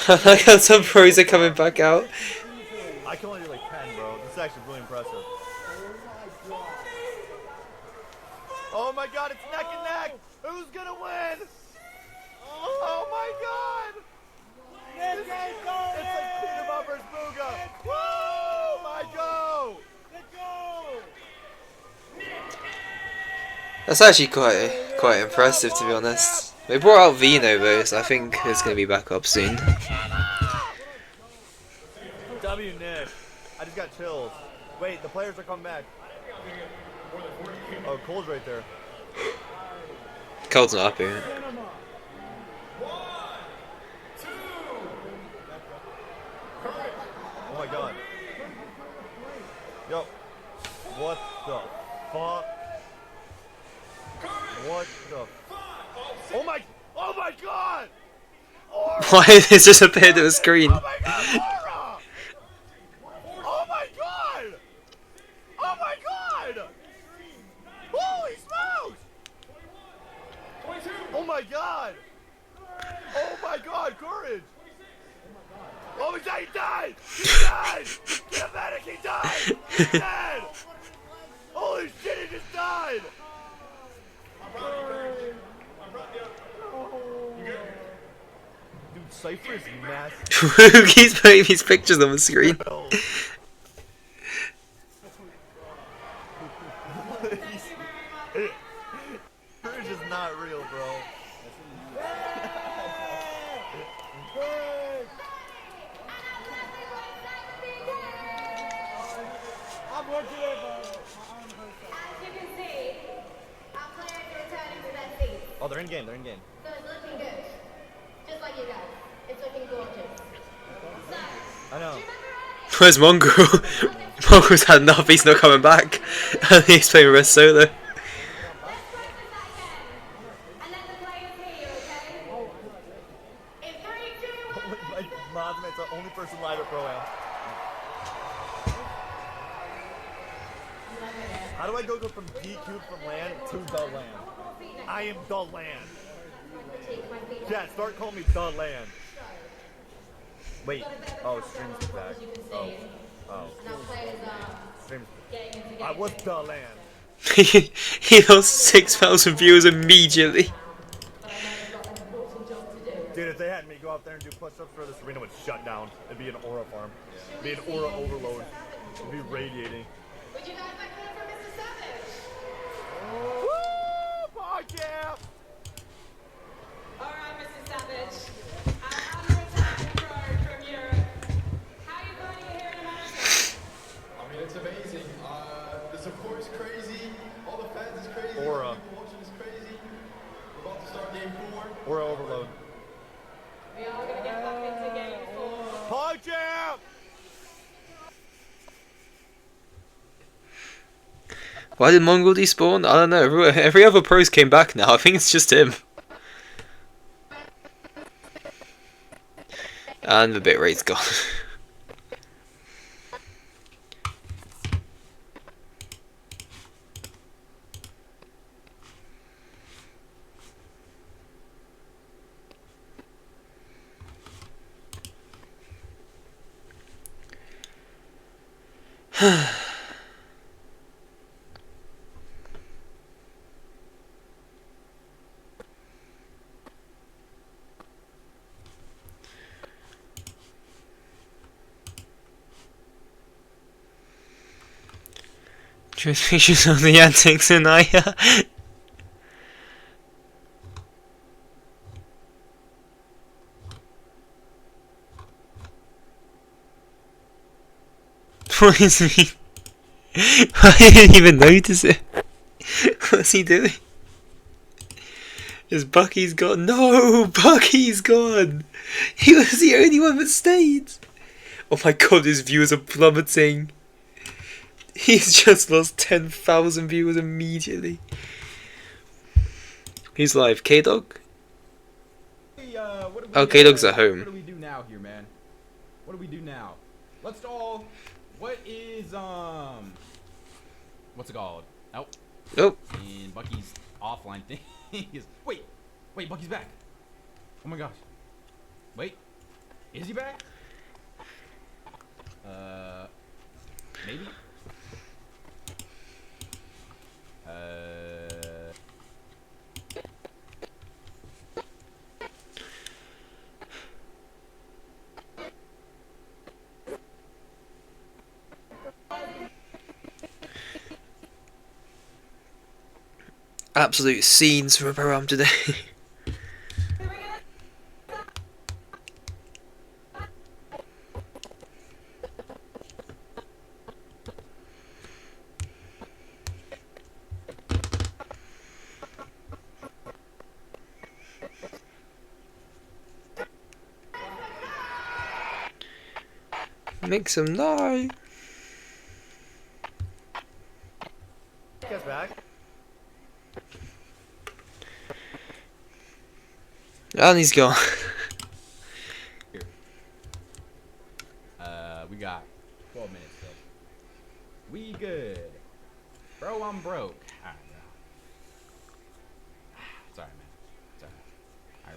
I like how some pros are coming back out. I can only do like 10, bro. This is actually really impressive. Oh my god, it's neck and neck! Who's gonna win? Oh my god! It's like Peanut Butter versus Booga! Whoa! My go! Let's go! That's actually quite impressive, to be honest. They brought out Vino though, so I think it's going to be back up soon. W Nick. I just got chills. Wait, the players are coming back. Oh, Cole's right there. Cole's not up here. Oh my god. Yo. What the fuck? What the Oh my god! Why is this just appeared to a screen? Oh my god, Aura! Oh my god! Oh my god! Oh my god! Oh my god, Courage! Oh my god, he died! He died! Get a medic, he died! He's dead! Holy shit, he just died! Dude, Cypher is massive. Who keeps putting these pictures on the screen? Courage is not real, bro. I'm working it, bro. As you can see, our players are returning to their seats. Oh, they're in game, they're in game. So it's looking good. Just like you guys. It's looking gorgeous. So, I know. Where's Mongrel? Mongrel's had enough, he's not coming back. And he's playing Red Solo. Like, Modman's the only person live at Pro-Am. How do I go from DQ from land to the land? I am the land. Yeah, start calling me the land. Wait. Oh, streams back. Oh. Oh. Streams. I was the land. He lost 6,000 viewers immediately. Dude, if they had me go out there and do push-ups for this arena would shut down. It'd be an aura farm. It'd be an aura overload. It'd be radiating. would you guys like to hear from Mr. Savage? Woo! Podcast! Alright, Mr. Savage. I'm a retired pro from Europe. How are you finding it here in America? I mean, it's amazing. The support is crazy. All the fans is crazy. Aura. People watching is crazy. We're about to start game 4. Aura overload. We are going to get back into game 4. Podcast! Why did Mongrel despawn? I don't know. Every other pros came back now. I think it's just him. And the bitrate's gone. Truth pictures of the antics in Aya. What is he? I didn't even notice it. What's he doing? Is Bucky's gone? No, Bucky's gone. He was the only one that stayed. Oh my god, his viewers are plummeting. He's just lost 10,000 viewers immediately. Who's live? K-Dog? Oh, K-Dog's at home. What do we do now here, man? What do we do now? Let's all... What is, what's it called? Oh. Nope. And Bucky's offline thing is... Wait, Bucky's back. Oh my gosh. Wait, is he back? Maybe? Absolute scenes from around today. Make some noise. Guys back. And he's gone. Here. We got 12 minutes still. We good. Bro, I'm broke. Alright, bro. Sorry, man. Sorry.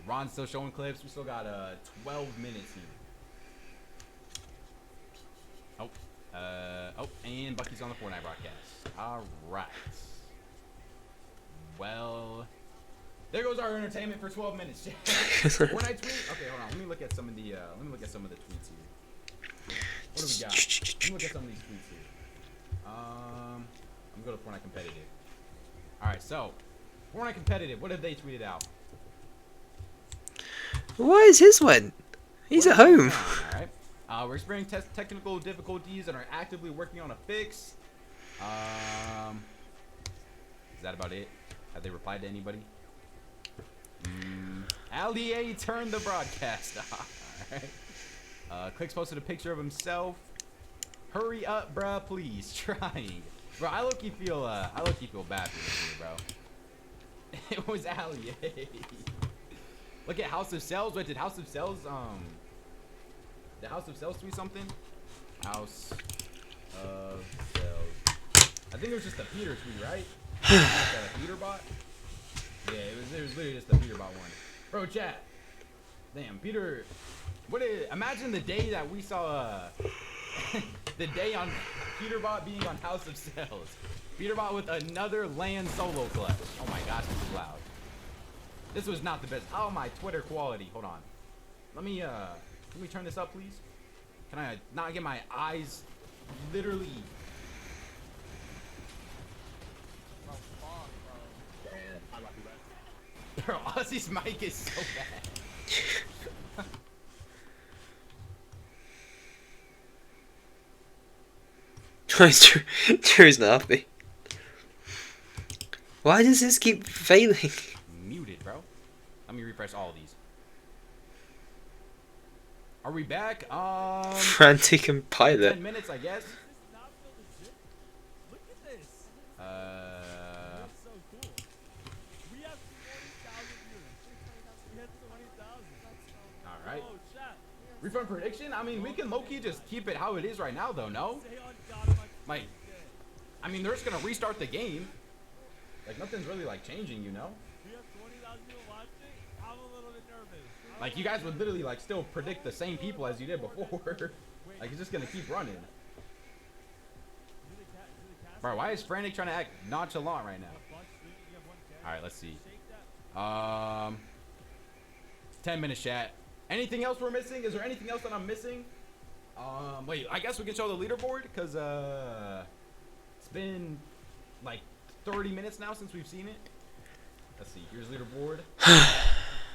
Ron's still showing clips. We still got 12 minutes here. Oh, and Bucky's on the Fortnite broadcast. All right. Well, there goes our entertainment for 12 minutes. Fortnite tweet. Okay, hold on. Let me look at some of the tweets here. What do we got? Let me look at some of these tweets here. I'm gonna go to Fortnite competitive. All right, so Fortnite competitive. What have they tweeted out? Why is his one? He's at home. All right. We're experiencing technical difficulties and are actively working on a fix. Is that about it? Have they replied to anybody? Ali turned the broadcast off. All right. Clicks posted a picture of himself. Hurry up, bruh, please. Trying. Bro, I low-key feel bad for this here, bro. It was Ali. Look at House of Cells. Wait, did House of Cells tweet something? House of Cells. I think it was just a Peter tweet, right? A Peter bot? Yeah, it was literally just a Peter bot one. Bro, chat. Damn, Peter. Imagine the day that we saw the day on Peterbot being on House of Cells. Peterbot with another land solo clutch. Oh my gosh, this is loud. This was not the best. Oh, my Twitter quality. Hold on. Let me turn this up, please. Can I not get my eyes literally? Bro, Ozzy's mic is so bad. Drew's not happy. Why does this keep failing? Muted, bro. Let me refresh all of these. Are we back? Frantic and pilot. 10 minutes, I guess. Alright. Refund prediction? I mean, we can low-key just keep it how it is right now, though, no? Like, I mean, they're just gonna restart the game. Like, nothing's really, like, changing, you know? Like, you guys would literally, like, still predict the same people as you did before. Like, it's just gonna keep running. Bro, why is Frantic trying to act nonchalant right now? Alright, let's see. 10 minutes, chat. Anything else we're missing? Is there anything else that I'm missing? Wait, I guess we can show the leaderboard, because, it's been, like, 30 minutes now since we've seen it. Let's see, here's leaderboard.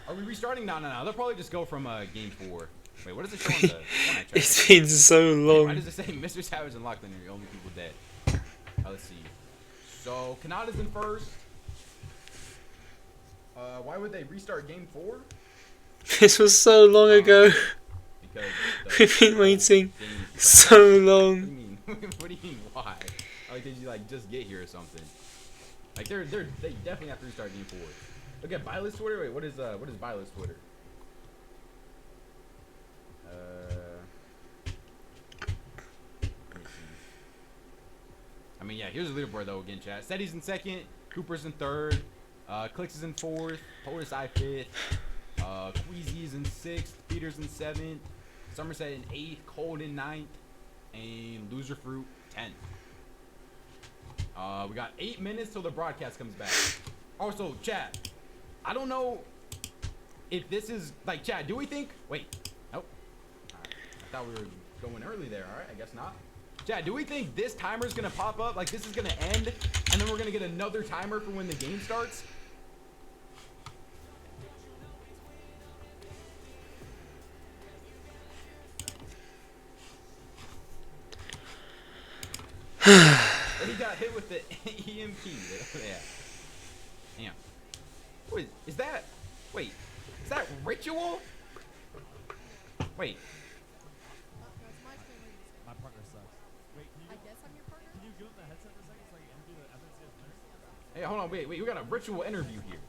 Are we restarting? No. They'll probably just go from, game 4. Wait, what does it show on the Fortnite tracker? It's been so long. Why does it say Mr. Savage and Lachlan are the only people dead? Let's see. So, Kanada's in first. Why would they restart game 4? This was so long ago. We've been waiting so long. What do you mean, why? Like, did you, like, just get here or something? Like, they definitely have to restart game 4. Look at Violet's Twitter. Wait, what is Violet's Twitter? Let me see. I mean, yeah, here's the leaderboard, though, again, chat. Seti's in second. Cooper's in third. Clicks is in fourth. Potus I fifth. Queasy's in sixth. Peter's in seventh. Somerset in eighth. Cold in ninth. And Loser Fruit 10th. We got 8 minutes till the broadcast comes back. Also, chat, I don't know if this is, like, chat, do we think, wait, nope. All right. I thought we were going early there. All right, I guess not. Chat, do we think this timer's gonna pop up, like this is gonna end, and then we're gonna get another timer for when the game starts? He got hit with the EMP. Yeah. Damn. Wait, is that Ritual? Wait. My partner sucks. Wait, I guess I'm your partner? Can you give him the headset for a second so I can interview the FNCS player? Hey, hold on, wait, we got a Ritual interview here.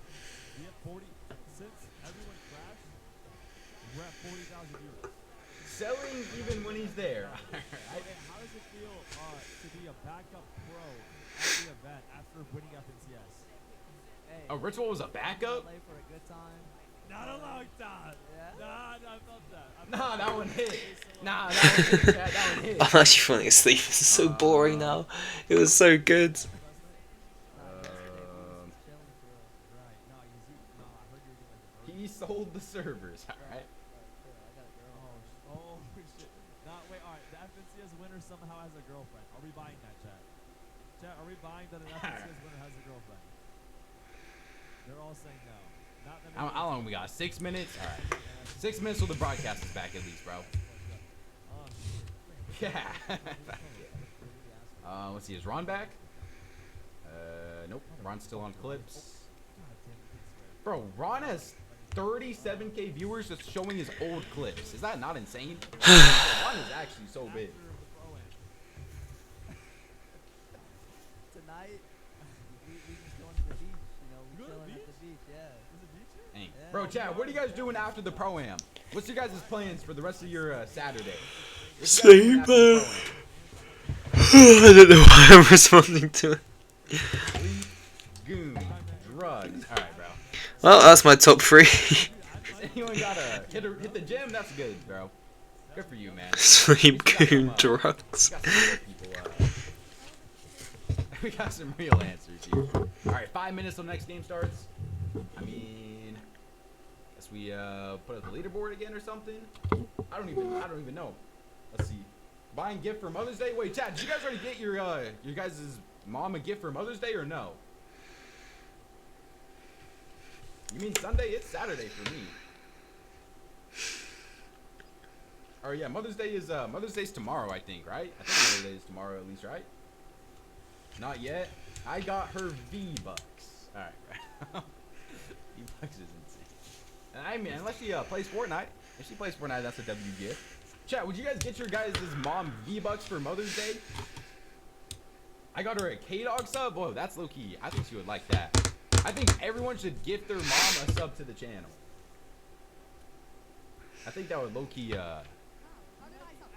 We have 40, since everyone crashed, we're at 40,000 viewers. Selling even when he's there. Okay, how does it feel to be a backup pro at the event after winning FNCS? Hey, Ritual was a backup? LA for a good time. Not a long time. Nah, I felt that. Nah, that one hit. Nah, that one hit. Yeah, that one hit. I'm actually falling asleep. This is so boring now. It was so good. He sold the servers. All right. Oh shit. Nah, wait. All right. The FNCS winner somehow has a girlfriend. Are we buying that, chat? Chat, are we buying that an FNCS winner has a girlfriend? They're all saying no. Not that How long we got? 6 minutes? All right. 6 minutes till the broadcast is back at least, bro. Yeah. Let's see. Is Ron back? Nope. Ron's still on clips. Bro, Ron has 37K viewers just showing his old clips. Is that not insane? Ron is actually so big. Tonight, we just going to the beach. You know, we chilling at the beach. Yeah. There's a beach here? Dang. Bro, Chad, what are you guys doing after the Pro-Am? What's your guys' plans for the rest of your Saturday? Sleep. I don't know why I'm responding to it. Sleep, goon, drugs. All right, bro. Well, that's my top 3. Has anyone got to hit the gym? That's good, bro. Good for you, man. Sleep, goon, drugs. We got some real answers here. All right, 5 minutes till the next game starts. I mean, guess we put up the leaderboard again or something. I don't even know. Let's see. Buying gift for Mother's Day. Wait, Chad, did you guys already get your guys' mom a gift for Mother's Day or no? You mean Sunday? It's Saturday for me. Oh yeah, Mother's Day's tomorrow, I think, right? I think Mother's Day is tomorrow at least, right? Not yet. I got her V-Bucks. All right. V-Bucks is insane. And I mean, unless she plays Fortnite. If she plays Fortnite, that's a W gift. Chat, would you guys get your guys' mom V-Bucks for Mother's Day? I got her a K-Dog sub. Whoa, that's low-key. I think she would like that. I think everyone should gift their mom a sub to the channel. I think that would low-key,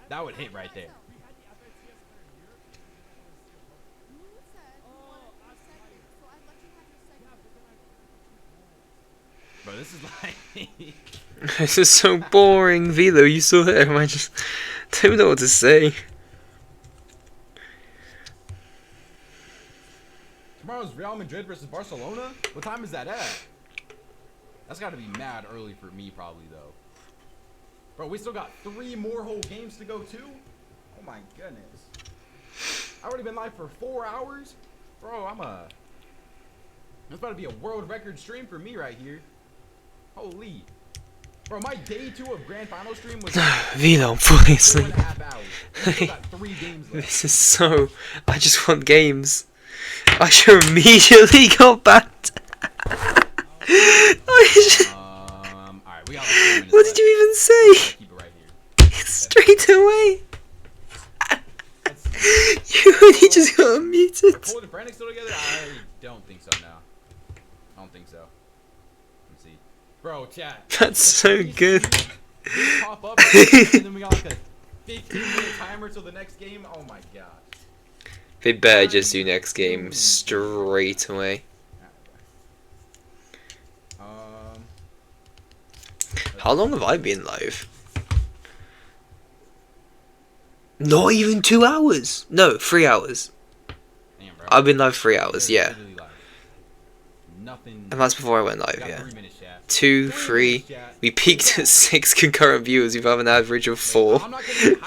that would hit right there. Bro, this is like... This is so boring. Velo, you saw it. I just don't know what to say. Tomorrow's Real Madrid versus Barcelona? What time is that at? That's got to be mad early for me probably, though. Bro, we still got 3 more whole games to go, too? Oh, my goodness. I've already been live for 4 hours? Bro, That's about to be a world record stream for me right here. Holy. Bro, my day 2 of Grand Final stream was... Velo, I'm falling asleep. 4.5 hours. We still got 3 games left. This is so... I just want games. I should immediately go back. Alright, we got like 4 minutes what did you even say? Keep it right here. Straight away. You already just got unmuted. Cold and Frantic still together? I don't think so, no. I don't think so. Let's see. Bro, chat. That's so good. Pop up and then we got like a 15-minute timer till the next game. Oh my god. They better just do next game straight away. How long have I been live? Not even 2 hours. No, 3 hours. Damn, bro. I've been live 3 hours, yeah. Nothing. And that's before I went live, yeah. 3 minutes, chat. 2, 3. We peaked at 6 concurrent viewers. We've had an average of 4.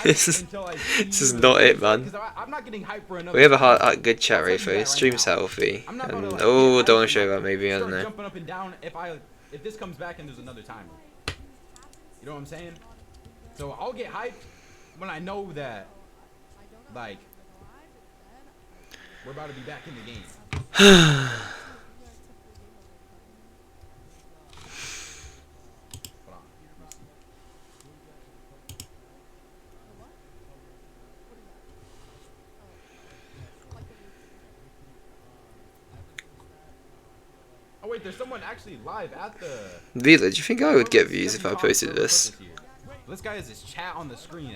This is not it, man. I'm not getting hyped for another. We have a good chat rate for it. Stream's healthy. And, oh, don't want to show that. Maybe I don't know. Jumping up and down if this comes back and there's another timer. You know what I'm saying? So I'll get hyped when I know that, like, we're about to be back in the game. Oh wait, there's someone actually live at the... Vila, do you think I would get views if I posted this? This guy has his chat on the screen.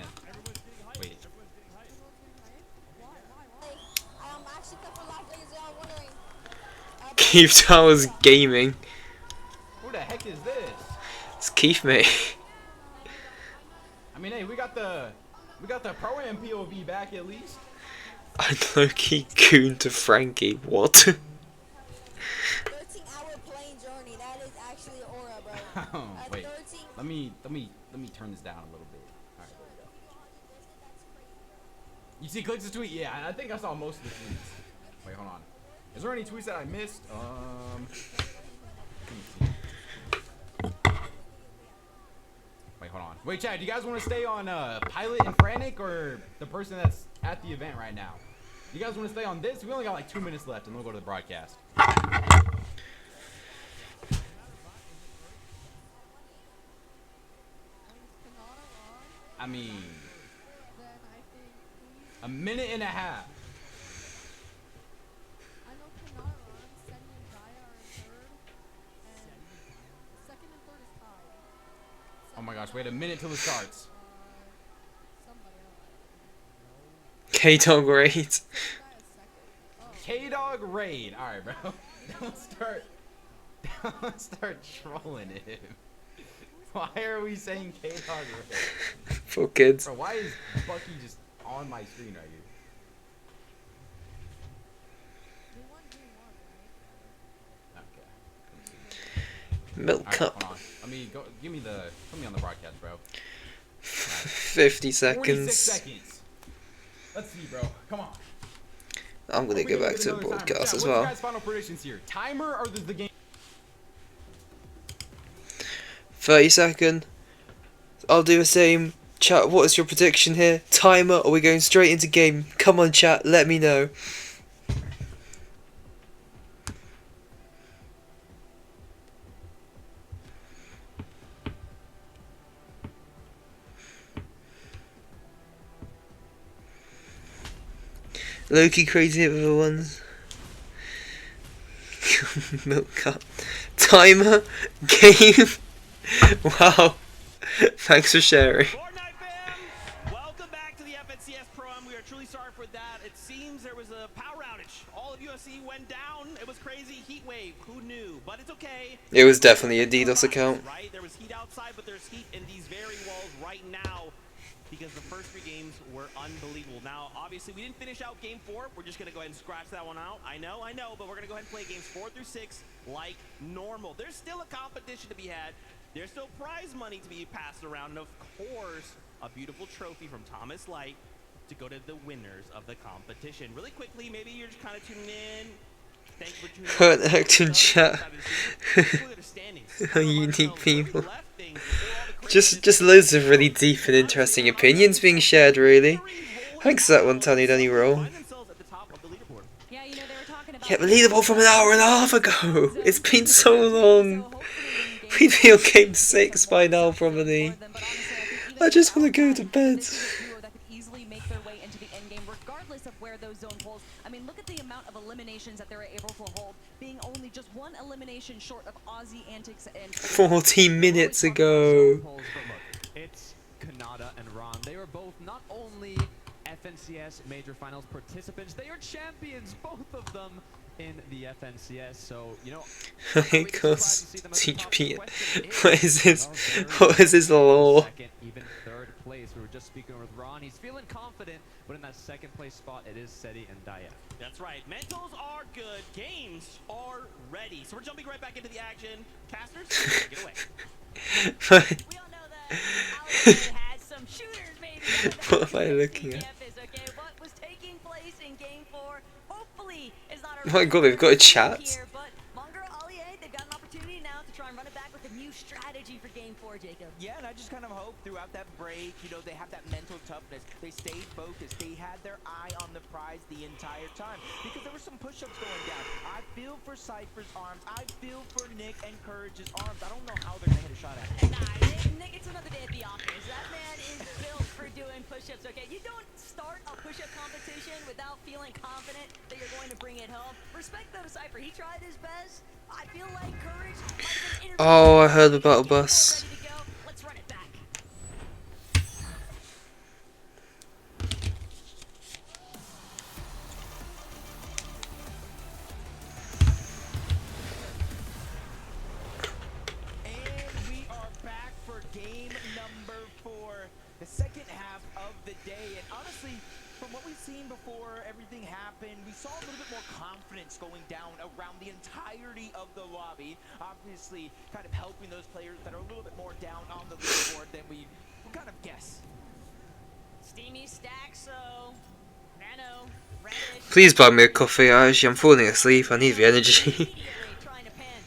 Wait. Keep Towers Gaming. Who the heck is this? Keith, mate. I mean, hey, we got the pro-am POV back at least. I low-key gooned to Frankie. What? Oh, wait. Let me turn this down a little bit. All right, there we go. You see Clicks' tweet? Yeah, I think I saw most of the tweets. Wait, hold on. Is there any tweets that I missed? Let me see. Wait, hold on. Wait, Chad, do you guys want to stay on Pilot and Frantic or the person that's at the event right now? You guys want to stay on this? We only got like 2 minutes left and we'll go to the broadcast. I mean, a minute and a half. Oh my gosh, wait a minute till it starts. K-Dog Raid. K-Dog Raid. Alright, bro. Don't start trolling him. Why are we saying K-Dog Raid? For kids. Bro, why is Bucky just on my screen right here? Milk right, cup. hold on. Let me go. Put me on the broadcast, bro. 50 seconds. 46 seconds. Let's see, bro. Come on. I'm gonna go back to the broadcast as well. What's your guys' final predictions here? Timer or does the game? 30 second. I'll do the same. Chat, what is your prediction here? Timer, or are we going straight into game? Come on, chat, let me know. Loki crazy with the ones. Milk cup. Timer. Game. Wow. Thanks for sharing. Fortnite fam, welcome back to the FNCS Pro-Am. We are truly sorry for that. It seems there was a power outage. All of UFC went down. It was crazy. Heat wave. Who knew? But it's okay. It was definitely a DDoS account. Right? There was heat outside, but there's heat in these very walls right now because the first 3 games were unbelievable. Now, obviously, we didn't finish out Game 4. We're just going to go ahead and scratch that one out. I know, but we're going to go ahead and play Games 4 through 6 like normal. There's still a competition to be had. There's still prize money to be passed around. And, of course, a beautiful trophy from Thomas Light to go to the winners of the competition. Really quickly, maybe you're just kind of tuning in. Thank you for tuning in. Hurt acting chat. Unique people. Just loads of really deep and interesting opinions being shared, really. Thanks for that one, Tony Danny Roll. Yeah, the leaderboard from an hour and a half ago. It's been so long. We'd be on game 6 by now, probably. I just want to go to bed. I mean, look at the amount of eliminations that they were able to hold, being only just 1 elimination short of Aussie antics and 40 minutes ago. It's Kanata and Ron. They were both not only FNCS Major Finals participants, they are champions, both of them in the FNCS. So, you know, TP. What is this? What is this law? Even 3rd place. We were just speaking with Ron. He's feeling confident, but in that 2nd place spot, it is Seti and Daya. That's right. Mentals are good. Games are ready. So we're jumping right back into the action. Casters, get away. We all know that Alex has some shooters, baby. What am I looking at? Okay, what was taking place in Game 4 hopefully is not Oh my god, we've got a chat. here, but Monger, Ollie, they've got an opportunity now to try and run it back with a new strategy for Game 4, Jacob. Yeah, and I just kind of hope throughout that break, you know, they have that mental toughness. They stayed focused. They had their eye on the prize the entire time because there were some push-ups going down. I feel for Cypher's arms. I feel for Nick and Courage's arms. I don't know how they're going to hit a shot at it. Nick, it's another day at the office. That man is built for doing push-ups, okay? You don't start a push-up competition without feeling confident that you're going to bring it home. Respect though to Cypher. He tried his best. I feel like Courage might have been Oh, I heard about a bus. Let's run it back. honestly, from what we've seen before everything happened, we saw a little bit more confidence going down around the entirety of the lobby. Obviously, kind of helping those players that are a little bit more down on the leaderboard than we would kind of guess. Steamy stack, so Nano, Reddish. Please buy me a coffee, Ash. I'm falling asleep. I need the energy. Trying to pan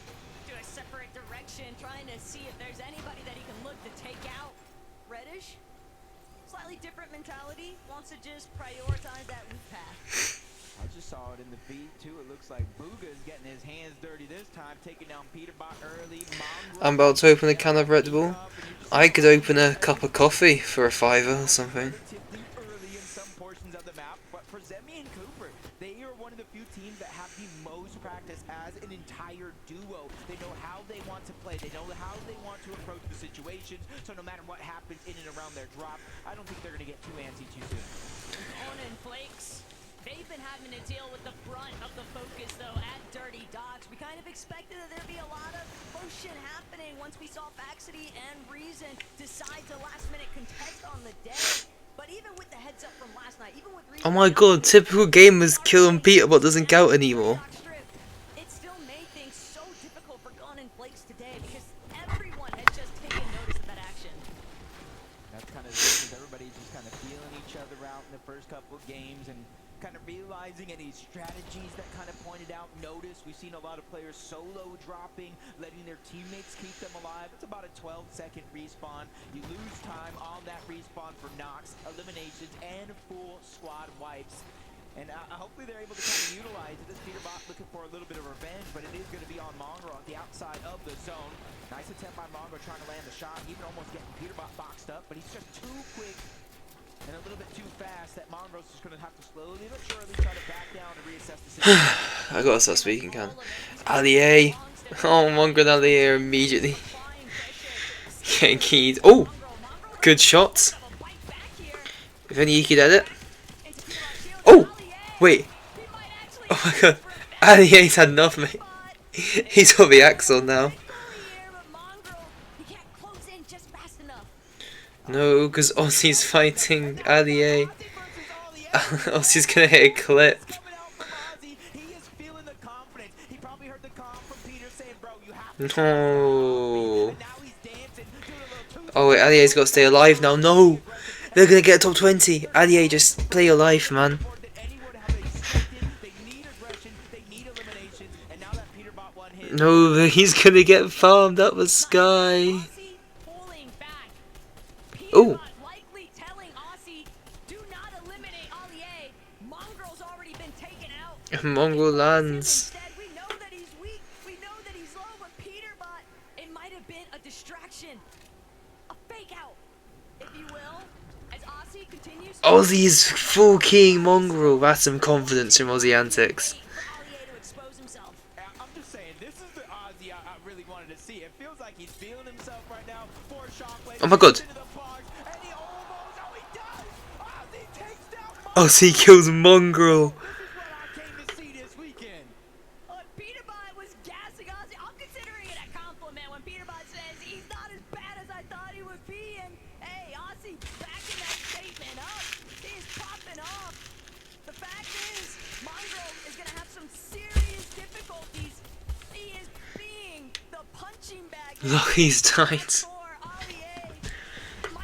to a separate direction, trying to see if there's anybody that he can look to take out. Reddish, slightly different mentality, wants to just prioritize that weak path. I just saw it in the feed too. It looks like Booga's getting his hands dirty this time, taking down Peterbot early. I'm about to open a can of Red Bull. I could open a cup of coffee for a $5 or something. Early in some portions of the map, but for Zemi and Cooper, they are one of the few teams that have the most practice as an entire duo. They know how they want to play. They know how they want to approach the situations. So no matter what happens in and around their drop, I don't think they're going to get too antsy too soon. On and Flakes, they've been having to deal with the brunt of the focus though at Dirty Docks. We kind of expected that there'd be a lot of motion happening once we saw Faxity and Reason decide to last minute contest on the day. But even with the heads up from last night, even with Reason, Oh my god, typical gamers kill on Peterbot doesn't count anymore. it still made things so difficult for Gon and Flakes today because everyone had just taken notice of that action. That's kind of the thing, is everybody just kind of feeling each other out in the first couple of games and kind of realizing any strategies that kind of pointed out notice. We've seen a lot of players solo dropping, letting their teammates keep them alive. It's about a 12-second respawn. You lose time on that respawn for knocks, eliminations, and full squad wipes. And hopefully they're able to kind of utilize it. This Peterbot looking for a little bit of revenge, but it is going to be on Mongrel at the outside of the zone. Nice attempt by Mongrel trying to land the shot, even almost getting Peterbot boxed up, but he's just too quick and a little bit too fast that Mongrel's just going to have to slowly but surely try to back down and reassess the situation. I gotta start speaking, can. Allier. Oh, Mongrel and Allier immediately. Getting keyed. Oh! Good shots. If only you could edit. Oh! Wait. Oh my god. Allier's had enough, mate. He's got the axe on now. No, because Aussie's fighting Allier. Aussie's gonna hit a clip. No. Oh wait, Allier's got to stay alive now. No! They're gonna get top 20. Allier, just play your life, man. No, he's gonna get farmed up the sky. Oh. Mongrel lands. Aussie's full keying Mongrel. That's some confidence from Aussie Antics. I'm just saying, this is the Aussie I really wanted to see. It feels like he's feeling himself right now. For Shockwave. Oh my god. Aussie kills Mongrel. Look, he's died.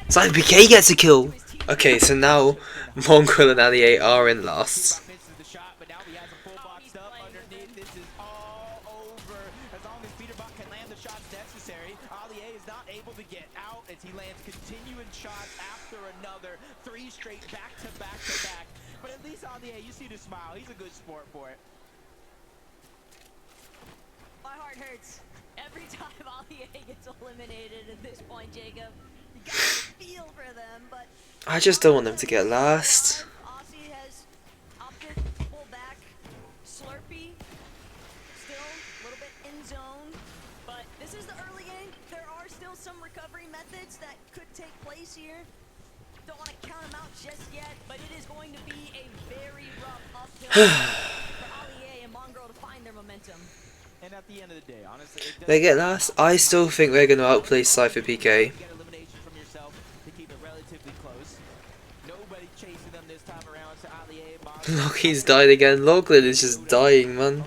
Simon PK gets a kill. Okay, so now Mongrel and Allier are in last. But at least Allier, you see the smile. He's a good sport for it. My heart hurts every time Allier gets eliminated at this point, Jacob. You gotta feel for them, but I just don't want them to get last. Aussie has opted to pull back. Slurpee still a little bit in zone, but this is the early game. There are still some recovery methods that could take place here. Don't want to count them out just yet, but it is going to be a very rough uphill for Allier and Mongrel to find their momentum. And at the end of the day, honestly, They get last. I still think they're going to outplay Cypher PK. get elimination from yourself to keep it relatively close. Nobody chasing them this time. Lockie's died again. Lachlan is just dying, man.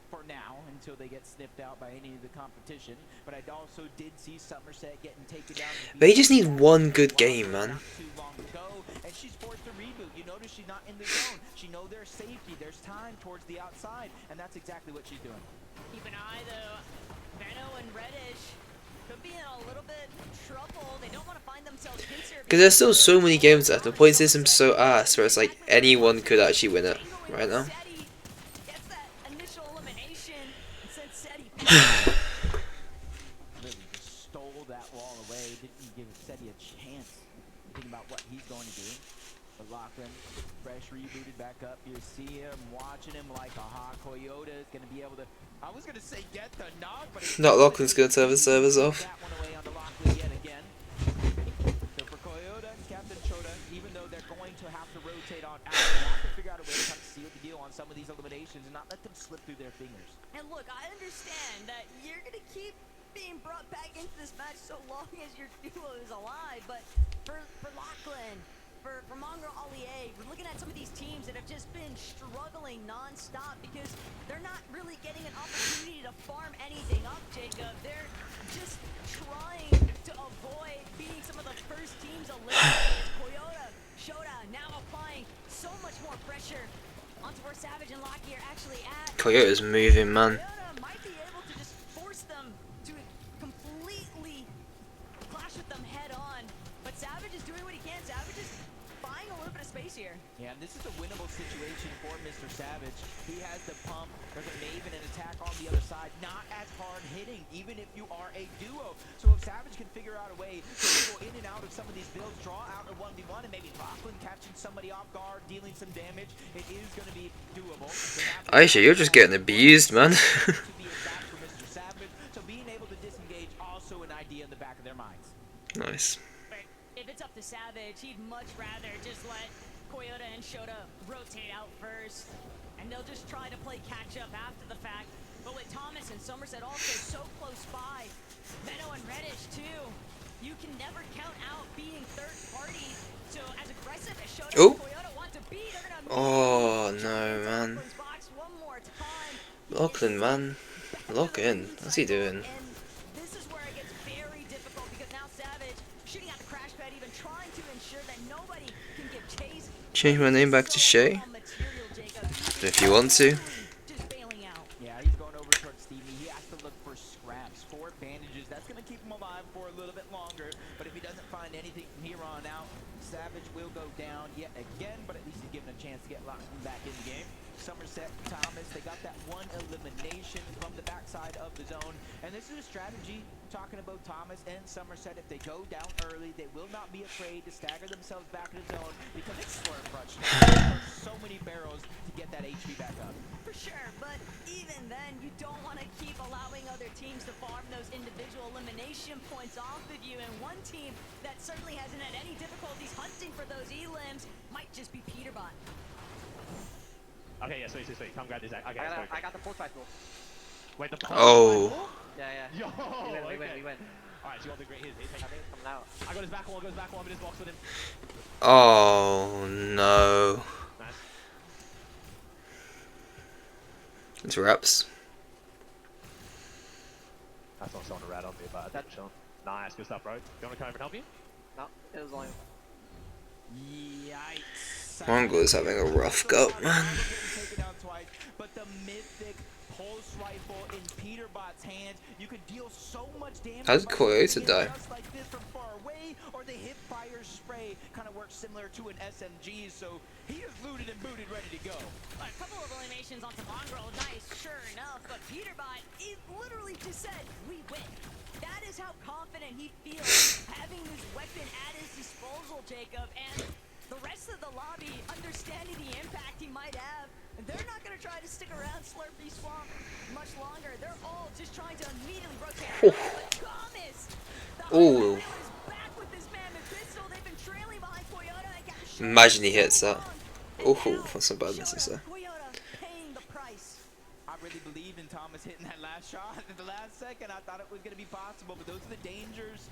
For now, until they get sniffed out by any of the competition. But I also did see Somerset getting taken down. They just need one good game, man. And she's forced to reboot. You notice she's not in the zone. She knows there's safety. There's time towards the outside, and that's exactly what she's doing. Keep an eye though. Benno and Reddish could be in a little bit trouble. They don't want to find themselves pincer. Because there's still so many games left. The point system's so ass, where it's like anyone could actually win it right now. Really just stole that wall away. Didn't give Seti a chance. Thinking about what he's going to do. But Lachlan, fresh rebooted back up. You see him watching him like a hawk. Coyote is going to be able to. I was going to say get the knock, but Not Lachlan's gonna turn the servers off. that one away onto Lachlan yet again. So for Coyote and Captain Chota, even though they're going to have to rotate on out, they have to figure out a way to kind of seal the deal on some of these eliminations and not let them slip through their fingers. And look, I understand that you're gonna keep being brought back into this match so long as your duo is alive, but for Lachlan, for Mongrel Allier, we're looking at some of these teams that have just been struggling non-stop because they're not really getting an opportunity to farm anything up, Jacob. They're just trying to avoid being some of the first teams eliminated. Coyote, Shota now applying so much more pressure onto where Savage and Lockie are actually at. Coyote's moving, man. Might be able to just force them to completely clash with them head on, but Savage is doing what he can. Savage is buying a little bit of space here. Yeah, and this is a winnable situation for Mr. Savage. He has the pump. There's a Maven and attack on the other side. Not as hard hitting, even if you are a duo. So if Savage can figure out a way to go in and out of some of these builds, draw out a 1v1, and maybe Lachlan catching somebody off guard, dealing some damage, it is going to be doable. Aisha, you're just getting abused, man. So being able to disengage, also an idea in the back of their minds. Nice. But if it's up to Savage, he'd much rather just let Coyote and Shota rotate out first, and they'll just try to play catch up after the fact. But with Thomas and Somerset also so close by, Benno and Reddish too, you can never count out being third party. So as aggressive as Shota and Coyote want to be, they're gonna Oh no, man. Lachlan, man. Lock in. What's he doing? This is where it gets very difficult because now Savage shooting at the crash pad, even trying to ensure that nobody can give chase. Change my name back to Shay. If you want to. Yeah, he's going over towards Stevie. He has to look for scraps, for bandages. That's going to keep him alive for a little bit longer. But if he doesn't find anything from here on out, Savage will go down yet again. But at least he's given a chance to get Lachlan back in the game. Somerset, Thomas, they got that one elimination from the backside of the zone. And this is a strategy, talking about Thomas and Somerset. If they go down early, they will not be afraid to stagger themselves back in the zone because it's slurp rush. There's so many barrels to get that HP back up. For sure, but even then, you don't want to keep allowing other teams to farm those individual elimination points off of you. And one team that certainly hasn't had any difficulties hunting for those E-limbs might just be Peterbot. Okay, yeah, sweet. Come grab this. Okay, I got the Fortnite tool. Wait, the Oh. Yeah. Yo, We win. Alright, so you want the great hit? I think it's coming out. I got his back wall, I'm in his box with him. Oh no. Nice. It's wraps. That's not someone to rat on me, but that's Sean. Nice, good stuff, bro. You want to come over and help you? No, it was only. Yikes. Mongrel is having a rough go, man. But the mythic pulse rifle in Peterbot's hands, you could deal so much damage. How did Coyote die? Just like this from far away, or the hip fire spray kind of works similar to an SMG. So he is looted and booted, ready to go. A couple of eliminations onto Mongrel, nice, sure enough. But Peterbot, he literally just said, "We win." That is how confident he feels having this weapon at his disposal, Jacob. And the rest of the lobby, understanding the impact he might have, they're not going to try to stick around Slurpy Swamp much longer. They're all just trying to immediately rotate. But Thomas, Ooh. is back with this mammoth pistol. They've been trailing behind Coyote. I got Imagine he hits that. Oh, that's some bad misses there. I really believe in Thomas hitting that last shot at the last second. I thought it was going to be possible, but those are the dangers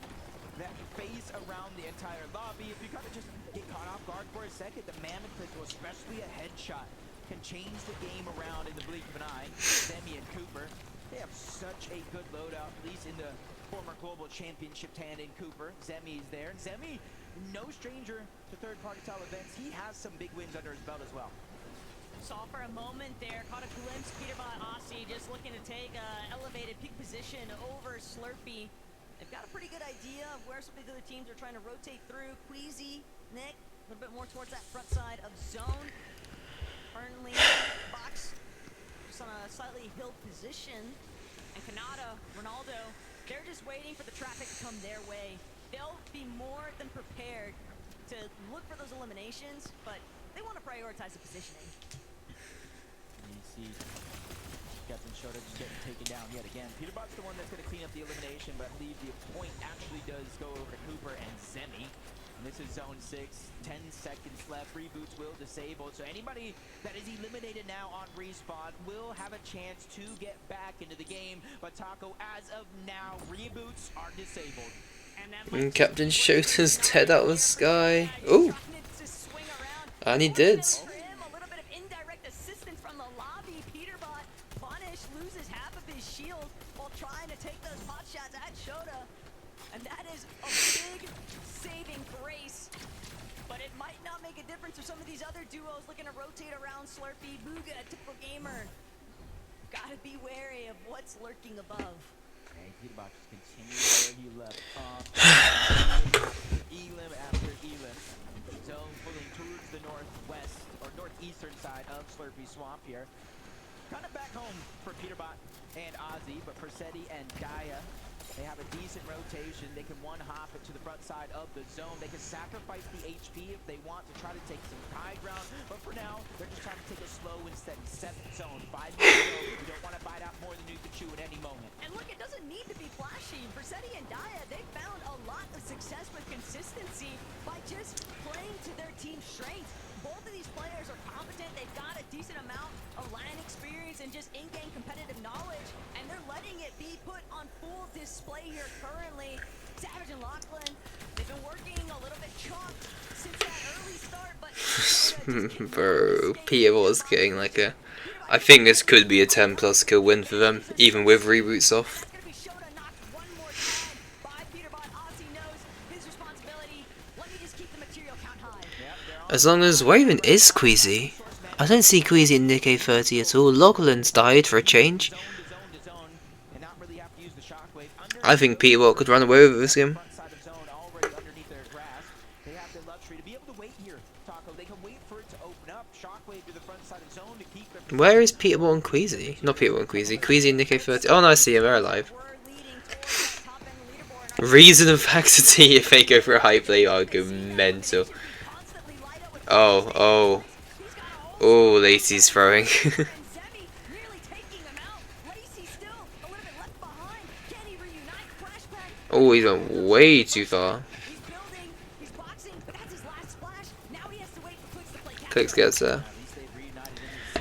that face around the entire lobby. If you kind of just get caught off guard for a second, the Mammoth Pistol, especially a headshot, can change the game around in the blink of an eye. Zemi and Cooper, they have such a good loadout, at least in the former global championship tandem. Cooper, Zemi's there, and Zemi, no stranger to third-party style events. He has some big wins under his belt as well. Saw for a moment there, caught a glimpse. Peterbot Aussie just looking to take elevated peak position over Slurpee. They've got a pretty good idea of where some of the other teams are trying to rotate through. Queasy, Nick, a little bit more towards that front side of zone. Currently, Box just on a slightly hill position. And Kanata, Ronaldo, they're just waiting for the traffic to come their way. They'll be more than prepared to look for those eliminations, but they want to prioritize the positioning. You see Captain Shota just getting taken down yet again. Peterbot's the one that's going to clean up the elimination, but I believe the point actually does go over to Cooper and Zemi. And this is zone 6, 10 seconds left. Reboots will disable. So anybody that is eliminated now on respawn will have a chance to get back into the game. But Taco, as of now, reboots are disabled. And Captain Shota's dead out of the sky. Ooh. And he did. And that is a big saving grace, but it might not make a difference for some of these other duos looking to rotate around Slurpee. Booga, typical gamer. Gotta be wary of what's lurking above. And Peterbot just continues where he left off. Elim after Elim. Zone pulling towards the northwest or northeastern side of Slurpee Swamp here. Kind of back home for Peterbot and Ozzy, but for Seti and Daya, they have a decent rotation. They can one-hop it to the front side of the zone. They can sacrifice the HP if they want to try to take some high ground. But for now, they're just trying to take a slow and steady 7th zone. 5 minutes to go. You don't want to bite out more than you can chew at any moment. And look, it doesn't need to be flashy. For Seti and Daya, they found a lot of success with consistency by just playing to their team's strengths. Both of these players are competent. They've got a decent amount of LAN experience and just in-game competitive knowledge, and they're letting it be put on full display here currently. Savage and Lachlan, they've been working a little bit chalked since that early start, but Bro, Peter was getting like a... I think this could be a 10+ kill win for them, even with reboots off. As long as Waven is Queasy. I don't see Queasy in Nick A30 at all. Lachlan's died for a change. I think Peterbot could run away with this game. Where is Peterbot and Queasy? Not Peterbot and Queasy. Queasy and Nick A30. Oh no, I see him. They're alive. Reason and facility if they go for a high play, I'll go mental. Oh, Lacey's throwing. Oh, he's went way too far. Clicks gets there.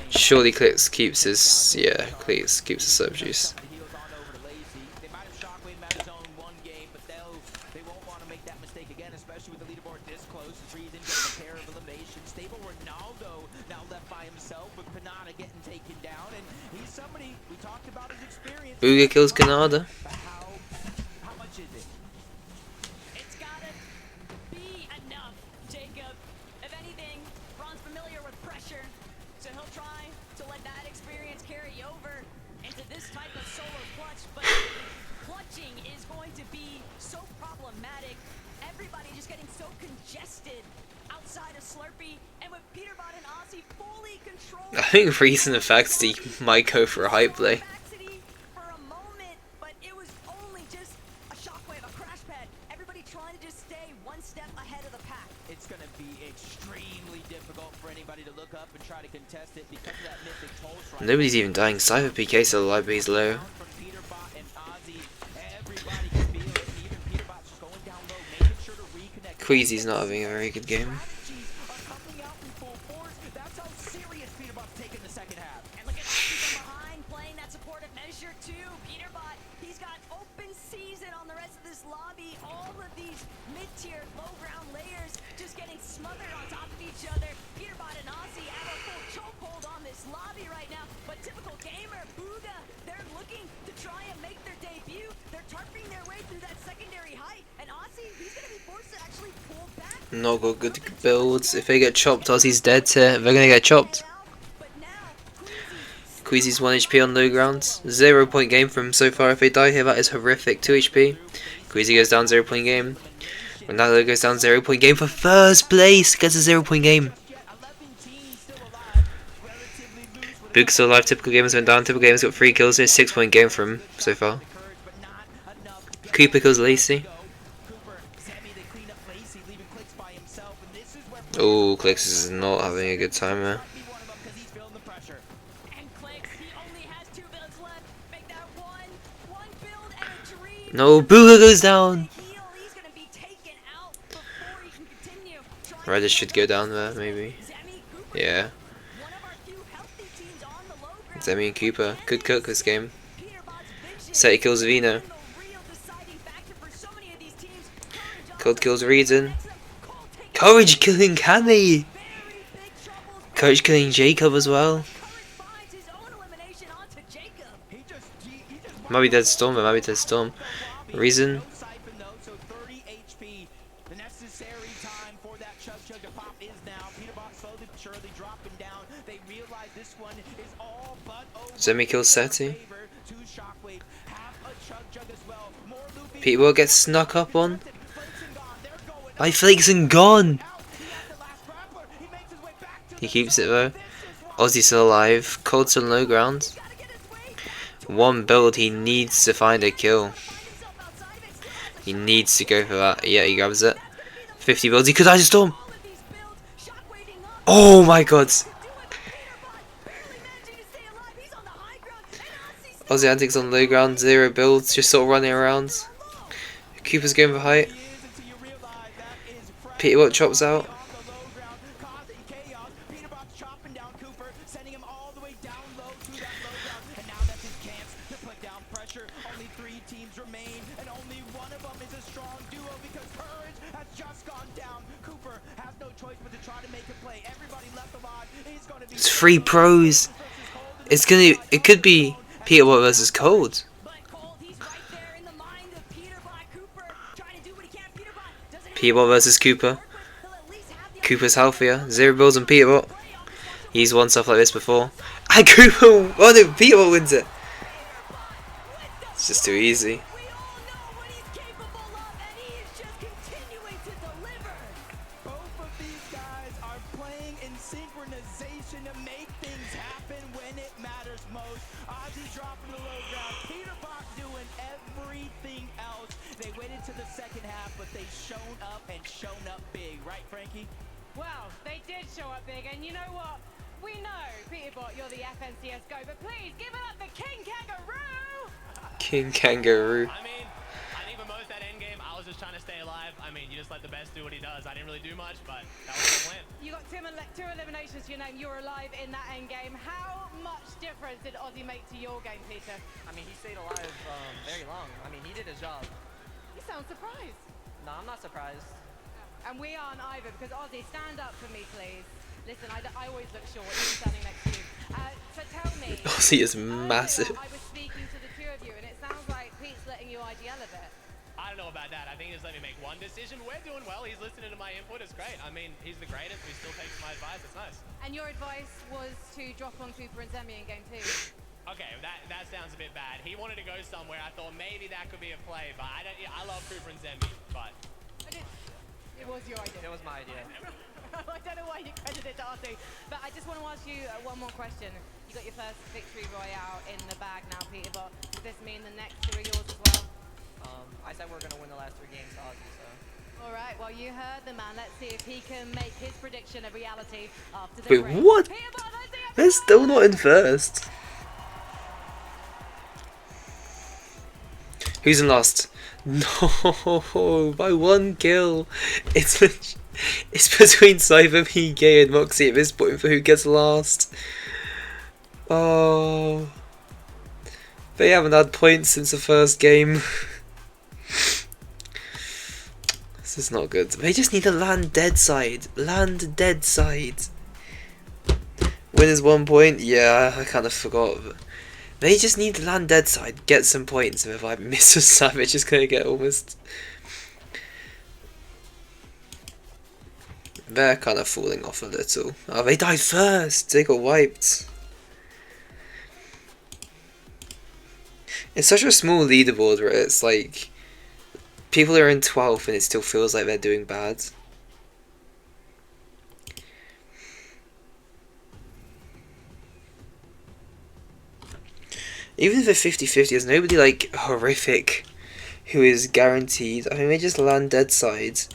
Surely Clicks keeps his, yeah, Clicks keeps his serve juice. Booga kills Canada. How much is it? It's gotta be enough, Jacob. If anything, Ron's familiar with pressure, so he'll try to let that experience carry over into this type of solo clutch, but clutching is going to be so problematic. Everybody just getting so congested outside of Slurpee, and with Peterbot and Aussie fully controlled. I think Reason and Faculty might go for a high play. Nobody's even dying. Cypher PK, so the library's low. Queasy's not having a very good game. support a measure too. Peterbot, he's got open season on the rest of this lobby. All of these mid-tier, low-ground layers just getting smothered on top of each other. Peterbot and Aussie have a full chokehold on this lobby right now. But typical gamer, Booga, they're looking to try and make their debut. They're tarping their way through that secondary height. And Aussie, he's going to be forced to actually pull back. Not got good builds. If they get chopped, Aussie's dead here. They're gonna get chopped. Queasy's 1 HP on low grounds. 0 point game for him so far. If they die here, that is horrific. 2 HP. Queasy goes down 0 point game. Ronaldo goes down 0 point game for first place. Gets a 0 point game. Boog's still alive. Typical gamers went down. Typical gamers got 3 kills. It's a 6 point game for him so far. Cooper kills Lacey. Oh, Clicks is not having a good time there. No, Booga goes down. Reddish should go down there, maybe. Yeah. Zemi and Cooper could cook this game. Seti kills Vino. Cold kills Reason. Courage killing Cammy. Courage killing Jacob as well. Might be dead Storm, but might be dead Storm. Reason. Zemi kills Seti. Peterbot gets snuck up on. By Flakes and gone. He keeps it though. Ozzy's still alive. Cold's still on low ground. One build, he needs to find a kill. He needs to go for that. Yeah, he grabs it. 50 builds. He could die to Storm. Oh my god. Aussie Antics on low ground, 0 builds, just sort of running around. Cooper's going for height. Peterbot chops out. It's 3 pros. It could be Peterbot versus Cold. Peterbot versus Cooper. Cooper's healthier. 0 builds on Peterbot. He's won stuff like this before. And Cooper, oh no, Peterbot wins it. It's just too easy. Well, they did show up big, and you know what? We know, Peterbot, you're the FNCS go, but please give it up the King Kangaroo! King Kangaroo. I mean for most that end game, I was just trying to stay alive. I mean, you just let the best do what he does. I didn't really do much, but that was the plan. You got 2 eliminations to your name. You were alive in that end game. How much difference did Ozzy make to your game, Peter? I mean, he stayed alive very long. I mean, he did his job. You sound surprised. No, I'm not surprised. And we aren't either, because Ozzy, stand up for me, please. Listen, I always look short, even standing next to you. So tell me... Ozzy is massive. I was speaking to the 2 of you, and it sounds like Pete's letting you IGL a bit. I don't know about that. I think he just let me make one decision. We're doing well. He's listening to my input. It's great. I mean, he's the greatest. He still takes my advice. It's nice. And your advice was to drop on Cooper and Zemi in game 2. Okay, that sounds a bit bad. He wanted to go somewhere. I thought maybe that could be a play, but I love Cooper and Zemi, but... It was your idea. It was my idea. I don't know why you credited it to Ozzy, but I just want to ask you one more question. You got your first victory royale in the bag now, Peterbot. Does this mean the next 2 are yours as well? I said we're going to win the last 3 games to Ozzy, so... All right, well, you heard the man. Let's see if he can make his prediction a reality after the Wait, break. what? They're still not in first. Who's in last? No, by 1 kill. It's between Cypher, PK, and Moxie at this point for who gets last. Oh, They haven't had points since the first game. This is not good. They just need to land dead side. Land dead side. Win is 1 point. Yeah, I kind of forgot. They just need to land dead side, get some points. And if I miss a Savage, is gonna get almost. They're kind of falling off a little. Oh, they died first. They got wiped. It's such a small leaderboard where it's like people are in 12th and it still feels like they're doing bad. Even if they're 50-50, there's nobody like horrific who is guaranteed. I mean, they just land dead sides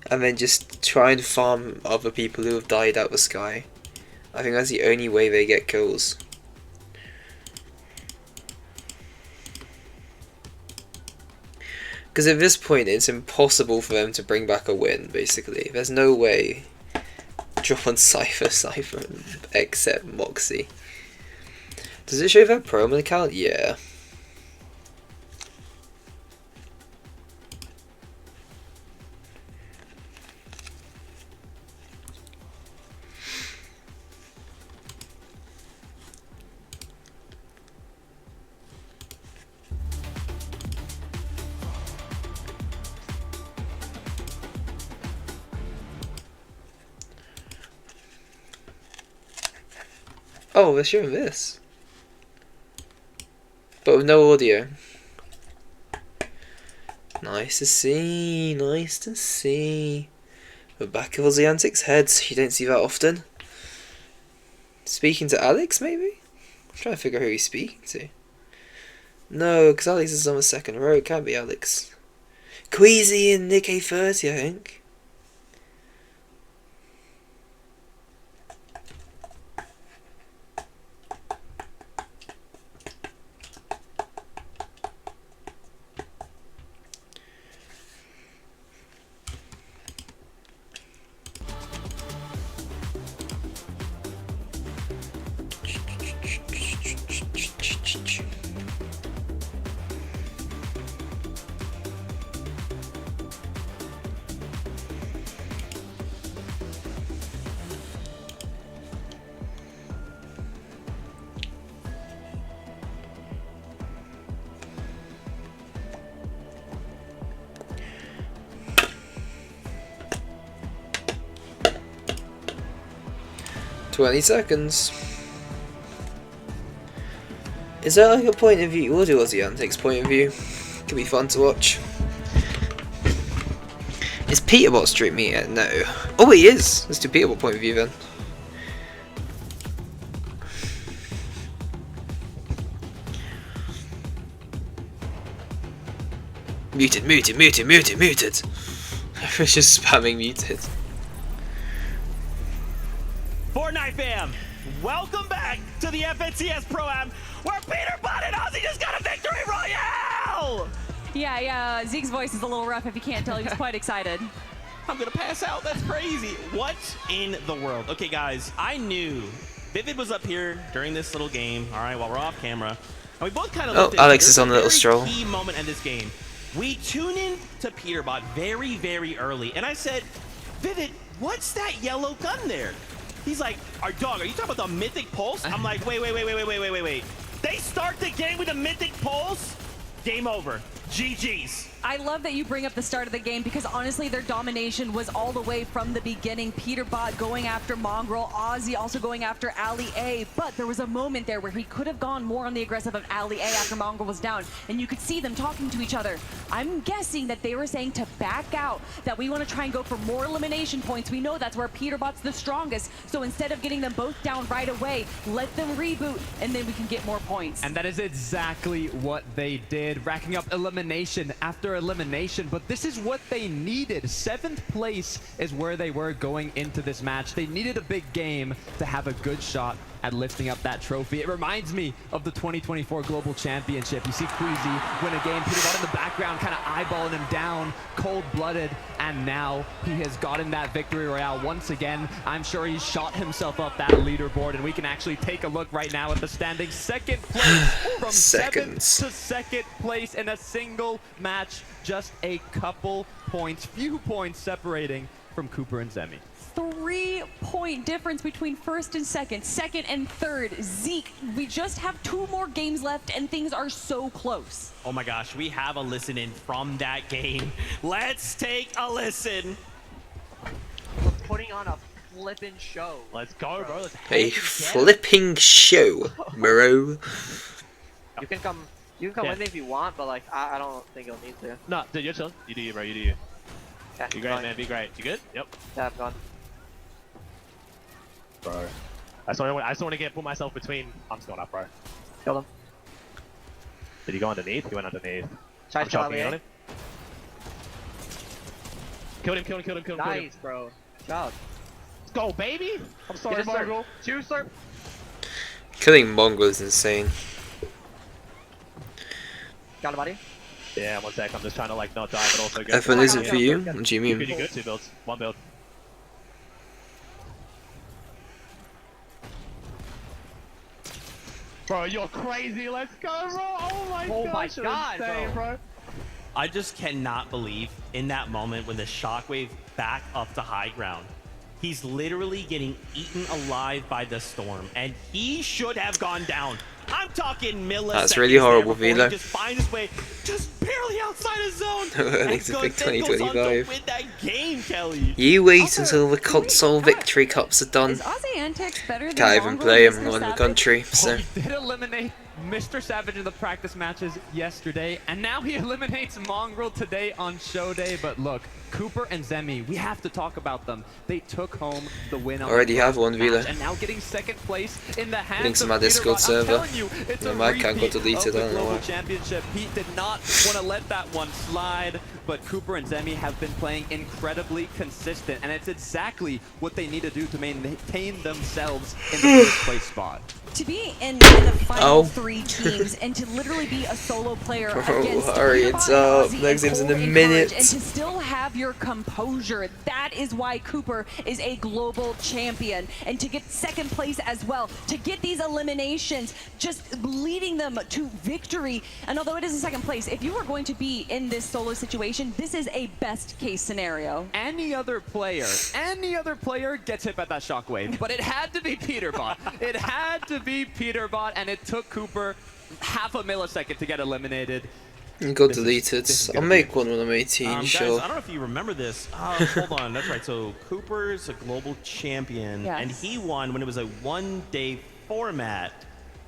and then just try and farm other people who have died out the sky. I think that's the only way they get kills. Because at this point, it's impossible for them to bring back a win, basically. There's no way. Drop on Cypher, except Moxie. Does it show their promo account? Yeah. Oh, they're showing this. But with no audio. Nice to see, nice to see. The back of Aussie Antics heads, you don't see that often. Speaking to Alex, maybe? I'm trying to figure out who he's speaking to. No, because Alex is on the second row, it can't be Alex. Queasy and Nick A30, I think. "20 seconds. Is that like a point of view? We'll do Aussie Antics point of view. Could be fun to watch. Is Peterbot streaming it? No. Oh, he is. Let's do Peterbot point of view then. Muted, muted, muted, muted, muted. Everyone's just spamming muted. Fortnite fam, welcome back to the FNCS Pro-Am, where Peterbot and Ozzy just got a victory royale! Yeah, Zeke's voice is a little rough if you can't tell. He was quite excited. I'm gonna pass out, that's crazy. What in the world? Okay guys, I knew Vivid was up here during this little game, all right, while we're off camera. And we both kind of looked at Alex is on a little stroll. Key moment in this game. We tune in to Peterbot very, very early, and I said, Vivid, what's that yellow gun there? He's like, are you talking about the Mythic Pulse? I'm like, wait. They start the game with a Mythic Pulse? Game over. GG's. I love that you bring up the start of the game because honestly their domination was all the way from the beginning. Peterbot going after Mongrel, Ozzy also going after Ali A, but there was a moment there where he could have gone more on the aggressive of Ali A after Mongrel was down, and you could see them talking to each other. I'm guessing that they were saying to back out, that we want to try and go for more elimination points. We know that's where Peterbot's the strongest, so instead of getting them both down right away, let them reboot, and then we can get more points. And that is exactly what they did, racking up elimination after elimination, but this is what they needed. 7th place is where they were going into this match. They needed a big game to have a good shot at lifting up that trophy. It reminds me of the 2024 Global Championship. You see Queasy win a game, Peterbot in the background kind of eyeballing him down, cold-blooded, and now he has gotten that victory royale once again. I'm sure he's shot himself up that leaderboard, and we can actually take a look right now at the standings. Second place from seventh to second place in a single match. Just a couple points, few points separating from Cooper and Zemi. 3-point difference between first and second and third. Zeke, we just have 2 more games left and things are so close. Oh my gosh, we have a listen in from that game. Let's take a listen. We're putting on a flipping show. Let's go, bro. Let's A flipping show, bro. You can come with me if you want, but like I don't think you'll need to. No, dude, you're chilling. You do you, bro. You do you. Yeah, Be great, man. Be great. You good? Yep. Yeah, I'm gone. Bro. I just want to put myself between. I'm just going up, bro. Kill him. Did he go underneath? He went underneath. I'm chopping on him. Killed him. Nice, bro. Good job. Let's go, baby. I'm sorry, Mongrel. 2 slurp. Killing Mongrel is insane. Got a body? Yeah, 1 sec. I'm just trying to like not die, but also go. F1 isn't for you? What do you mean? You're good. 2 builds. 1 build. Bro, you're crazy. Let's go, bro. Oh my gosh. God, insane, bro. I just cannot believe in that moment when the shockwave back up to high ground. He's literally getting eaten alive by the storm, and he should have gone down. I'm talking milliseconds. That's really horrible, there Velo. He just finds his way, just barely outside his zone. Early to pick 2025. Win that game, Kelly. You wait until the console victory cups are done. Is Aussie Antics better than Can't even Mongrel play and him Mr. on the Savage? country, so. He did eliminate Mr. Savage in the practice matches yesterday, and now he eliminates Mongrel today on show day. But look, Cooper and Zemi, we have to talk about them. They took home the win on Already the have one, Vila. and now getting second place in the hands Links to of my Discord Peterbot. I'm server. telling you, it's Yeah, a my account got repeat deleted, of I the don't know Global why. Championship. Pete did not want to let that one slide, but Cooper and Zemi have been playing incredibly consistent, and it's exactly what they need to do to maintain themselves in the first place spot. To be in the final 3 teams and to literally be a solo player against hurry, it's Peterbot, up. Aussie, Next and game's in a Cole and minute. Courage, and to still have your composure. That is why Cooper is a global champion. And to get second place as well, to get these eliminations, just leading them to victory. And although it is a second place, if you are going to be in this solo situation, this is a best case scenario. Any other player gets hit by that shockwave, but it had to be Peterbot. It had to be Peterbot, and it took Cooper half a millisecond to get eliminated. It got deleted. I'll make one when I'm 18, Guys, sure. I don't know if you remember this. Hold on, that's right. So Cooper's a global champion, Yes. and he won when it was a 1-day format.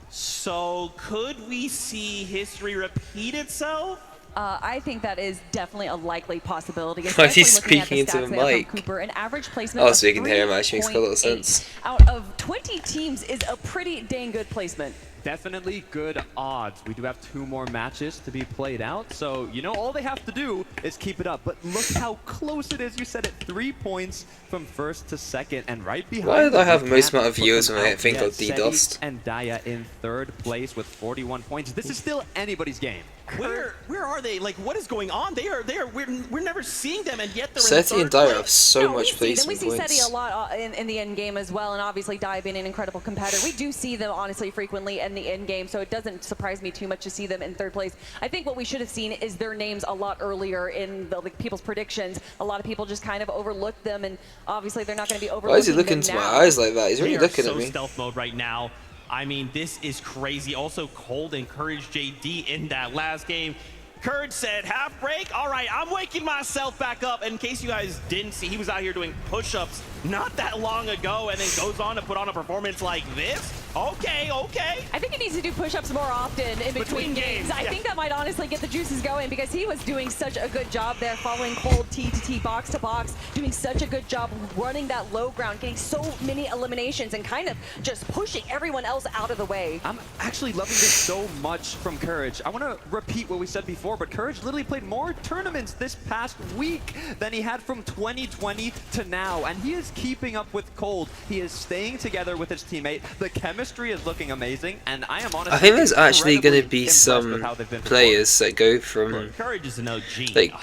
So could we see history repeat itself? I think that is definitely a likely possibility. Why is he especially looking at speaking the into stats a there from mic? Cooper, an average placement Oh, of so you can hear him, actually makes a lot of 3.8 sense. out of 20 teams is a pretty dang good placement. Definitely good odds. We do have 2 more matches to be played out, so you know all they have to do is keep it up. But look how close it is. You said it, 3 points from first to second, and right behind. Why did I have them, the most we amount of can't viewers put when them I out think yet. got DDoSed? Seti and Daya in third place with 41 points. This is still anybody's game. Where are they? Like, what is going on? We're never seeing them, and yet they're Seti in and third Daya have so much placement We see points. Seti a lot in the end game as well, and obviously Dai being an incredible competitor. We do see them honestly frequently in the end game, so it doesn't surprise me too much to see them in third place. I think what we should have seen is their names a lot earlier in the people's predictions. A lot of people just kind of overlooked them, and obviously they're not going to be overlooking Why is he looking them into now. my eyes like that? He's really They are looking so at me. stealth mode right now. I mean, this is crazy. Also, Cold encouraged JD in that last game. Courage said, half break? All right, I'm waking myself back up. In case you guys didn't see, he was out here doing push-ups not that long ago and then goes on to put on a performance like this. Okay. I think he needs to do push-ups more often in between games. I think that might honestly get the juices going because he was doing such a good job there, following Cold T to T, box to box, doing such a good job running that low ground, getting so many eliminations and kind of just pushing everyone else out of the way. I'm actually loving this so much from Courage. I want to repeat what we said before, but Courage literally played more tournaments this past week than he had from 2020 to now, and he is keeping up with Cold. He is staying together with his teammate. The chemistry chemistry is looking amazing, and I am honestly. I think there's actually going to be some players that go from, like,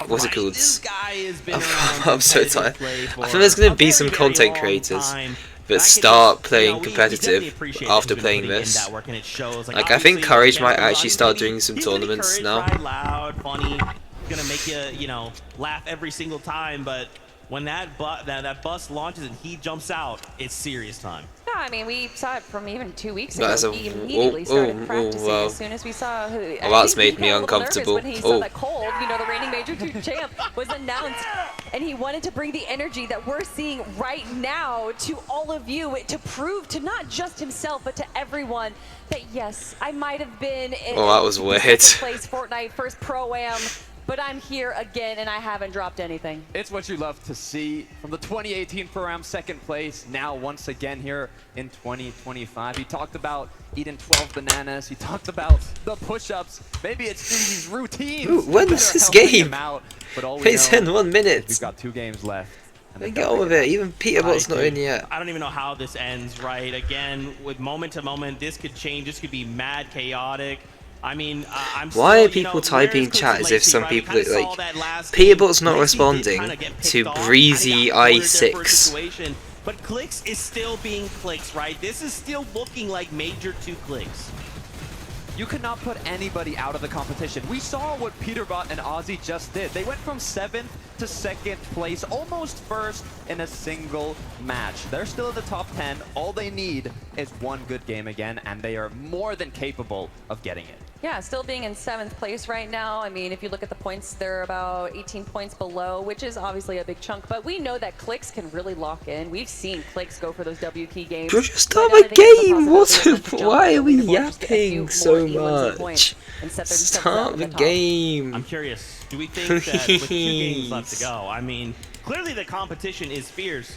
what's it called? I'm so tired. I think there's going to be some content creators that start playing competitive after playing this. Like, I think Courage might actually start doing some tournaments now. Loud, funny, gonna make you know, laugh every single time, but when that bus launches and he jumps out, it's serious time. No, I mean, we saw it from even 2 weeks That's ago. He immediately started practicing wow. as soon as we saw who. Well, that's made me uncomfortable. When he saw that Cold, you know, the reigning Major 2 champ, was announced, and he wanted to bring the energy that we're seeing right now to all of you, to prove to not just himself, but to everyone that, yes, I might have been in that was weird. second place Fortnite, first Pro-Am, but I'm here again, and I haven't dropped anything. It's what you love to see from the 2018 Pro-Am second place, now once again here in 2025. He talked about eating 12 bananas. He talked about the push-ups. Maybe it's these routines. Ooh, when is this game? It's in 1 minute. We've got 2 games left. Get on with it. Even Peterbot's not in yet. I don't even know how this ends, right? Again, with moment to moment, this could change. This could be mad chaotic. I mean, why are people typing chat as if some people like Peterbot's not responding to Breezy I6? But Clicks is still being Clicks, right? This is still looking like Major 2 Clicks. You could not put anybody out of the competition. We saw what Peterbot and Ozzy just did. They went from 7th to 2nd place, almost first in a single match. They're still in the top 10. All they need is one good game again, and they are more than capable of getting it. Yeah, still being in 7th place right now. I mean, if you look at the points, they're about 18 points below, which is obviously a big chunk, but we know that Clicks can really lock in. We've seen Clicks go for those W key games. Bro, just start a game! Why are we yapping so much? Start the game! I'm curious, do we think that with 2 games left to go, I mean, clearly the competition is fierce.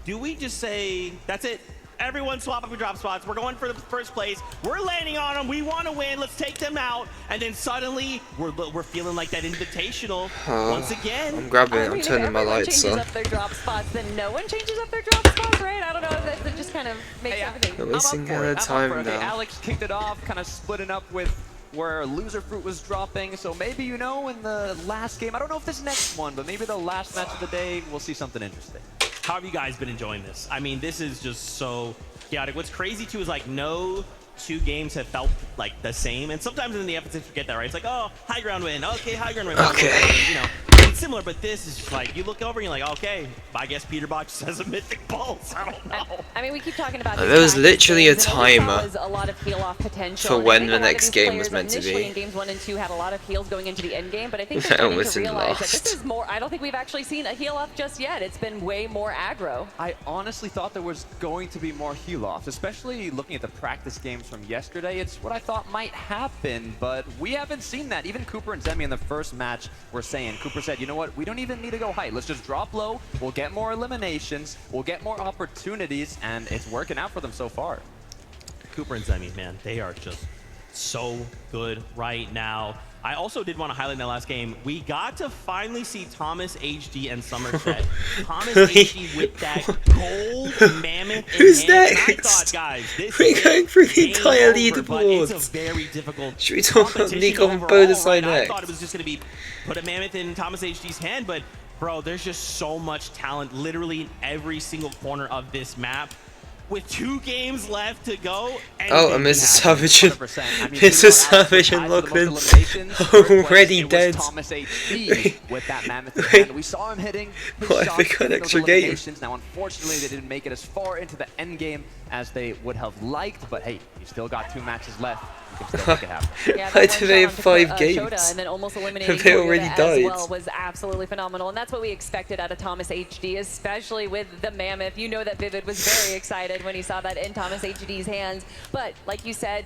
Do we just say, that's it? Everyone swap up your drop spots. We're going for the first place. We're landing on them. We want to win. Let's take them out. And then suddenly, we're feeling like that invitational once again. I'm grabbing it. I'm turning my lights on. Up their drop spots, then no one changes up their drop spots, right? I don't know if that just kind of makes everything. We're wasting time now. Alex kicked it off, kind of splitting up with where Loser Fruit was dropping. So maybe, you know, in the last game, I don't know if this next one, but maybe the last match of the day, we'll see something interesting. How have you guys been enjoying this? I mean, this is just so chaotic. What's crazy too is like no 2 games have felt like the same, and sometimes in the episodes you forget that, right? It's like, oh, high ground win. Okay, high ground win. Okay. You know, it's similar, but this is just like you look over and you're like, okay, I guess Peterbot just has a mythic pulse. I don't know. I mean, we keep talking about. There was literally a timer a lot of heal off potential for when the next game was meant to be. In games 1 and 2 had a lot of heals going into the end game, but I think they're starting to realize that this is more. I don't think we've actually seen a heal off just yet. It's been way more aggro. I honestly thought there was going to be more heal offs, especially looking at the practice games from yesterday. It's what I thought might happen, but we haven't seen that. Even Cooper and Zemi in the first match were saying, Cooper said, you know what, we don't even need to go high. Let's just drop low. We'll get more eliminations. We'll get more opportunities, and it's working out for them so far. Cooper and Zemi, man, they are just so good right now. I also did want to highlight in that last game, we got to finally see Thomas HD and Somerset. Thomas HD with that gold mammoth. Who's in hand. next? I thought, guys, this We're going through the entire leaderboard. It's a very difficult. Should we talk about Nico and Bodasai next? I thought it was just going to be put a mammoth in Thomas HD's hand, but bro, there's just so much talent literally in every single corner of this map. With 2 games left to go. Oh, and Mr. Savage and Mr. Savage and Lachlan already dead. Thomas HD with that mammoth in hand. We saw him hitting his shots in those eliminations. Now, unfortunately, they didn't make it as far into the end game as they would have liked. But hey, you still got 2 matches left. You can still make it happen. Yeah, why do they have 5 games? And then almost eliminating they already died. As well was absolutely phenomenal, and that's what we expected out of Thomas HD, especially with the mammoth. You know that Vivid was very excited when he saw that in Thomas HD's hands. But like you said,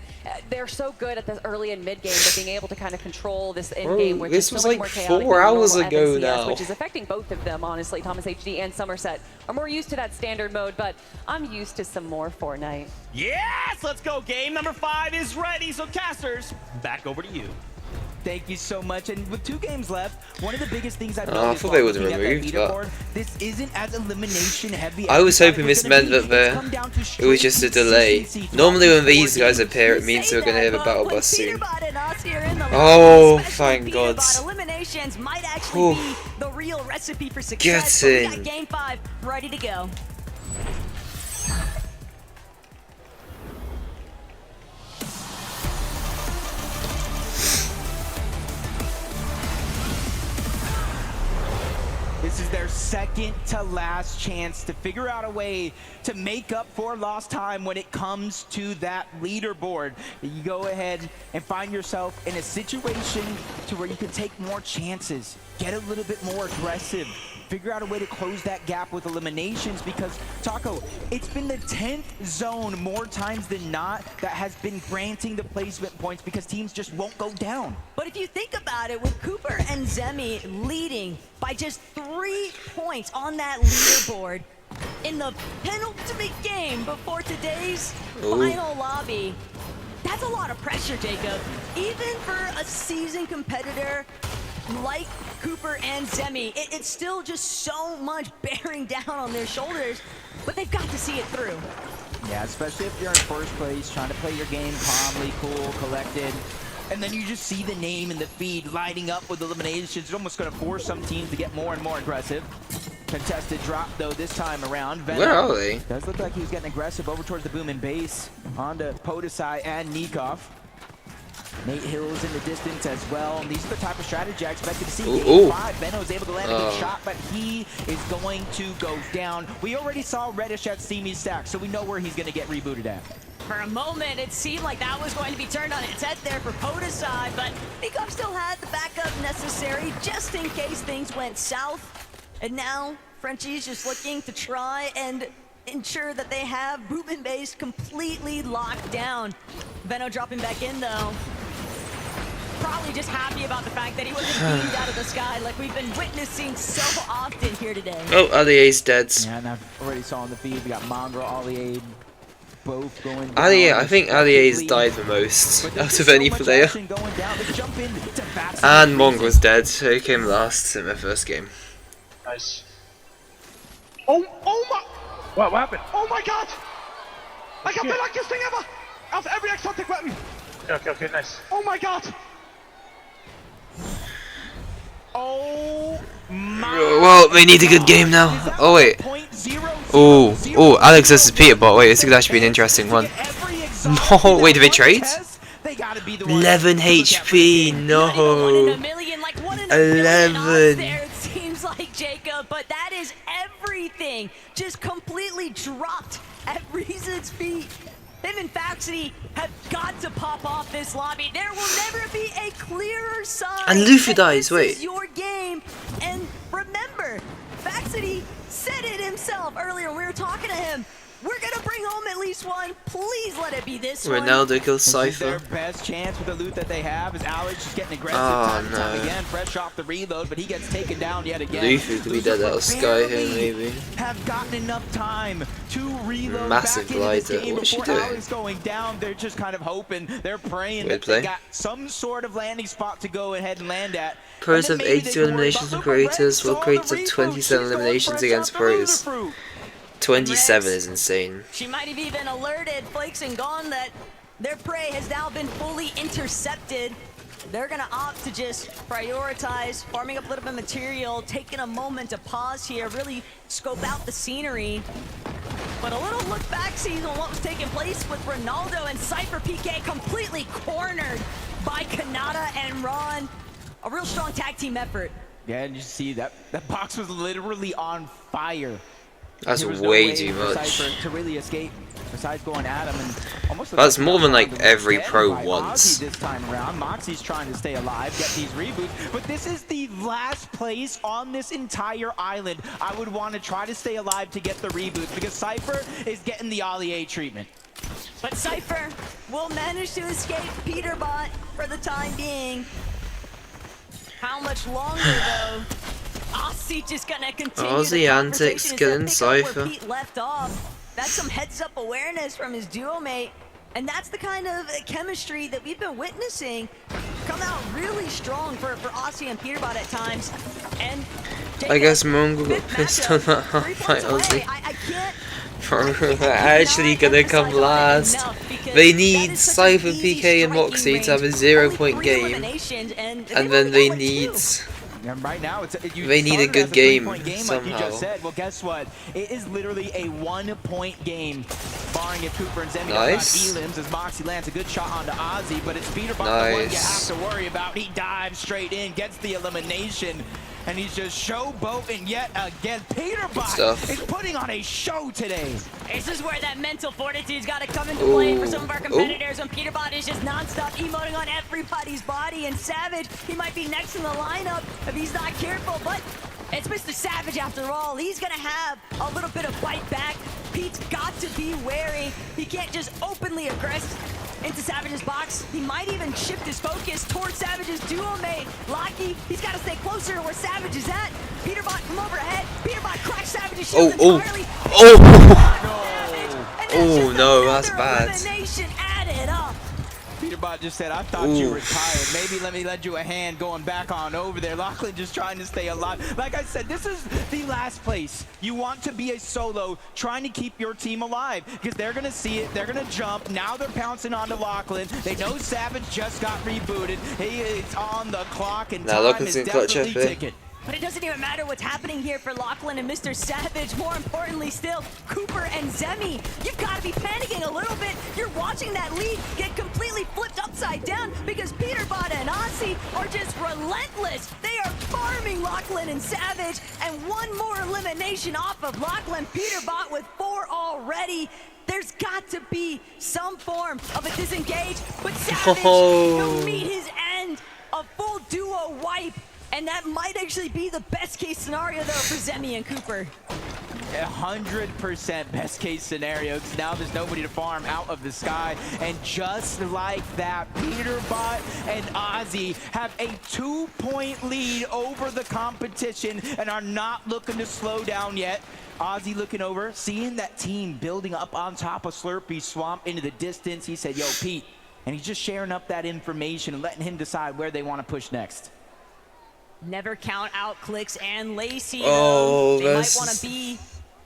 they're so good at the early and mid game, but being able to kind of control this end game, which this is so much was like more chaotic 4 hours than ago FNCS, now, which is affecting both of them. Honestly, Thomas HD and Somerset are more used to that standard mode, but I'm used to some more Fortnite. Yes, let's go. Game number 5 is ready. So casters, back over to you. Thank you so much. And with 2 games left, one of the biggest things I've I noticed thought they while would have looking at that removed that. leaderboard, this isn't as elimination heavy. I was hoping this meant that it was just a delay. Normally when these guys appear, it means we're going to have a battle bus soon. Oh, thank God. Eliminations might actually be the real recipe for success. Get in. We got game 5 ready to go. This is their second to last chance to figure out a way to make up for lost time when it comes to that leaderboard. You go ahead and find yourself in a situation to where you can take more chances, get a little bit more aggressive, figure out a way to close that gap with eliminations, because Taco, it's been the 10th zone more times than not that has been granting the placement points because teams just won't go down. But if you think about it, with Cooper and Zemi leading by just 3 points on that leaderboard in the penultimate game before today's final lobby, that's a lot of pressure, Jacob. Even for a seasoned competitor like Cooper and Zemi, it's still just so much bearing down on their shoulders, but they've got to see it through. Yeah, especially if you're in first place, trying to play your game calmly, cool, collected, and then you just see the name in the feed lighting up with eliminations. It's almost going to force some teams to get more and more aggressive. Contested drop, though, this time around. Venom where are they? Does look like he was getting aggressive over towards the boom and base onto Podesai and Nikov. Nate Hill's in the distance as well, and these are the type of strategy I expected to see. Game 5, Benno's able to land a good shot, but he is going to go down. We already saw Reddish at Simi's stack, so we know where he's going to get rebooted at. For a moment, it seemed like that was going to be turned on its head there for Podesai, but Nikov still had the backup necessary just in case things went south. And now, Frenchie's just looking to try and ensure that they have boom and base completely locked down. Benno dropping back in, though. Probably just happy about the fact that he wasn't beamed out of the sky like we've been witnessing so often here today. Oh, Aliyah's dead. Yeah, and I've already saw on the feed, we got Mongrel, Aliyah, both going down. Aliyah, I think Aliyah's died the most out of any player. And Mongrel's dead, so he came last in my first game. Nice. Oh my! What happened? Oh my god! I got the luckiest thing ever! Out of every exotic weapon! Okay, nice. Oh my god! Oh my! Well, they need a good game now. Oh wait. Oh, Alex versus Peterbot. Wait, this could actually be an interesting one. No, wait, did they trade? 11 HP, no. 11. It seems like, Jacob, but that is everything just completely dropped at Reason's feet. Him and Faxity have got to pop off this lobby. There will never be a clearer sign. And Luffy dies, wait. This is your game. And remember, Faxity said it himself earlier when we were talking to him. We're gonna bring home at least one. Please let it be this one. Ronaldo kills Cypher. Their best chance with the loot that they have is Alex just getting aggressive time and time again, fresh off the reload, but he gets taken down yet again. Luffy could be dead out of Sky here, maybe. Have gotten enough time to reload Massive back into this glider. game What's she before doing? Alex going down. They're just kind of hoping, they're praying Weird that they play. got some sort of landing spot to go ahead and land at. Pros have 82 eliminations from creators, while creators have 27 eliminations against pros. 27 is insane. She might have even alerted Flakes and Gone that their prey has now been fully intercepted. They're gonna opt to just prioritize farming up a little bit of material, taking a moment to pause here, really scope out the scenery. But a little look back sees on what was taking place with Ronaldo and Cypher PK completely cornered by Kanata and Ron. A real strong tag team effort. Yeah, and you see that box was literally on fire. That's There was way no way too for much. Cypher to really escape besides going at him, and almost That's more than like every pro wants. This time around, Moxie's trying to stay alive, get these reboots, but this is the last place on this entire island I would want to try to stay alive to get the reboots, because Cypher is getting the Aliyah treatment. But Cypher will manage to escape Peterbot for the time being. How much longer though? Aussie just gonna continue Aussie antics killing Cypher. Pete left off. That's some heads-up awareness from his duo mate, and that's the kind of chemistry that we've been witnessing come out really strong for Aussie and Peterbot at times. And I guess Mongol got pissed on that half-fight Aussie. They're actually gonna come last. They need Cypher, PK, and Moxie to have a 0-point game, and then they need. And right now, they need a good game like somehow. you just said. Well, guess what? It is literally a 1-point game, barring if Cooper and Zemi Nice. elims as Moxie lands a good shot onto Ozzy, but it's Peterbot the one you have to worry about. He dives straight in, gets the elimination, and he's just showboating yet again. Peterbot is putting on a show today. This is where that mental fortitude's got to come into play for some of our competitors when Peterbot is just non-stop emoting on everybody's body. And Savage, he might be next in the lineup if he's not careful, but it's Mr. Savage after all. He's going to have a little bit of bite back. Pete's got to be wary. He can't just openly aggress into Savage's box. He might even shift his focus towards Savage's duo mate, Locky. He's got to stay closer to where Savage is at. Peterbot from overhead. Peterbot cracks Savage's shield entirely. Oh no, that's bad. Elimination added up. Peterbot just said, I thought you were tired. Maybe let me lend you a hand going back on over there. Lachlan just trying to stay alive. Like I said, this is the last place. You want to be a solo, trying to keep your team alive. Because they're going to see it. They're going to jump. Now they're pouncing onto Lachlan. They know Savage just got rebooted. He is on the clock, and now time is definitely ticking. But it doesn't even matter what's happening here for Lachlan and Mr. Savage. More importantly still, Cooper and Zemi. You've got to be panicking a little bit. You're watching that lead get completely flipped upside down because Peterbot and Aussie are just relentless. They are farming Lachlan and Savage, and one more elimination off of Lachlan. Peterbot with 4 already. There's got to be some form of a disengage, but Savage will meet his end. A full duo wipe. And that might actually be the best case scenario though for Zemi and Cooper. 100% best case scenario, because now there's nobody to farm out of the sky. And just like that, Peterbot and Ozzy have a 2-point lead over the competition and are not looking to slow down yet. Ozzy looking over, seeing that team building up on top of Slurpee Swamp into the distance. He said, yo, Pete. And he's just sharing up that information and letting him decide where they want to push next. Never count out Clicks and Lacey. Oh, they might want to be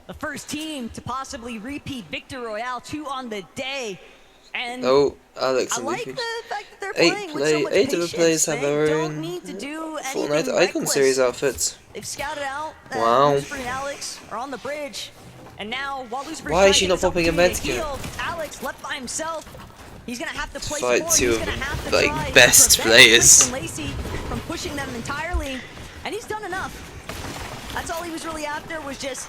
the first team to possibly repeat Victor Royale 2 on the day. And Alex, I like the fact that they're playing with so much eight of the players have their own Fortnite Icon Series outfits. They've scouted out that Lucifer and Alex are on the bridge. And now, while Lucifer's why is she not popping a medkit? Alex left by himself. He's gonna have to play Fight more. two He's of gonna have to like try best to prevent players. Chris and Lacey from pushing them entirely, and he's done enough. That's all he was really after, was just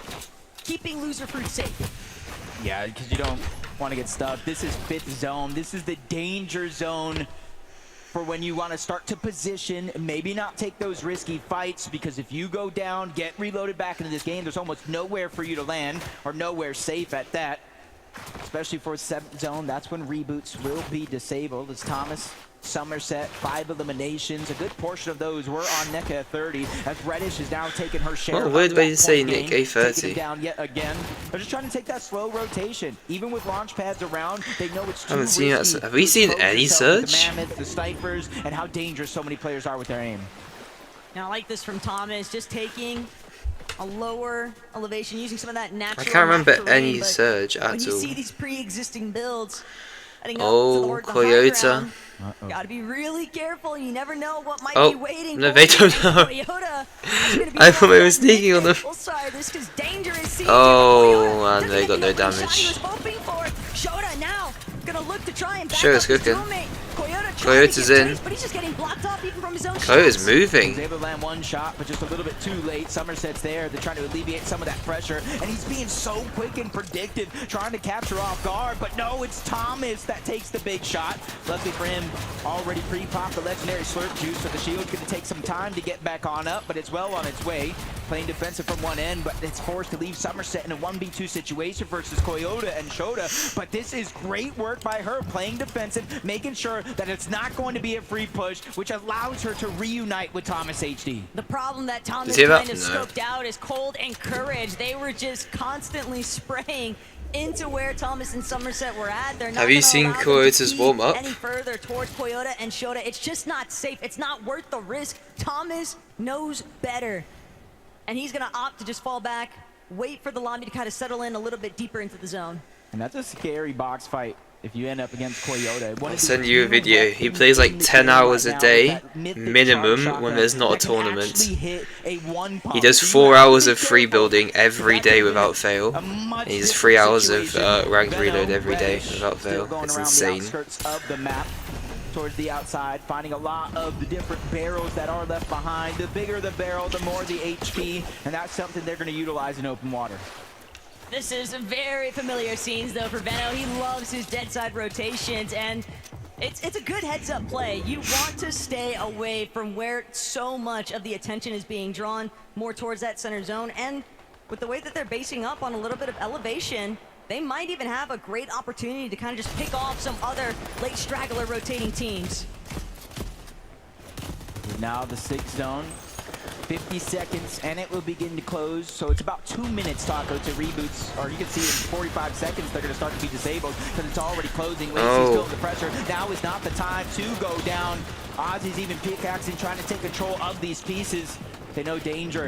keeping Loser Fruit safe. Yeah, because you don't want to get stuck. This is 5th zone. This is the danger zone for when you want to start to position, maybe not take those risky fights, because if you go down, get reloaded back into this game, there's almost nowhere for you to land, or nowhere safe at that. Especially for 7th zone, that's when reboots will be disabled. As Thomas, Somerset, 5 eliminations. A good portion of those were on Nick at 30, as Reddish is now taking her share. What a weird way to say Nick, Nick, A30. Taking it down yet again. They're just trying to take that slow rotation. Even with launch pads around, they know it's too risky. Have we seen any Surge? The Mammoths, the Snipers, and how dangerous so many players are with their aim. Now I like this from Thomas, just taking a lower elevation, using some of that natural. I can't remember terrain, any Surge at all. When you see these pre-existing builds, heading oh, up to the high ground, Coyota. gotta be really careful. You never know what might be waiting. No, they don't know. I thought they were sneaking on them. Oh, and they got no damage. Shota's cooking. Coyote's in. Coyote's moving. He's able to land one shot, but just a little bit too late. Somerset's there. They're trying to alleviate some of that pressure, and he's being so quick and predictive, trying to capture off guard. But no, it's Thomas that takes the big shot. Luckily for him, already pre-popped the legendary slurp juice, so the shield's going to take some time to get back on up, but it's well on its way. Playing defensive from one end, but it's forced to leave Somerset in a 1v2 situation versus Coyota and Shota. But this is great work by her, playing defensive, making sure that it's not going to be a free push, which allows her to reunite with Thomas HD. The problem that Thomas kind of scoped out is Cold and Courage. They were just constantly spraying into where Thomas and Somerset were at. They're not Have you gonna seen allow them to Coyote's feed warm up? any further towards Coyote and Shota. It's just not safe. It's not worth the risk. Thomas knows better. And he's gonna opt to just fall back, wait for the lobby to kind of settle in a little bit deeper into the zone. And that's a scary box fight if you end up against Coyote. I'll send you a video. He plays like 10 hours a day minimum when there's not a tournament. He does 4 hours of free building every day without fail. And he does 3 hours of ranked reload every day without fail. It's insane. Towards the outside, finding a lot of the different barrels that are left behind. The bigger the barrel, the more the HP, and that's something they're going to utilize in open water. This is some very familiar scenes though for Veno. He loves his dead side rotations, and it's a good heads up play. You want to stay away from where so much of the attention is being drawn more towards that center zone, and with the way that they're basing up on a little bit of elevation, they might even have a great opportunity to kind of just pick off some other late straggler rotating teams. Now the 6th zone, 50 seconds, and it will begin to close. So it's about 2 minutes, Taco, to reboots, or you can see in 45 seconds they're going to start to be disabled because it's already closing. Lacey's still under pressure. Now is not the time to go down. Ozzy's even pickaxing, trying to take control of these pieces. They know danger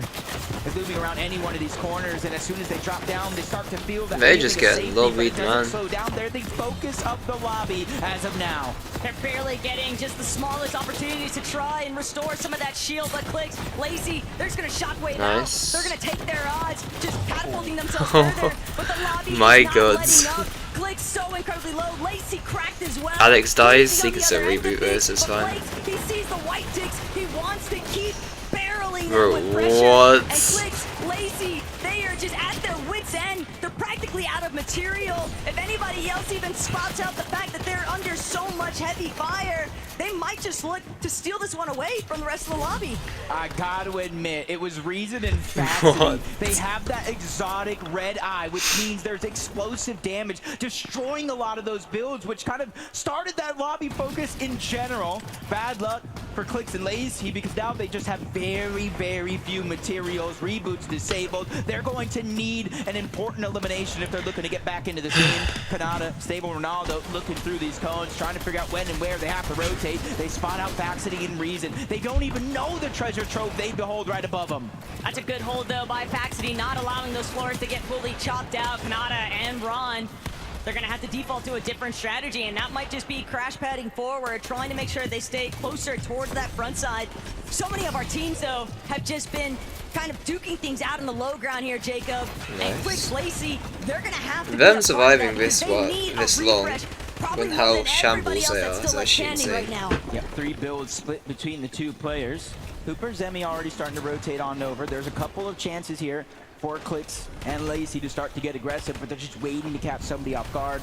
is looming around any one of these corners, and as soon as they drop down, they start to feel that they just get lobbied, man. Slow down. They're the focus of the lobby as of now. They're barely getting just the smallest opportunities to try and restore some of that shield, but Clicks, Lazy, they're just gonna shockwave out. They're gonna take their odds, just catapulting themselves further, but the lobby is not letting up. Clicks so incredibly low. Lacy cracked as well. Alex dies, he can still reboot this, it's fine. He sees the white ticks, he wants to keep barreling Bro, them with pressure. what? And Clicks, Lazy, they are just at their wits' end. They're practically out of material. If anybody else even spots out the fact that they're under so much heavy fire, they might just look to steal this one away from the rest of the lobby. I gotta admit, it was Reason and Factory. They have that exotic red eye, which means there's explosive damage, destroying a lot of those builds, which kind of started that lobby focus in general. Bad luck for Clicks and Lazy because now they just have very, very few materials. Reboots disabled. They're going to need an important elimination if they're looking to get back into this game. Kanata, Stable Ronaldo looking through these cones, trying to figure out when and where they have to rotate. They spot out Faxity and Reason. They don't even know the treasure trove they behold right above them. That's a good hold though by Faxity, not allowing those floors to get fully chopped out. Kanata and Ron, they're gonna have to default to a different strategy, and that might just be crash padding forward, trying to make sure they stay closer towards that front side. So many of our teams though have just been kind of duking things out in the low ground here, Jacob. Nice. And Quick Lacy, they're gonna have to them surviving this long with how shambles they are is actually insane. Right now. Yep, 3 builds split between the 2 players. Hooper, Zemi already starting to rotate on over. There's a couple of chances here for Clicks and Lacy to start to get aggressive, but they're just waiting to catch somebody off guard.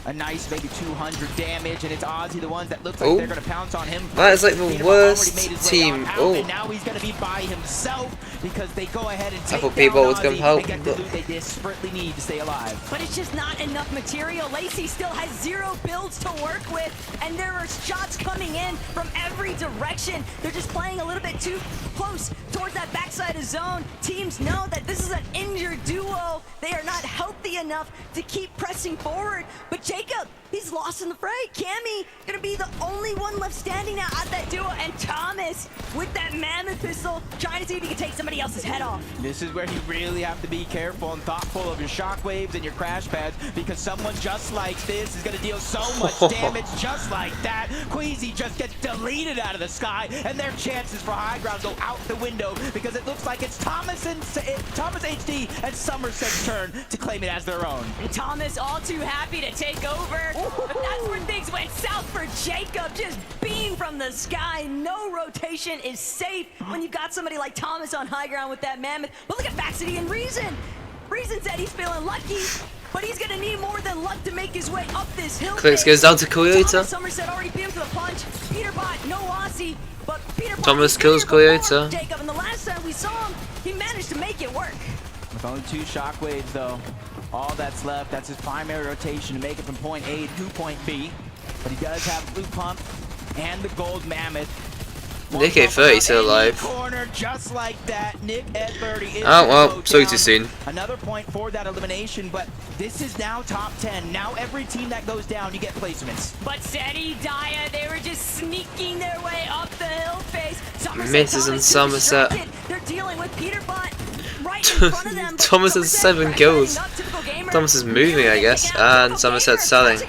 A nice maybe 200 damage, and it's Ozzy the ones that looks like they're going to pounce on him. That is like the worst team. And now he's going to be by himself because they go ahead and take down Ozzy and get the loot they desperately need to stay alive. But it's just not enough material. Lacy still has 0 builds to work with, and there are shots coming in from every direction. They're just playing a little bit too close towards that backside of zone. Teams know that this is an injured duo. They are not healthy enough to keep pressing forward. But Jacob, he's lost in the fray. Cammy gonna be the only one left standing now at that duo, and Thomas with that mammoth pistol trying to see if he can take somebody else's head off. This is where you really have to be careful and thoughtful of your shockwaves and your crash pads, because someone just like this is gonna deal so much damage just like that. Queasy just gets deleted out of the sky, and their chances for high ground go out the window because it looks like it's Thomas HD and Somerset's turn to claim it as their own. And Thomas all too happy to take over, but that's where things went south for Jacob. Just beam from the sky. No rotation is safe when you've got somebody like Thomas on high ground with that mammoth. But look at Faxity and Reason. Reason said he's feeling lucky, but he's gonna need more than luck to make his way up this hill. Clicks goes down to Coyote. Somerset already beamed to the punch. Peterbot, no Aussie, but Peterbot Thomas kills Coyote. Jacob, and the last time we saw him, he managed to make it work. With only 2 shockwaves though, all that's left, that's his primary rotation to make it from point A to point B. But he does have Blue Pump and the Gold Mammoth. Nick A30 still alive. Corner just like that. Nick A30 is Oh well, go so down. too soon. Another point for that elimination, but this is now top 10. Now every team that goes down, you get placements. But Seti, Daya, they were just sneaking their way up the hill face. Somerset, Misses and Somerset. they're dealing with Peterbot right in front of them. Thomas has 7 kills. Thomas is moving, I guess, and Somerset's selling.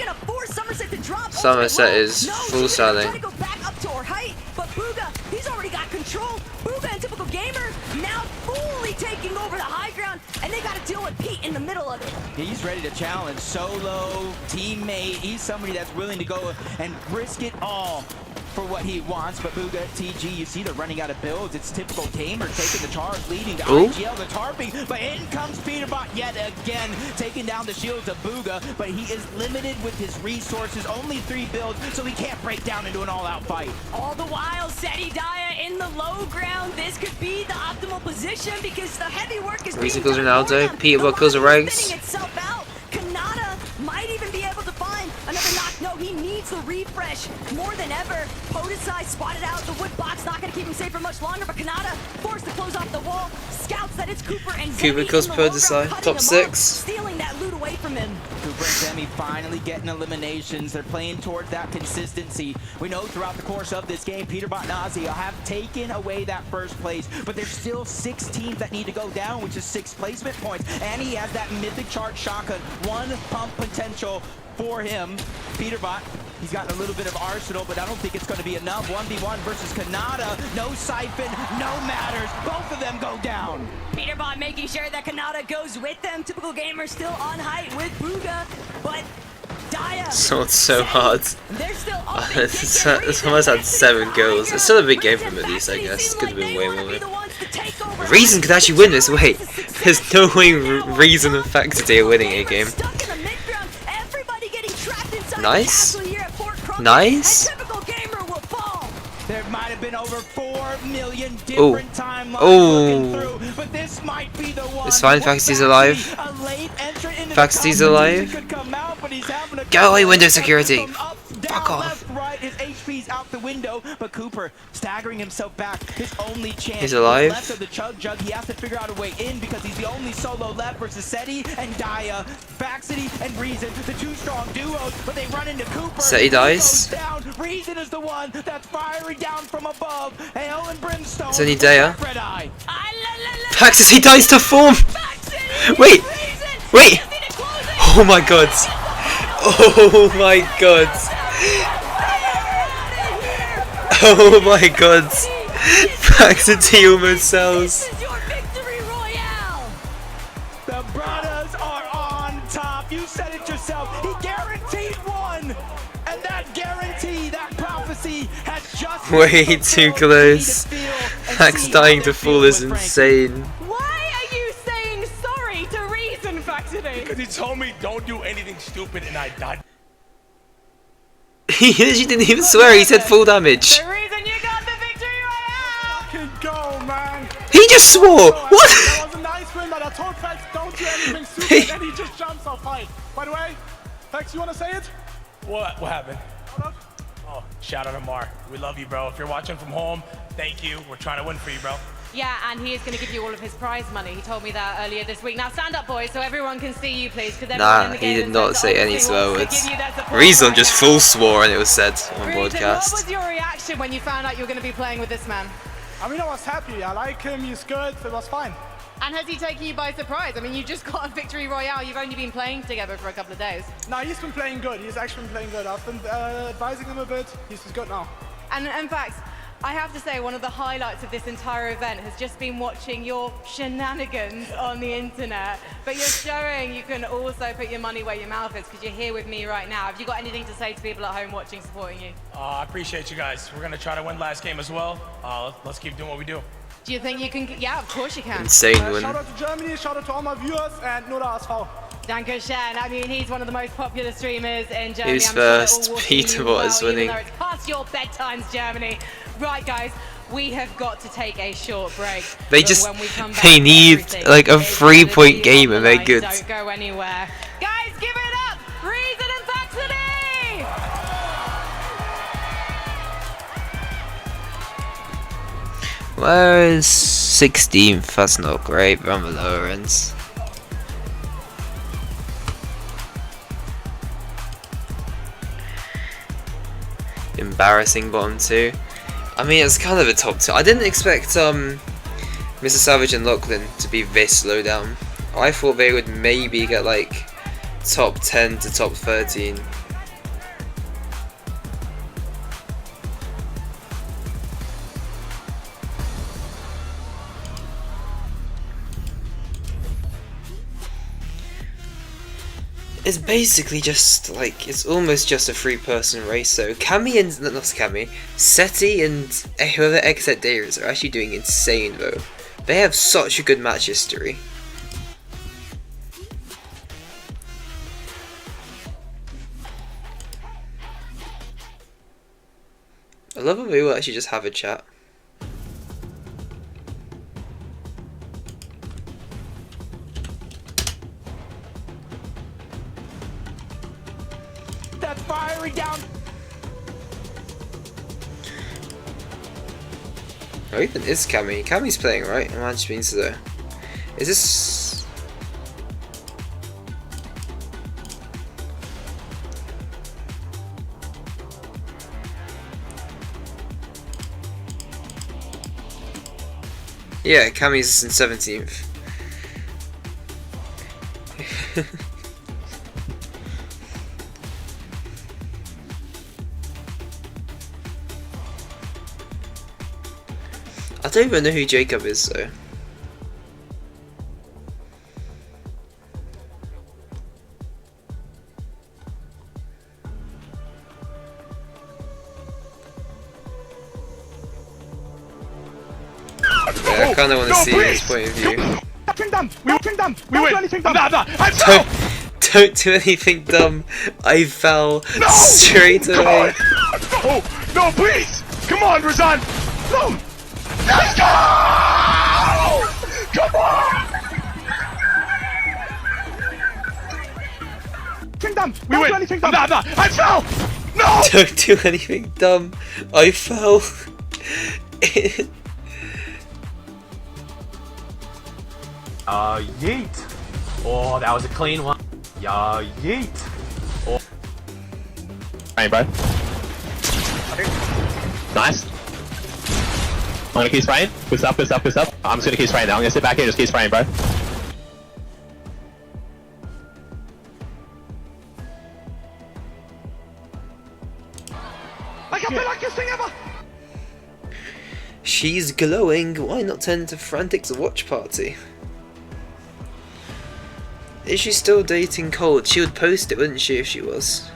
Somerset is full selling. Trying to go back up to her height, but Booga, he's already got control. Booga and Typical Gamer now fully taking over the high ground, and they got to deal with Pete in the middle of it. He's ready to challenge. Solo, teammate, he's somebody that's willing to go and risk it all for what he wants. But Booga, TG, you see they're running out of builds. It's Typical Gamer taking the charge, leading to IGL, the tarping, but in comes Peterbot yet again, taking down the shields of Booga, but he is limited with his resources, only 3 builds, so he can't break down into an all-out fight. All the while, Seti Daya in the low ground. This could be the optimal position because the heavy work is Reason kills Ronaldo, Peterbot kills the Regs. spinning itself out. Kanata might even be able to find another knock. No, he needs the refresh more than ever. Podesai spotted out. The wood box not going to keep him safe for much longer, but Kanata forced to close off the wall. Scouts that it's Cooper and Cooper Zemi kills in the low ground, Podesai, cutting top him 6. up, stealing that loot away from him. Cooper and Zemi finally getting eliminations. They're playing towards that consistency. We know throughout the course of this game, Peterbot and Ozzy have taken away that first place, but there's still 6 teams that need to go down, which is 6 placement points. And he has that mythic charge shotgun, 1 pump potential for him. Peterbot, he's got a little bit of arsenal, but I don't think it's going to be enough. 1v1 versus Kanata. No siphon, no matters. Both of them go down. Peterbot making sure that Kanata goes with them. Typical Gamer still on height with Booga, but Daya. So it's so hard. They're still up. It's almost had 7 goals. It's still a big game from at least, I guess. Could have been way more. Reason could actually win this. Wait, there's no way Reason and Faxity are winning a game. Nice. Nice. There might have been over 4 million different timelines looking through, but this might be the one. It's fine, Faxity's alive. Faxity's alive. Go away, window security. Fuck off. Right, his HP's out the window, but Cooper staggering himself back. His only chance. He's alive. Left of the chug jug, he has to figure out a way in because he's the only solo left versus Seti and Daya. Faxity and Reason, the 2 strong duos, but they run into Cooper. Seti dies. Down. Reason is the one that's firing down from above. Hail and brimstone. It's only Daya. Red Eye. Faxity dies to form. Wait. Wait. Oh my god. Oh my god. Oh my god. Faxity almost sells. The brothers are on top. You said it yourself. He guaranteed 1. And that guarantee, that prophecy has just Way too close. Fax dying to fall is insane. Why are you saying sorry to Reason, Faxity? Because he told me don't do anything stupid and I died. He literally didn't even swear, he said full damage. The reason you got the victory royale! Fucking go, man. He just swore! What? That was a nice win, but I told Fax don't do anything stupid and he just jumps off height. By the way, Fax, you want to say it? What happened? Oh, shout out to Mar. We love you, bro. If you're watching from home, thank you. We're trying to win for you, bro. Yeah, and he is going to give you all of his prize money. He told me that earlier this week. Now stand up, boys, so everyone can see you, please. Nah, he did not say any swear words. Reason just full swore and it was said on Reason, broadcast. what was your reaction when you found out you were going to be playing with this man? I mean, I was happy. I like him. He's good. It was fine. And has he taken you by surprise? I mean, you just got a victory royale. You've only been playing together for a couple of days. No, he's been playing good. He's actually been playing good. I've been advising him a bit. He's good now. And in fact, I have to say one of the highlights of this entire event has just been watching your shenanigans on the internet. But you're showing you can also put your money where your mouth is because you're here with me right now. Have you got anything to say to people at home watching, supporting you? I appreciate you guys. We're going to try to win last game as well. Let's keep doing what we do. Do you think you can? Yeah, of course you can. Insane win. Shout out to Germany, shout out to all my viewers, and nur der ASV. Dankeschön. I mean, he's one of the most popular streamers in Germany. Who's I'm sure first? it will Peterbot is winning. Even though it's past your bedtimes, Germany. Right, guys, we have got to take a short break. They just, they need like a 3-point game and they're good. Don't go anywhere. Guys, give it up! Reason and Faxity! Where is 16th? That's not great. We're on the lower ends. Embarrassing bottom 2. I mean, it's kind of a top 2. I didn't expect Mr. Savage and Lachlan to be this low down. I thought they would maybe get like top 10 to top 13. It's basically just like, it's almost just a 3-person race. So Cammy and, not Cammy, Seti and whoever Exet Dare is are actually doing insane though. They have such a good match history. I love how we will actually just have a chat. That's firing down. Oh, even is Cammy. Cammy's playing right. Imagine means though. Is this? Yeah, Cammy's in 17th. I don't even know who Jacob is though. Yeah, I kinda wanna see his point of view. We win. Don't do anything dumb. I fell straight away. No, no, please. Come on, Razan. No. Let's go! Come on! We win. I fell. No. Don't do anything dumb. I fell. Yeet. Oh, that was a clean one. Yeet. Oh. Hey, bro. Nice. I'm gonna keep spraying. Push up, push up, push up. I'm just gonna keep spraying now. I'm gonna sit back here and just keep spraying, bro. I can feel like this thing ever. She's glowing. Why not turn into Frantic's watch party? Is she still dating Cold? She would post it, wouldn't she, if she was?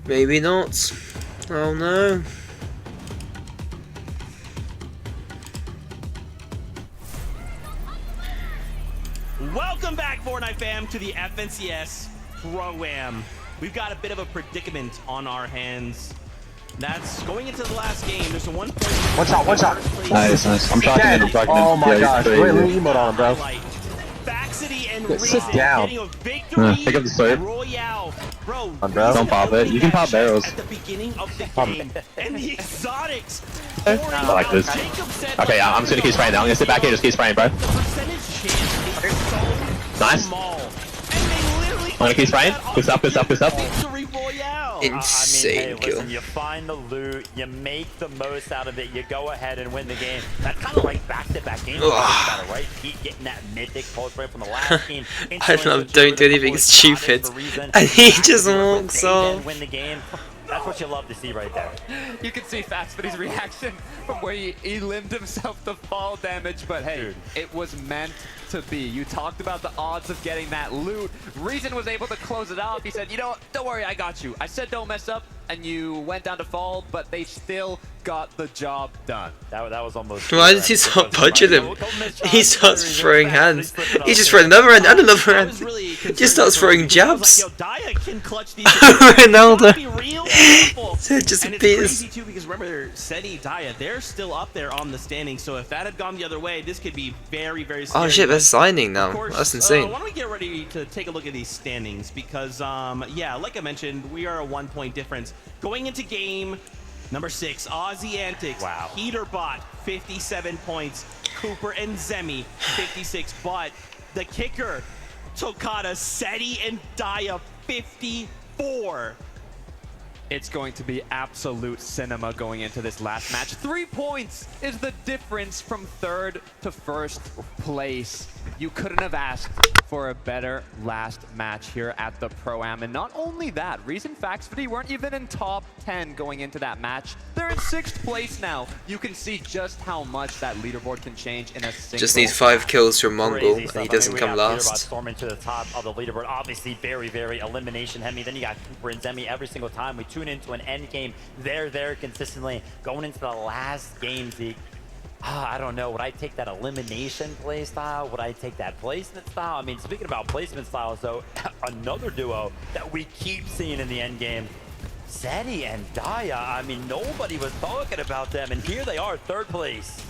Maybe not. Oh no. Welcome back, Fortnite fam, to the FNCS Pro-Am. We've got a bit of a predicament on our hands. That's going into the last game. There's a 1 point. One shot, one shot. Nice, nice. I'm tracking him, I'm tracking him. Oh my gosh, wait, let me emote on him, bro. Sit down. Pick up the sword. Bro, Don't pop it. You can pop barrels. at the beginning of the game. And the exotics. I like this. Okay, yeah, I'm just gonna keep spraying now. I'm gonna sit back here and just keep spraying, bro. Nice. I'm gonna keep spraying. Push up, push up, push up. Insane kill. Listen, you find the loot, you make the most out of it, you go ahead and win the game. That's kind of like back-to-back games. About it, right? Keep getting that mythic pulse right from the last team. I love don't do anything stupid. And he just walks off. Win the game. That's what you love to see right there. You can see Faxfitty's reaction from where he limbed himself to fall damage, but hey, dude, it was meant to be. You talked about the odds of getting that loot. Reason was able to close it out. He said, you know what, don't worry, I got you. I said don't mess up, and you went down to fall, but they still got the job done. That was almost. Why did he start punching him? He starts throwing hands. He just throws another hand and another hand. He just starts throwing jabs. Ronaldo. So it just and appears. it's crazy too because remember, Seti, Daya, they're still up there on the standings. So if that had gone the other way, this could be very, very scary. Oh shit, they're signing now. Course, That's insane. why don't we get ready to take a look at these standings? Because, yeah, like I mentioned, we are a 1-point difference. Going into game number 6, Aussie Antics, Heaterbot, 57 points, Cooper and Zemi, 56. But the kicker, Tokata, Seti, and Daya, 54. It's going to be absolute cinema going into this last match. 3 points is the difference from 3rd to 1st place. You couldn't have asked for a better last match here at the Pro-Am. And not only that, Reason Faxfity weren't even in top 10 going into that match. They're in 6th place now. You can see just how much that leaderboard can change in a single Just needs 5 kills from Mongol and he doesn't come last. Peterbot storming to the top of the leaderboard. Obviously very, very elimination heavy. Then you got Cooper and Zemi every single time we tune into an end game. They're there consistently. Going into the last game, Zeke. I don't know. Would I take that elimination play style? Would I take that placement style? I mean, speaking about placement styles, though, another duo that we keep seeing in the end game, Seti and Daya. I mean, nobody was talking about them, and here they are, 3rd place.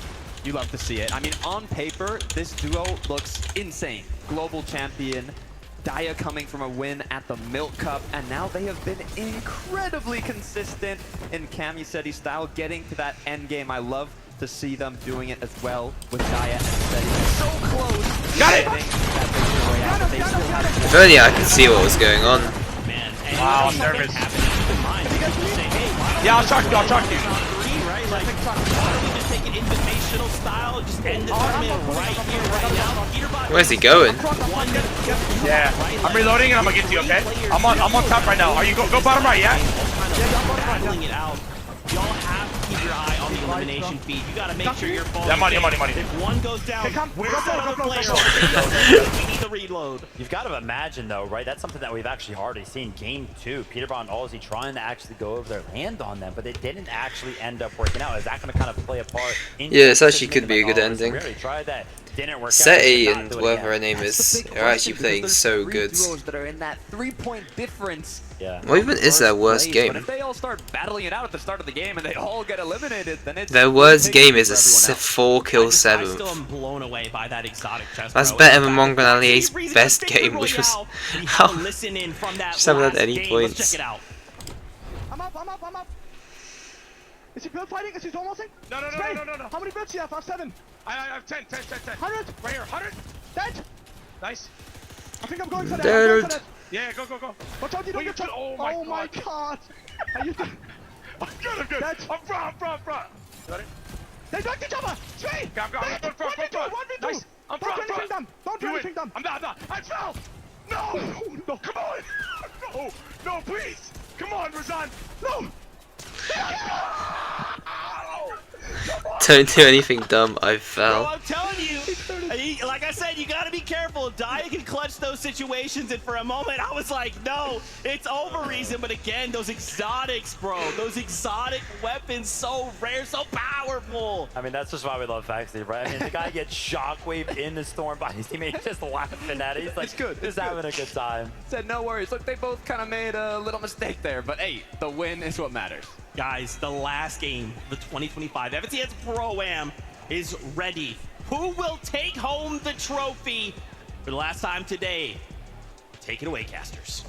You love to see it. I mean, on paper, this duo looks insane. Global champion, Daya coming from a win at the Milk Cup, and now they have been incredibly consistent in Cami Seti style, getting to that end game. I love to see them doing it as well with Daya and Seti. So close. Got it! If only I could see what was going on. Wow, I'm nervous. Yeah, I'll shock you, I'll shock you. Like, why don't we just take an invitational style, just end the tournament right here, right now? Where's he going? Yeah, I'm reloading and I'm gonna get to you, okay? I'm on top right now. Are you go bottom right, yeah? Battling it out. Y'all have to keep your eye on the elimination feed. You gotta make sure you're falling. Yeah, money. If one goes down, where's that other player? We need the reload. You've got to imagine, though, right? That's something that we've actually already seen. Game 2, Peterbot and Aussie trying to actually go over there, land on them, but it didn't actually end up working out. Is that going to kind of play a part? Yeah, this actually could be a good ending. We already tried that. Didn't work Seti out. and whatever her name is are actually playing so good. That are in that 3-point difference. Yeah. What even is their worst But game? if they all start battling it out at the start of the game and they all get eliminated, then it's Their worst game is a 4-kill I 7. still am blown away by that exotic chest. That's bro. better In than fact, Mongon Ali's the reason best Victory game, which was Royale, we how have a listen in from that just haven't had last any game. points. Let's check it out. I'm up. Is he build fighting? Is he almost? No. How many builds do you have? I have 7. I have 10. 100. Right here, 100. Dead. Nice. I think I'm going for that. Dead. Yeah, go. Watch out, you don't get shot. Oh my god. Are you doing? I'm good. Dead. I'm front. Got it? They knocked each other. Sweet. I'm front. Nice. I'm Don't do front. anything dumb. Don't do Do anything it. dumb. I'm not. I fell. No, come on. No, please. Come on, Razan. No. Don't do anything dumb, I Bro, fell. I'm telling you, like I said, you gotta be careful. Daya can clutch those situations, and for a moment, I was like, no, it's over, Reason. But again, those exotics, bro, those exotic weapons, so rare, so powerful. I mean, that's just why we love Faxley, right? I mean, the guy gets shockwave in the storm by his teammate just laughing at it. He's like, just having a good time. Said no worries. Look, they both kind of made a little mistake there, but hey, the win is what matters. Guys, the last game, the 2025 FNCS Pro-Am is ready. Who will take home the trophy for the last time today? Take it away, casters.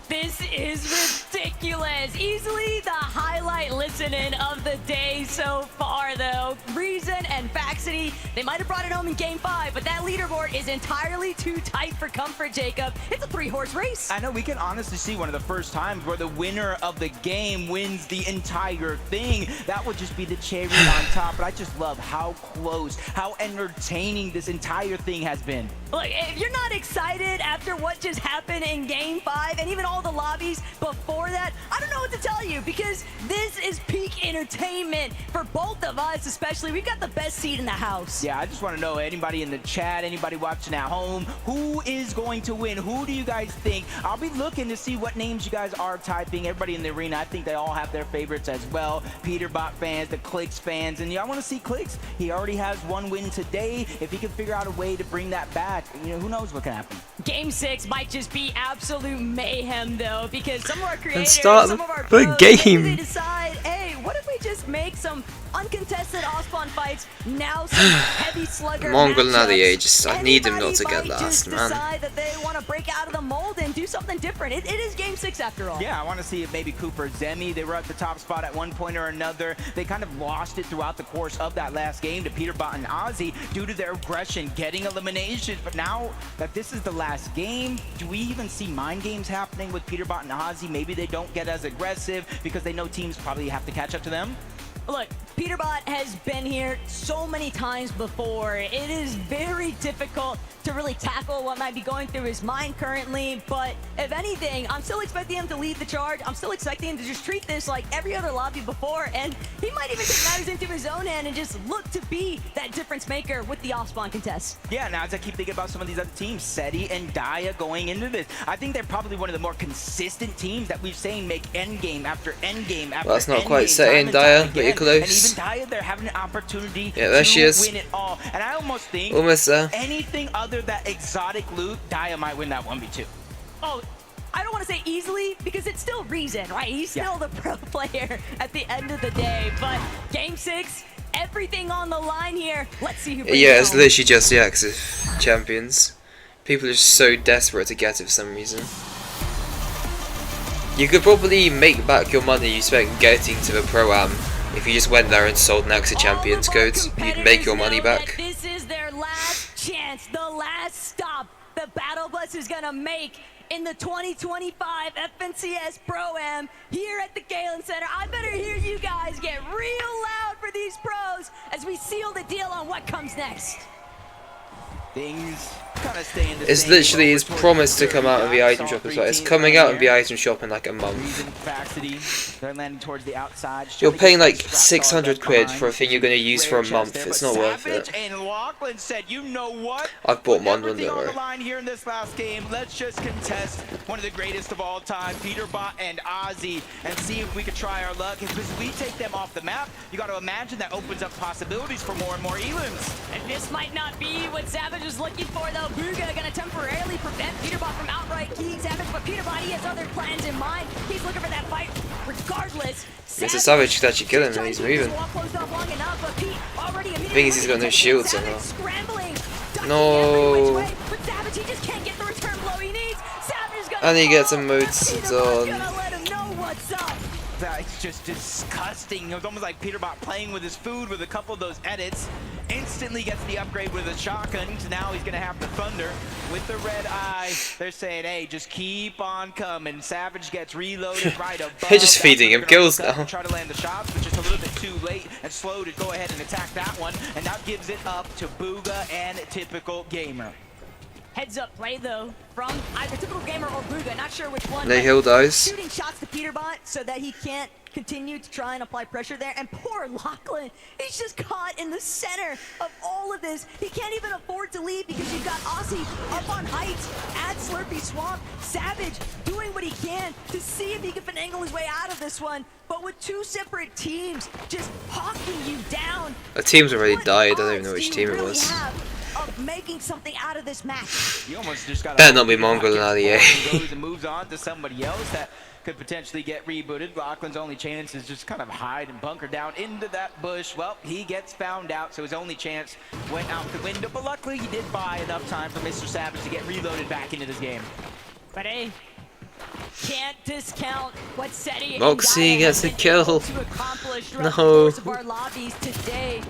This is ridiculous. Easily the highlight listening of the day so far, though. Reason and Faxity, they might have brought it home in Game 5, but that leaderboard is entirely too tight for comfort, Jacob. It's a 3-horse race. I know, we can honestly see one of the first times where the winner of the game wins the entire thing. That would just be the cherry on top, but I just love how close, how entertaining this entire thing has been. Look, if you're not excited after what just happened in Game 5 and even all the lobbies before that, I don't know what to tell you, because this This is peak entertainment for both of us, especially. We've got the best seat in the house. Yeah, I just want to know, anybody in the chat, anybody watching at home, who is going to win? Who do you guys think? I'll be looking to see what names you guys are typing. Everybody in the arena, I think they all have their favorites as well. Peterbot fans, the Clicks fans, and I want to see Clicks. He already has one win today. If he can figure out a way to bring that back, you know, who knows what can happen. Game 6 might just be absolute mayhem, though, because some of our creators, start some of our the pros, game. maybe they decide, hey, what if we just make some uncontested off-spawn fights, now some heavy slugger Mongol matchups. just I need him not to get last, just man. decide that they want to break out of the mold and do something different. It is Game 6 after all. Yeah, I want to see if maybe Cooper Zemi, they were at the top spot at one point or another. They kind of lost it throughout the course of that last game to Peterbot and Ozzy due to their aggression, getting eliminations. But now that this is the last game, do we even see mind games happening with Peterbot and Ozzy? Maybe they don't get as aggressive because they know teams probably have to catch up to them. Look, Peterbot has been here so many times before. It is very difficult to really tackle what might be going through his mind currently, but if anything, I'm still expecting him to lead the charge. I'm still expecting him to just treat this like every other lobby before, and he might even take matters into his own hand and just look to be that difference maker with the off-spawn contests. Yeah, now as I keep thinking about some of these other teams, SETI and Daya going into this, I think they're probably one of the more consistent teams that we've seen make endgame after endgame after Well, that's not endgame, quite SETI and Daya, but you're close. And even Daya, they're having an opportunity Yeah, there she to is. win it all. And I almost think Almost there. anything other than exotic loot, Daya might win that 1v2. Oh, I don't want to say easily because it's still Reason, right? He's still the pro player at the end of the day. But Game 6, everything on the line here. Let's see who brings Yeah, it it's home. literally just the active champions. People are just so desperate to get it for some reason. You could probably make back your money you spent getting to the Pro-Am if you just went there and sold an Exit Champions code. You'd make your money back. This is their last chance, the last stop the Battle Bus is gonna make in the 2025 FNCS Pro-Am here at the Galen Center. I better hear you guys get real loud for these pros as we seal the deal on what comes next. Things kind of stay in the It's same literally, boat it's towards promised to the come out of the third. item Saw shop three as well. It's teams coming right out of the here. item shop in like a month. Reason, Capacity, they're landing towards the outside. You're paying like 600 quid for a thing you're going to use for a month. It's not worth it. And Lachlan said, you know what? I've bought one, Everything don't on the worry. line here in this last game. Let's just contest one of the greatest of all time, Peterbot and Ozzy, and see if we could try our luck. If we take them off the map, you got to imagine that opens up possibilities for more and more elims. And this might not be what Savage was looking for, though. Booga gonna temporarily prevent Peterbot from outright keying Savage, but Peterbot, he has other plans in mind. He's looking for that fight regardless. Mr. Savage could actually kill him and he's moving. The thing is, he's got no shield somehow. No. And he gets a motes on. That's just disgusting. It was almost like Peterbot playing with his food with a couple of those edits. Instantly gets the upgrade with a shotgun. So now he's going to have the Thunder with the red eye. They're saying, hey, just keep on coming. Savage gets reloaded right above. They're just feeding him kills now. Try to land the shots, but just a little bit too late and slow to go ahead and attack that one. And that gives it up to Booga and Typical Gamer. Heads up play though from either Typical Gamer or Booga, not sure which one. Nahil dies. Shooting shots to Peterbot so that he can't continue to try and apply pressure there. And poor Lachlan, he's just caught in the center of all of this. He can't even afford to leave because you've got Aussie up on heights at Slurpy Swamp. Savage doing what he can to see if he can finagle his way out of this one. But with two separate teams just hawking you down. The team's already died. I don't even know which team it was. Of making something out of this match. You almost just got Better not be Mongol and ADA. Goes and moves on to somebody else that could potentially get rebooted. Lachlan's only chance is just kind of hide and bunker down into that bush. Well, he gets found out, so his only chance went out the window. But luckily, he did buy enough time for Mr. Savage to get reloaded back into this game. But hey, can't discount what SETI Moxie gets a kill. No. Of our lobbies today.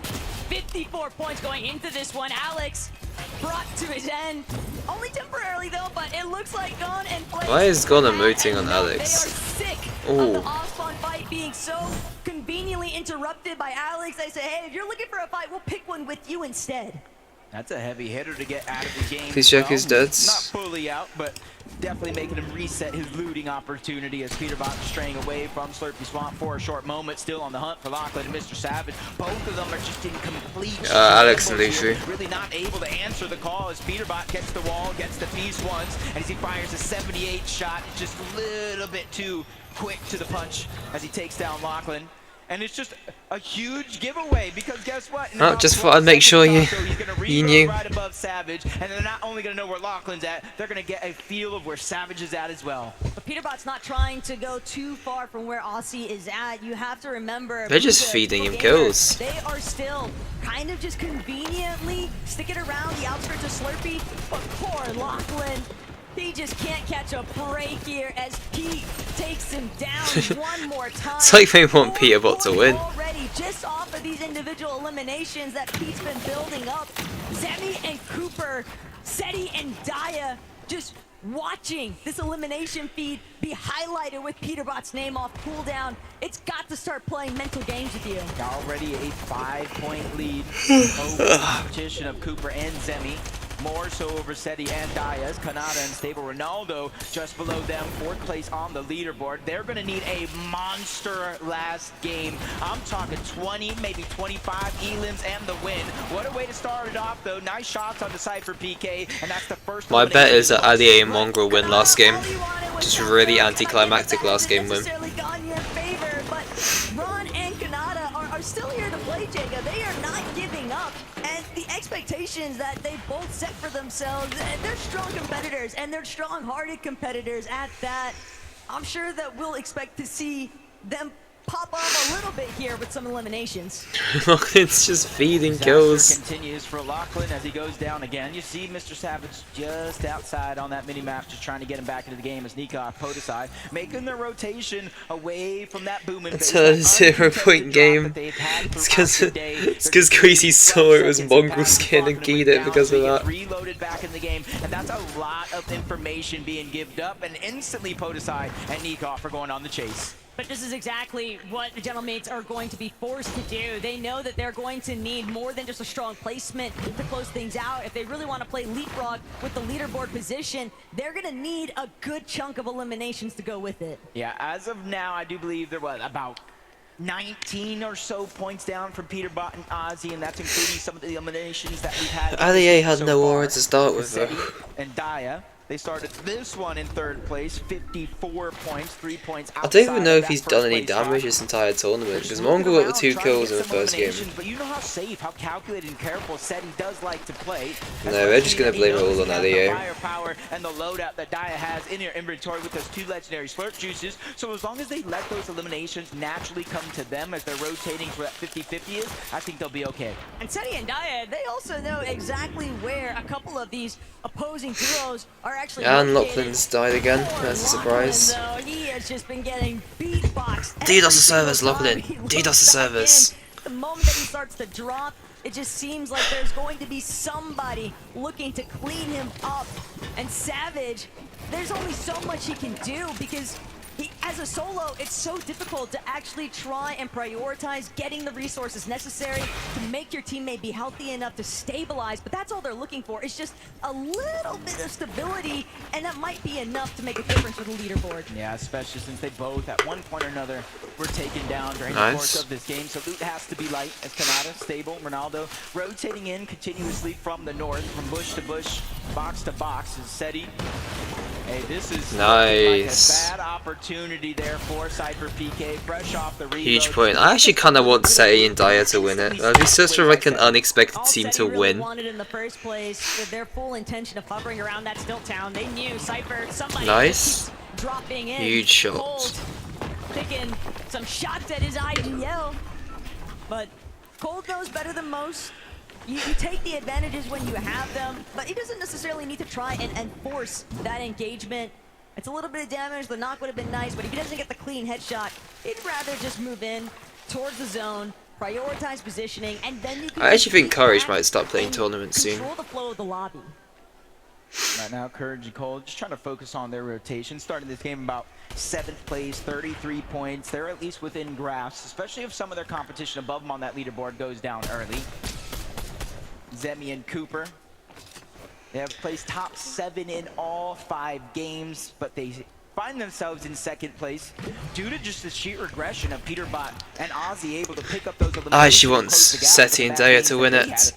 54 points going into this one. Alex brought to his end. Only temporarily though, but it looks like Gon and Blaze. Why is Gon emoting on They Alex? are sick of the off-spawn fight being so conveniently interrupted by Alex. They say, hey, if you're looking for a fight, we'll pick one with you instead. That's a heavy hitter to get out of the game. Please check his deads. Not fully out, but definitely making him reset his looting opportunity as Peterbot straying away from Slurpy Swamp for a short moment, still on the hunt for Lachlan and Mr. Savage. Both of them are just in complete Alex and Lucy. really not able to answer the call as Peterbot gets the wall, gets the piece once, and as he fires a 78 shot, it's just a little bit too quick to the punch as he takes down Lachlan. And it's just a huge giveaway because guess what? Oh, just thought I'd make sure you knew. Right above Savage, and they're not only going to know where Lachlan's at, they're going to get a feel of where Savage is at as well. But Peterbot's not trying to go too far from where Aussie is at. You have to remember, They're just feeding him kills. They are still kind of just conveniently sticking around the outskirts of Slurpee, but poor Lachlan. He just can't catch a break here as Pete takes him down one more time. It's like they want Peterbot to win. Already, just off of these individual eliminations that Pete's been building up, Zemi and Cooper, Seti and Daya just watching this elimination feed be highlighted with Peterbot's name off cooldown. It's got to start playing mental games with you. Already a 5-point lead over the competition of Cooper and Zemi. More so over Seti and Diaz. Kanata and Stable Ronaldo just below them, 4th place on the leaderboard. They're going to need a monster last game. I'm talking 20, maybe 25 elims and the win. What a way to start it off, though. Nice shots on the Cypher PK, and that's the first. My bet is that Adi and Mongrel win last game. Just really anticlimactic last game win. Ron and Kanata are still here to play, Jacob. They are not giving up. And the expectations that they both set for themselves, they're strong competitors, and they're strong-hearted competitors at that. I'm sure that we'll expect to see them pop off a little bit here with some eliminations. Lachlan's just feeding kills. Continues for Lachlan as he goes down again. You see Mr. Savage just outside on that mini-map, just trying to get him back into the game as Nikov, Podesai, making their rotation away from that booming. It's a 0-point game. It's because Crazy saw it was Mongrel skin and keyed it because of that. Reloaded back in the game, and that's a lot of information being given up, and instantly Podesai and Nikov are going on the chase. But this is exactly what the Gentlemates are going to be forced to do. They know that they're going to need more than just a strong placement to close things out. If they really want to play leapfrog with the leaderboard position, they're going to need a good chunk of eliminations to go with it. Yeah, as of now, I do believe they're about 19 or so points down from Peterbot and Ozzy, and that's including some of the eliminations that we've had. Ali had no aura to start with, though. And Daya. They started this one in 3rd place, 54 points, 3 points outside. I don't even know if he's done any damage this entire tournament, because Mongrel got the 2 kills in the first game. But you know how safe, how calculated and careful Seti does like to play. No, they're just going to blame it all on Ali. Firepower and the loadout that Daya has in your inventory with those 2 legendary slurp juices. So as long as they let those eliminations naturally come to them as they're rotating to what 50-50 is, I think they'll be okay. And Seti and Daya, they also know exactly where a couple of these opposing duos are actually and Lachlan's died again. That's a surprise. He has just been getting beatboxed. DDoS the servers, Lachlan. DDoS the servers. The moment that he starts to drop, it just seems like there's going to be somebody looking to clean him up. And Savage, there's only so much he can do because as a solo, it's so difficult to actually try and prioritize getting the resources necessary to make your teammate be healthy enough to stabilize, but that's all they're looking for. It's just a little bit of stability, and that might be enough to make a difference for the leaderboard. Yeah, especially since they both, at one point or another, were taken down during the course of this game. So loot has to be light as Kanata, Stable, Ronaldo, rotating in continuously from the north, from bush to bush, box to box, is Seti. Hey, this is nice. Like a bad opportunity there for Cypher PK, fresh off the reload. Huge point. I actually kind of want Seti and Daya to win it. That'd be such like an unexpected team to win. Wanted in the first place with their full intention of hovering around that stilt town. They knew Cypher, somebody nice. Dropping in. Huge shots. Taking some shots at his IGL, but Cold knows better than most. You take the advantages when you have them, but he doesn't necessarily need to try and force that engagement. It's a little bit of damage. The knock would have been nice, but if he doesn't get the clean headshot, he'd rather just move in towards the zone, prioritize positioning, and then you can I actually think Courage might start playing tournaments soon. Control the flow of the lobby. Right now, Courage and Cole just trying to focus on their rotation. Starting this game about 7th place, 33 points. They're at least within grasp, especially if some of their competition above them on that leaderboard goes down early. Zemi and Cooper. They have placed top 7 in all 5 games, but they find themselves in second place due to just the sheer regression of Peterbot and Ozzy able to pick up those eliminations. She wants Seti and Daya to win it.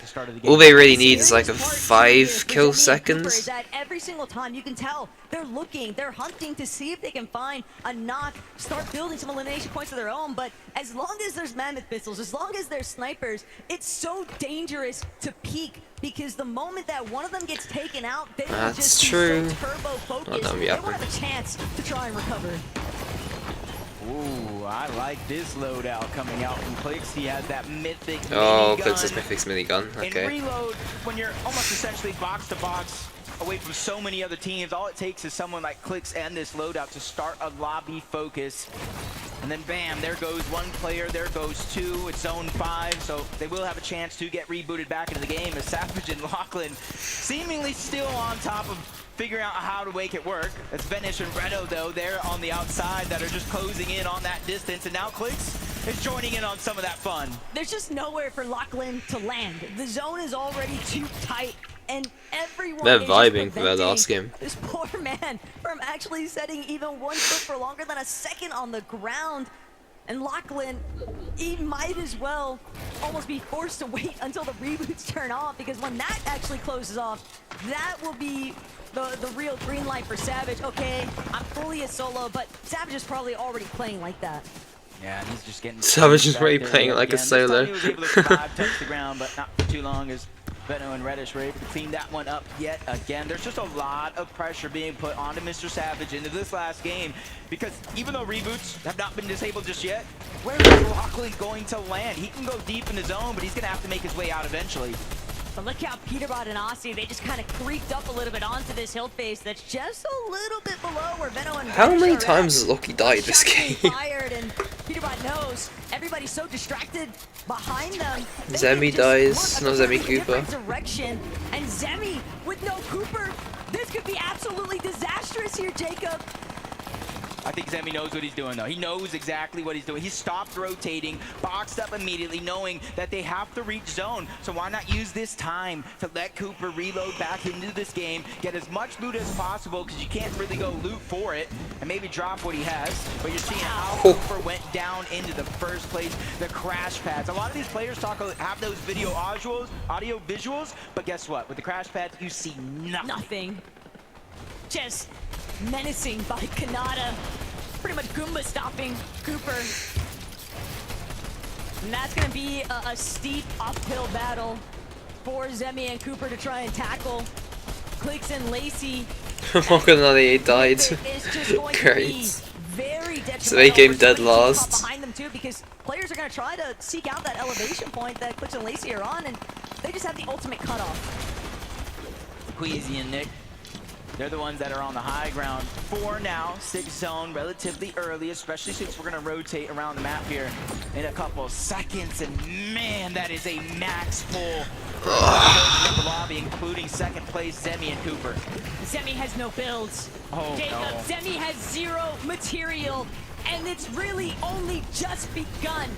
All they really need is like a 5 kill seconds. That every single time you can tell they're looking, they're hunting to see if they can find a knock, start building some elimination points of their own. But as long as there's mammoth pistols, as long as there's snipers, it's so dangerous to peek, because the moment that one of them gets taken out, they will just be so turbo focused. They won't have a chance to try and recover. Ooh, I like this loadout coming out from Clicks. He has that mythic Clicks is Mythic's minigun. Okay. And reload, when you're almost essentially box to box away from so many other teams, all it takes is someone like Clicks and this loadout to start a lobby focus. And then bam, there goes one player, there goes 2, it's zone 5, so they will have a chance to get rebooted back into the game as Savage and Lachlan seemingly still on top of figuring out how to make it work. It's Venish and Redo though, they're on the outside that are just closing in on that distance, and now Clicks is joining in on some of that fun. There's just nowhere for Lachlan to land. The zone is already too tight, and everyone They're is vibing for their last game. This poor man from actually setting even 1 foot for longer than a second on the ground. And Lachlan, he might as well almost be forced to wait until the reboots turn off, because when that actually closes off, that will be the real green light for Savage. Okay, I'm fully a solo, but Savage is probably already playing like that. Yeah, he's just getting Savage is already playing like a solo. He was able to survive, touch the ground, but not for too long as Veno and Reddish were able to clean that one up yet again. There's just a lot of pressure being put onto Mr. Savage into this last game, because even though reboots have not been disabled just yet, where is Lachlan going to land? He can go deep in the zone, but he's going to have to make his way out eventually. But look how Peterbot and Aussie, they just kind of creeped up a little bit onto this hill face that's just a little bit below where Veno and How many times has Lucky died this game? Fired, and Peterbot knows everybody's so distracted behind them. Zemi dies, no Zemi Cooper. Direction, and Zemi with no Cooper. This could be absolutely disastrous here, Jacob. I think Zemi knows what he's doing, though. He knows exactly what he's doing. He stopped rotating, boxed up immediately, knowing that they have to reach zone. So why not use this time to let Cooper reload back into this game, get as much loot as possible, because you can't really go loot for it, and maybe drop what he has. But you're seeing how Cooper went down into the first place, the crash pads. A lot of these players have those audio visuals, but guess what? With the crash pads, you see nothing. Just menacing by Kanata. Pretty much Goomba stopping Cooper. And that's going to be a steep uphill battle for Zemi and Cooper to try and tackle. Clicks and Lacey. He died. Great. So they came dead last. Behind them too, because players are going to try to seek out that elevation point that Clicks and Lacey are on, and they just have the ultimate cutoff. Queasy and Nick, they're the ones that are on the high ground for now. 6 zone relatively early, especially since we're going to rotate around the map here in a couple of seconds. And man, that is a max pull for the lobby, including second place Zemi and Cooper. Zemi has no builds. Oh, Jacob, no. Zemi has 0 material, and it's really only just begun.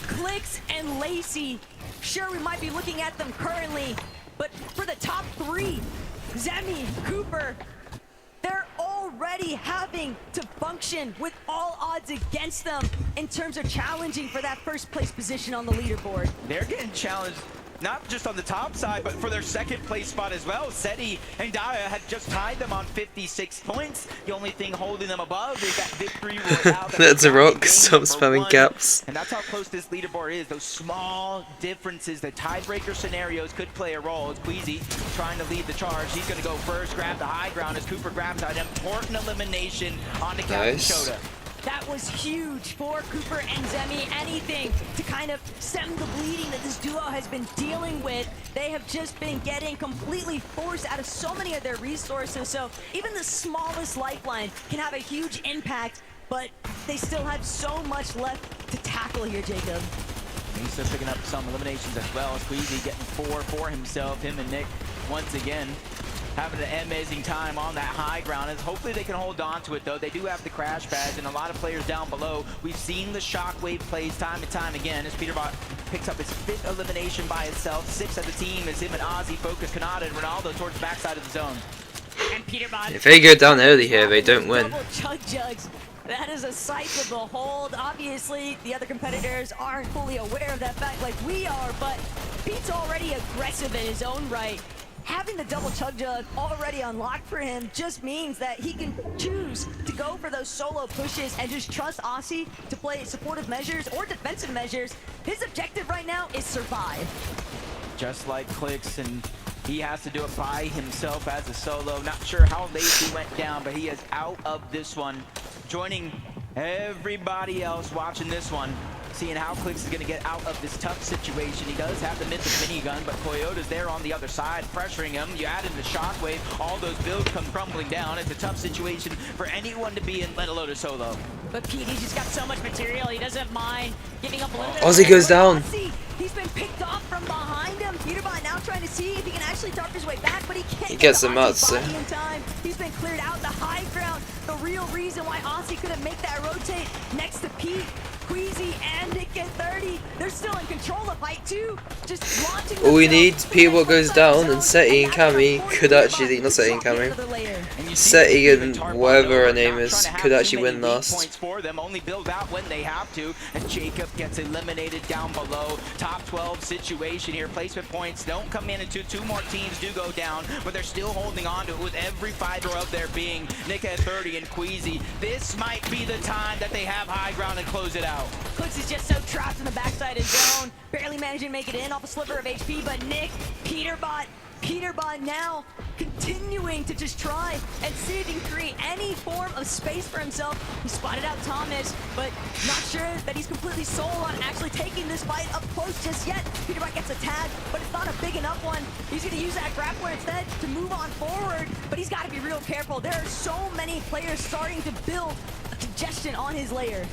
Clicks and Lacey, sure, we might be looking at them currently, but for the top 3, Zemi, Cooper, they're already having to function with all odds against them in terms of challenging for that first place position on the leaderboard. They're getting challenged not just on the top side, but for their second place spot as well. Seti and Daya had just tied them on 56 points. The only thing holding them above is that victory royale. That's a rock, stop spamming caps. And that's how close this leaderboard is. Those small differences, the tiebreaker scenarios could play a role. It's Queasy trying to lead the charge. He's going to go first, grab the high ground as Cooper grabs an important elimination on the Captain Shota. That was huge for Cooper and Zemi. Anything to kind of stem the bleeding that this duo has been dealing with. They have just been getting completely forced out of so many of their resources. So even the smallest lifeline can have a huge impact, but they still have so much left to tackle here, Jacob. He's still picking up some eliminations as well. Squeezy getting 4 for himself, him and Nick once again. having an amazing time on that high ground. And hopefully they can hold on to it, though. They do have the crash pads and a lot of players down below. We've seen the shockwave plays time and time again as Peterbot picks up his 5th elimination by itself. 6th as a team as him and Ozzy focus Kanata and Ronaldo towards the backside of the zone. And Peterbot, If they go down early here, they don't win. Chug jugs. That is a sight to behold. Obviously, the other competitors aren't fully aware of that fact like we are, but Pete's already aggressive in his own right. Having the double chug jug already unlocked for him just means that he can choose to go for those solo pushes and just trust Aussie to play supportive measures or defensive measures. His objective right now is survive. Just like Clicks, and he has to do it by himself as a solo. Not sure how late he went down, but he is out of this one. Joining everybody else watching this one, seeing how Clicks is going to get out of this tough situation. He does have the mythic minigun, but Toyota's there on the other side, pressuring him. You add in the shockwave, all those builds come crumbling down. It's a tough situation for anyone to be in, let alone a solo. But Pete, he's just got so much material, he doesn't mind giving up a little bit. Ozzy goes down. He's been picked off from behind him. Peterbot now trying to see if he can actually dart his way back, but he can't. He gets the mud, so. In time. He's been cleared out the high ground. The real reason why Aussie couldn't make that rotate next to Pete, Queasy, and Nick at 30. They're still in control of fight 2. Just launching. All we need, Peterbot goes down, and Seti and Cammy could actually, not Seti and Cammy, Seti and whatever her name is, could actually win last. Points for them, only build out when they have to, and Jacob gets eliminated down below. Top 12 situation here. Placement points don't come in until 2 more teams do go down, but they're still holding on to it with every fiber of their being. Nick at 30 and Queasy. This might be the time that they have high ground and close it out. Clicks is just so trapped in the backside of zone, barely managing to make it in off a sliver of HP, but Nick, Peterbot now continuing to just try and see if he can create any form of space for himself. He spotted out Thomas, but not sure that he's completely sold on actually taking this fight up close just yet. Peterbot gets a tag, but it's not a big enough one. He's going to use that grappler instead to move on forward, but he's got to be real careful. There are so many players starting to build a congestion on his layer.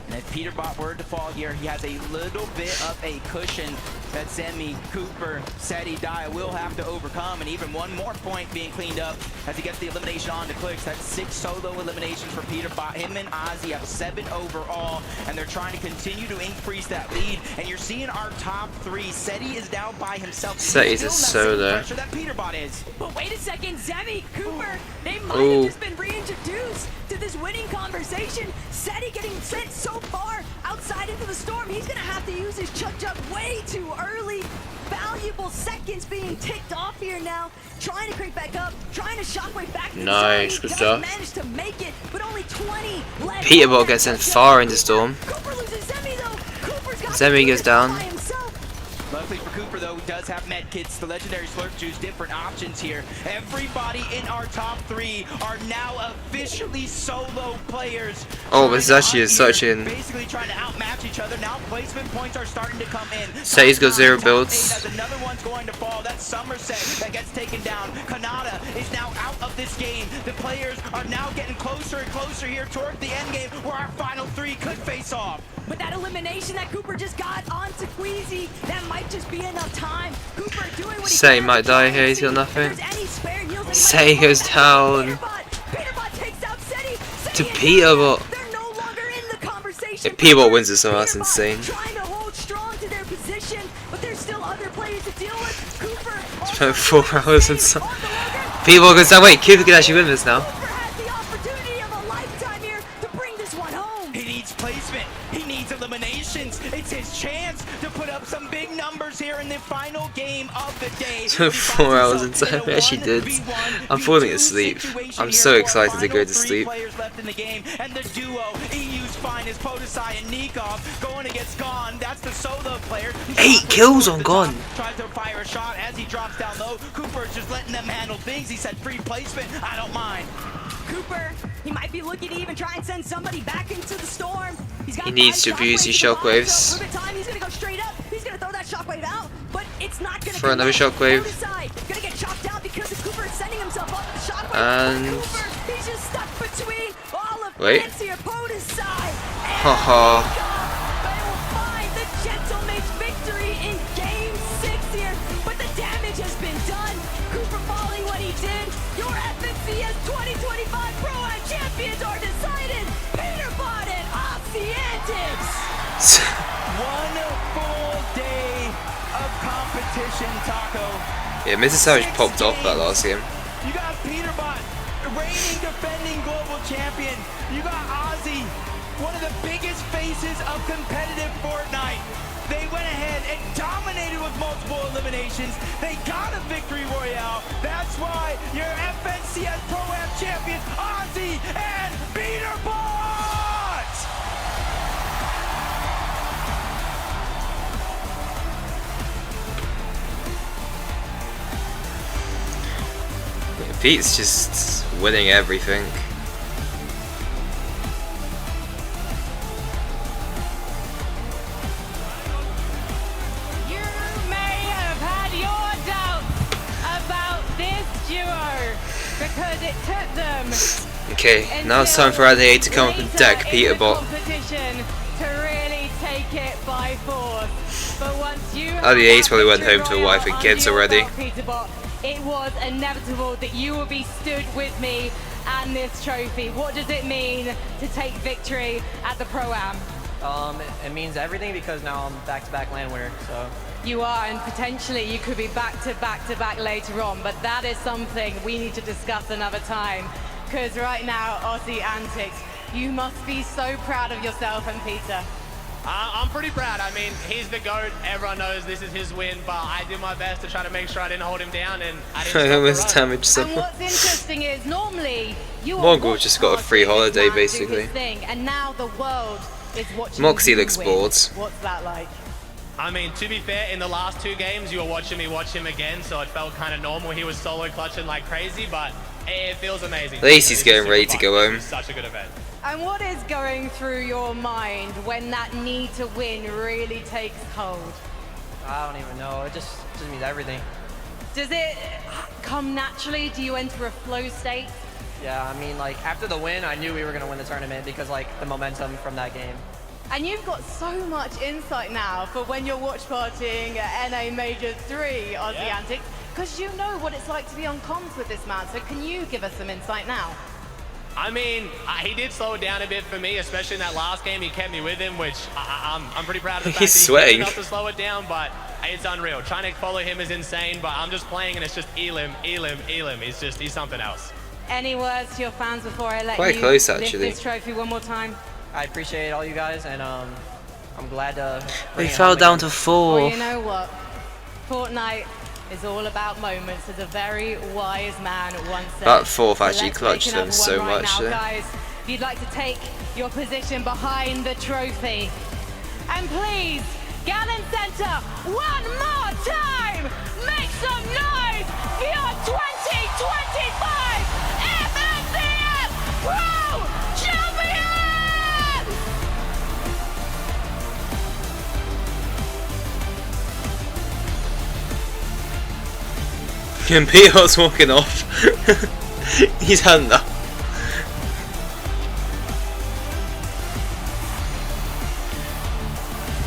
And if Peterbot were to fall here, he has a little bit of a cushion that Zemi, Cooper, Seti, Dia will have to overcome. And even one more point being cleaned up as he gets the elimination on to Clicks. That's 6 solo eliminations for Peterbot. Him and Ozzy have 7 overall, and they're trying to continue to increase that lead. And you're seeing our top 3. Seti is down by himself. Seti's a solo. Pressure that Peterbot is. But wait a second, Zemi, Cooper, they might have just been reintroduced to this winning conversation. Seti getting sent so far outside into the storm. He's gonna have to use his chug jug way too early. Valuable seconds being ticked off here now. Trying to creep back up, trying to shockwave back to nice, good stuff. Managed to make it, but only 20 left. Peterbot gets sent far into storm. Cooper loses Zemi though. Cooper's got Zemi goes down. Luckily for Cooper, though, he does have med kits, the legendary slurp juice, different options here. Everybody in our top 3 are now officially solo players. Oh, this actually is such in. Basically trying to outmatch each other. Now placement points are starting to come in. Seti's got 0 builds. Another one's going to fall. That's Somerset that gets taken down. Kanata is now out of this game. The players are now getting closer and closer here toward the end game where our final 3 could face off. But that elimination that Cooper just got onto Queasy, that might just be enough time. Cooper doing what he Seti might die here, he's got nothing. Seti goes down to Peterbot. If Peterbot wins this, that's insane. Trying to hold strong to their position, but there's still other players to deal with. Cooper It's been 4 hours and so. Peterbot goes down. Wait, Cooper can actually win this now. Eliminations. It's his chance to put up some big numbers here in the final game of the day. It's been 4 hours and so I actually did. I'm falling asleep. I'm so excited to go to sleep. Players left in the game, and the duo EU's finest Podesai and Nikov going against Gon. That's the solo player. 8 kills on Gon. Tries to fire a shot as he drops down low. Cooper's just letting them handle things. He said free placement. I don't mind. Cooper, he might be looking to even try and send somebody back into the storm. He needs to abuse these shockwaves. He's gonna go straight up. He's gonna throw that shockwave out, but it's not gonna throw another shockwave. Gonna get chopped out because Cooper is sending himself up the shockwave. And Cooper, he's just stuck between all of Fancy Podesai. Haha. They will find the Gentleman's victory in Game 6 here, but the damage has been done. Cooper following what he did. One full day of competition, Taco. Yeah, Mrs. Savage popped off that last game. You got Peterbot, reigning defending global champion. You got Ozzy, one of the biggest faces of competitive Fortnite. They went ahead and dominated with multiple eliminations. They got a victory royale. That's why your FNCS Pro-Am champions, Ozzy and Peterbot! Pete's just winning everything. You may have had your doubts about this duo because it took them Okay, now it's time for ADA to come up and deck Peterbot. competition to really take it by force. But once you ADA's probably went home to a wife and kids already. Peterbot, it was inevitable that you will be stood with me and this trophy. What does it mean to take victory at the Pro-Am? It means everything because now I'm back-to-back LAN winner, so. You are, and potentially you could be back-to-back later on, but that is something we need to discuss another time. Because right now, Aussie Antics, you must be so proud of yourself and Peter. I'm pretty proud. I mean, he's the GOAT. Everyone knows this is his win, but I did my best to try to make sure I didn't hold him down, and I didn't I stop almost the run. damaged someone. And what's interesting is normally you Mongol just got a free holiday basically. thing, and now the world is watching Moxie you looks win. bored. What's that like? I mean, to be fair, in the last 2 games, you were watching me watch him again, so it felt kind of normal. He was solo clutching like crazy, but it feels amazing. Lacey's getting ready to go home. Such a good event. And what is going through your mind when that need to win really takes hold? I don't even know. It just means everything. Does it come naturally? Do you enter a flow state? Yeah, I mean, like, after the win, I knew we were going to win the tournament because, like, the momentum from that game. And you've got so much insight now for when you're watch partying at NA Major 3 Aussie Antics, because you know what it's like to be on comms with this man. So can you give us some insight now? I mean, he did slow it down a bit for me, especially in that last game. He kept me with him, which I'm pretty proud of the fact He's that sweating. he enough to slow it down, but it's unreal. Trying to follow him is insane, but I'm just playing and it's just Elim. He's something else. Any words to your fans before I let Quite you close, lift actually. this trophy one more time? I appreciate all you guys, and I'm glad to They bring it fell home down again. to 4. Well, you know what? Fortnite is all about moments, as a very wise man once said. That fourth actually Let's clutched take them another so one right much now, there. guys. If you'd like to take your position behind the trophy, and please, Gallon Center, one more time, make some noise for your 2025 FNCS Pro Champions! And Peter's walking off. He's had enough.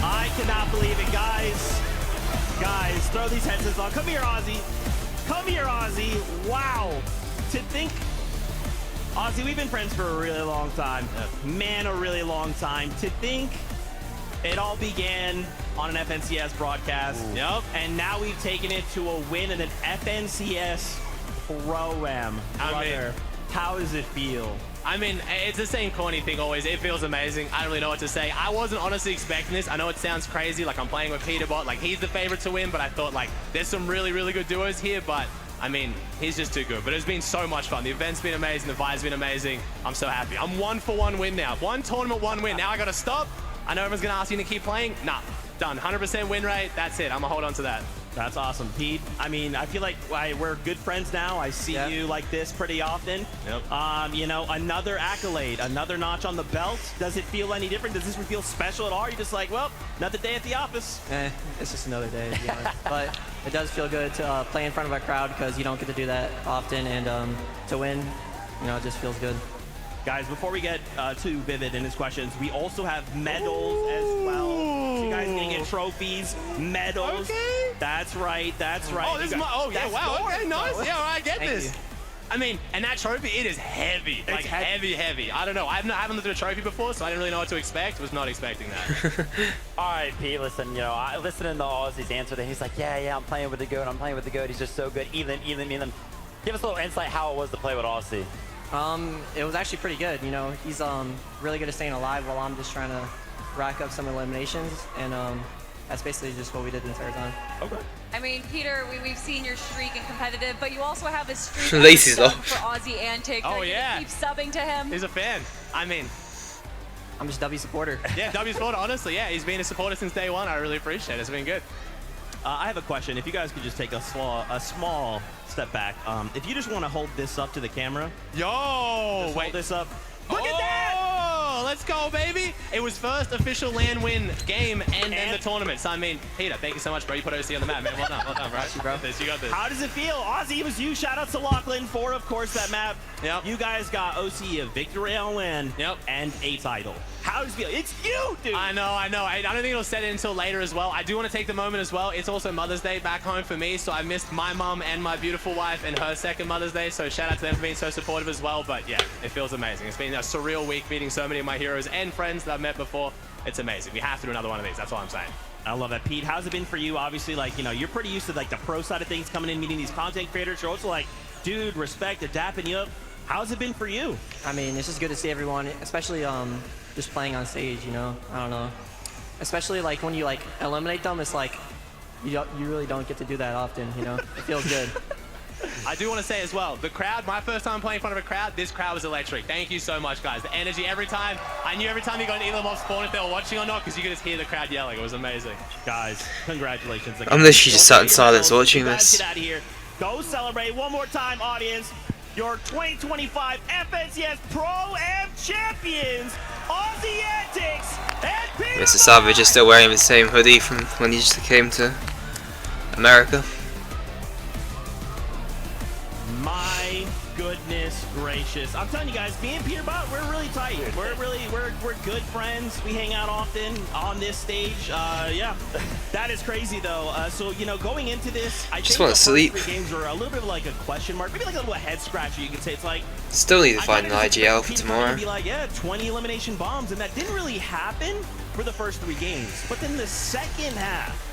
I cannot believe it, guys. Guys, throw these headsets on. Come here, Ozzy. Come here, Ozzy. Wow. To think, Ozzy, we've been friends for a really long time. Man, a really long time. To think it all began on an FNCS broadcast. Yep. And now we've taken it to a win in an FNCS Pro-Am. Brother, how does it feel? I mean, it's the same corny thing always. It feels amazing. I don't really know what to say. I wasn't honestly expecting this. I know it sounds crazy, like I'm playing with Peterbot, like he's the favorite to win, but I thought like there's some really, really good duos here, but I mean, he's just too good. But it's been so much fun. The event's been amazing. The vibe's been amazing. I'm so happy. I'm 1-for-1 win now. 1 tournament, 1 win. Now I gotta stop. I know everyone's gonna ask you to keep playing. Nah, done. 100% win rate. That's it. I'm gonna hold on to that. That's awesome, Pete. I mean, I feel like we're good friends now. I see you like this pretty often. Yep. You know, another accolade, another notch on the belt. Does it feel any different? Does this feel special at all? Or are you just like, well, another day at the office? It's just another day, to be honest. But it does feel good to play in front of a crowd because you don't get to do that often, and to win, you know, it just feels good. Guys, before we get to Vivid and his questions, we also have medals as well. So you guys can get trophies, medals. Okay. That's right. That's right. Oh, this is my. Oh, yeah. Wow. Okay. Nice. Yeah. All right. Get Thank this. you. I mean, and that trophy, it is heavy. Like, heavy. I don't know. I haven't looked at a trophy before, so I didn't really know what to expect. Was not expecting that. All right, Pete, listen, you know, listening to Aussie's answer there, he's like, yeah, I'm playing with the GOAT. I'm playing with the GOAT. He's just so good. Elam. Give us a little insight how it was to play with Aussie. It was actually pretty good. You know, he's really good at staying alive while I'm just trying to rack up some eliminations, and that's basically just what we did the entire time. Okay. I mean, Peter, we've seen your streak in competitive, but you also have a streak Lazy sub though. for Aussie Antic. Oh, yeah. Keep subbing to him. He's a fan. I mean, I'm just W supporter. Yeah, W supporter, honestly. Yeah, he's been a supporter since day one. I really appreciate it. It's been good. I have a question. If you guys could just take a small step back. If you just want to hold this up to the camera. Yo! Hold this up. Look at that! Let's go, baby! It was first official land win game and then the tournament. So, I mean, Peter, thank you so much, bro. You put OC on the map, man. Well done, bro. You got this. How does it feel? Aussie, it was you. Shout out to Lachlan for, of course, that map. Yep. You guys got OC a victory on win and a title. How does it feel? It's you, dude! I know. I don't think it'll set in until later as well. I do want to take the moment as well. It's also Mother's Day back home for me, so I missed my mom and my beautiful wife and her second Mother's Day, so shout out to them for being so supportive as well. But yeah, it feels amazing. It's been a surreal week meeting so many of my heroes and friends that I've met before. It's amazing. We have to do another one of these. That's all I'm saying. I love that. Pete, how's it been for you? Obviously, like, you know, you're pretty used to like the pro side of things, coming in, meeting these content creators. You're also like, dude, respect, they're dapping you up. How's it been for you? I mean, it's just good to see everyone, especially just playing on stage, you know? I don't know. Especially like when you like eliminate them, it's like you really don't get to do that often, you know? It feels good. I do want to say as well, the crowd, my first time playing in front of a crowd, this crowd was electric. Thank you so much, guys. The energy every time. I knew every time you got an Elam off spawn if they were watching or not, because you could just hear the crowd yelling. It was amazing. Guys, congratulations. I'm literally just sat in silence watching this. Get out of here. Go celebrate one more time, audience. Your 2025 FNCS Pro Am Champions, Aussie Antics, and Peter. Mr. Savage is still wearing the same hoodie from when he just came to America. My goodness gracious. I'm telling you guys, me and Peter Bot, we're really tight. We're good friends. We hang out often on this stage. Yeah, that is crazy though. So, you know, going into this, I just think want the to sleep. first 3 games were a little bit of like a question mark, maybe like a little head scratcher. You could say it's like, Still need to find an IGL for tomorrow. be like, yeah, 20 elimination bombs, and that didn't really happen for the first 3 games. But then the second half,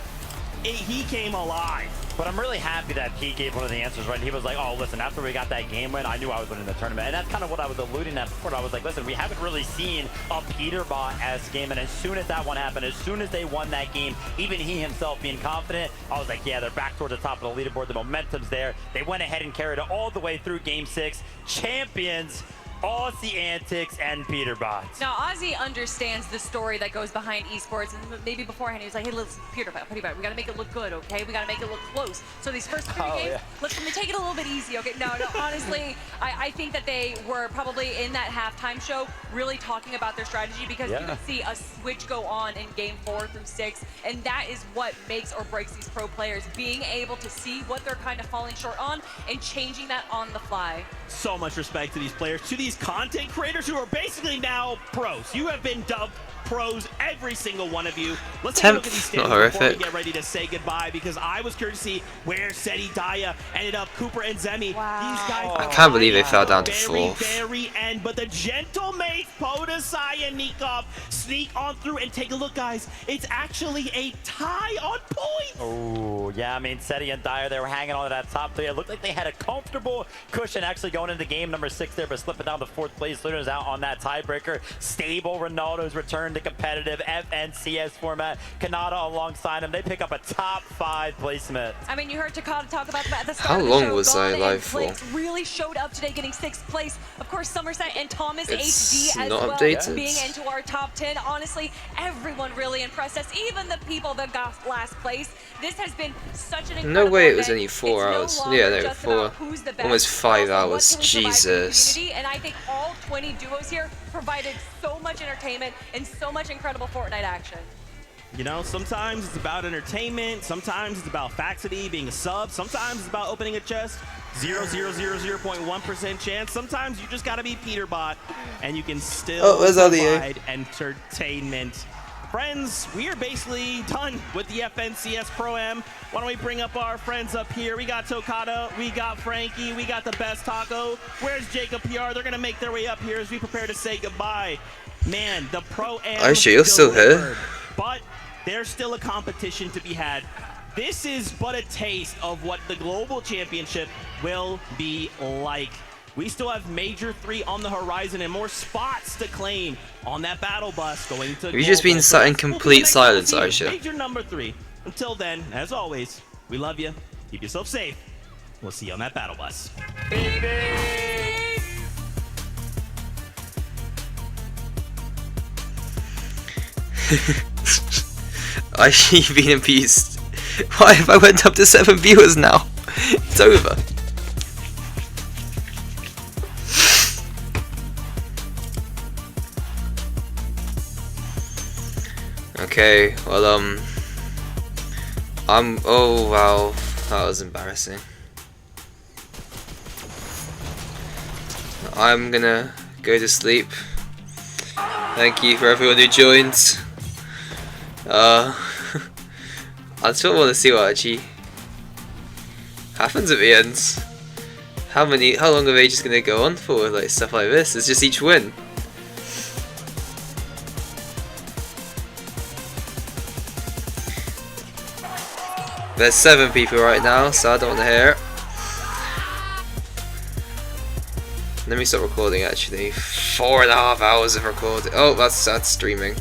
he came alive. But I'm really happy that Pete gave one of the answers, right? He was like, oh, listen, after we got that game win, I knew I was winning the tournament. And that's kind of what I was alluding at before. I was like, listen, we haven't really seen a Peterbot-esque game. And as soon as that one happened, as soon as they won that game, even he himself being confident, I was like, yeah, they're back towards the top of the leaderboard. The momentum's there. They went ahead and carried it all the way through Game 6. Champions, Aussie Antics, and Peterbot. Now, Aussie understands the story that goes behind esports, and maybe beforehand he was like, hey, listen, Peterbot, we got to make it look good, okay? We got to make it look close. So these first 3 games, let me take it a little bit easy, okay? No, honestly, I think that they were probably in that halftime show really talking about their strategy, because you could see a switch go on in game 4 through 6, and that is what makes or breaks these pro players, being able to see what they're kind of falling short on and changing that on the fly. So much respect to these players, to these content creators who are basically now pros. You have been dubbed pros, every single one of you. Let's take a look at these standings before we get ready to say goodbye, because I was curious to see where Seti, Daya ended up, Cooper and Zemi. Wow. These guys I can't believe they fell down to 4th. Very end, but the gentle mates, Podesai and Nikov, sneak on through, and take a look, guys. It's actually a tie on points. Oh, yeah, I mean, Seti and Dyer, they were hanging on to that top 3. It looked like they had a comfortable cushion actually going into game number 6 there, but slipping down to 4th place. Luna's out on that tiebreaker. Stable Ronaldo's return to competitive FNCS format. Kanata alongside him. They pick up a top 5 placement. I mean, you heard Takata talk about that at the start How of the long show. was I Gone live and for? Flix really showed up today, getting 6th place. Of course, Somerset and Thomas It's HD as not well, updated. being into our top 10. Honestly, everyone really impressed us, even the people that got last place. This has been such an incredible No way it was event. only 4 It's hours. no Yeah, longer no, just 4. about who's the best, Almost 5 also what hours. can we provide for the Jesus. community. And I think all 20 duos here provided so much entertainment and so much incredible Fortnite action. You know, sometimes it's about entertainment, sometimes it's about Faxity being a sub, sometimes it's about opening a chest, 0.1% chance, sometimes you just gotta be Peterbot, and you can still provide entertainment. friends, we are basically done with the FNCS Pro-Am. Why don't we bring up our friends up here? We got Tokata, we got Frankie, we got the best taco. Where's Jacob PR? They're gonna make their way up here as we prepare to say goodbye. Man, the Pro-Am Actually, you're still here. But there's still a competition to be had. This is but a taste of what the Global Championship will be like. We still have Major 3 on the horizon and more spots to claim on that battle bus going to. Have you just been sat in complete silence, Aisha? Major number 3. Until then, as always, we love you. Keep yourself safe. We'll see you on that battle bus. Aisha, you've been abused. Why if I went up to 7 viewers now? It's over. Okay, well, oh wow, that was embarrassing. I'm gonna go to sleep. Thank you for everyone who joined. I still want to see what actually happens at the end. How long are they just gonna go on for, like stuff like this? It's just each win. There's 7 people right now, so I don't want to hear it. Let me stop recording actually. 4.5 hours of recording. Oh, that's streaming.